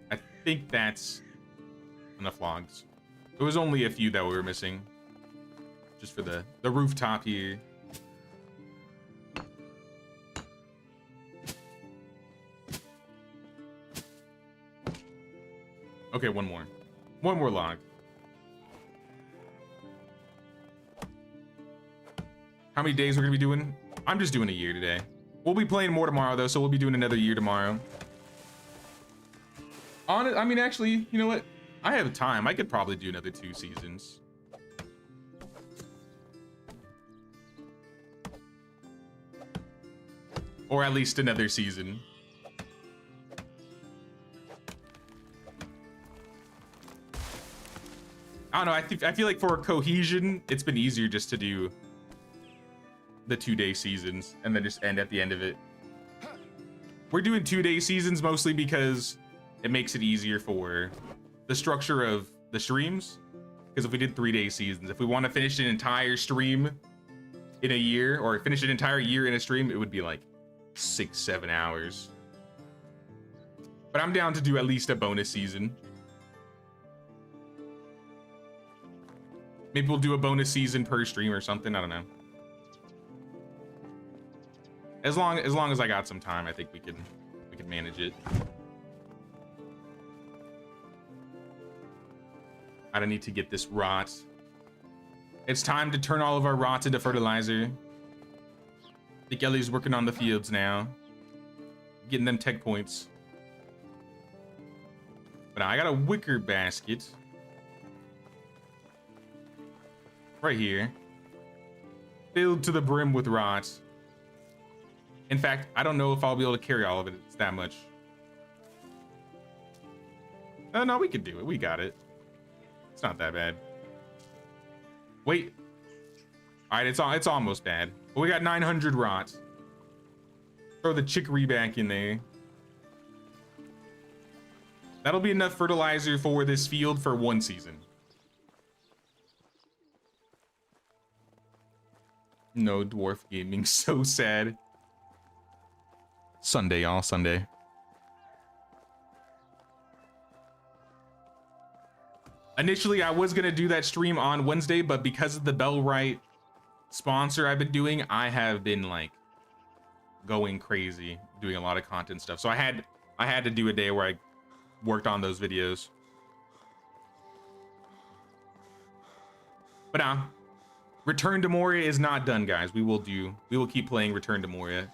I think that's enough logs. There was only a few that we were missing, just for the rooftop here. Okay, one more log. How many days we're gonna be doing? I'm just doing a year today. We'll be playing more tomorrow though, so we'll be doing another year tomorrow. I mean, actually, you know what? I have time. I could probably do another 2 seasons. Or at least another season. I don't know. I feel like for cohesion, it's been easier just to do the 2-day seasons and then just end at the end of it. We're doing 2-day seasons mostly because it makes it easier for the structure of the streams. Because if we did 3-day seasons, if we want to finish an entire stream in a year or finish an entire year in a stream, it would be like 6-7 hours. But I'm down to do at least a bonus season. Maybe we'll do a bonus season per stream or something. I don't know. As long as I got some time, I think we can manage it. I don't need to get this rot. It's time to turn all of our rot into fertilizer. I think Ellie's working on the fields now, getting them tech points. But I got a wicker basket right here, filled to the brim with rot. In fact, I don't know if I'll be able to carry all of it. It's that much. Oh, no, we can do it. We got it. It's not that bad. Wait. All right, it's almost bad. But we got 900 rot. Throw the chicory back in there. That'll be enough fertilizer for this field for 1 season. No dwarf gaming, so sad. Sunday, y'all, Sunday. Initially, I was gonna do that stream on Wednesday, but because of the Bellwright sponsor I've been doing, I have been like going crazy, doing a lot of content stuff. So I had to do a day where I worked on those videos. But Return to Moria is not done, guys. We will keep playing Return to Moria.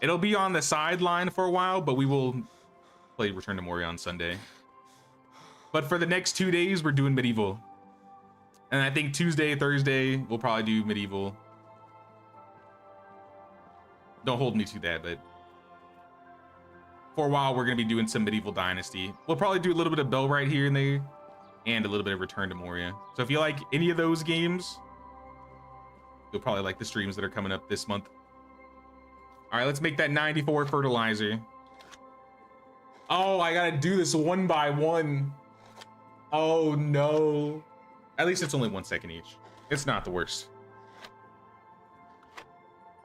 It'll be on the sideline for a while, but we will play Return to Moria on Sunday. But for the next 2 days, we're doing Medieval. And I think Tuesday, Thursday, we'll probably do Medieval. Don't hold me to that, but for a while, we're going to be doing some Medieval Dynasty. We'll probably do a little bit of Bellwright here and there, and a little bit of Return to Moria. So if you like any of those games, you'll probably like the streams that are coming up this month. All right, let's make that 94 fertilizer. Oh, I gotta do this 1 by 1. Oh no. At least it's only 1 second each. It's not the worst.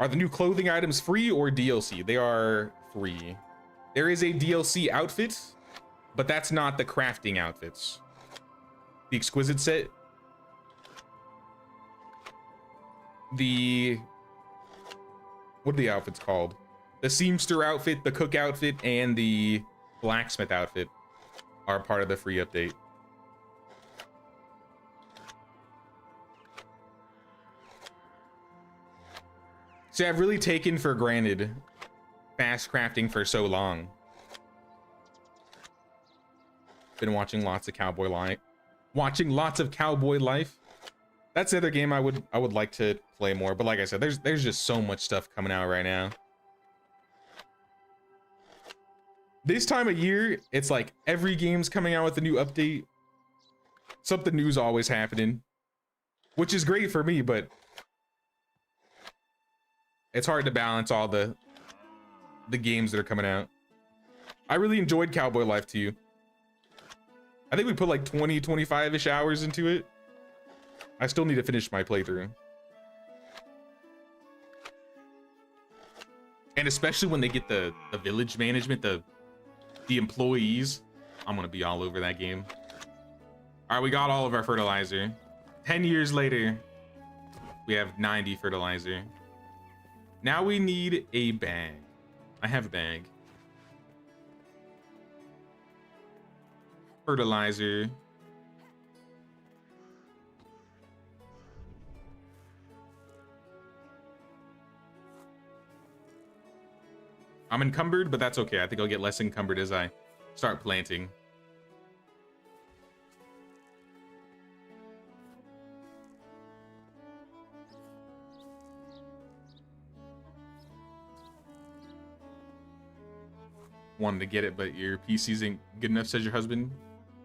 Are the new clothing items free or DLC? They are free. There is a DLC outfit, but that's not the crafting outfits. The exquisite set. What are the outfits called? The seamster outfit, the cook outfit, and the blacksmith outfit are part of the free update. See, I've really taken for granted fast crafting for so long. Been watching lots of Cowboy Life. That's the other game I would like to play more, but like I said, there's just so much stuff coming out right now. This time of year, it's like every game's coming out with a new update. Something new's always happening, which is great for me, but it's hard to balance all the games that are coming out. I really enjoyed Cowboy Life too. I think we put like 20, 25-ish hours into it. I still need to finish my playthrough. And especially when they get the village management, the employees, I'm gonna be all over that game. All right, we got all of our fertilizer. 10 years later, we have 90 fertilizer. Now we need a bag. I have a bag. Fertilizer. I'm encumbered, but that's okay. I think I'll get less encumbered as I start planting. Wanted to get it, but your PC isn't good enough, says your husband.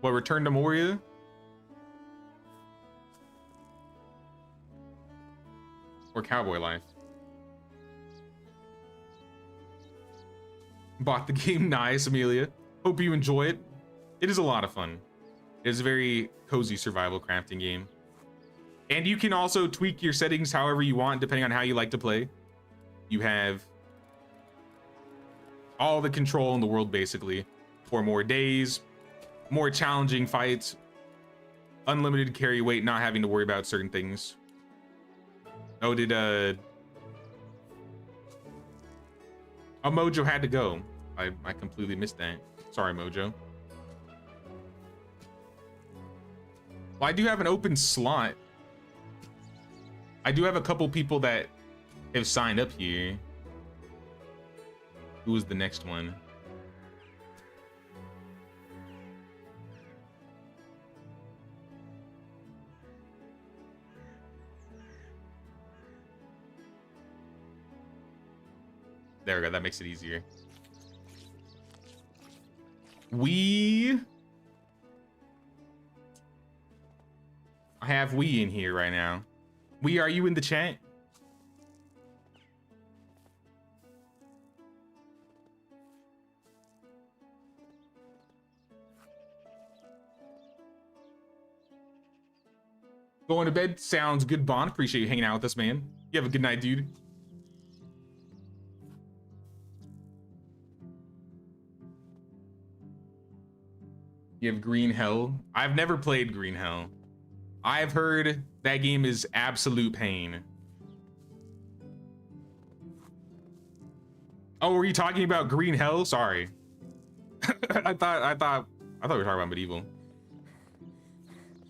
What, return to Moria? Or Cowboy Life? Bought the game. Nice, Amelia. Hope you enjoy it. It is a lot of fun. It is a very cozy survival crafting game. And you can also tweak your settings however you want, depending on how you like to play. You have all the control in the world, basically, for more days, more challenging fights, unlimited carry weight, not having to worry about certain things. Oh, did Mojo had to go. I completely missed that. Sorry, Mojo. Well, I do have an open slot. I do have a couple people that have signed up here. Who was the next one? There we go. That makes it easier. I have we in here right now. Are you in the chat? Going to bed sounds good, Bond. Appreciate you hanging out with us, man. You have a good night, dude. You have Green Hell. I've never played Green Hell. I've heard that game is absolute pain. Oh, were you talking about Green Hell? Sorry. I thought we were talking about Medieval.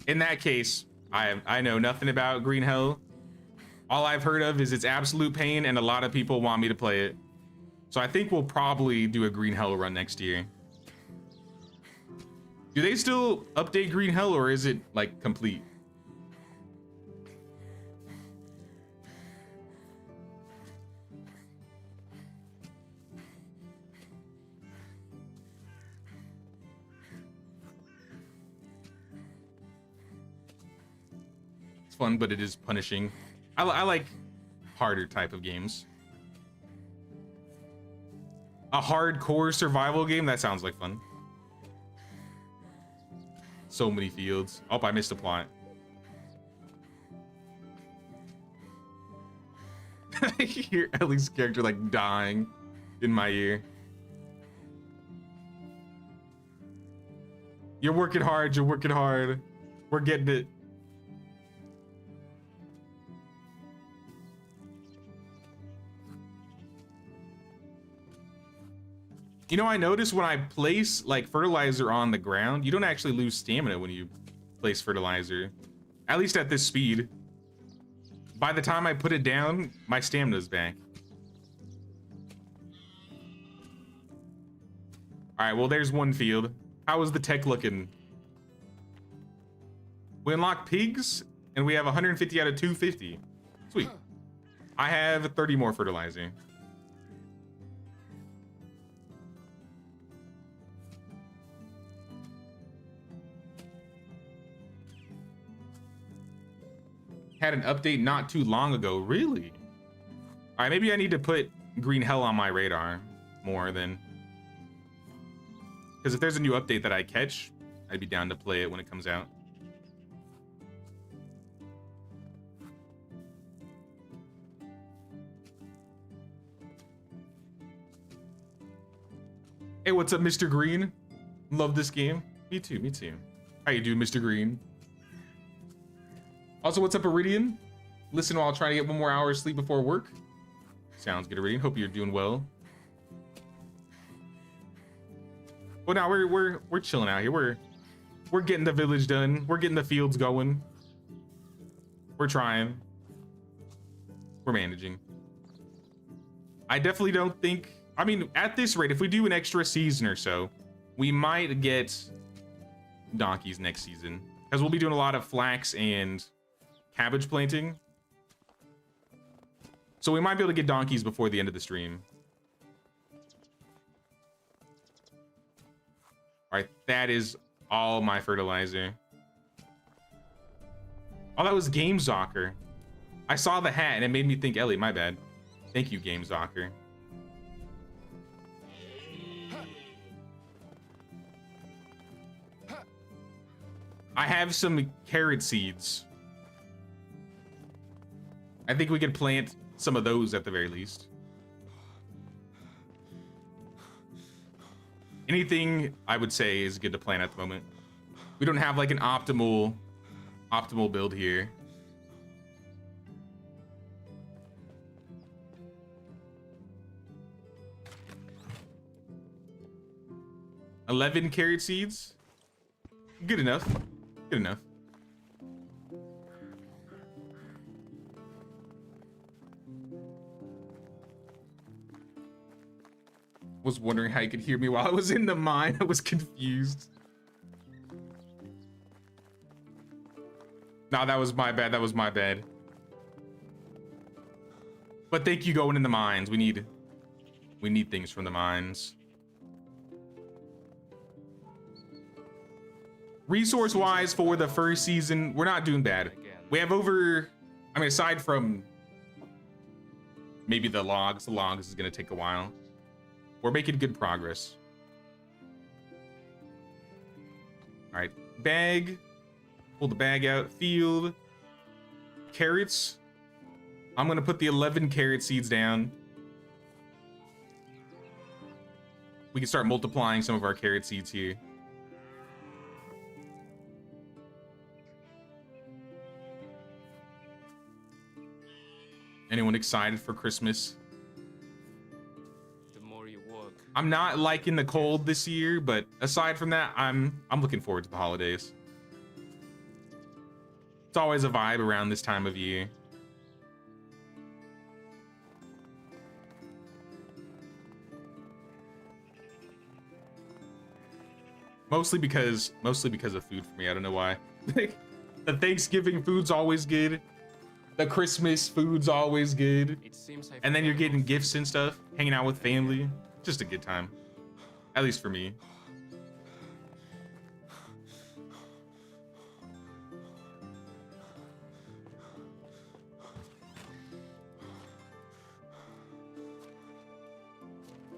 In that case, I know nothing about Green Hell. All I've heard of is it's absolute pain, and a lot of people want me to play it. So I think we'll probably do a Green Hell run next year. Do they still update Green Hell, or is it like complete? It's fun, but it is punishing. I like harder type of games. A hardcore survival game? That sounds like fun. So many fields. Oh, I missed a plot. I hear Ellie's character like dying in my ear. You're working hard. You're working hard. We're getting it. You know, I noticed when I place like fertilizer on the ground, you don't actually lose stamina when you place fertilizer. At least at this speed. By the time I put it down, my stamina's back. All right, well, there's one field. How is the tech looking? We unlock pigs, and we have 150 out of 250. Sweet. I have 30 more fertilizer. had an update not too long ago. Really? All right, maybe I need to put Green Hell on my radar more than, because if there's a new update that I catch, I'd be down to play it when it comes out. Hey, what's up, Mr. Green? Love this game. Me too, me too. How you doing, Mr. Green? Also, what's up, Iridian? Listen while trying to get 1 more hour of sleep before work. Sounds good, Iridian. Hope you're doing well. Well, now we're chilling out here. We're getting the village done. We're getting the fields going. We're trying. We're managing. I definitely don't think, I mean, at this rate, if we do an extra season or so, we might get donkeys next season, because we'll be doing a lot of flax and cabbage planting. So we might be able to get donkeys before the end of the stream. All right, that is all my fertilizer. Oh, that was Game Zocker. I saw the hat and it made me think Ellie, my bad. Thank you, Game Zocker. I have some carrot seeds. I think we could plant some of those at the very least. Anything I would say is good to plant at the moment. We don't have like an optimal build here. $11 carrot seeds. Good enough. Good enough. Was wondering how you could hear me while I was in the mine. I was confused. Nah, that was my bad. That was my bad. But thank you going in the mines. We need things from the mines. Resource-wise, for the first season, we're not doing bad. We have over, I mean, aside from maybe the logs is gonna take a while. We're making good progress. All right, bag. Pull the bag out. Field. Carrots. I'm gonna put the 11 carrot seeds down. We can start multiplying some of our carrot seeds here. Anyone excited for Christmas? The more you work, I'm not liking the cold this year, but aside from that, I'm looking forward to the holidays. It's always a vibe around this time of year. Mostly because of food for me. I don't know why. The Thanksgiving food's always good. The Christmas food's always good. it seems I've And then you're getting gifts and stuff, hanging out with family. Just a good time. At least for me.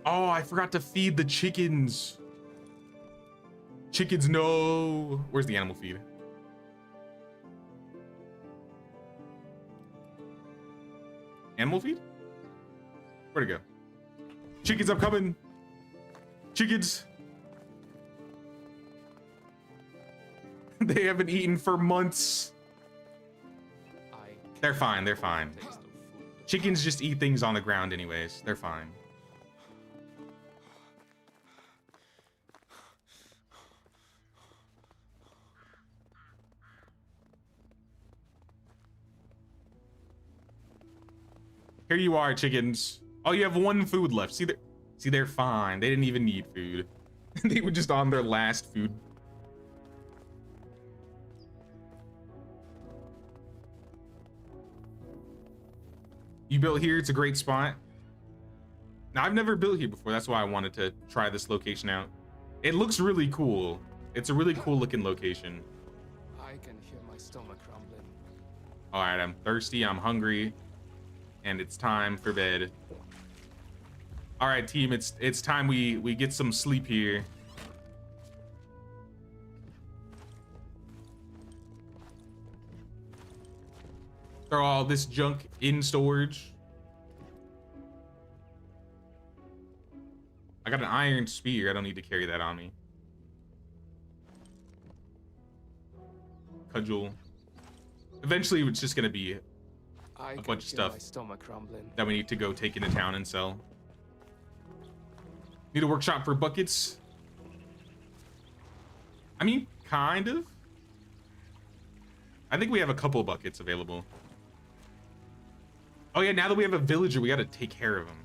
Oh, I forgot to feed the chickens. Chickens, no. Where's the animal feed? Animal feed? Where'd it go? Chickens, I'm coming. Chickens. They haven't eaten for months. They're fine, they're fine. taste of food. Chickens just eat things on the ground anyways. They're fine. Here you are, chickens. Oh, you have 1 food left. See, they're fine. They didn't even need food. They were just on their last food. You built here, it's a great spot. Now, I've never built here before. That's why I wanted to try this location out. It looks really cool. It's a really cool looking location. I can hear my stomach rumbling. All right, I'm thirsty, I'm hungry, and it's time for bed. All right, team, it's time we get some sleep here. Throw all this junk in storage. I got an iron spear. I don't need to carry that on me. Cudgel. Eventually, it's just gonna be I a can bunch of feel stuff my stomach rumbling. that we need to go take into town and sell. Need a workshop for buckets. I mean, kind of. I think we have a couple buckets available. Oh yeah, now that we have a villager, we got to take care of him.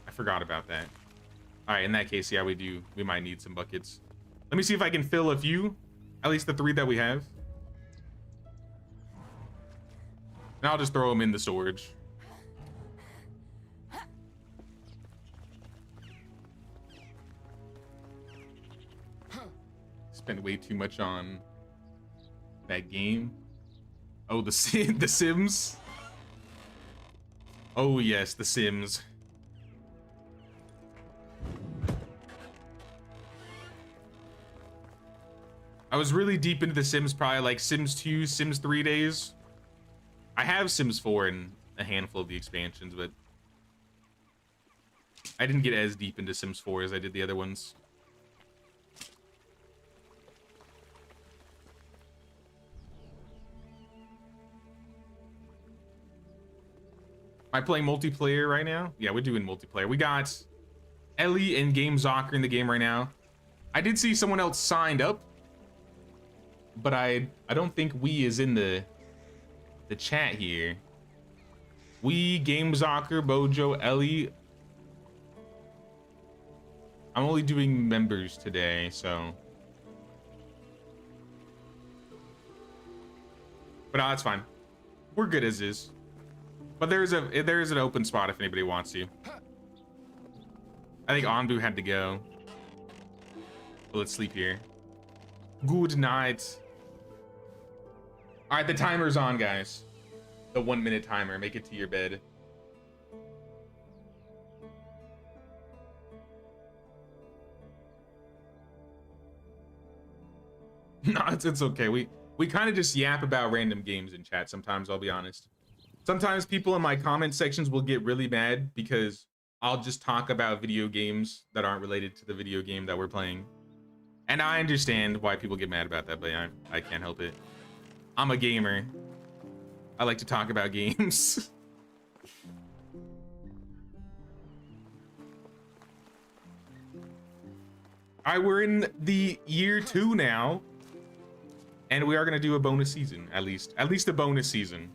I forgot about that. All right, in that case, yeah, we might need some buckets. Let me see if I can fill a few, at least the 3 that we have. Now I'll just throw them in the storage. Spend way too much on that game. Oh, the Sims. Oh yes, the Sims. I was really deep into the Sims, probably like Sims 2, Sims 3 days. I have Sims 4 and a handful of the expansions, but I didn't get as deep into Sims 4 as I did the other ones. Am I playing multiplayer right now? Yeah, we're doing multiplayer. We got Ellie and Game Zocker in the game right now. I did see someone else signed up, but I don't think we is in the chat here. We, Game Zocker, Bojo, Ellie. I'm only doing members today, so. But no, that's fine. We're good as is. But there's an open spot if anybody wants to. I think Anbu had to go. But let's sleep here. Good night. All right, the timer's on, guys. The 1 minute timer. Make it to your bed. No, it's okay. We kind of just yap about random games in chat sometimes, I'll be honest. Sometimes people in my comment sections will get really mad because I'll just talk about video games that aren't related to the video game that we're playing. And I understand why people get mad about that, but I can't help it. I'm a gamer. I like to talk about games. All right, we're in the year 2 now. And we are gonna do a bonus season, at least a bonus season.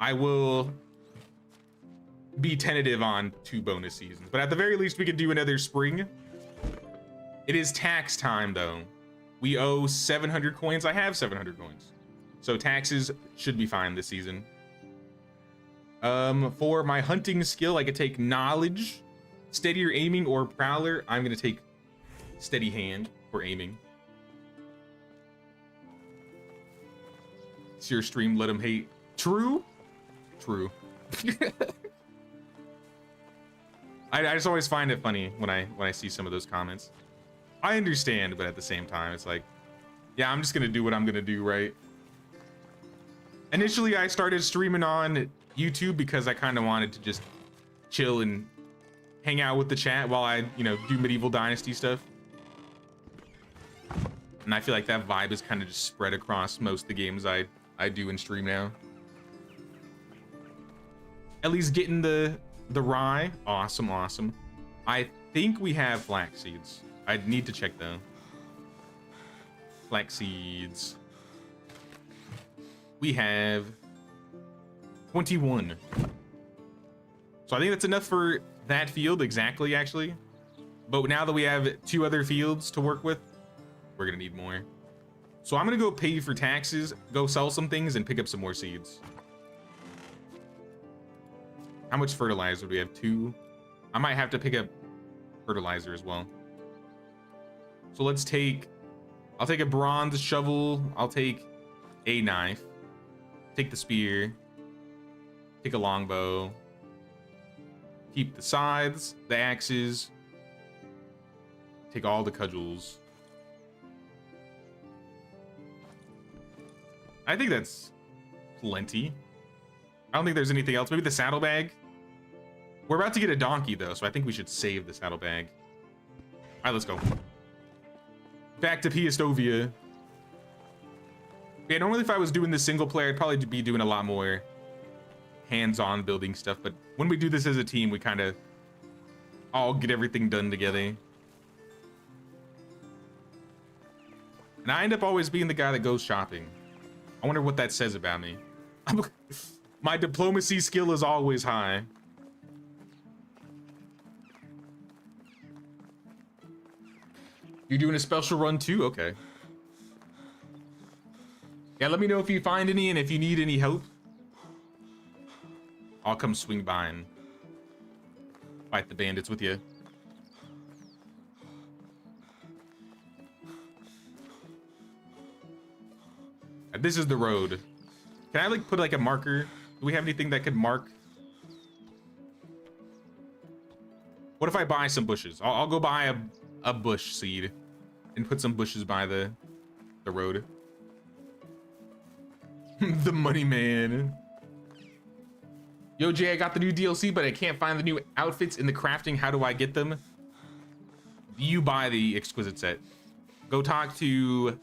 I will be tentative on 2 bonus seasons, but at the very least we could do another spring. It is tax time though. We owe 700 coins. I have 700 coins. So taxes should be fine this season. For my hunting skill, I could take knowledge, steadier aiming, or prowler. I'm gonna take steady hand for aiming. It's your stream, let him hate. True? True. I just always find it funny when I see some of those comments. I understand, but at the same time, it's like, yeah, I'm just gonna do what I'm gonna do, right? Initially, I started streaming on YouTube because I kind of wanted to just chill and hang out with the chat while I, do medieval dynasty stuff. And I feel like that vibe is kind of just spread across most of the games I do in stream now. Ellie's getting the rye. Awesome, awesome. I think we have flax seeds. I need to check though. Flax seeds. We have 21. So I think that's enough for that field exactly, actually. But now that we have 2 other fields to work with, we're gonna need more. So I'm gonna go pay for taxes, go sell some things, and pick up some more seeds. How much fertilizer do we have? 2. I might have to pick up fertilizer as well. So I'll take a bronze shovel. I'll take a knife. Take the spear. Take a longbow. Keep the scythes, the axes. Take all the cudgels. I think that's plenty. I don't think there's anything else. Maybe the saddlebag. We're about to get a donkey though, so I think we should save the saddlebag. All right, let's go. Back to Piastovia. Yeah, normally if I was doing this single player, I'd probably be doing a lot more hands-on building stuff. But when we do this as a team, we kind of all get everything done together. And I end up always being the guy that goes shopping. I wonder what that says about me. My diplomacy skill is always high. You're doing a special run too? Okay. Yeah, let me know if you find any and if you need any help. I'll come swing by and fight the bandits with you. This is the road. Can I like put like a marker? Do we have anything that could mark? What if I buy some bushes? I'll go buy a bush seed and put some bushes by the road. The money man. Yo, Jay, I got the new DLC, but I can't find the new outfits in the crafting. How do I get them? You buy the exquisite set. Go talk to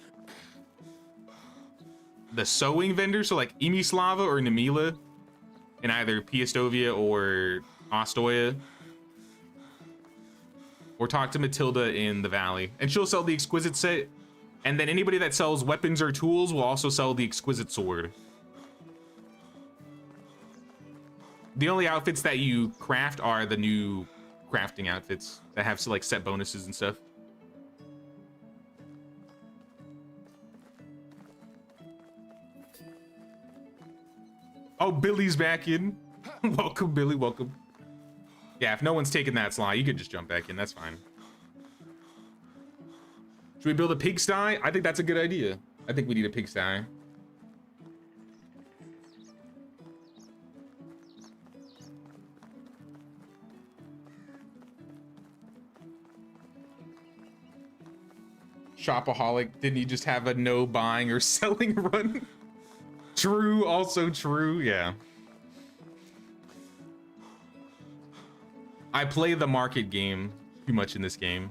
the sewing vendor, so like Imislava or Nemila in either Piastovia or Ostoya. Or talk to Matilda in the valley, and she'll sell the exquisite set. And then anybody that sells weapons or tools will also sell the exquisite sword. The only outfits that you craft are the new crafting outfits that have like set bonuses and stuff. Oh, Billy's back in. Welcome, Billy, welcome. Yeah, if no one's taking that slot, you could just jump back in. That's fine. Should we build a pigsty? I think that's a good idea. I think we need a pigsty. Shopaholic, didn't he just have a no buying or selling run? True, also true, yeah. I play the market game too much in this game,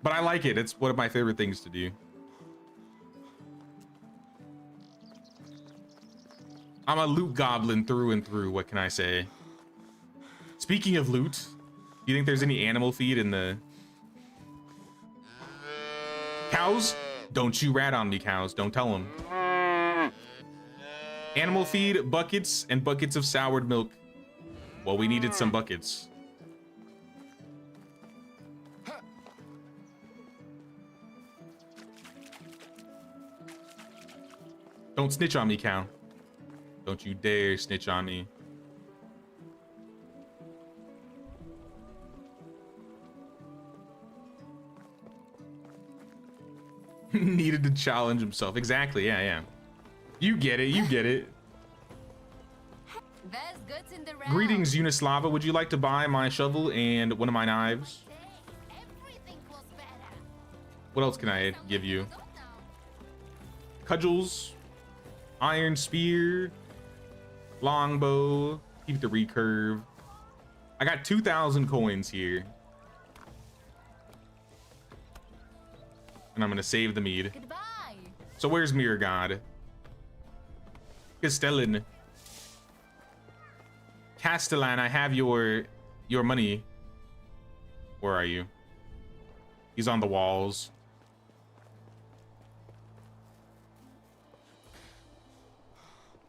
but I like it. It's one of my favorite things to do. I'm a loot goblin through and through. What can I say? Speaking of loot, do you think there's any animal feed in the cows? Don't you rat on me, cows. Don't tell them. Animal feed, buckets, and buckets of soured milk. Well, we needed some buckets. Don't snitch on me, cow. Don't you dare snitch on me. Needed to challenge himself. Exactly, yeah. You get it, you get it. There's goods in the round. Greetings, Unislava. Would you like to buy my shovel and one of my knives? Everything was better. What else can I give you? Cudgels, iron spear, longbow, keep the recurve. I got 2,000 coins here. And I'm gonna save the mead. Goodbye. So where's Mirror God? Castellan. Castellan, I have your money. Where are you? He's on the walls.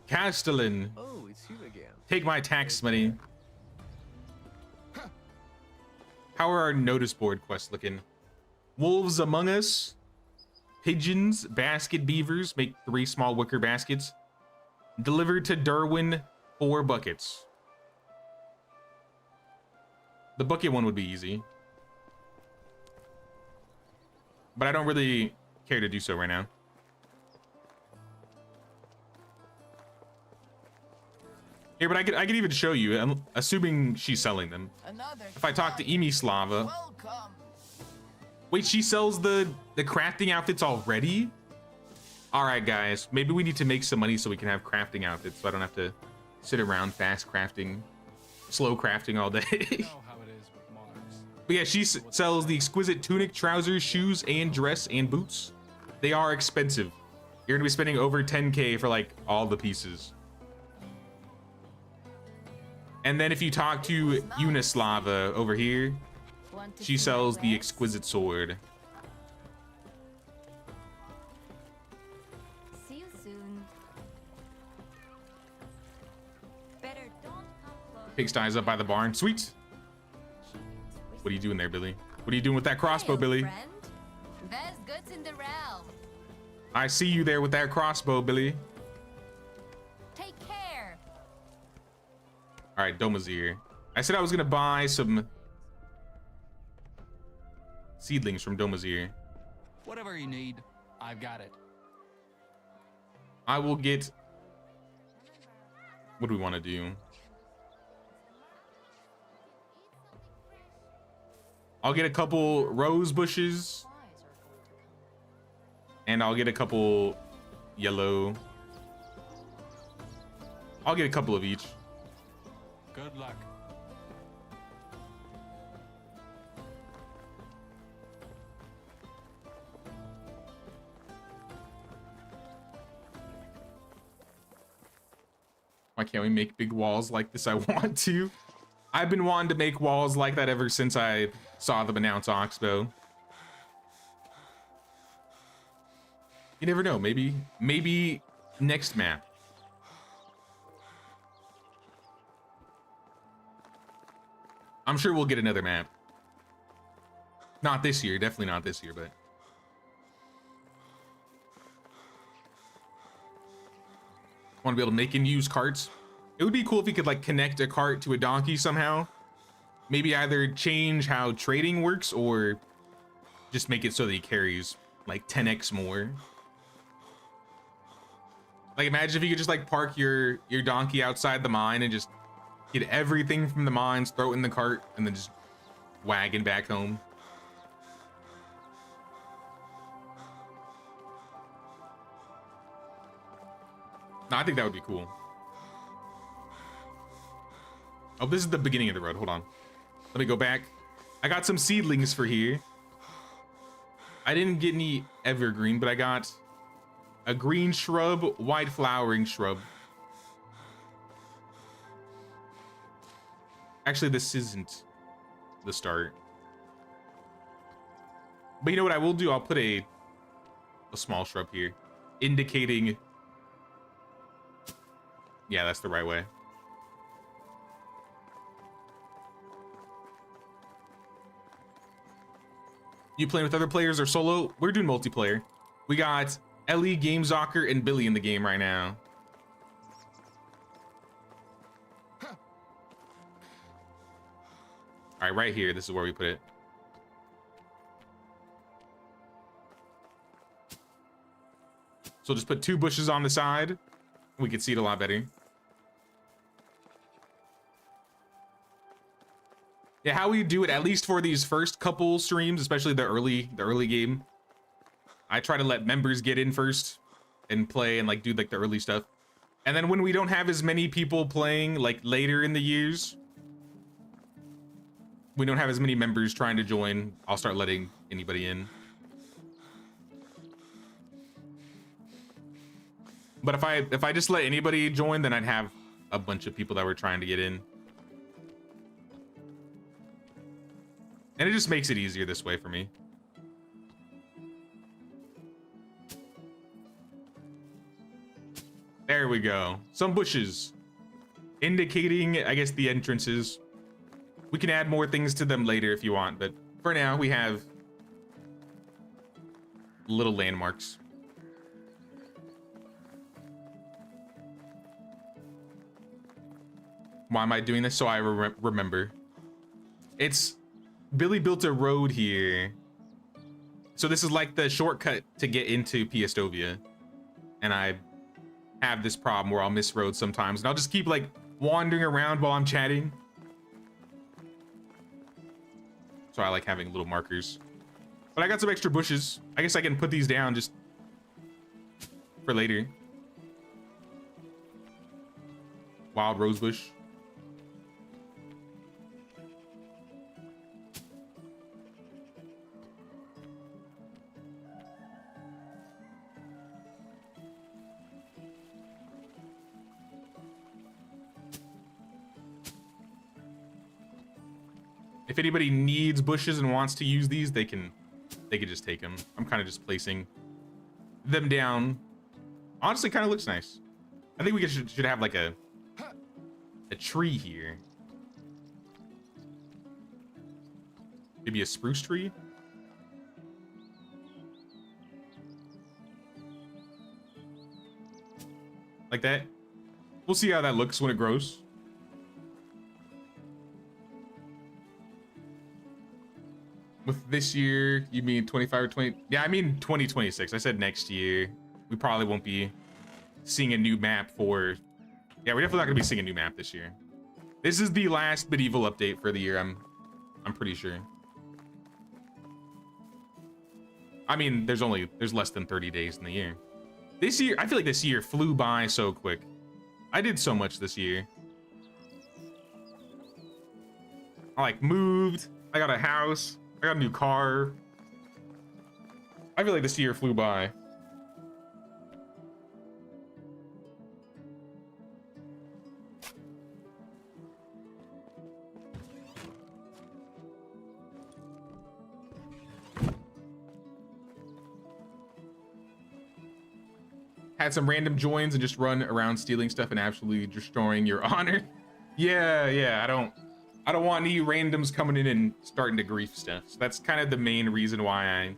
Castellan. Oh, it's you again. Take my tax money. How are our notice board quests looking? Wolves among us. Pigeons, basket beavers, make 3 small wicker baskets. Delivered to Derwin, 4 buckets. The bucket one would be easy. But I don't really care to do so right now. Here, but I could even show you. I'm assuming she's selling them. Another If I talk to Slava. welcome. Wait, she sells the crafting outfits already? All right, guys. Maybe we need to make some money so we can have crafting outfits, so I don't have to sit around fast crafting, slow crafting all day. You know how it is with monarchs. But yeah, she sells the exquisite tunic, trousers, shoes, and dress and boots. They are expensive. You're gonna be spending over 10K for like all the pieces. And then if you talk to Unislava over here, Want to she see sells my the wares? exquisite sword. See you soon. Better don't come close. Pigsties up by the barn. Sweet. What are you doing there, Billy? What are you doing with that crossbow, Hail, Billy? friend. There's goods in the realm. I see you there with that crossbow, Billy. Take care. All right, Doma's here. I said I was gonna buy some seedlings from Doma's ear. Whatever you need, I've got it. I will get. What do we want to do? I'll get a couple rose bushes, and I'll get a couple yellow. I'll get a couple of each. Good luck. Why can't we make big walls like this? I want to. I've been wanting to make walls like that ever since I saw them announce Oxbow. You never know. Maybe next map. I'm sure we'll get another map. Not this year. Definitely not this year, but. Want to be able to make and use carts. It would be cool if you could like connect a cart to a donkey somehow. Maybe either change how trading works or just make it so that he carries like 10x more. Like imagine if you could just like park your donkey outside the mine and just get everything from the mines, throw it in the cart, and then just wagon back home. No, I think that would be cool. Oh, this is the beginning of the road. Hold on. Let me go back. I got some seedlings for here. I didn't get any evergreen, but I got a green shrub, white flowering shrub. Actually, this isn't the start. But you know what I will do? I'll put a small shrub here, indicating. Yeah, that's the right way. You playing with other players or solo? We're doing multiplayer. We got Ellie, GameZocker, and Billy in the game right now. All right, right here. This is where we put it. So just put 2 bushes on the side. We can see it a lot better. Yeah, how we do it, at least for these first couple streams, especially the early game. I try to let members get in first and play and like do like the early stuff. And then when we don't have as many people playing like later in the years, we don't have as many members trying to join, I'll start letting anybody in. But if I just let anybody join, then I'd have a bunch of people that were trying to get in. And it just makes it easier this way for me. There we go. Some bushes. Indicating, I guess, the entrances. We can add more things to them later if you want, but for now, we have little landmarks. Why am I doing this? So I remember. It's... Billy built a road here. So this is like the shortcut to get into Piastovia. And I have this problem where I'll miss roads sometimes. And I'll just keep like wandering around while I'm chatting. So I like having little markers. But I got some extra bushes. I guess I can put these down just for later. Wild rosebush. If anybody needs bushes and wants to use these, they can just take them. I'm kind of just placing them down. Honestly, kind of looks nice. I think we should have like a tree here. Maybe a spruce tree. Like that. We'll see how that looks when it grows. With this year, you mean 25 or 20? Yeah, I mean 2026. I said next year. We probably won't be seeing a new map for... Yeah, we're definitely not gonna be seeing a new map this year. This is the last medieval update for the year, I'm pretty sure. I mean, there's less than 30 days in the year. This year, I feel like this year flew by so quick. I did so much this year. I like moved. I got a house. I got a new car. I feel like this year flew by. Had some random joins and just run around stealing stuff and absolutely destroying your honor. Yeah, I don't want any randoms coming in and starting to grief stuff. So that's kind of the main reason why I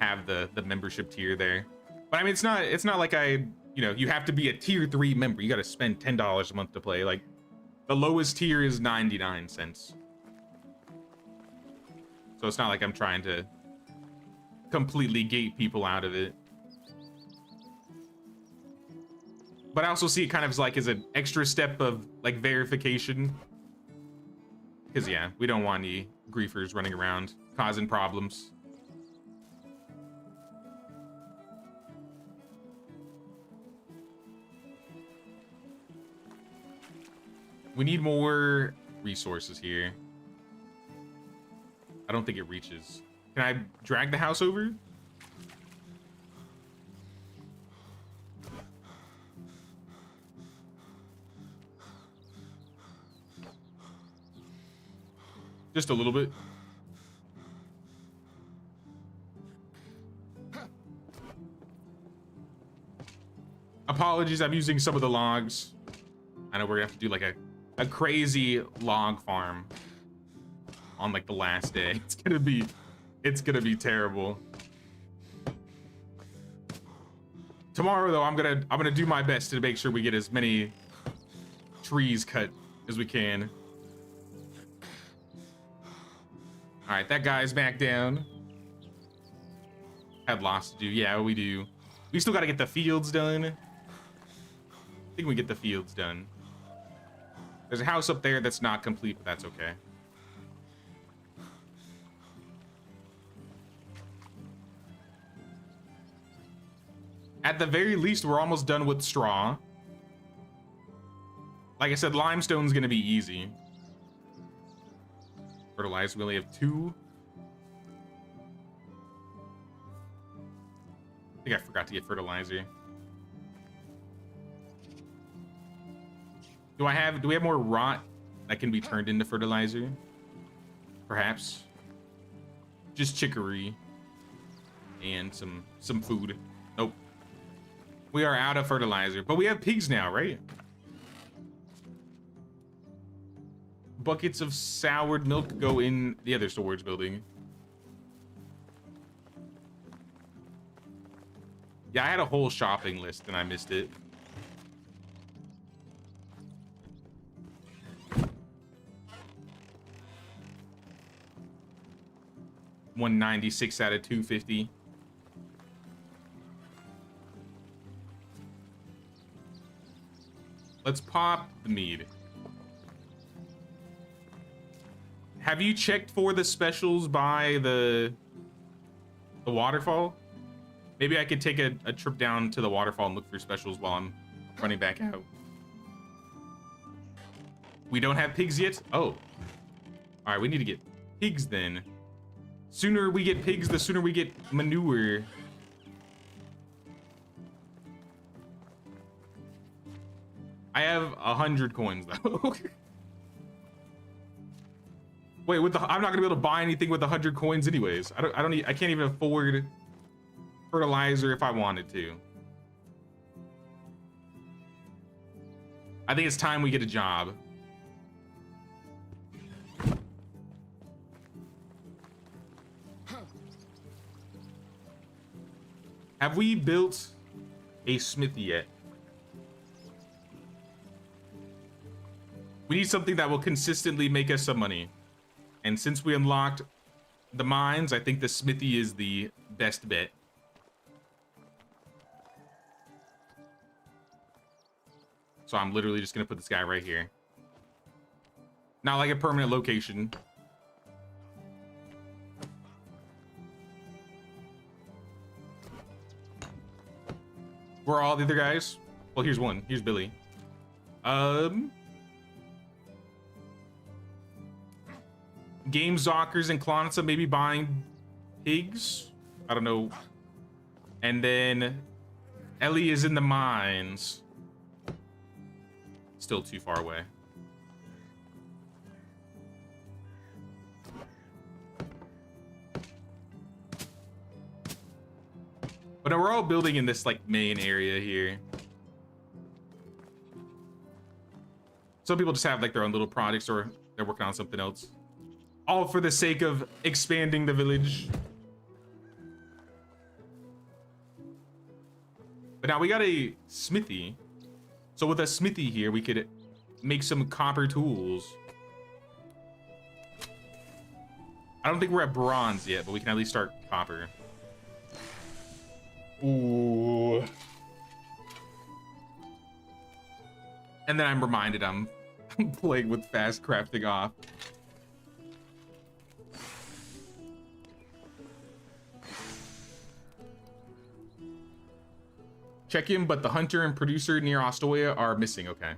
have the membership tier there. But I mean, it's not like you have to be a tier 3 member. You got to spend $10 a month to play. Like the lowest tier is 99 cents. So it's not like I'm trying to completely gate people out of it. But I also see it kind of as an extra step of like verification. Because yeah, we don't want any griefers running around causing problems. We need more resources here. I don't think it reaches. Can I drag the house over? Just a little bit. Apologies, I'm using some of the logs. I know we're gonna have to do like a crazy log farm on like the last day. It's gonna be terrible. Tomorrow though, I'm gonna do my best to make sure we get as many trees cut as we can. All right, that guy's back down. Had lots to do. Yeah, we do. We still got to get the fields done. I think we get the fields done. There's a house up there that's not complete, but that's okay. At the very least, we're almost done with straw. Like I said, limestone's gonna be easy. Fertilizer, we only have 2. I think I forgot to get fertilizer. Do we have more rot that can be turned into fertilizer? Perhaps. Just chicory and some food. Nope. We are out of fertilizer, but we have pigs now, right? Buckets of soured milk go in the other storage building. Yeah, I had a whole shopping list and I missed it. $196 out of 250. Let's pop the mead. Have you checked for the specials by the waterfall? Maybe I could take a trip down to the waterfall and look for specials while I'm running back out. We don't have pigs yet? Oh. All right, we need to get pigs then. Sooner we get pigs, the sooner we get manure. I have 100 coins though. Wait, I'm not gonna be able to buy anything with 100 coins anyways. I can't even afford fertilizer if I wanted to. I think it's time we get a job. Have we built a smithy yet? We need something that will consistently make us some money. And since we unlocked the mines, I think the smithy is the best bet. So I'm literally just gonna put this guy right here. Not like a permanent location. Where are all the other guys? Well, here's one. Here's Billy. Game Zockers and Klonitsa maybe buying pigs? I don't know. And then Ellie is in the mines. Still too far away. But we're all building in this like main area here. Some people just have like their own little projects or they're working on something else. All for the sake of expanding the village. But now we got a smithy. So with a smithy here, we could make some copper tools. I don't think we're at bronze yet, but we can at least start copper. Ooh. And then I'm reminded I'm playing with fast crafting off. Check in, but the hunter and producer near Ostoya are missing. Okay.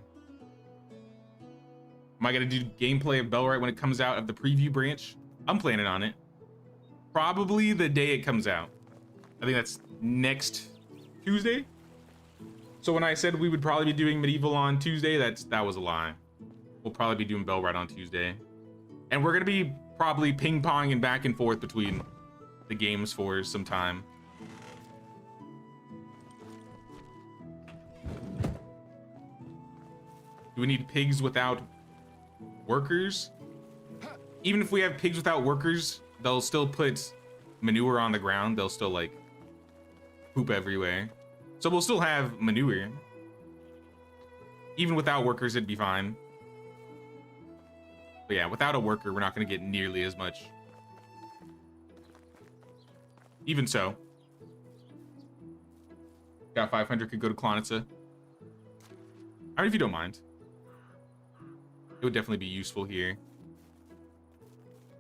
Am I gonna do gameplay of Bellwright when it comes out of the preview branch? I'm planning on it. Probably the day it comes out. I think that's next Tuesday. So when I said we would probably be doing Medieval on Tuesday, that was a lie. We'll probably be doing Bellwright on Tuesday. And we're gonna be probably ping-ponging back and forth between the games for some time. Do we need pigs without workers? Even if we have pigs without workers, they'll still put manure on the ground. They'll still like poop everywhere. So we'll still have manure. Even without workers, it'd be fine. But yeah, without a worker, we're not gonna get nearly as much. Even so. Got 500, could go to Klonitsa. I mean, if you don't mind. It would definitely be useful here.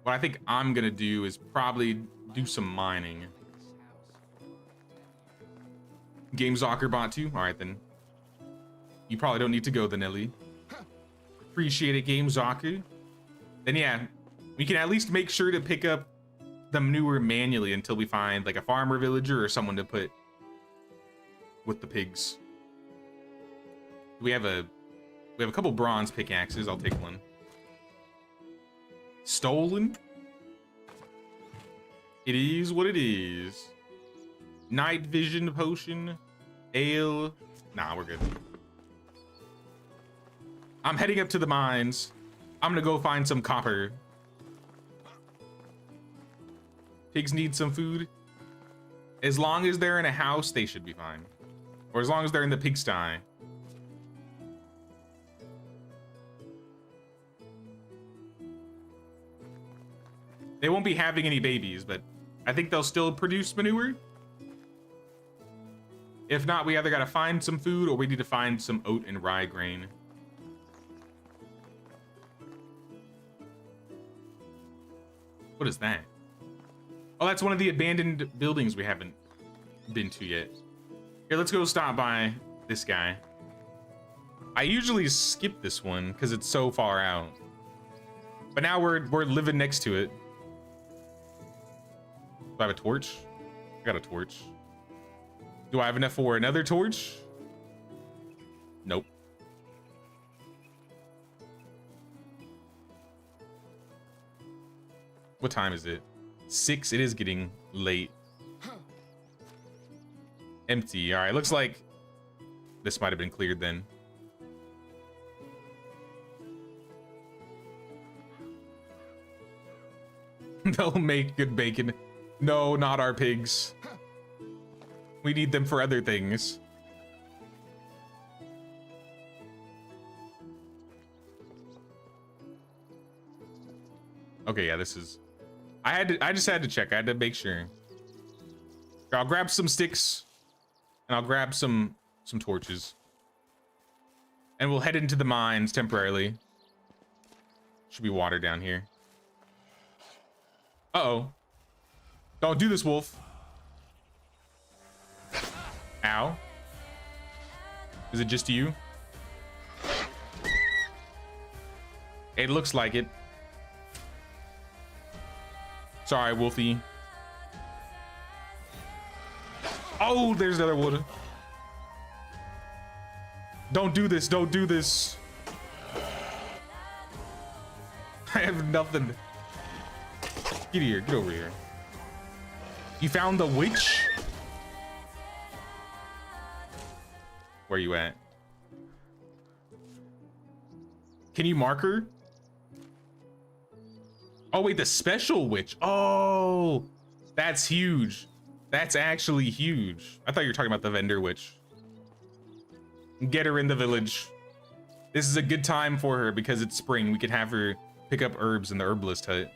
What I think I'm gonna do is probably do some mining. Game Zocker bot too? All right then. You probably don't need to go then, Ellie. Appreciate it, Game Zocker. Then yeah, we can at least make sure to pick up the manure manually until we find like a farmer villager or someone to put with the pigs. We have a couple bronze pickaxes. I'll take one. Stolen? It is what it is. Night vision potion. Ale. Nah, we're good. I'm heading up to the mines. I'm gonna go find some copper. Pigs need some food. As long as they're in a house, they should be fine. Or as long as they're in the pigsty. They won't be having any babies, but I think they'll still produce manure. If not, we either gotta find some food or we need to find some oat and rye grain. What is that? Oh, that's one of the abandoned buildings we haven't been to yet. Here, let's go stop by this guy. I usually skip this one because it's so far out. But now we're living next to it. Do I have a torch? I got a torch. Do I have enough for another torch? Nope. What time is it? 6. It is getting late. Empty. All right, looks like this might have been cleared then. They'll make good bacon. No, not our pigs. We need them for other things. Okay, yeah, this is... I just had to check. I had to make sure. Here, I'll grab some sticks and I'll grab some torches. And we'll head into the mines temporarily. Should be water down here. Uh-oh. Don't do this, wolf. Ow. Is it just you? It looks like it. Sorry, Wolfie. Oh, there's another one. Don't do this. Don't do this. I have nothing. Get here. Get over here. You found the witch? Where you at? Can you mark her? Oh, wait, the special witch. Oh, that's huge. That's actually huge. I thought you were talking about the vendor witch. Get her in the village. This is a good time for her because it's spring. We could have her pick up herbs in the herbalist hut.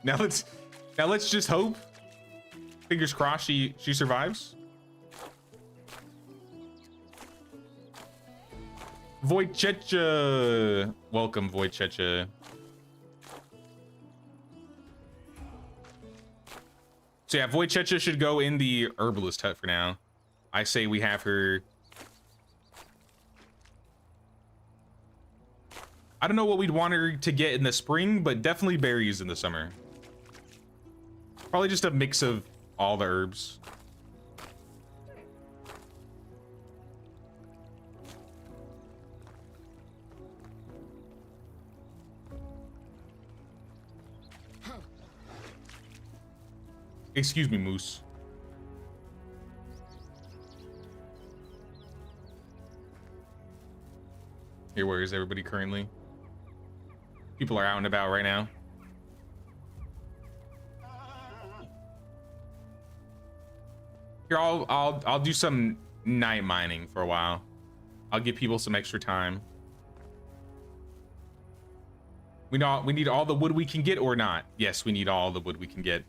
Now let's just hope. Fingers crossed she survives. Wojciecha. Welcome, Wojciecha. So yeah, Wojciecha should go in the herbalist hut for now. I say we have her. I don't know what we'd want her to get in the spring, but definitely berries in the summer. Probably just a mix of all the herbs. Excuse me, Moose. Here, where is everybody currently? People are out and about right now. Here, I'll do some night mining for a while. I'll give people some extra time. We need all the wood we can get or not. Yes, we need all the wood we can get.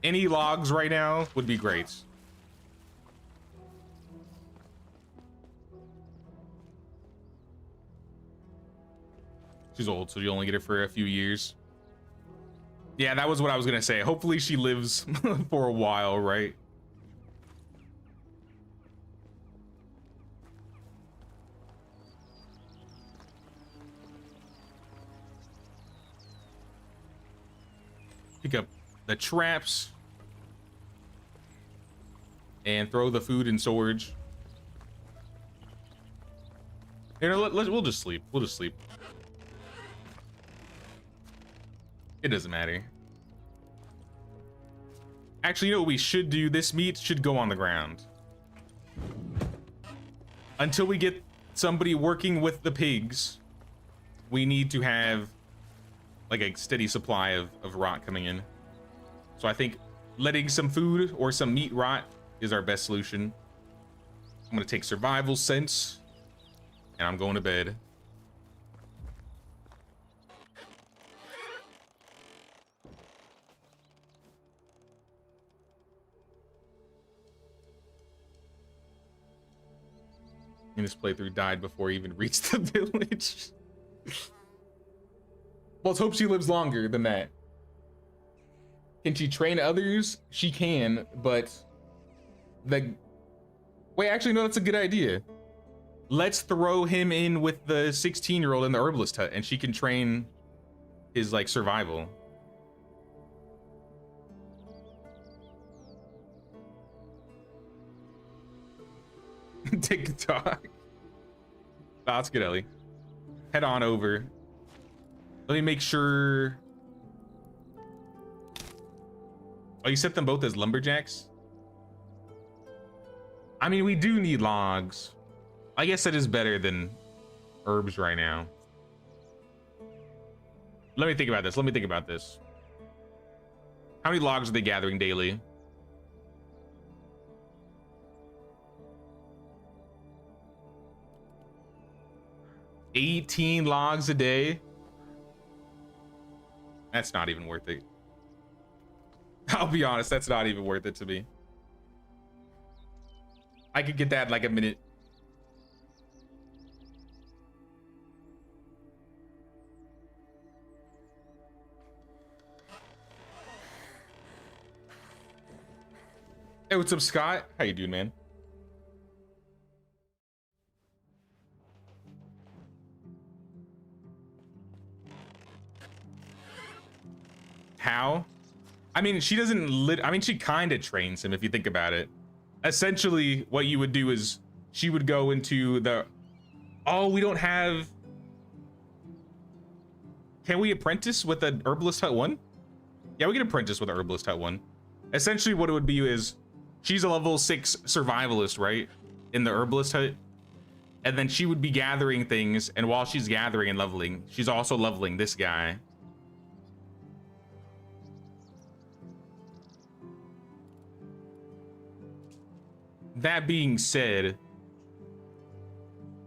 Any logs right now would be great. She's old, so you only get her for a few years. Yeah, that was what I was gonna say. Hopefully she lives for a while, right? Pick up the traps and throw the food in storage. You know, we'll just sleep. We'll just sleep. It doesn't matter. Actually, you know what we should do? This meat should go on the ground. Until we get somebody working with the pigs, we need to have like a steady supply of rot coming in. So I think letting some food or some meat rot is our best solution. I'm gonna take survival sense and I'm going to bed. in this playthrough died before he even reached the village. Well, let's hope she lives longer than that. Can she train others? She can, but wait, actually, no, that's a good idea. Let's throw him in with the 16-year-old in the herbalist hut, and she can train his like survival. TikTok. Oh, that's good, Ellie. Head on over. Let me make sure. Oh, you set them both as lumberjacks? I mean, we do need logs. I guess that is better than herbs right now. Let me think about this. Let me think about this. How many logs are they gathering daily? $18 logs a day? That's not even worth it. I'll be honest, that's not even worth it to me. I could get that in like a minute. Hey, what's up, Scott? How you doing, man? How? I mean, she doesn't I mean, she kind of trains him if you think about it. Essentially, what you would do is she would go into the... Oh, we don't have... Can we apprentice with an herbalist hut 1? Yeah, we can apprentice with an herbalist hut 1. Essentially, what it would be is she's a level 6 survivalist, right? In the herbalist hut. And then she would be gathering things, and while she's gathering and leveling, she's also leveling this guy. That being said,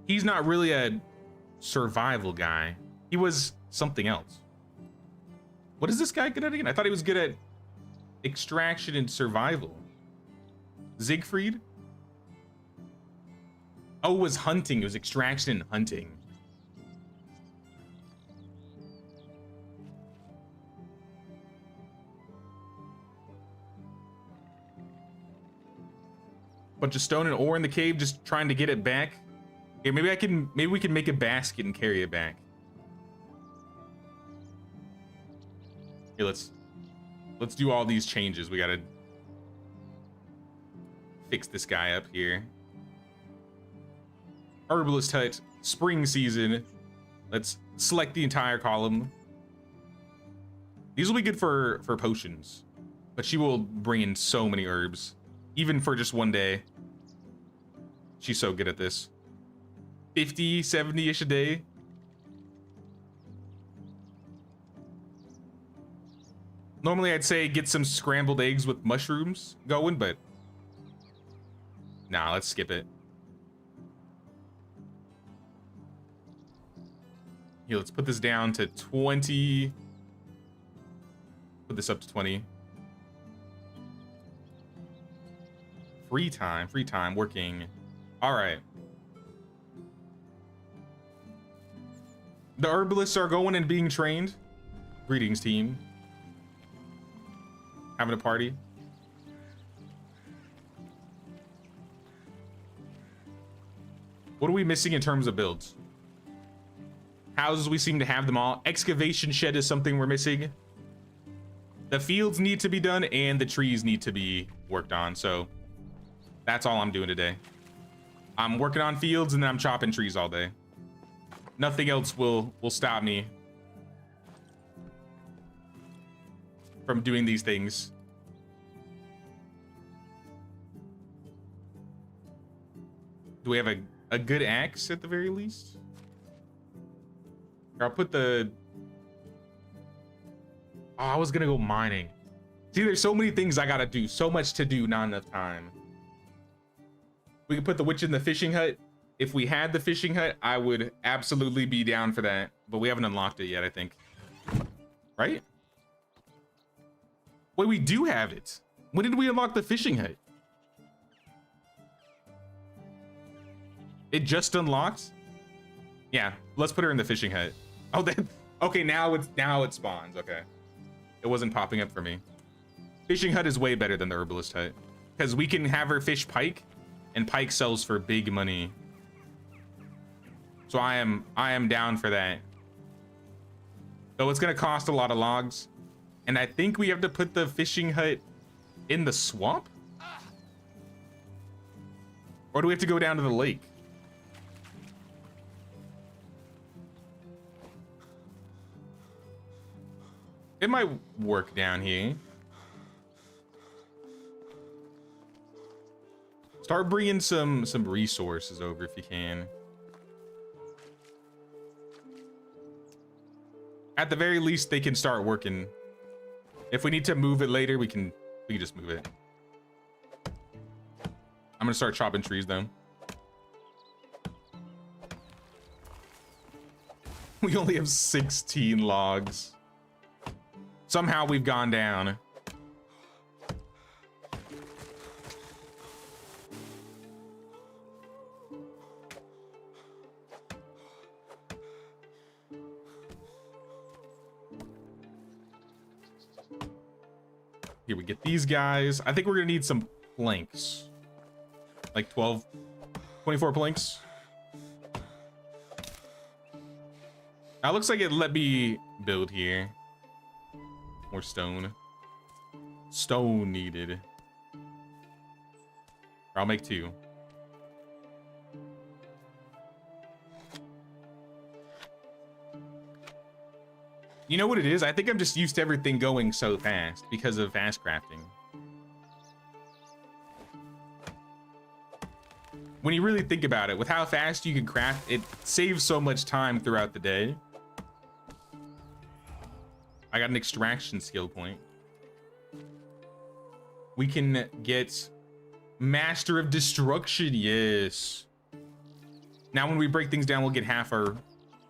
he's not really a survival guy. He was something else. What is this guy good at again? I thought he was good at extraction and survival. Siegfried? Oh, it was hunting. It was extraction and hunting. Bunch of stone and ore in the cave, just trying to get it back. Here, maybe we can make a basket and carry it back. Here, let's do all these changes. We gotta fix this guy up here. Herbalist hut, spring season. Let's select the entire column. These will be good for potions, but she will bring in so many herbs. Even for just one day. She's so good at this. 50, 70-ish a day. Normally I'd say get some scrambled eggs with mushrooms going, but nah, let's skip it. Here, let's put this down to 20. Put this up to 20. Free time, working. All right. The herbalists are going and being trained. Greetings, team. Having a party. What are we missing in terms of builds? Houses, we seem to have them all. Excavation shed is something we're missing. The fields need to be done and the trees need to be worked on, so that's all I'm doing today. I'm working on fields and then I'm chopping trees all day. Nothing else will stop me from doing these things. Do we have a good axe at the very least? Here, I'll put the... Oh, I was gonna go mining. See, there's so many things I gotta do. So much to do, not enough time. We can put the witch in the fishing hut. If we had the fishing hut, I would absolutely be down for that. But we haven't unlocked it yet, I think. Right? Wait, we do have it. When did we unlock the fishing hut? It just unlocked? Yeah, let's put her in the fishing hut. Oh, then, okay, now it spawns, okay. It wasn't popping up for me. Fishing hut is way better than the herbalist hut. Because we can have her fish pike, and pike sells for big money. So I am down for that. Though it's gonna cost a lot of logs. And I think we have to put the fishing hut in the swamp? Or do we have to go down to the lake? It might work down here. Start bringing some resources over if you can. At the very least, they can start working. If we need to move it later, we can just move it. I'm gonna start chopping trees though. We only have 16 logs. Somehow we've gone down. Here we get these guys. I think we're gonna need some planks. Like 24 planks. That looks like it let me build here. More stone. Stone needed. Or I'll make 2. You know what it is? I think I'm just used to everything going so fast because of fast crafting. When you really think about it, with how fast you can craft, it saves so much time throughout the day. I got an extraction skill point. We can get Master of Destruction, yes. Now when we break things down, we'll get half our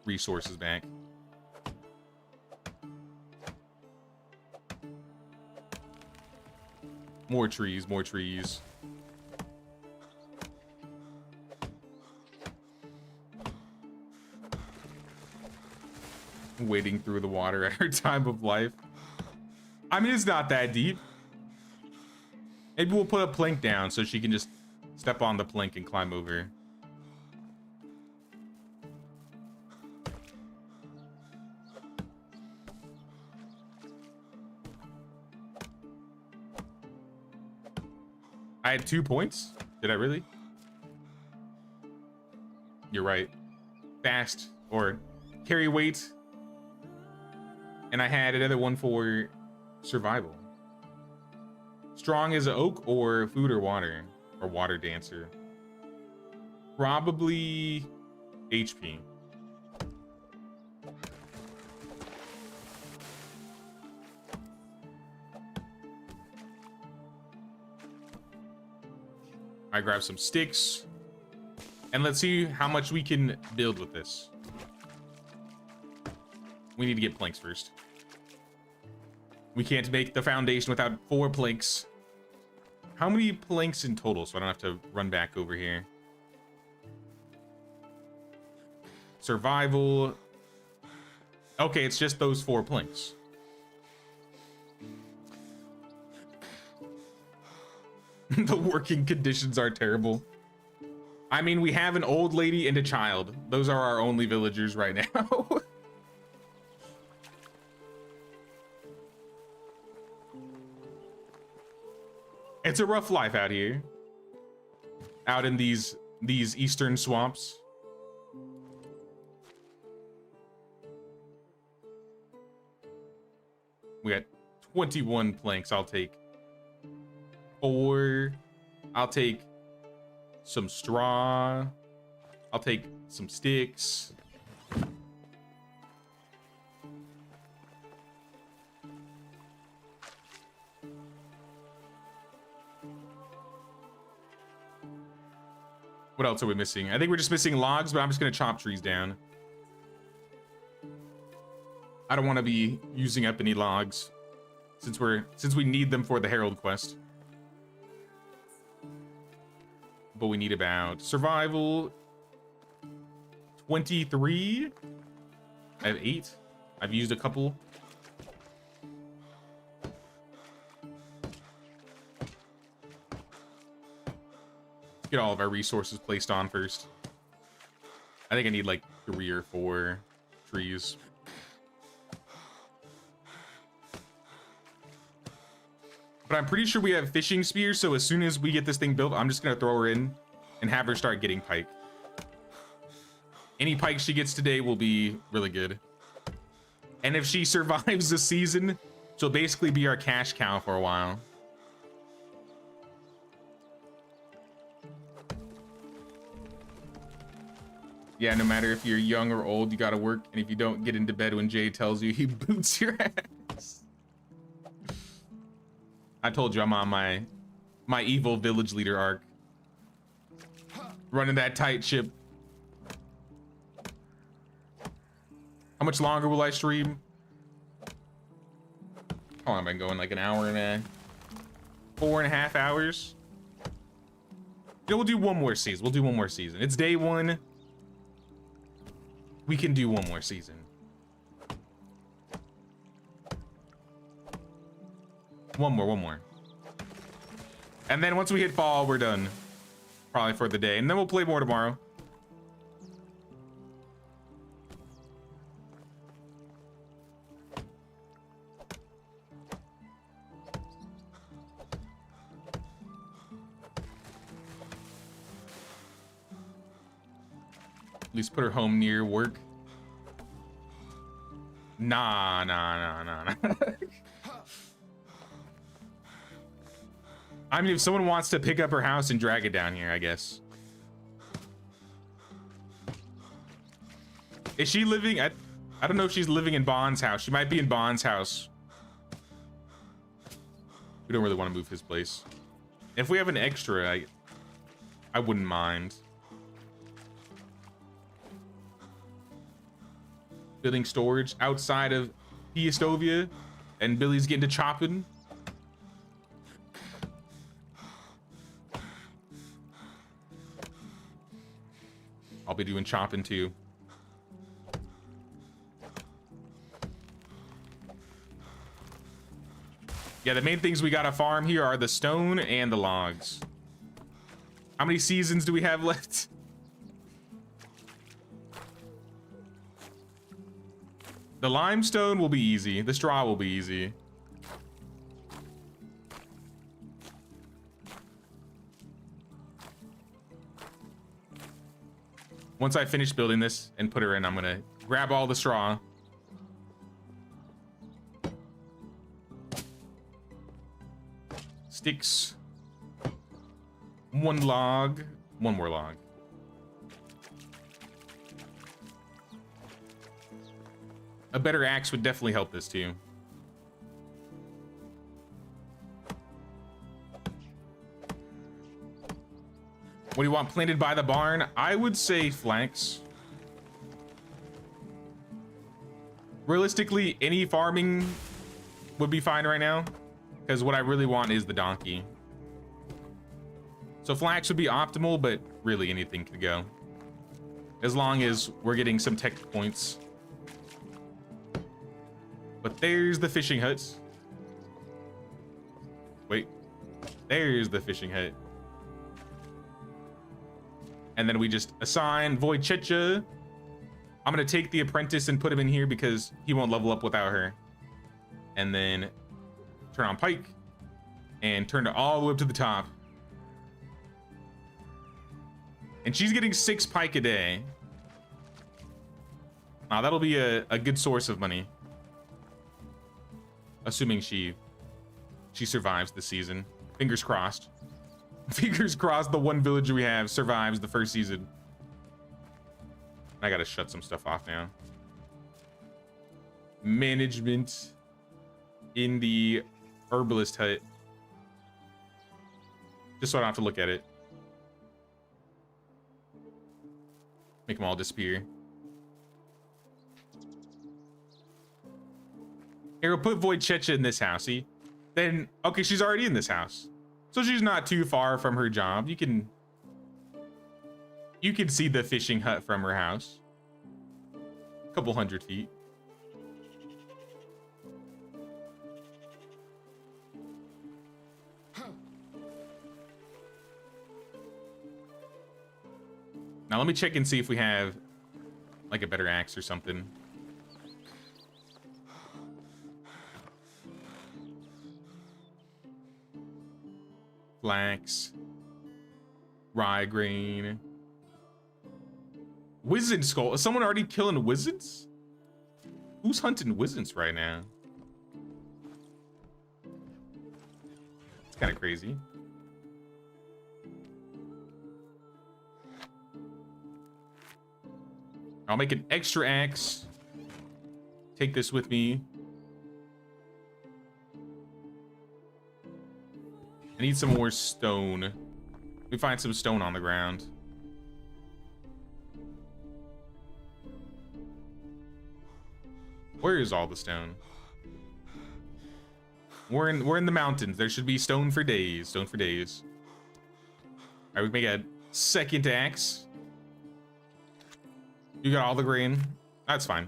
resources back. More trees, more trees. Wading through the water at her time of life. I mean, it's not that deep. Maybe we'll put a plank down so she can just step on the plank and climb over. I had 2 points. Did I really? You're right. Fast or carry weight. And I had another one for survival. Strong as an oak or food or water dancer. Probably HP. I grab some sticks and let's see how much we can build with this. We need to get planks first. We can't make the foundation without 4 planks. How many planks in total? So I don't have to run back over here. Survival. Okay, it's just those 4 planks. The working conditions are terrible. I mean, we have an old lady and a child. Those are our only villagers right now. It's a rough life out here. Out in these eastern swamps. We got 21 planks. I'll take 4. I'll take some straw. I'll take some sticks. What else are we missing? I think we're just missing logs, but I'm just gonna chop trees down. I don't want to be using up any logs since we need them for the Herald quest. But we need about survival. 23. I have 8. I've used a couple. Let's get all of our resources placed on first. I think I need like 3 or 4 trees. But I'm pretty sure we have fishing spears, so as soon as we get this thing built, I'm just gonna throw her in and have her start getting pike. Any pike she gets today will be really good. And if she survives the season, she'll basically be our cash cow for a while. Yeah, no matter if you're young or old, you gotta work. And if you don't get into bed when Jay tells you, he boots your ass. I told you I'm on my evil village leader arc. Running that tight ship. How much longer will I stream? How long have I been going? Like an hour and 4.5 hours? Yeah, we'll do one more season. We'll do one more season. It's day 1. We can do one more season. One more. And then once we hit fall, we're done. Probably for the day. And then we'll play more tomorrow. At least put her home near work. Nah. I mean, if someone wants to pick up her house and drag it down here, I guess. Is she living at... I don't know if she's living in Bond's house. She might be in Bond's house. We don't really want to move his place. If we have an extra, I wouldn't mind. Building storage outside of Piastovia, and Billy's getting to chopping. I'll be doing chopping too. Yeah, the main things we gotta farm here are the stone and the logs. How many seasons do we have left? The limestone will be easy. The straw will be easy. Once I finish building this and put her in, I'm gonna grab all the straw. Sticks. 1 log. 1 more log. A better axe would definitely help this too. What do you want planted by the barn? I would say flax. Realistically, any farming would be fine right now, because what I really want is the donkey. So flax would be optimal, but really anything could go. As long as we're getting some tech points. But there's the fishing hut. Wait, there's the fishing hut. And then we just assign Wojciecha. I'm gonna take the apprentice and put him in here because he won't level up without her. And then turn on Pike and turn it all the way up to the top. And she's getting 6 pike a day. Wow, that'll be a good source of money. Assuming she survives the season. Fingers crossed. Fingers crossed the one villager we have survives the first season. I gotta shut some stuff off now. Management in the herbalist hut. Just so I don't have to look at it. Make them all disappear. Here, we'll put Wojciecha in this house, see? Then, okay, she's already in this house. So she's not too far from her job. You can see the fishing hut from her house. Couple 100 feet. Now let me check and see if we have like a better axe or something. Flax. Rye grain. Wizard skull. Is someone already killing wizards? Who's hunting wizards right now? It's kind of crazy. I'll make an extra axe. Take this with me. I need some more stone. Let me find some stone on the ground. Where is all the stone? We're in the mountains. There should be stone for days. Stone for days. All right, we make a second axe. You got all the grain. That's fine.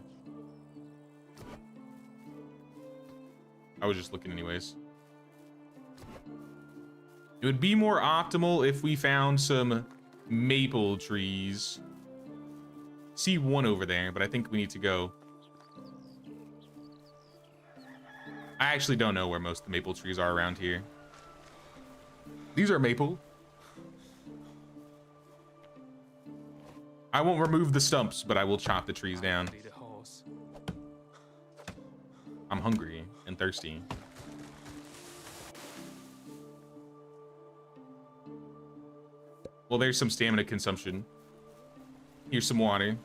I was just looking anyways. It would be more optimal if we found some maple trees. See one over there, but I think we need to go. I actually don't know where most of the maple trees are around here. These are maple. I won't remove the stumps, but I will chop the trees down. Need a horse. I'm hungry and thirsty. Well, there's some stamina consumption. Here's some water.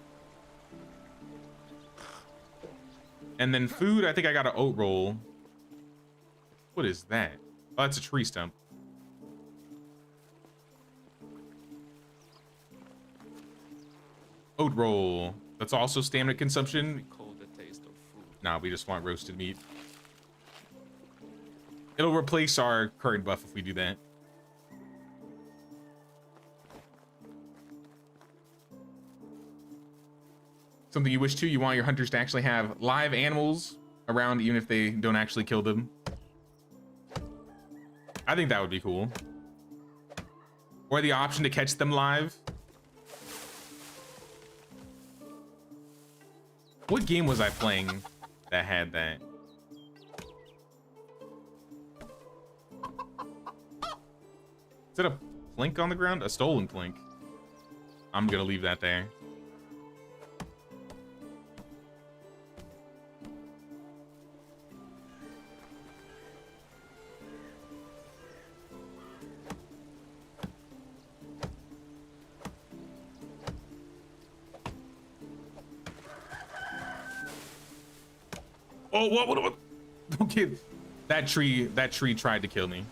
And then food, I think I got an oat roll. What is that? Oh, that's a tree stump. Oat roll. That's also stamina consumption. Recall the taste of food. Nah, we just want roasted meat. It'll replace our current buff if we do that. Something you wish to? You want your hunters to actually have live animals around even if they don't actually kill them? I think that would be cool. Or the option to catch them live. What game was I playing that had that? Is that a plink on the ground? A stolen plink. I'm gonna leave that there. Oh, what? Okay, that tree tried to kill me.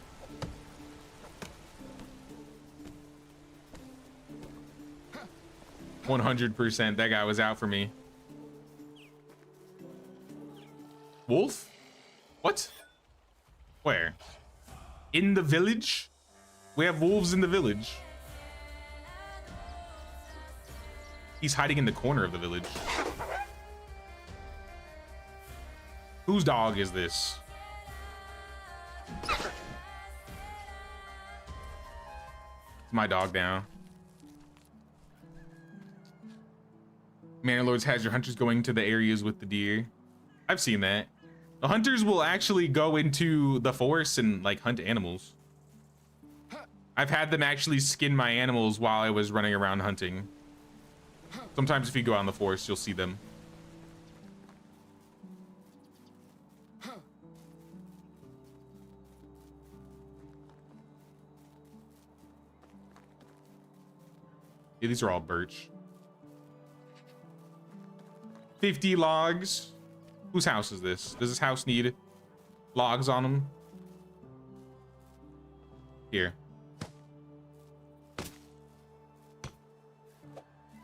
%100%, that guy was out for me. Wolf? What? Where? In the village? We have wolves in the village. He's hiding in the corner of the village. Whose dog is this? It's my dog now. Manor Lords has your hunters going to the areas with the deer. I've seen that. The hunters will actually go into the forest and like hunt animals. I've had them actually skin my animals while I was running around hunting. Sometimes if you go out in the forest, you'll see them. Yeah, these are all birch. 50 logs. Whose house is this? Does this house need logs on them? Here.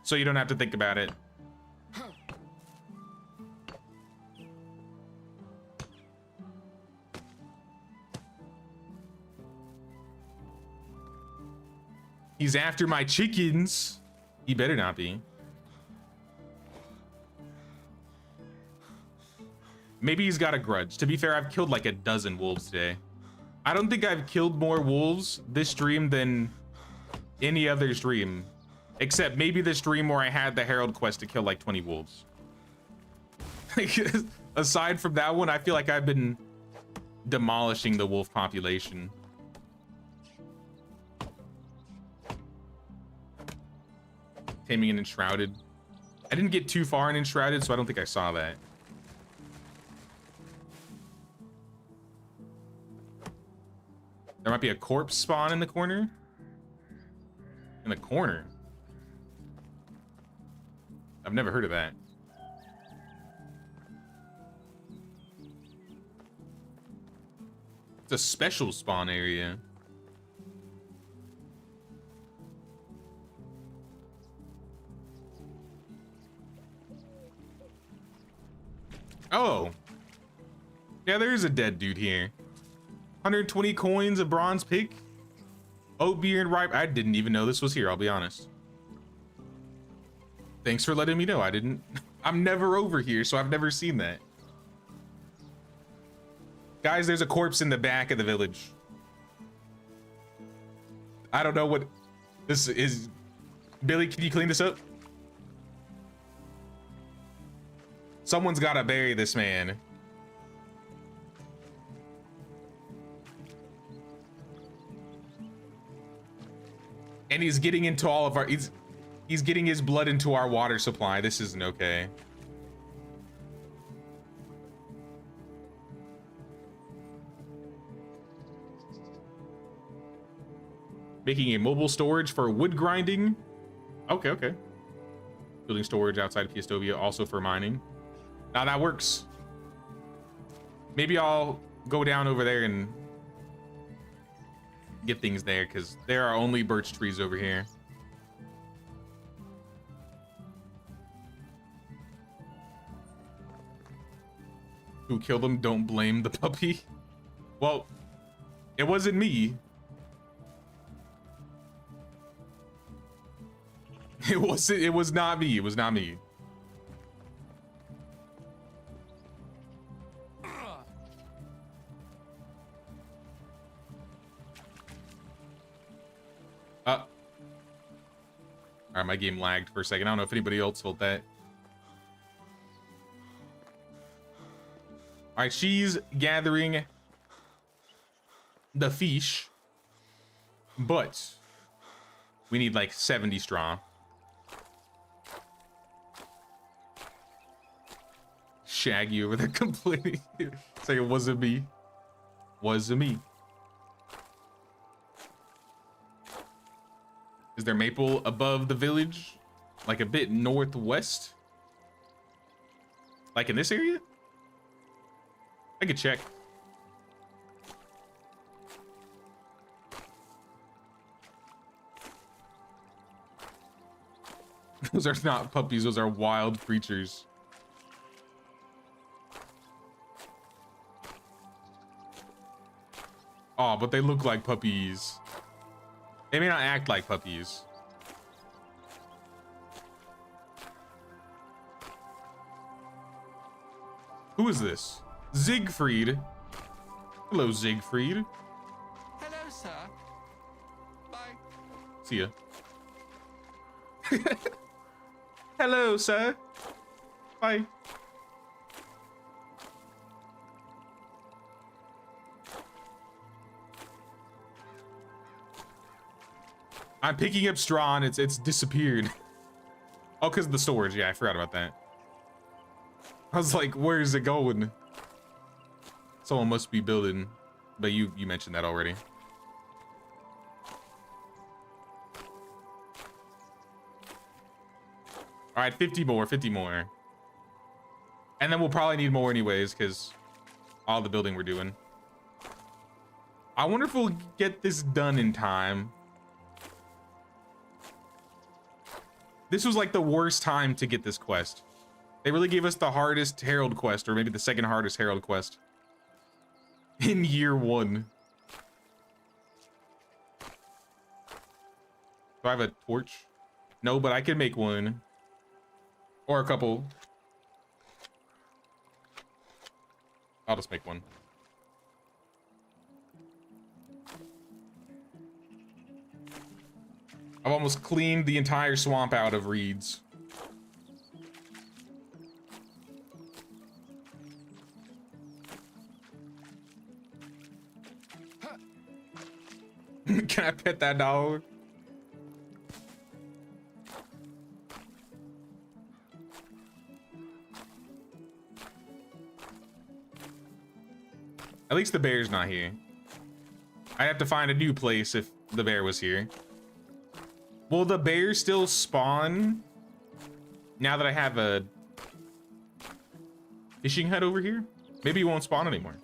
So you don't have to think about it. He's after my chickens. He better not be. Maybe he's got a grudge. To be fair, I've killed like a dozen wolves today. I don't think I've killed more wolves this stream than any other stream, except maybe the stream where I had the Herald quest to kill like 20 wolves. Aside from that one, I feel like I've been demolishing the wolf population. Taming an Enshrouded. I didn't get too far in Enshrouded, so I don't think I saw that. There might be a corpse spawn in the corner. In the corner? I've never heard of that. It's a special spawn area. Oh. Yeah, there is a dead dude here. 120 coins, a bronze pick. Oat beer and ripe. I didn't even know this was here, I'll be honest. Thanks for letting me know. I didn't. I'm never over here, so I've never seen that. Guys, there's a corpse in the back of the village. I don't know what this is. Billy, can you clean this up? Someone's got to bury this man. And he's getting into all of our, he's getting his blood into our water supply. This isn't okay. Making a mobile storage for wood grinding. Okay, okay. Building storage outside of Piestovia, also for mining. Now that works. Maybe I'll go down over there and get things there, because there are only birch trees over here. Who killed him? Don't blame the puppy. Well, it wasn't me. It was not me. It was not me. All right, my game lagged for a second. I don't know if anybody else felt that. All right, she's gathering the fish, but we need like 70 straw. Shaggy over there complaining. It's like it wasn't me. Wasn't me. Is there maple above the village? Like a bit northwest? Like in this area? I could check. Those are not puppies, those are wild creatures. Oh, but they look like puppies. They may not act like puppies. Who is this? Siegfried. Hello, Siegfried. Hello, sir. Bye. See ya. Hello, sir. Bye. I'm picking up straw and it's disappeared. Oh, because of the storage. Yeah, I forgot about that. I was like, where's it going? Someone must be building, but you mentioned that already. All right, 50 more, 50 more. And then we'll probably need more anyways, because all the building we're doing. I wonder if we'll get this done in time. This was like the worst time to get this quest. They really gave us the hardest Herald quest, or maybe the second hardest Herald quest in year one. Do I have a torch? No, but I can make one. Or a couple. I'll just make one. I've almost cleaned the entire swamp out of reeds. Can I pet that dog? At least the bear's not here. I have to find a new place if the bear was here. Will the bear still spawn now that I have a fishing hut over here? Maybe he won't spawn anymore.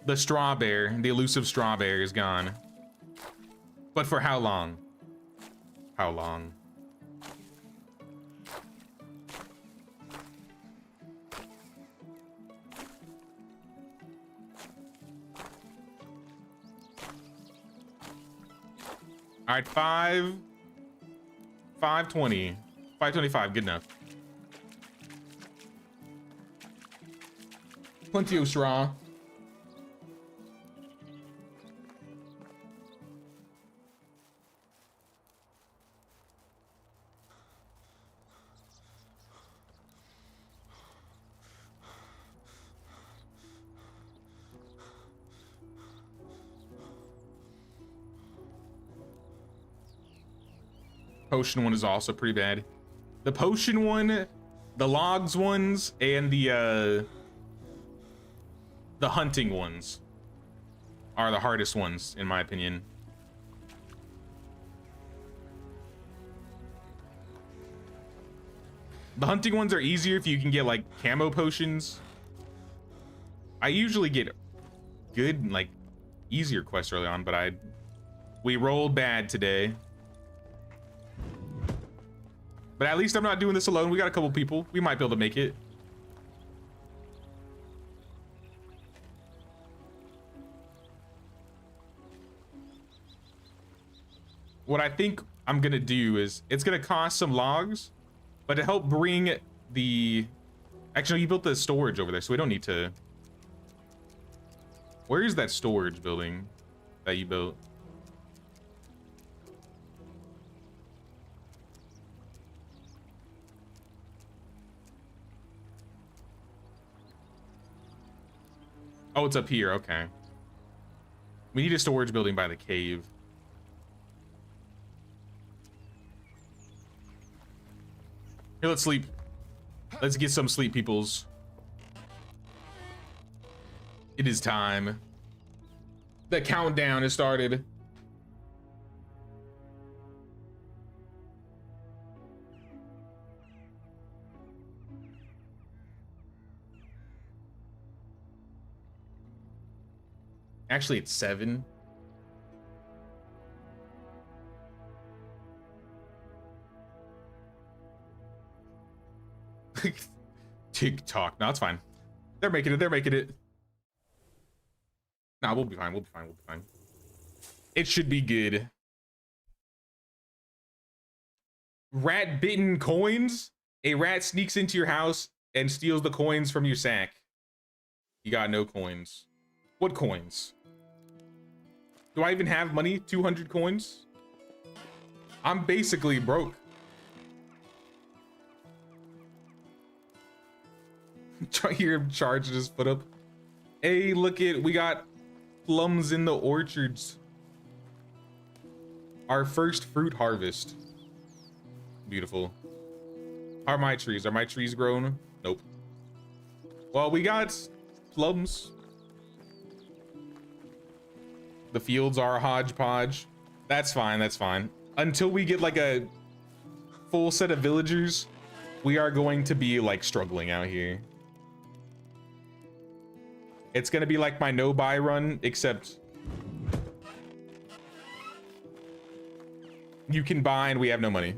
The straw bear, the elusive straw bear is gone. But for how long? How long? All right, 520, 525, good enough. Plenty of straw. Potion one is also pretty bad. The potion one, the logs ones, and the hunting ones are the hardest ones, in my opinion. The hunting ones are easier if you can get like camo potions. I usually get good, like easier quests early on, but we rolled bad today. But at least I'm not doing this alone. We got a couple people. We might be able to make it. What I think I'm gonna do is, it's gonna cost some logs, but to help bring the... Actually, you built the storage over there, so we don't need to... Where is that storage building that you built? Oh, it's up here. Okay. We need a storage building by the cave. Here, let's sleep. Let's get some sleep, peoples. It is time. The countdown has started. Actually, it's 7. TikTok. No, it's fine. They're making it. They're making it. Nah, we'll be fine. We'll be fine. We'll be fine. It should be good. Rat bitten coins. A rat sneaks into your house and steals the coins from your sack. You got no coins. What coins? Do I even have money? 200 coins? I'm basically broke. Try here, charge just put up. Hey, look it, we got plums in the orchards. Our first fruit harvest. Beautiful. Are my trees grown? Nope. Well, we got plums. The fields are a hodgepodge. That's fine, that's fine. Until we get like a full set of villagers, we are going to be like struggling out here. It's gonna be like my no-buy run, except you can buy and we have no money.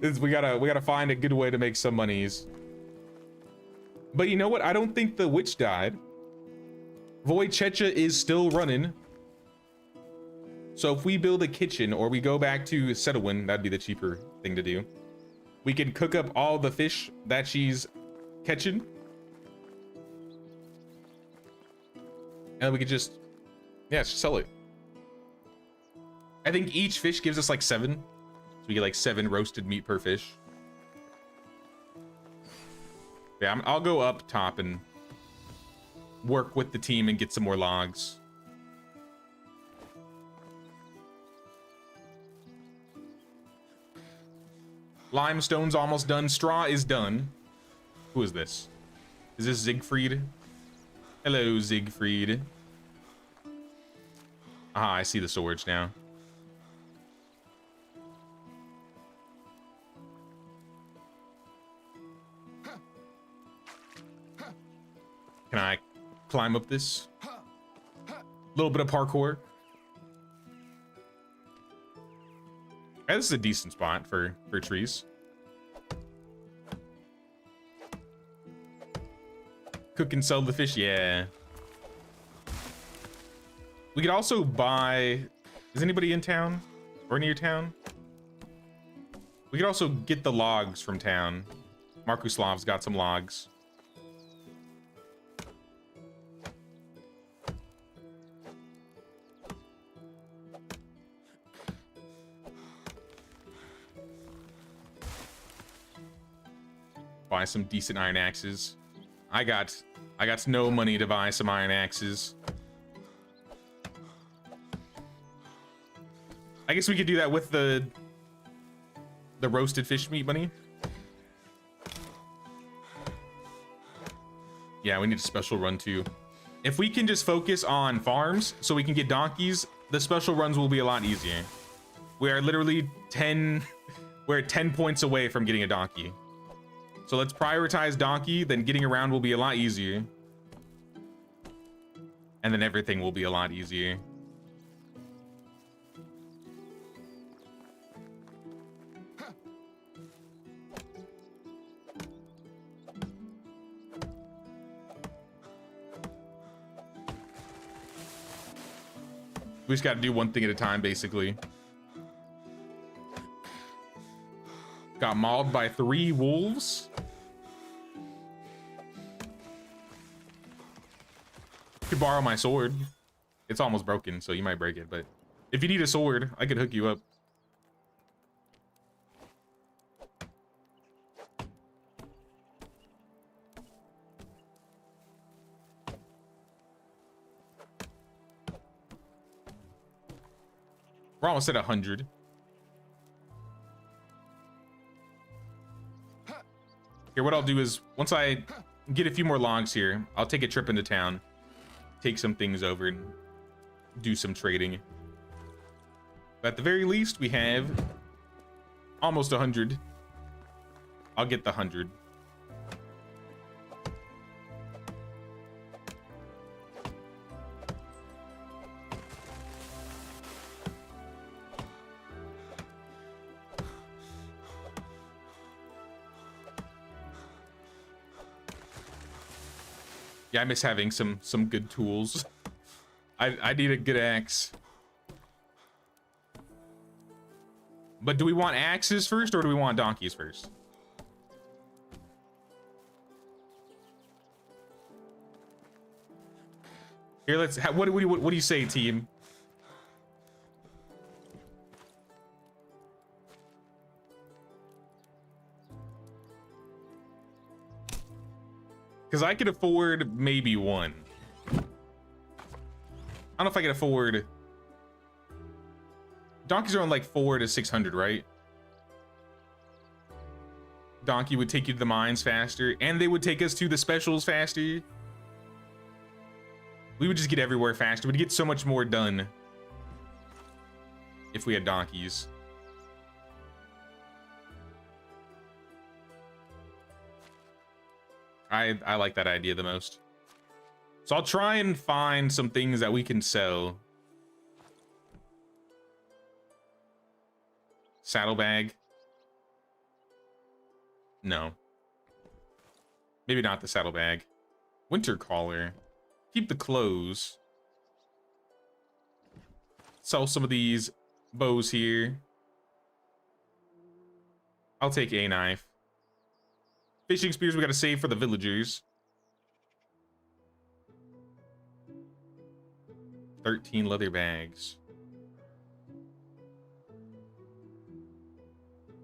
we gotta find a good way to make some monies. But you know what? I don't think the witch died. Wojciecha is still running. So if we build a kitchen or we go back to Settlewin, that'd be the cheaper thing to do. We can cook up all the fish that she's catching. And we could just, yeah, just sell it. I think each fish gives us like 7. So we get like 7 roasted meat per fish. Yeah, I'll go up top and work with the team and get some more logs. Limestone's almost done. Straw is done. Who is this? Is this Siegfried? Hello, Siegfried. Ah, I see the swords now. Can I climb up this? Little bit of parkour. Yeah, this is a decent spot for trees. Cook and sell the fish, yeah. We could also buy, is anybody in town or near town? We could also get the logs from town. Markuslav's got some logs. Buy some decent iron axes. I got no money to buy some iron axes. I guess we could do that with the roasted fish meat money. Yeah, we need a special run too. If we can just focus on farms so we can get donkeys, the special runs will be a lot easier. We are literally 10, we're 10 points away from getting a donkey. So let's prioritize donkey, then getting around will be a lot easier. And then everything will be a lot easier. We just got to do one thing at a time, basically. Got mauled by 3 wolves. Could borrow my sword. It's almost broken, so you might break it, but if you need a sword, I could hook you up. We're almost at 100. Here, what I'll do is, once I get a few more logs here, I'll take a trip into town, take some things over, and do some trading. But at the very least, we have almost 100. I'll get the 100. Yeah, I miss having some good tools. I need a good axe. But do we want axes first or do we want donkeys first? Here, let's. What do you say, team? Because I could afford maybe 1. I don't know if I can afford. Donkeys are on like 400 to 600, right? Donkey would take you to the mines faster, and they would take us to the specials faster. We would just get everywhere faster. We'd get so much more done if we had donkeys. I like that idea the most. So I'll try and find some things that we can sell. Saddlebag. No. Maybe not the saddlebag. Winter collar. Keep the clothes. Sell some of these bows here. I'll take a knife. Fishing spears we gotta save for the villagers. 13 leather bags.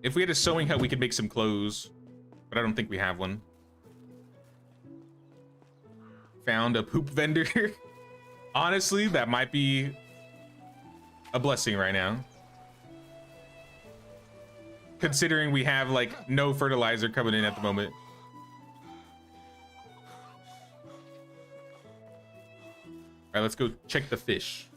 If we had a sewing hut, we could make some clothes, but I don't think we have one. Found a poop vendor. Honestly, that might be a blessing right now. Considering we have like no fertilizer coming in at the moment. All right, let's go check the fish.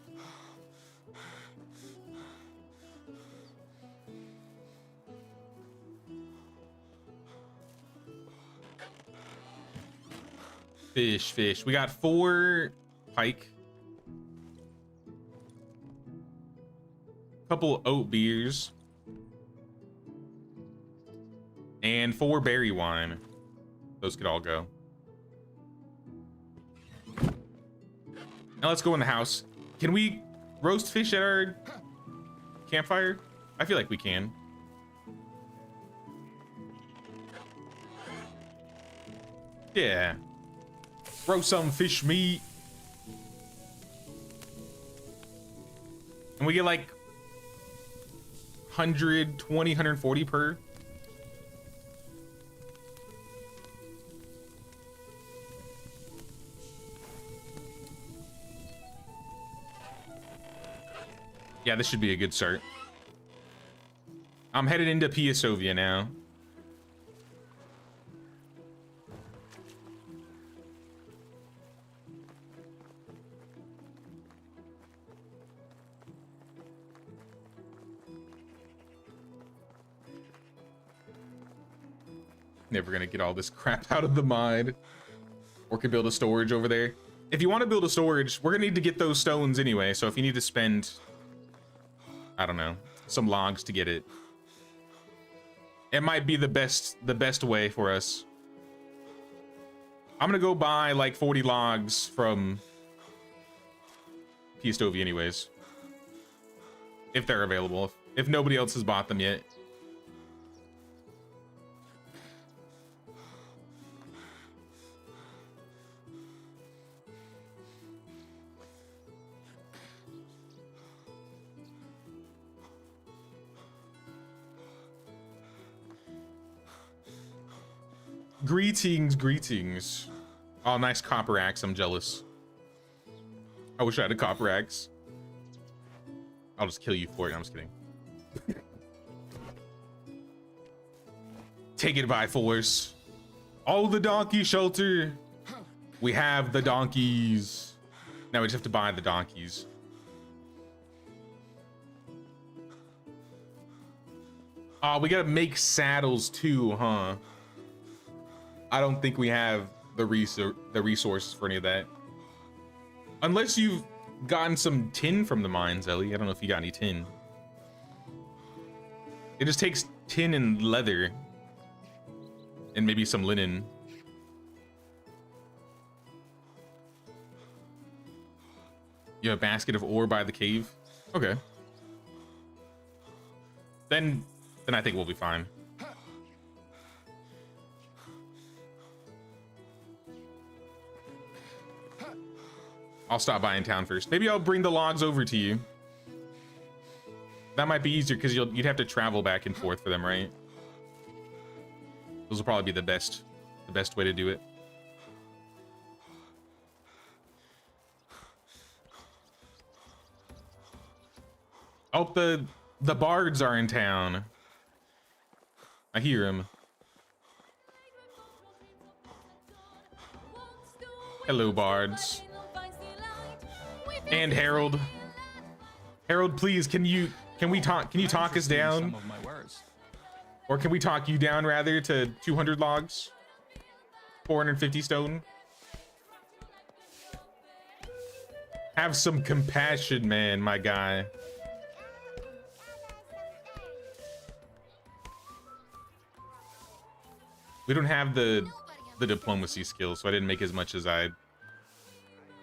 Fish. We got 4 pike. Couple oat beers. And 4 berry wine. Those could all go. Now let's go in the house. Can we roast fish at our campfire? I feel like we can. Yeah. Roast some fish meat. And we get like 120, 140 per. Yeah, this should be a good start. I'm headed into Piasovia now. Never gonna get all this crap out of the mine. Or can build a storage over there. If you want to build a storage, we're gonna need to get those stones anyway. So if you need to spend, I don't know, some logs to get it, it might be the best way for us. I'm gonna go buy like 40 logs from Piastovia anyways. If they're available. If nobody else has bought them yet. Greetings. Oh, nice copper axe. I'm jealous. I wish I had a copper axe. I'll just kill you for it. I'm just kidding. Take it by force. Oh, the donkey shelter. We have the donkeys. Now we just have to buy the donkeys. Oh, we gotta make saddles too, huh? I don't think we have the resources for any of that. Unless you've gotten some tin from the mines, Ellie. I don't know if you got any tin. It just takes tin and leather. And maybe some linen. You have a basket of ore by the cave? Okay. Then I think we'll be fine. I'll stop by in town first. Maybe I'll bring the logs over to you. That might be easier because you'd have to travel back and forth for them, right? Those will probably be the best way to do it. Oh, the bards are in town. I hear him. Hello, bards. And Herald. Herald, please, can you talk us down? Some of my wares. Or can we talk you down rather to 200 logs? 450 stone? Have some compassion, man, my guy. We don't have the diplomacy skills, so I didn't make as much as I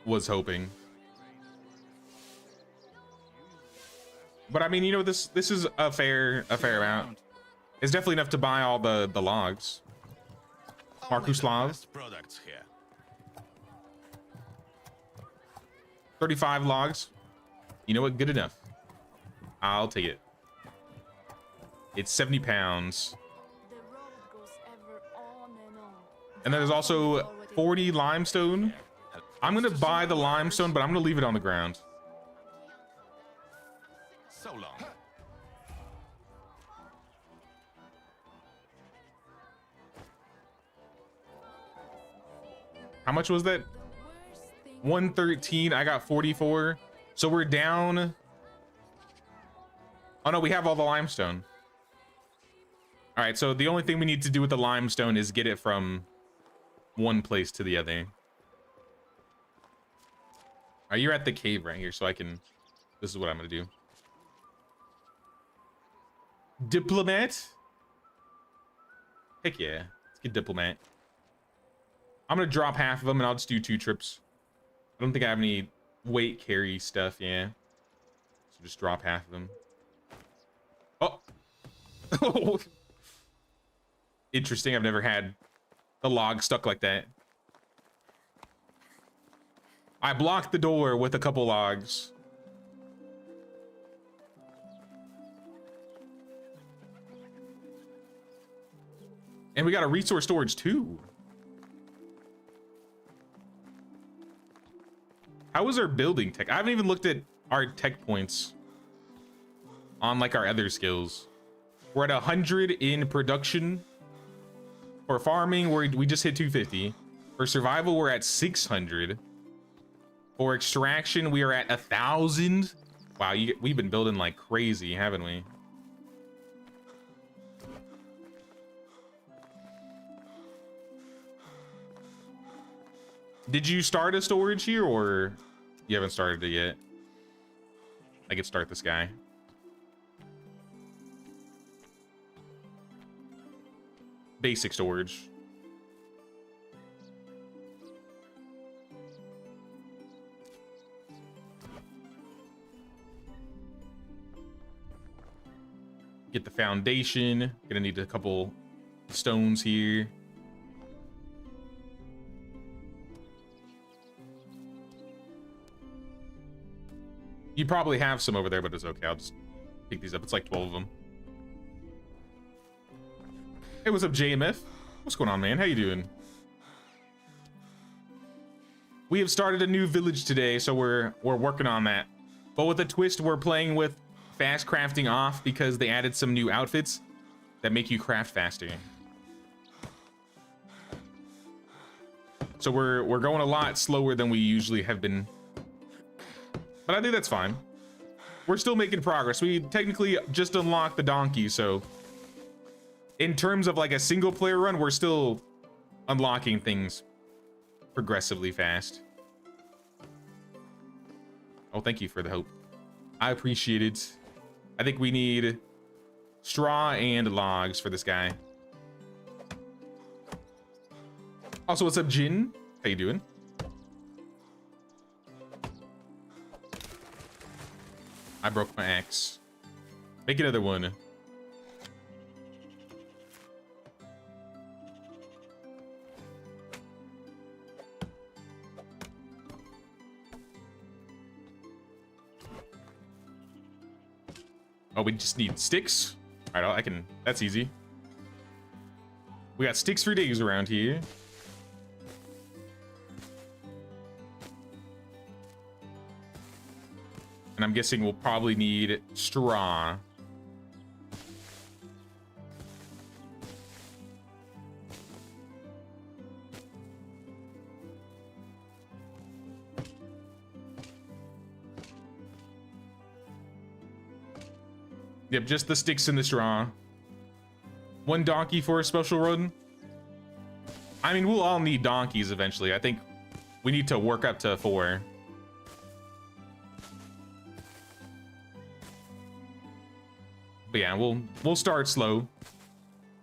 was hoping. But I mean, you know, this is a fair amount. It's definitely enough to buy all the logs. Markuslav. 35 logs. You know what? Good enough. I'll take it. It's 70 pounds. The road goes ever on and on. And then there's also 40 limestone. I'm gonna buy the limestone, but I'm gonna leave it on the ground. So long. How much was that? 113. I got 44. So we're down. Oh no, we have all the limestone. All right, so the only thing we need to do with the limestone is get it from one place to the other. All right, you're at the cave right here, so I can. This is what I'm gonna do. Diplomat. Heck yeah, let's get diplomat. I'm gonna drop half of them, and I'll just do 2 trips. I don't think I have any weight carry stuff. Yeah, so just drop half of them. Oh. Interesting. I've never had the log stuck like that. I blocked the door with a couple logs. And we got a resource storage too. How was our building tech? I haven't even looked at our tech points on like our other skills. We're at 100 in production. For farming, we just hit 250. For survival, we're at 600. For extraction, we are at 1,000. Wow, we've been building like crazy, haven't we? Did you start a storage here, or you haven't started it yet? I could start this guy. Basic storage. Get the foundation. Gonna need a couple stones here. You probably have some over there, but it's okay. I'll just pick these up. It's like 12 of them. Hey, what's up, JMF? What's going on, man? How you doing? We have started a new village today, so we're working on that. But with a twist, we're playing with fast crafting off because they added some new outfits that make you craft faster. So we're going a lot slower than we usually have been. But I think that's fine. We're still making progress. We technically just unlocked the donkey, so in terms of like a single player run, we're still unlocking things progressively fast. Oh, thank you for the hope. I appreciate it. I think we need straw and logs for this guy. Also, what's up, Jin? How you doing? I broke my axe. Make another one. Oh, we just need sticks. All right, I can. That's easy. We got sticks for days around here. And I'm guessing we'll probably need straw. Yep, just the sticks and the straw. 1 donkey for a special run. I mean, we'll all need donkeys eventually. I think we need to work up to 4. But yeah, we'll start slow.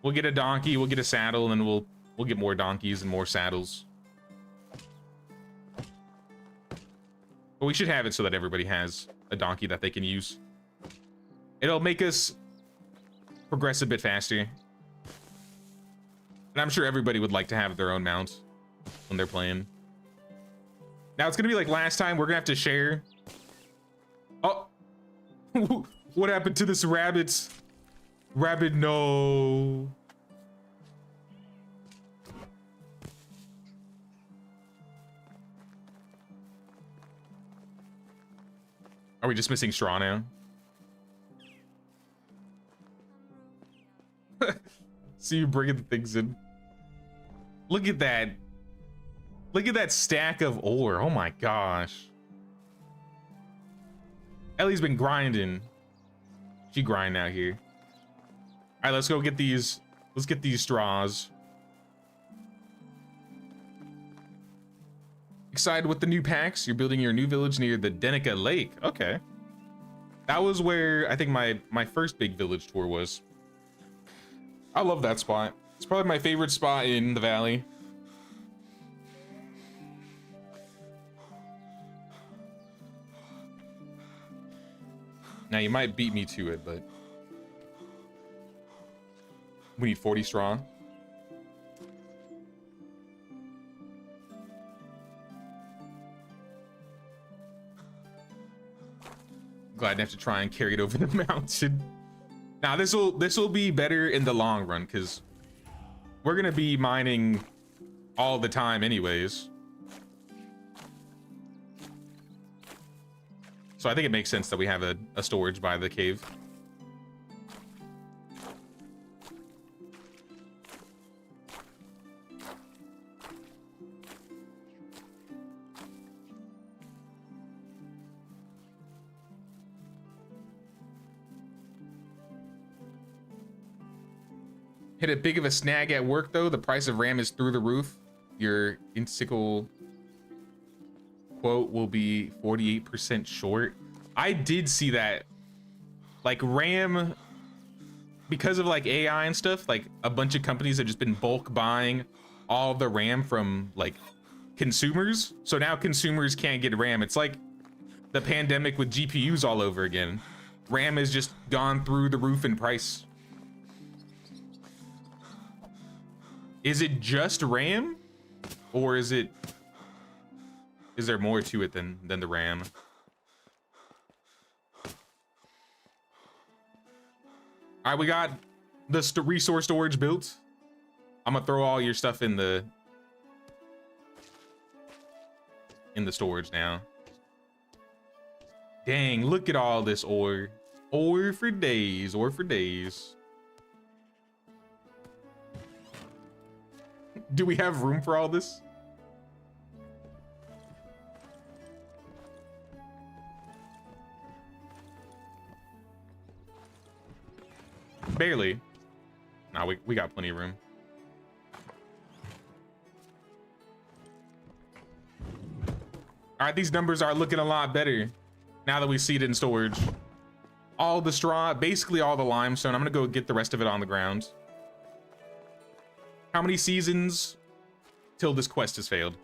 We'll get a donkey, we'll get a saddle, and then we'll get more donkeys and more saddles. But we should have it so that everybody has a donkey that they can use. It'll make us progress a bit faster. And I'm sure everybody would like to have their own mount when they're playing. Now it's gonna be like last time. We're gonna have to share. Oh, what happened to this rabbit? Rabbit, no. Are we just missing straw now? See you bringing the things in. Look at that. Look at that stack of ore. Oh my gosh. Ellie's been grinding. She grind out here. All right, let's go get these. Let's get these straws. Excited with the new packs? You're building your new village near the Denica Lake. Okay. That was where I think my first big village tour was. I love that spot. It's probably my favorite spot in the valley. Now you might beat me to it, but we need 40 straw. Glad to have to try and carry it over the mountain. Now this will be better in the long run because we're gonna be mining all the time anyways. So I think it makes sense that we have a storage by the cave. Hit a big of a snag at work though. The price of RAM is through the roof. Your Insicle quote will be 48% short. I did see that. Like RAM, because of like AI and stuff, like a bunch of companies have just been bulk buying all the RAM from like consumers. So now consumers can't get RAM. It's like the pandemic with GPUs all over again. RAM has just gone through the roof in price. Is it just RAM? Or is there more to it than the RAM? All right, we got the resource storage built. I'm gonna throw all your stuff in the storage now. Dang, look at all this ore. Ore for days, ore for days. Do we have room for all this? Barely. Nah, we got plenty of room. All right, these numbers are looking a lot better now that we see it in storage. All the straw, basically all the limestone. I'm gonna go get the rest of it on the ground. How many seasons till this quest has failed?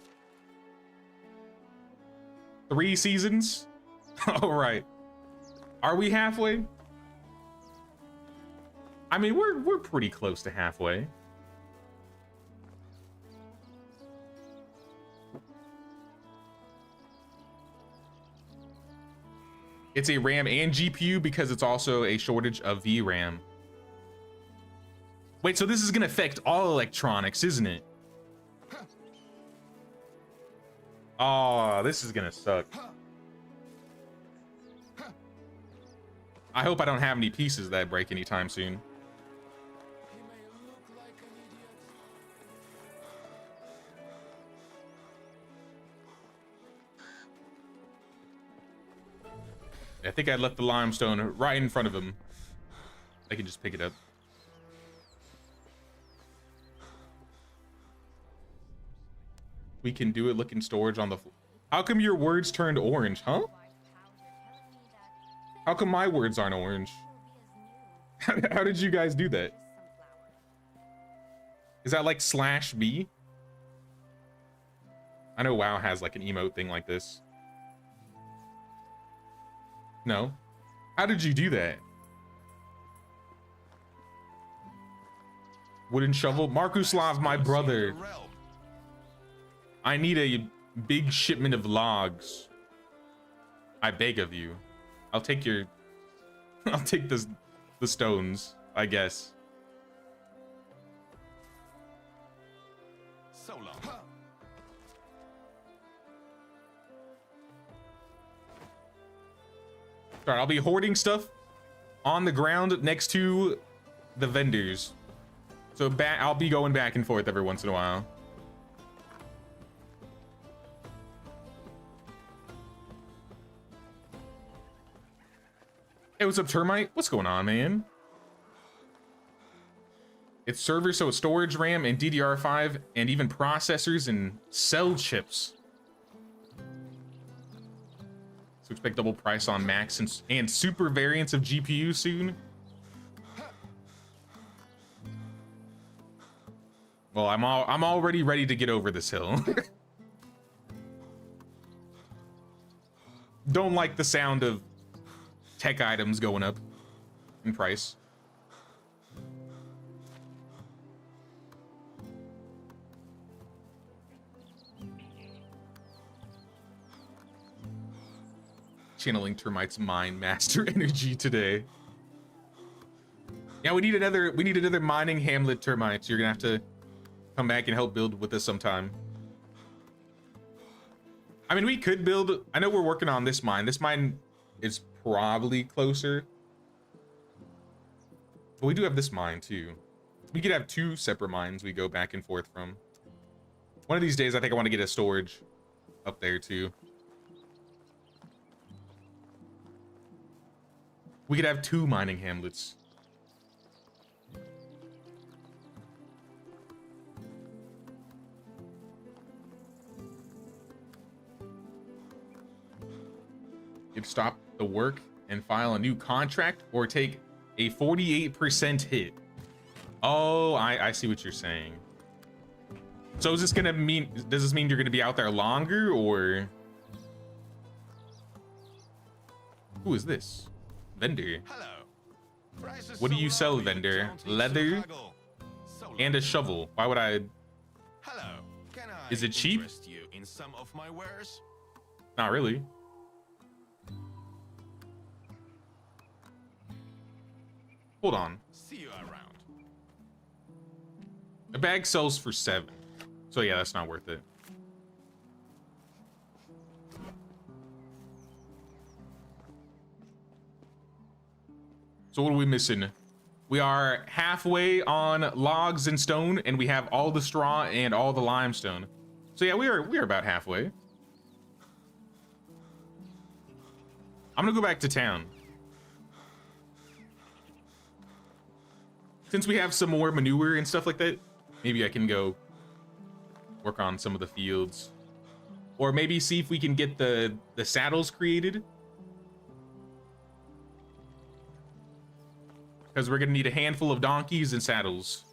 3 seasons? All right. Are we halfway? I mean, we're pretty close to halfway. It's a RAM and GPU because it's also a shortage of VRAM. Wait, so this is gonna affect all electronics, isn't it? Oh, this is gonna suck. I hope I don't have any pieces that break anytime soon. I think I left the limestone right in front of him. I can just pick it up. We can do it. Look in storage on the floor. How come your words turned orange, huh? How come my words aren't orange? How did you guys do that? Is that like /B? I know WoW has like an emote thing like this. No. How did you do that? Wooden shovel. Markuslav, my brother. I need a big shipment of logs. I beg of you. I'll take your... I'll take the stones, I guess. So long. Alright, I'll be hoarding stuff on the ground next to the vendors. So I'll be going back and forth every once in a while. Hey, what's up, Termite? What's going on, man? It's servers, so it's storage RAM and DDR5 and even processors and cell chips. So expect double price on Max and super variants of GPU soon. Well, I'm already ready to get over this hill. Don't like the sound of tech items going up in price. Channeling Termite's mind master energy today. Yeah, we need another mining hamlet, Termites. You're gonna have to come back and help build with us sometime. I mean, we could build. I know we're working on this mine. This mine is probably closer, but we do have this mine too. We could have two separate mines we go back and forth from. One of these days, I think I want to get a storage up there too. We could have two mining hamlets. You'd stop the work and file a new contract or take a 48% hit. Oh, I see what you're saying. So is this gonna mean, does this mean you're gonna be out there longer, or who is this? Vendor. Hello. Prices What do so you low, sell, vendor? don't need to Leather haggle. So and a long. shovel. Why would I? Hello. Can I Is it cheap? interest you in some of my wares? Not really. Hold on. See you around. A bag sells for 7. So yeah, that's not worth it. So what are we missing? We are halfway on logs and stone, and we have all the straw and all the limestone. So yeah, we are about halfway. I'm gonna go back to town. Since we have some more manure and stuff like that, maybe I can go work on some of the fields. Or maybe see if we can get the saddles created. Because we're gonna need a handful of donkeys and saddles.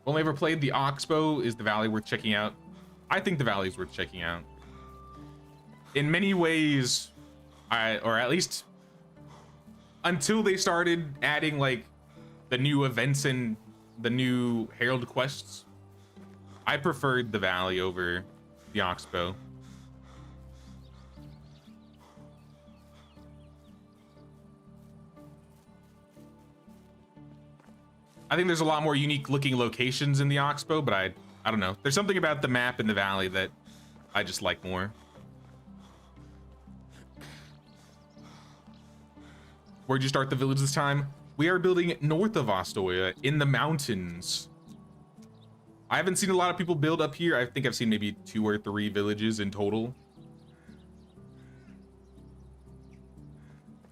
Only ever played the Oxbow. Is the valley worth checking out? I think the valley's worth checking out. In many ways, or at least until they started adding like the new events and the new Herald quests, I preferred the valley over the Oxbow. I think there's a lot more unique looking locations in the Oxbow, but I don't know. There's something about the map in the valley that I just like more. Where'd you start the village this time? We are building north of Ostoya in the mountains. I haven't seen a lot of people build up here. I think I've seen maybe 2 or 3 villages in total.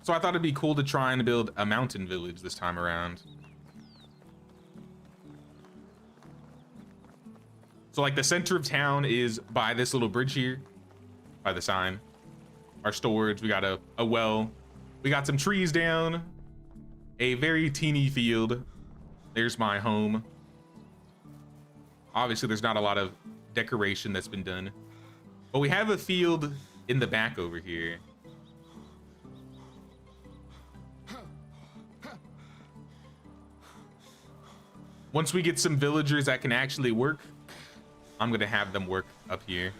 So I thought it'd be cool to try and build a mountain village this time around. So like the center of town is by this little bridge here, by the sign. Our storage, we got a well. We got some trees down, a very teeny field. There's my home. Obviously there's not a lot of decoration that's been done, but we have a field in the back over here. Once we get some villagers that can actually work, I'm gonna have them work up here.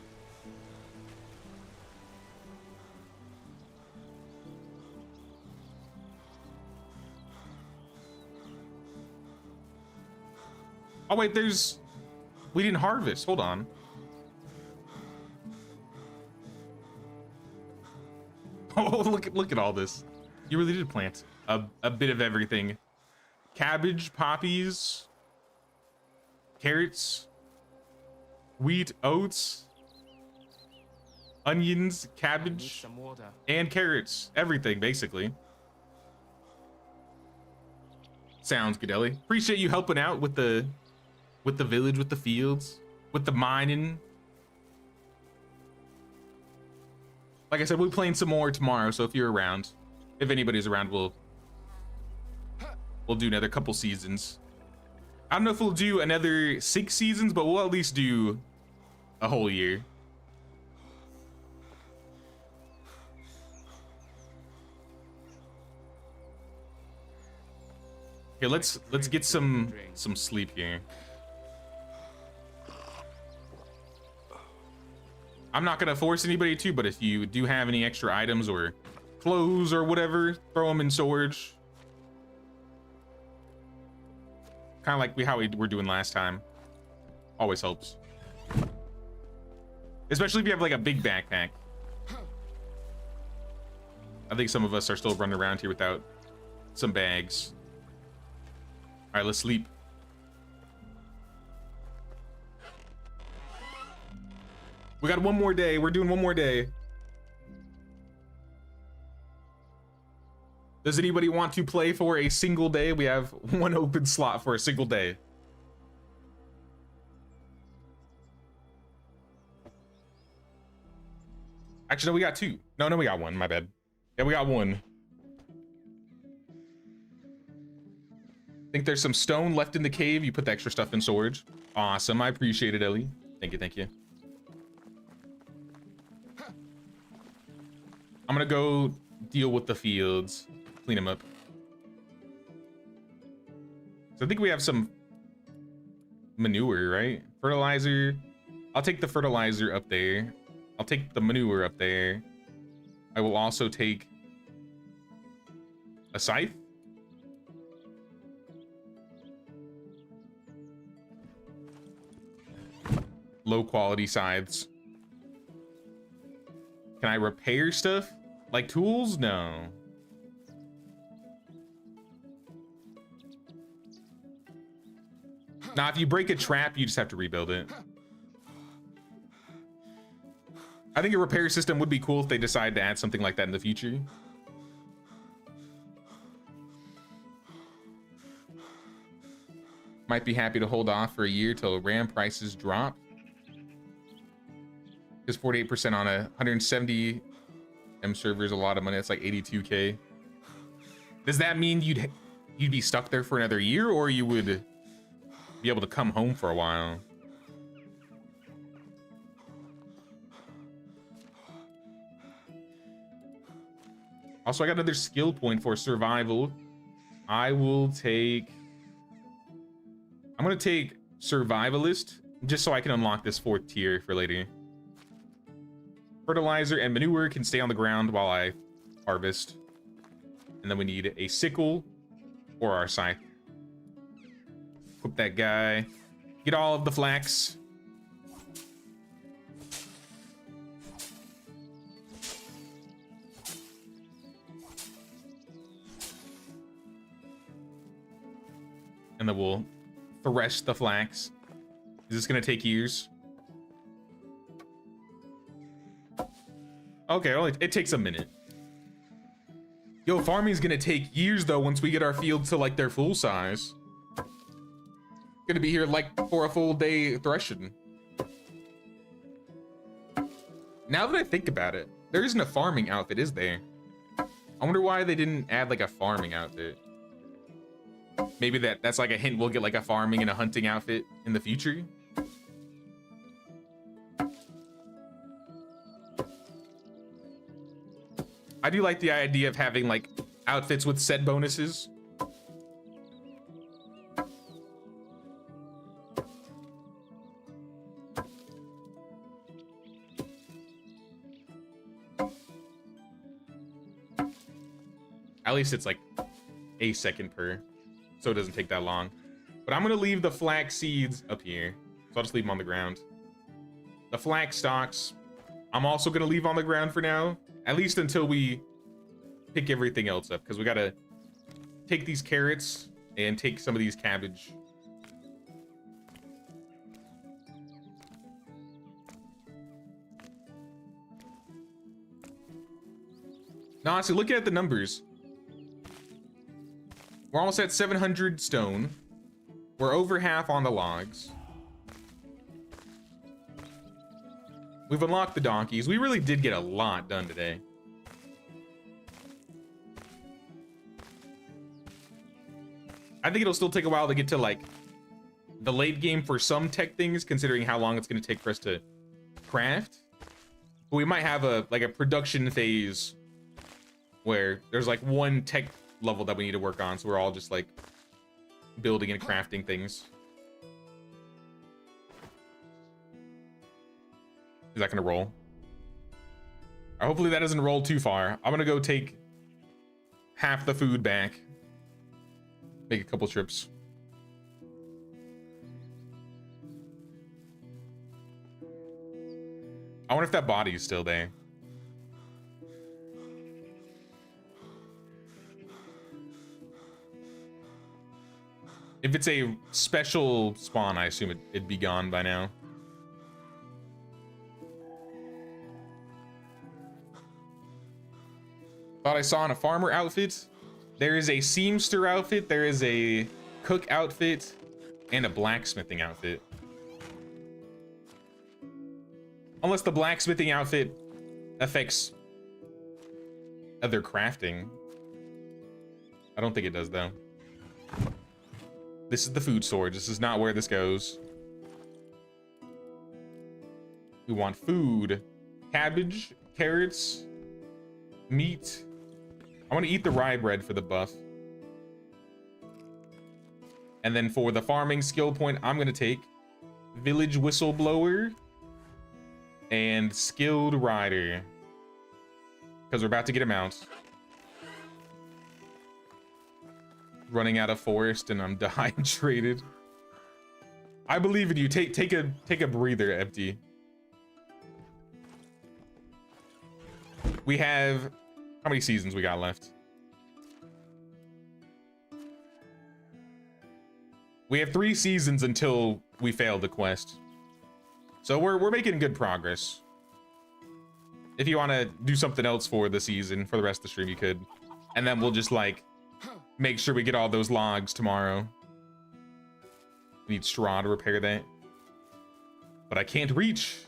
Oh wait, we didn't harvest. Hold on. Oh, look at all this. You really did plant a bit of everything. Cabbage, poppies, carrots, wheat, oats, onions, Need cabbage, some water. and carrots. Everything, basically. Sounds good, Ellie. Appreciate you helping out with the village, with the fields, with the mining. Like I said, we'll be playing some more tomorrow, so if you're around, if anybody's around, we'll do another couple seasons. I don't know if we'll do another 6 seasons, but we'll at least do a whole year. Here, let's get some sleep here. I'm not gonna force anybody to, but if you do have any extra items or clothes or whatever, throw them in storage. Kind of like how we were doing last time. Always helps. Especially if you have like a big backpack. I think some of us are still running around here without some bags. All right, let's sleep. We got one more day. We're doing one more day. Does anybody want to play for a single day? We have one open slot for a single day. Actually, no, we got 2. No, we got 1. My bad. Yeah, we got 1. I think there's some stone left in the cave. You put the extra stuff in storage. Awesome. I appreciate it, Ellie. Thank you. Thank you. I'm gonna go deal with the fields, clean them up. So I think we have some manure, right? Fertilizer. I'll take the fertilizer up there. I'll take the manure up there. I will also take a scythe. Low quality scythes. Can I repair stuff? Like tools? No. Now, if you break a trap, you just have to rebuild it. I think a repair system would be cool if they decide to add something like that in the future. Might be happy to hold off for a year till RAM prices drop. Because 48% on a 170 M server is a lot of money. It's like 82K. Does that mean you'd be stuck there for another year, or you would be able to come home for a while? Also, I got another skill point for survival. I'm gonna take survivalist just so I can unlock this 4th tier for later. Fertilizer and manure can stay on the ground while I harvest. And then we need a sickle or our scythe. Equip that guy. Get all of the flax. And then we'll thresh the flax. Is this gonna take years? Okay, well, it takes a minute. Yo, farming's gonna take years though once we get our fields to like their full size. Gonna be here like for a full day threshing. Now that I think about it, there isn't a farming outfit, is there? I wonder why they didn't add like a farming outfit. Maybe that's like a hint we'll get like a farming and a hunting outfit in the future. I do like the idea of having like outfits with set bonuses. At least it's like a second per, so it doesn't take that long. But I'm gonna leave the flax seeds up here. So I'll just leave them on the ground. The flax stalks, I'm also gonna leave on the ground for now, at least until we pick everything else up, because we gotta take these carrots and take some of these cabbage. Now, honestly, looking at the numbers, we're almost at 700 stone. We're over half on the logs. We've unlocked the donkeys. We really did get a lot done today. I think it'll still take a while to get to like the late game for some tech things, considering how long it's going to take for us to craft. But we might have a production phase where there's like one tech level that we need to work on, so we're all just like building and crafting things. Is that gonna roll? Hopefully that doesn't roll too far. I'm gonna go take half the food back. Make a couple trips. I wonder if that body's still there. If it's a special spawn, I assume it'd be gone by now. Thought I saw in a farmer outfit. There is a seamster outfit, there is a cook outfit, and a blacksmithing outfit. Unless the blacksmithing outfit affects other crafting. I don't think it does though. This is the food storage. This is not where this goes. We want food, cabbage, carrots, meat. I want to eat the rye bread for the buff. And then for the farming skill point, I'm going to take village whistleblower and skilled rider, because we're about to get him out. Running out of forest and I'm dehydrated. I believe in you. Take a breather, Empty. We have, how many seasons we got left? We have 3 seasons until we fail the quest. So we're making good progress. If you want to do something else for the season, for the rest of the stream, you could. And then we'll just like make sure we get all those logs tomorrow. We need straw to repair that. But I can't reach.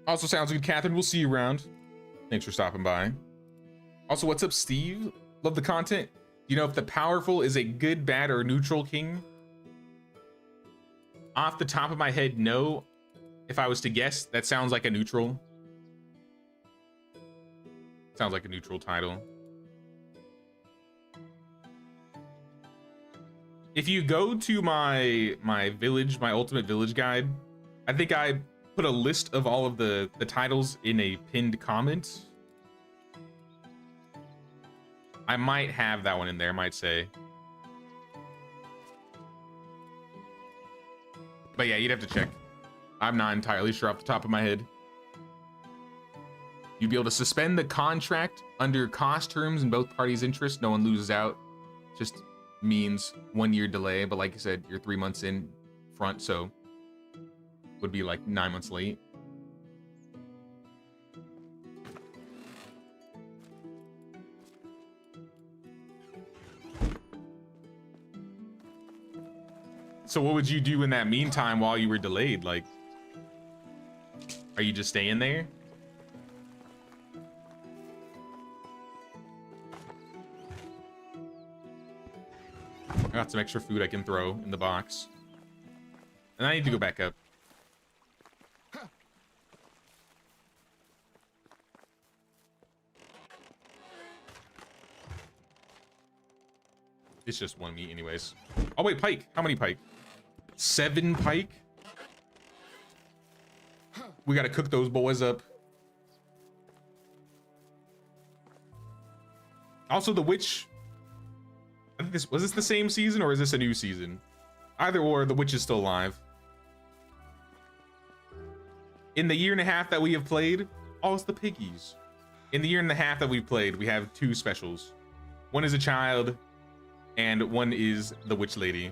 Also sounds good, Catherine. We'll see you around. Thanks for stopping by. Also, what's up, Steve? Love the content. You know if the powerful is a good, bad, or neutral king? Off the top of my head, no. If I was to guess, that sounds like a neutral. Sounds like a neutral title. If you go to my village, my ultimate village guide, I think I put a list of all of the titles in a pinned comment. I might have that one in there, might say. But yeah, you'd have to check. I'm not entirely sure off the top of my head. You'd be able to suspend the contract under cost terms in both parties' interest. No one loses out. Just means 1 year delay. But like I said, you're 3 months in front, so would be like 9 months late. So what would you do in that meantime while you were delayed? Like, are you just staying there? I got some extra food I can throw in the box. And I need to go back up. It's just 1 meat anyways. Oh wait, pike. How many pike? 7 pike? We got to cook those boys up. Also, the witch. I think was this the same season or is this a new season? Either or, the witch is still alive. In the year and a half that we have played, oh, it's the piggies. In the year and a half that we've played, we have 2 specials. One is a child, and one is the witch lady.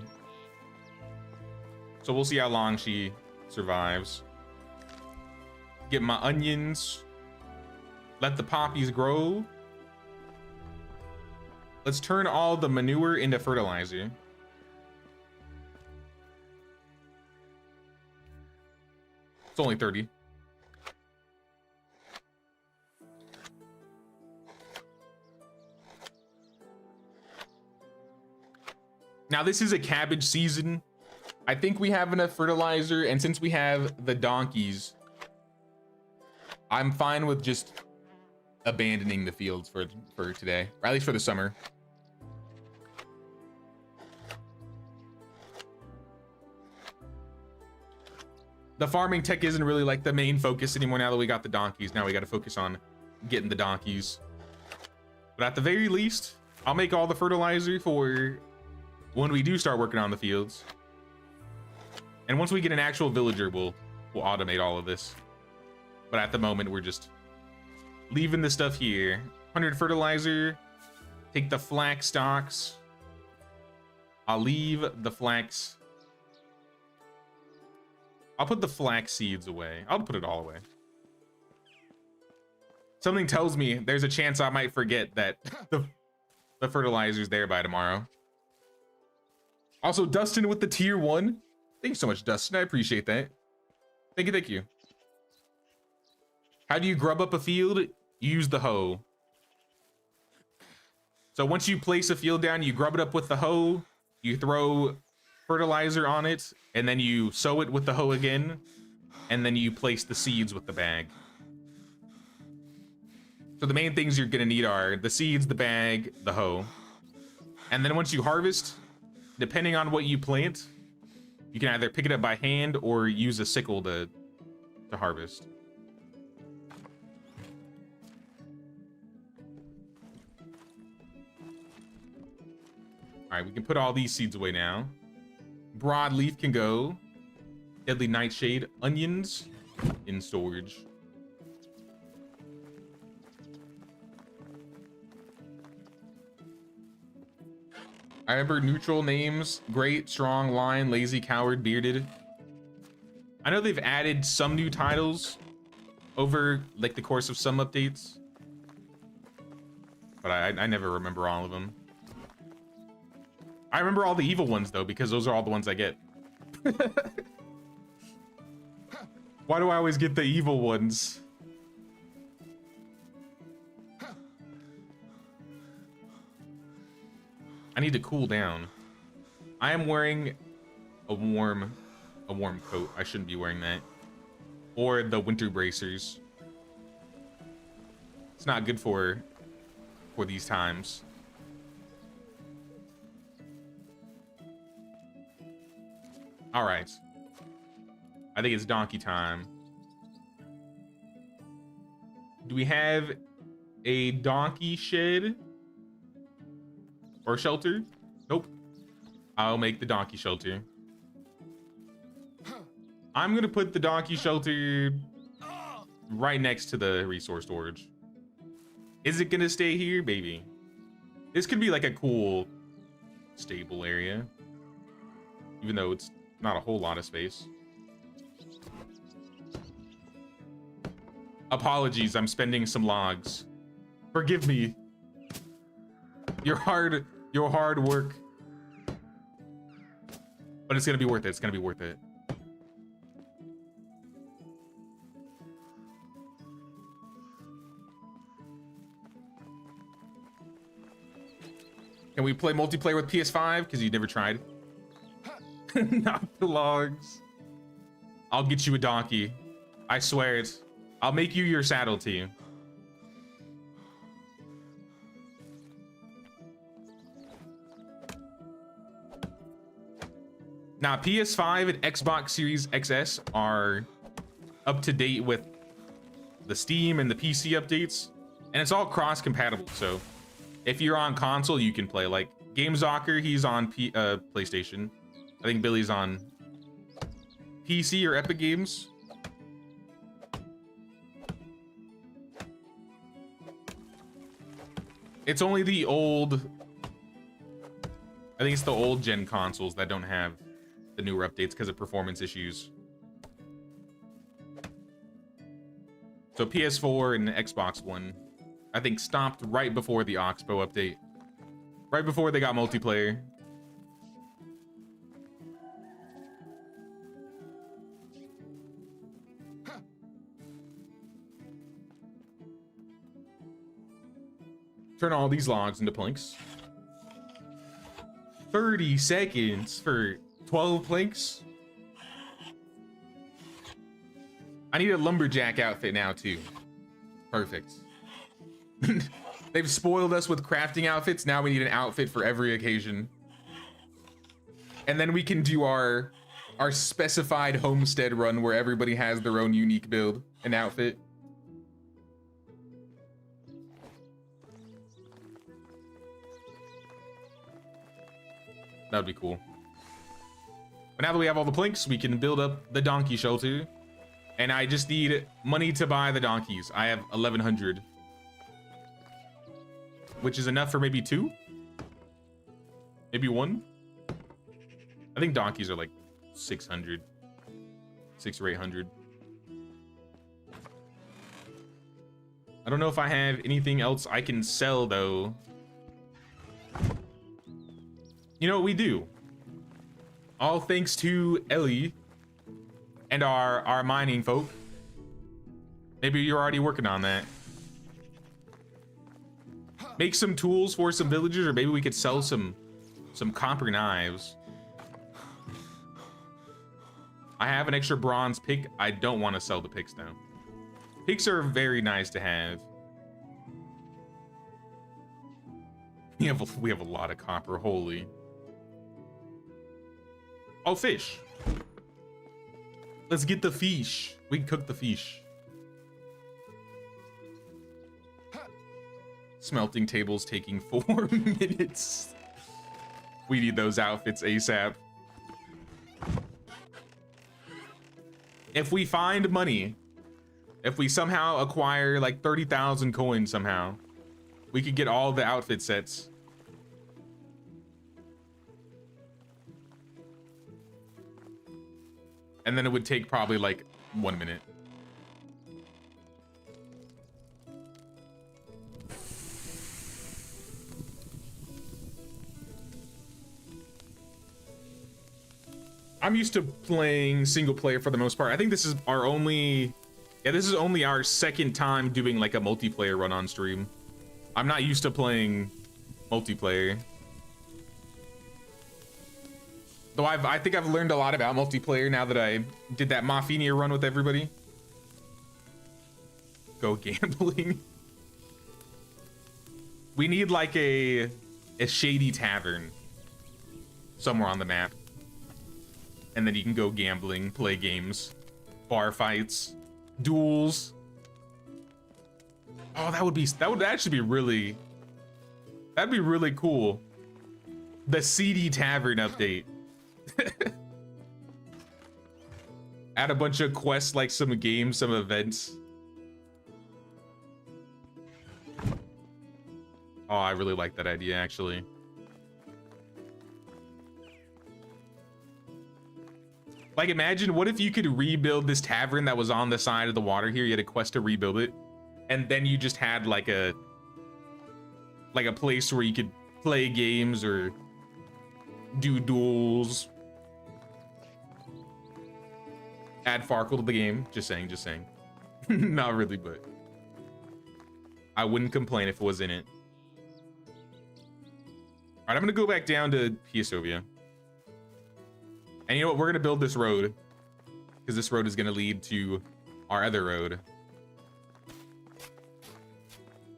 So we'll see how long she survives. Get my onions. Let the poppies grow. Let's turn all the manure into fertilizer. It's only 30. Now this is a cabbage season. I think we have enough fertilizer, and since we have the donkeys, I'm fine with just abandoning the fields for today, or at least for the summer. The farming tech isn't really like the main focus anymore now that we got the donkeys. Now we got to focus on getting the donkeys. But at the very least, I'll make all the fertilizer for when we do start working on the fields. And once we get an actual villager, we'll automate all of this. But at the moment, we're just leaving the stuff here. 100 fertilizer. Take the flax stalks. I'll leave the flax. I'll put the flax seeds away. I'll put it all away. Something tells me there's a chance I might forget that the fertilizer's there by tomorrow. Also, Dustin with the tier 1. Thank you so much, Dustin. I appreciate that. Thank you, thank you. How do you grub up a field? You use the hoe. So once you place a field down, you grub it up with the hoe. You throw fertilizer on it, and then you sow it with the hoe again, and then you place the seeds with the bag. So the main things you're gonna need are the seeds, the bag, the hoe. And then once you harvest, depending on what you plant, you can either pick it up by hand or use a sickle to harvest. All right, we can put all these seeds away now. Broadleaf can go. Deadly nightshade, onions in storage. I remember neutral names: great, strong, lion, lazy, coward, bearded. I know they've added some new titles over like the course of some updates, but I never remember all of them. I remember all the evil ones though, because those are all the ones I get. Why do I always get the evil ones? I need to cool down. I am wearing a warm coat. I shouldn't be wearing that. Or the winter bracers. It's not good for these times. All right. I think it's donkey time. Do we have a donkey shed or shelter? Nope. I'll make the donkey shelter. I'm gonna put the donkey shelter right next to the resource storage. Is it gonna stay here? Maybe. This could be like a cool stable area, even though it's not a whole lot of space. Apologies, I'm spending some logs. Forgive me. Your hard work. But it's gonna be worth it. It's gonna be worth it. Can we play multiplayer with PS5? Because you never tried. Not the logs. I'll get you a donkey. I swear it. I'll make you your saddle too. Now, PS5 and Xbox Series XS are up to date with the Steam and the PC updates, and it's all cross compatible. So if you're on console, you can play. Like GameZocker, he's on PlayStation. I think Billy's on PC or Epic Games. It's only the old, I think it's the old gen consoles that don't have the newer updates because of performance issues. So PS4 and Xbox One, I think, stopped right before the Oxbow update. Right before they got multiplayer. Turn all these logs into planks. 30 seconds for 12 planks. I need a lumberjack outfit now too. Perfect. They've spoiled us with crafting outfits. Now we need an outfit for every occasion. And then we can do our specified homestead run where everybody has their own unique build and outfit. That would be cool. But now that we have all the planks, we can build up the donkey shelter. And I just need money to buy the donkeys. I have 1,100. Which is enough for maybe 2? Maybe 1? I think donkeys are like 600. 600 or 800. I don't know if I have anything else I can sell though. You know what we do? All thanks to Ellie and our mining folk. Maybe you're already working on that. Make some tools for some villagers, or maybe we could sell some copper knives. I have an extra bronze pick. I don't want to sell the picks though. Picks are very nice to have. We have a lot of copper, holy. Oh, fish. Let's get the fish. We can cook the fish. Smelting table's taking 4 minutes. We need those outfits ASAP. If we find money, if we somehow acquire like 30,000 coins somehow, we could get all the outfit sets. And then it would take probably like 1 minute. I'm used to playing single player for the most part. I think this is our only, this is only our second time doing like a multiplayer run on stream. I'm not used to playing multiplayer. Though I think I've learned a lot about multiplayer now that I did that Maffinia run with everybody. Go gambling. We need like a shady tavern somewhere on the map. And then you can go gambling, play games, bar fights, duels. Oh, that would actually be really, that'd be really cool. The seedy tavern update. Add a bunch of quests, like some games, some events. Oh, I really like that idea, actually. Like, imagine, what if you could rebuild this tavern that was on the side of the water here? You had a quest to rebuild it. And then you just had like a place where you could play games or do duels. Add Farkle to the game. Just saying, just saying. Not really, but I wouldn't complain if it was in it. All right, I'm gonna go back down to Piasovia. And you know what? We're gonna build this road, because this road is gonna lead to our other road.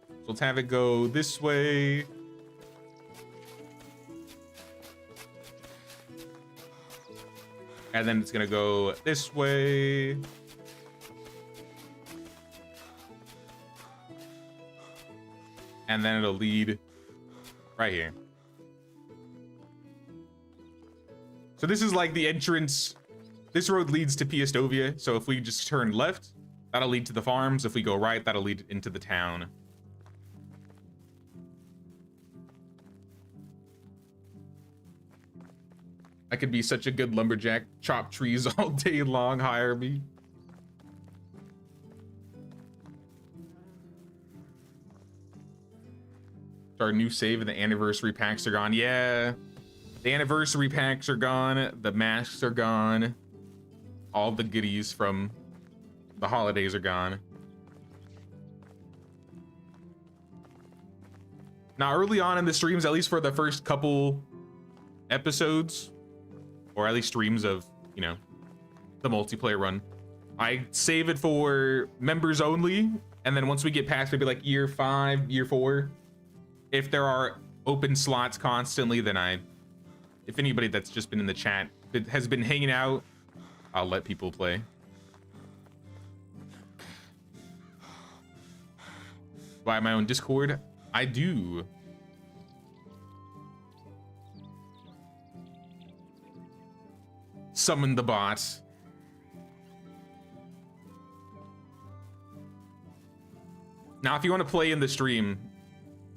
So let's have it go this way. And then it's gonna go this way. and then it'll lead right here. So this is like the entrance. This road leads to Piastovia. So if we just turn left, that'll lead to the farms. If we go right, that'll lead into the town. I could be such a good lumberjack, chop trees all day long, hire me. Our new save and the anniversary packs are gone. Yeah, the anniversary packs are gone. The masks are gone. All the goodies from the holidays are gone. Now, early on in the streams, at least for the first couple episodes, or at least streams of, you know, the multiplayer run, I save it for members only. And then once we get past maybe like year 5, year 4, if there are open slots constantly, then if anybody that's just been in the chat has been hanging out, I'll let people play. Do I have my own Discord? I do. Summon the bot. Now, if you want to play in the stream,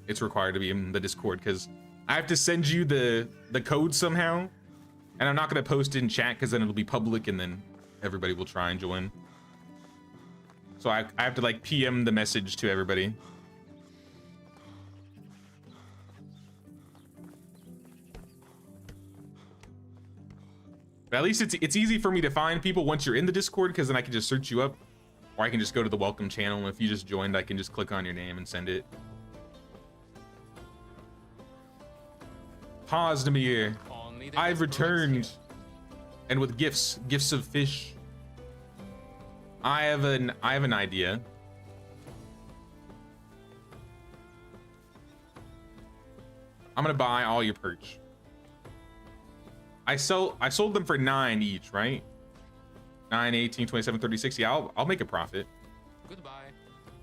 it's required to be in the Discord because I have to send you the code somehow, and I'm not going to post it in chat because then it'll be public and then everybody will try and join. So I have to like PM the message to everybody. But at least it's easy for me to find people once you're in the Discord, because then I can just search you up, or I can just go to the welcome channel, and if you just joined, I can just click on your name and send it. Pause to me here. I've returned, and with gifts of fish. I have an idea. I'm gonna buy all your perch. I sold them for 9 each, right? 9, 18, 27, 30, 60. I'll make a profit. Goodbye.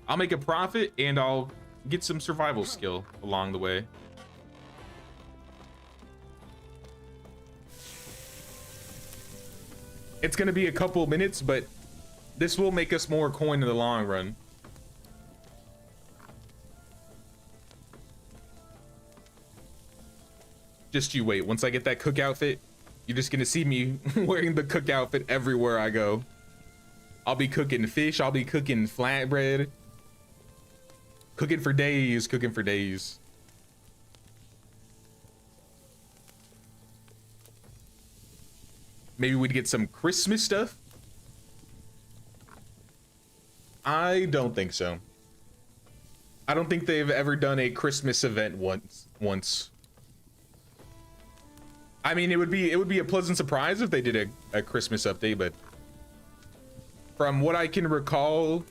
I'll make a profit and I'll get some survival skill along the way. It's gonna be a couple minutes, but this will make us more coin in the long run. Just you wait. Once I get that cook outfit, you're just gonna see me wearing the cook outfit everywhere I go. I'll be cooking fish, I'll be cooking flatbread. Cooking for days, cooking for days. Maybe we'd get some Christmas stuff. I don't think so. I don't think they've ever done a Christmas event once. I mean, it would be a pleasant surprise if they did a Christmas update, but from what I can recall,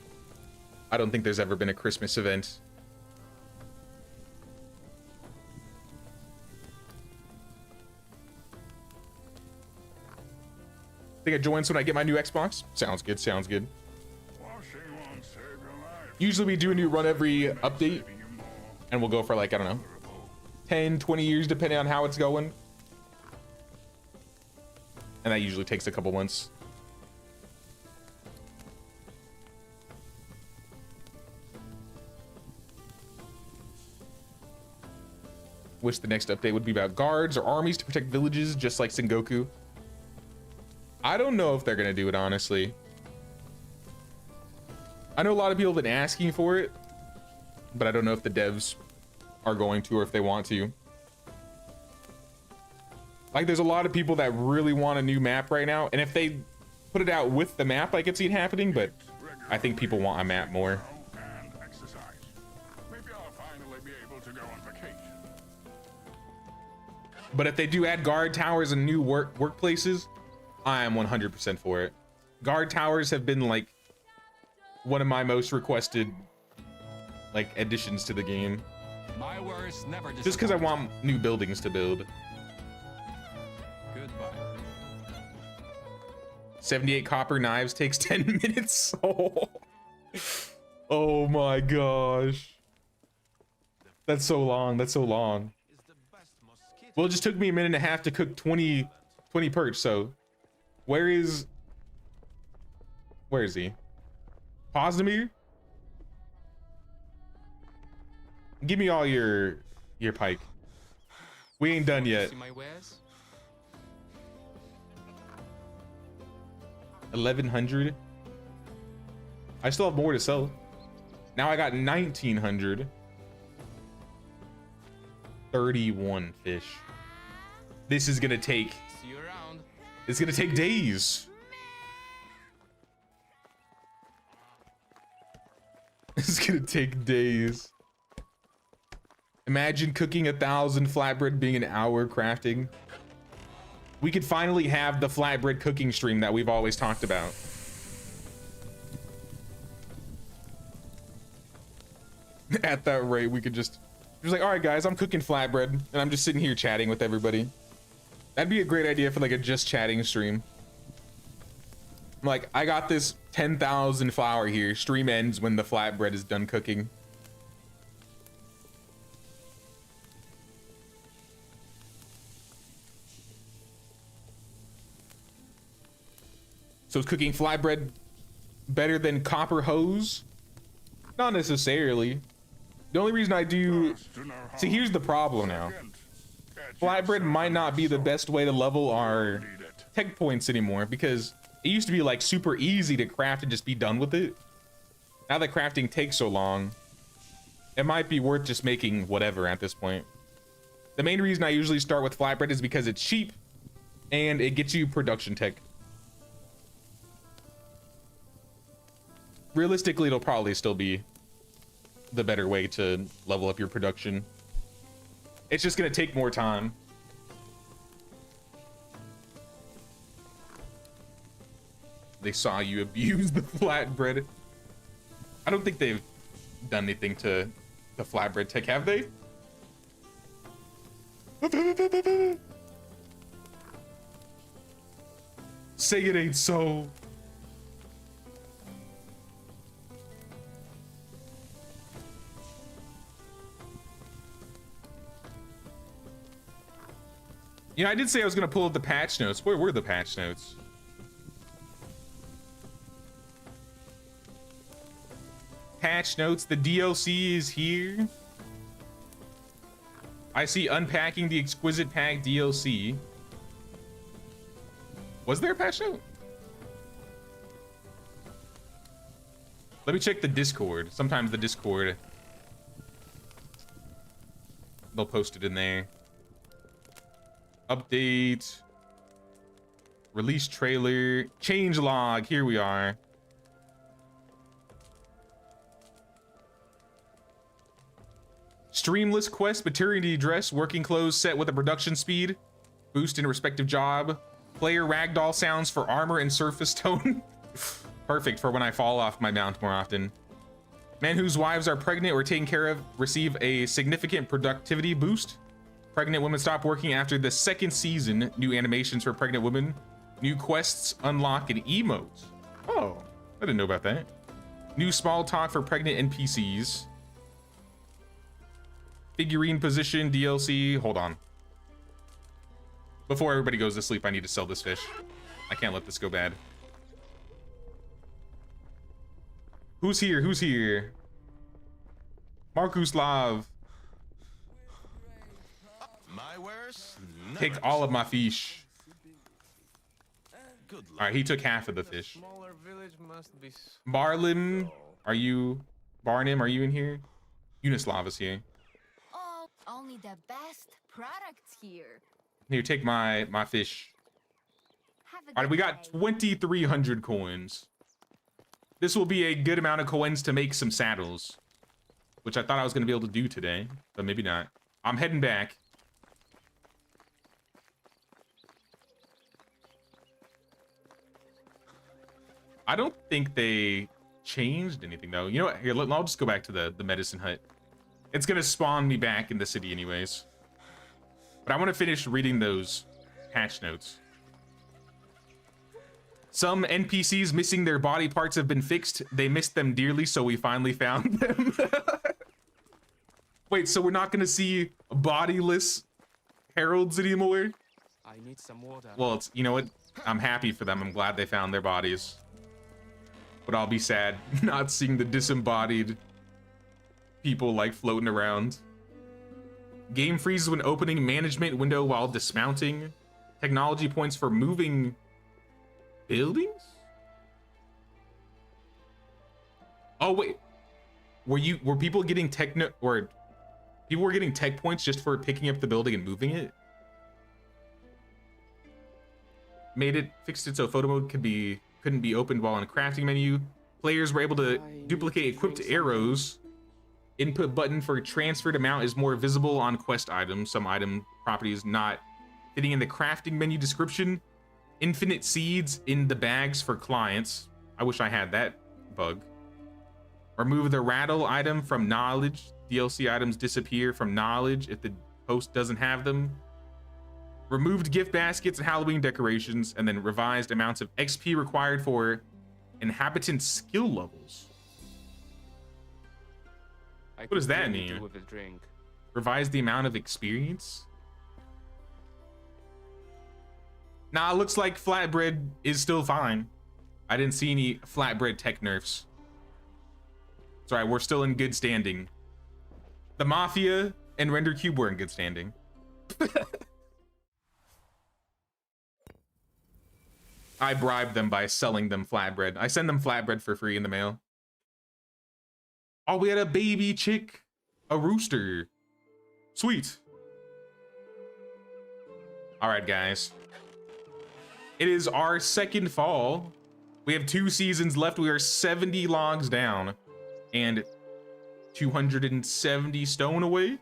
I don't think there's ever been a Christmas event. I think I join when I get my new Xbox. Sounds good, sounds good. Usually we do a new run every update, and we'll go for like, I don't know, 10, 20 years, depending on how it's going. And that usually takes a couple months. Wish the next update would be about guards or armies to protect villages, just like Sengoku. I don't know if they're gonna do it, honestly. I know a lot of people have been asking for it, but I don't know if the devs are going to or if they want to. Like, there's a lot of people that really want a new map right now, and if they put it out with the map, I could see it happening, but I think people want a map more. But if they do add guard towers and new workplaces, I am 100% for it. Guard towers have been like one of my most requested like additions to the game. My words never disappoint. Just because I want new buildings to build. Goodbye. 78 copper knives takes 10 minutes. Oh my gosh. That's so long. That's so long. Is the best mosquito. Well, it just took me a minute and a half to cook 20 perch. So where is he? Pozdemir? Give me all your pike. We ain't done yet. See my wares? 1100. I still have more to sell. Now I got 1900. 31 fish. This is gonna take. See you around. It's gonna take days. It's gonna take days. Imagine cooking 1,000 flatbread being an hour crafting. We could finally have the flatbread cooking stream that we've always talked about. At that rate, we could just like, all right, guys, I'm cooking flatbread, and I'm just sitting here chatting with everybody. That'd be a great idea for like a just chatting stream. I'm like, I got this 10,000 flour here. Stream ends when the flatbread is done cooking. So is cooking flatbread better than copper hose? Not necessarily. The only reason I do... See, here's the problem now. Flatbread might not be the best way to level our tech points anymore, because it used to be like super easy to craft and just be done with it. Now that crafting takes so long, it might be worth just making whatever at this point. The main reason I usually start with flatbread is because it's cheap and it gets you production tech. Realistically, it'll probably still be the better way to level up your production. It's just gonna take more time. They saw you abuse the flatbread. I don't think they've done anything to the flatbread tech, have they? Say it ain't so. You know, I did say I was gonna pull up the patch notes. Where were the patch notes? Patch notes, the DLC is here. I see unpacking the exquisite pack DLC. Was there a patch note? Let me check the Discord. Sometimes the Discord, they'll post it in there. Update, release trailer, change log. Here we are. Streamless quest, maternity dress, working clothes set with a production speed, boost in respective job, player ragdoll sounds for armor and surface tone. Perfect for when I fall off my mount more often. Men whose wives are pregnant or taken care of receive a significant productivity boost. Pregnant women stop working after the second season. New animations for pregnant women. New quests unlock an emote. Oh, I didn't know about that. New small talk for pregnant NPCs. Figurine position DLC. Hold on. Before everybody goes to sleep, I need to sell this fish. I can't let this go bad. Who's here? Who's here? Markus Lav. My wares? Take Never all of my fish. Good luck. All right, he took half of the fish. Smaller village must be Barlim, are you? Barnim, are you in here? Unislav is here. Oh, only the best products here. Here, take my fish. Have a All right, good we got day. 2,300 coins. This will be a good amount of coins to make some saddles, which I thought I was gonna be able to do today, but maybe not. I'm heading back. I don't think they changed anything though. You know what? Here, I'll just go back to the medicine hut. It's gonna spawn me back in the city anyways. But I want to finish reading those patch notes. Some NPCs missing their body parts have been fixed. They missed them dearly, so we finally found them. Wait, so we're not gonna see bodiless heralds anymore? I need some water. Well, it's, you know what? I'm happy for them. I'm glad they found their bodies. But I'll be sad not seeing the disembodied people like floating around. Game freezes when opening management window while dismounting. Technology points for moving buildings? Oh wait. Were people getting people were getting tech points just for picking up the building and moving it? Fixed it so photo mode couldn't be opened while in a crafting menu. Players were able to duplicate equipped arrows. Input button for transferred amount is more visible on quest items. Some item properties not fitting in the crafting menu description. Infinite seeds in the bags for clients. I wish I had that bug. Remove the rattle item from knowledge. DLC items disappear from knowledge if the host doesn't have them. Removed gift baskets and Halloween decorations, and then revised amounts of XP required for inhabitant skill levels. What does that mean? With a drink. Revise the amount of experience? Nah, looks like flatbread is still fine. I didn't see any flatbread tech nerfs. Sorry, we're still in good standing. The Mafia and Render Cube were in good standing. I bribed them by selling them flatbread. I send them flatbread for free in the mail. Oh, we had a baby chick. A rooster. Sweet. All right, guys. It is our second fall. We have 2 seasons left. We are 70 logs down and 270 stone away.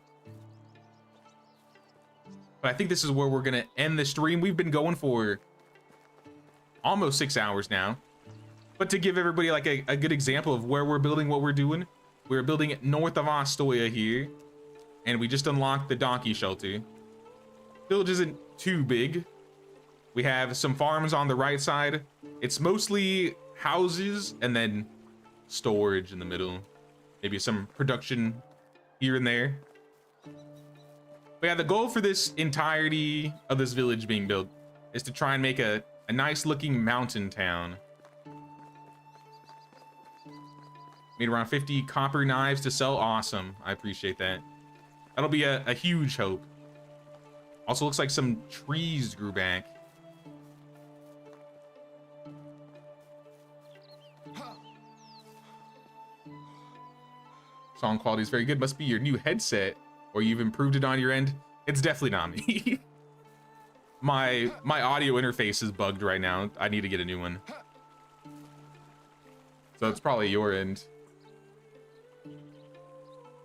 But I think this is where we're gonna end the stream. We've been going for almost 6 hours now. But to give everybody like a good example of where we're building, what we're doing, we're building it north of Ostoya here, and we just unlocked the donkey shelter. Village isn't too big. We have some farms on the right side. It's mostly houses and then storage in the middle. Maybe some production here and there. But yeah, the goal for this entirety of this village being built is to try and make a nice looking mountain town. Made around 50 copper knives to sell. Awesome. I appreciate that. That'll be a huge hope. Also looks like some trees grew back. Song quality is very good. Must be your new headset, or you've improved it on your end. It's definitely not me. My audio interface is bugged right now. I need to get a new one. So it's probably your end.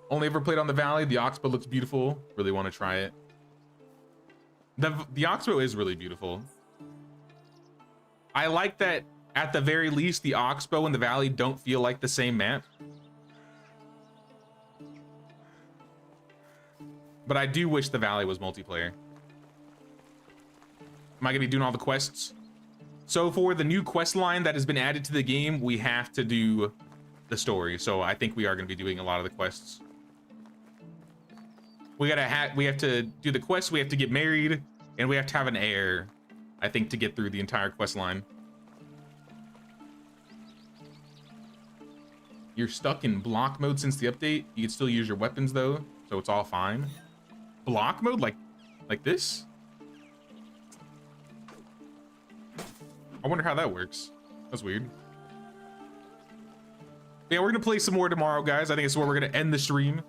Only ever played on the Valley. The Oxbow looks beautiful. Really want to try it. The Oxbow is really beautiful. I like that at the very least the Oxbow and the Valley don't feel like the same map. But I do wish the Valley was multiplayer. Am I gonna be doing all the quests? So for the new quest line that has been added to the game, we have to do the story. So I think we are gonna be doing a lot of the quests. We have to do the quest, we have to get married, and we have to have an heir, I think, to get through the entire quest line. You're stuck in block mode since the update. You can still use your weapons though, so it's all fine. Block mode, like this? I wonder how that works. That's weird. Yeah, we're gonna play some more tomorrow, guys. I think it's where we're gonna end the stream.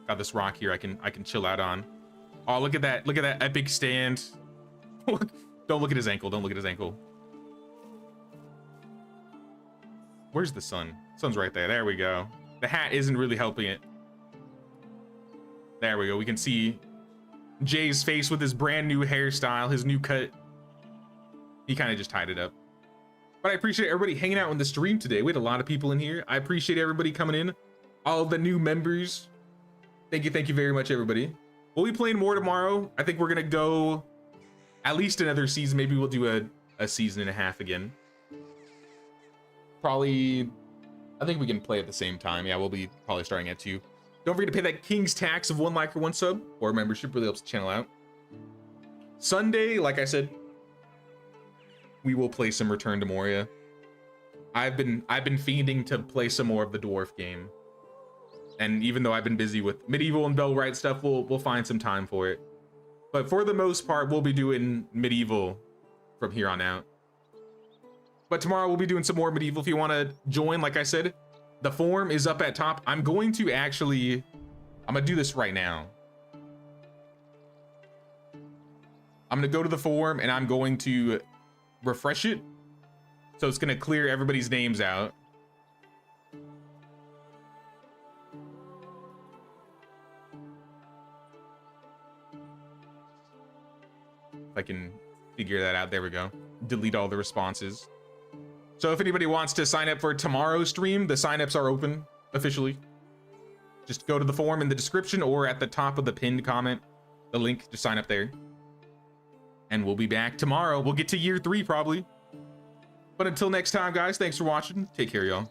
Got this rock here I can chill out on. Oh, look at that epic stand. Don't look at his ankle. Don't look at his ankle. Where's the sun? Sun's right there. There we go. The hat isn't really helping it. There we go. We can see Jay's face with his brand new hairstyle, his new cut. He kind of just tied it up. But I appreciate everybody hanging out on the stream today. We had a lot of people in here. I appreciate everybody coming in. All the new members. Thank you very much, everybody. We'll be playing more tomorrow. I think we're gonna go at least another season. Maybe we'll do a season and a half again. Probably I think we can play at the same time. Yeah, we'll be probably starting at 2. Don't forget to pay that king's tax of 1 like or 1 sub or membership. Really helps the channel out. Sunday, like I said, we will play some Return to Moria. I've been fiending to play some more of the dwarf game. And even though I've been busy with medieval and Bellwright stuff, we'll find some time for it. But for the most part, we'll be doing medieval from here on out. But tomorrow we'll be doing some more medieval. If you want to join, like I said, the form is up at top. I'm going to do this right now. I'm going to go to the form and I'm going to refresh it. So it's going to clear everybody's names out. If I can figure that out. There we go. Delete all the responses. So if anybody wants to sign up for tomorrow's stream, the signups are open officially. Just go to the form in the description or at the top of the pinned comment, the link to sign up there. And we'll be back tomorrow. We'll get to year 3 probably. But until next time, guys, thanks for watching. Take care, y'all.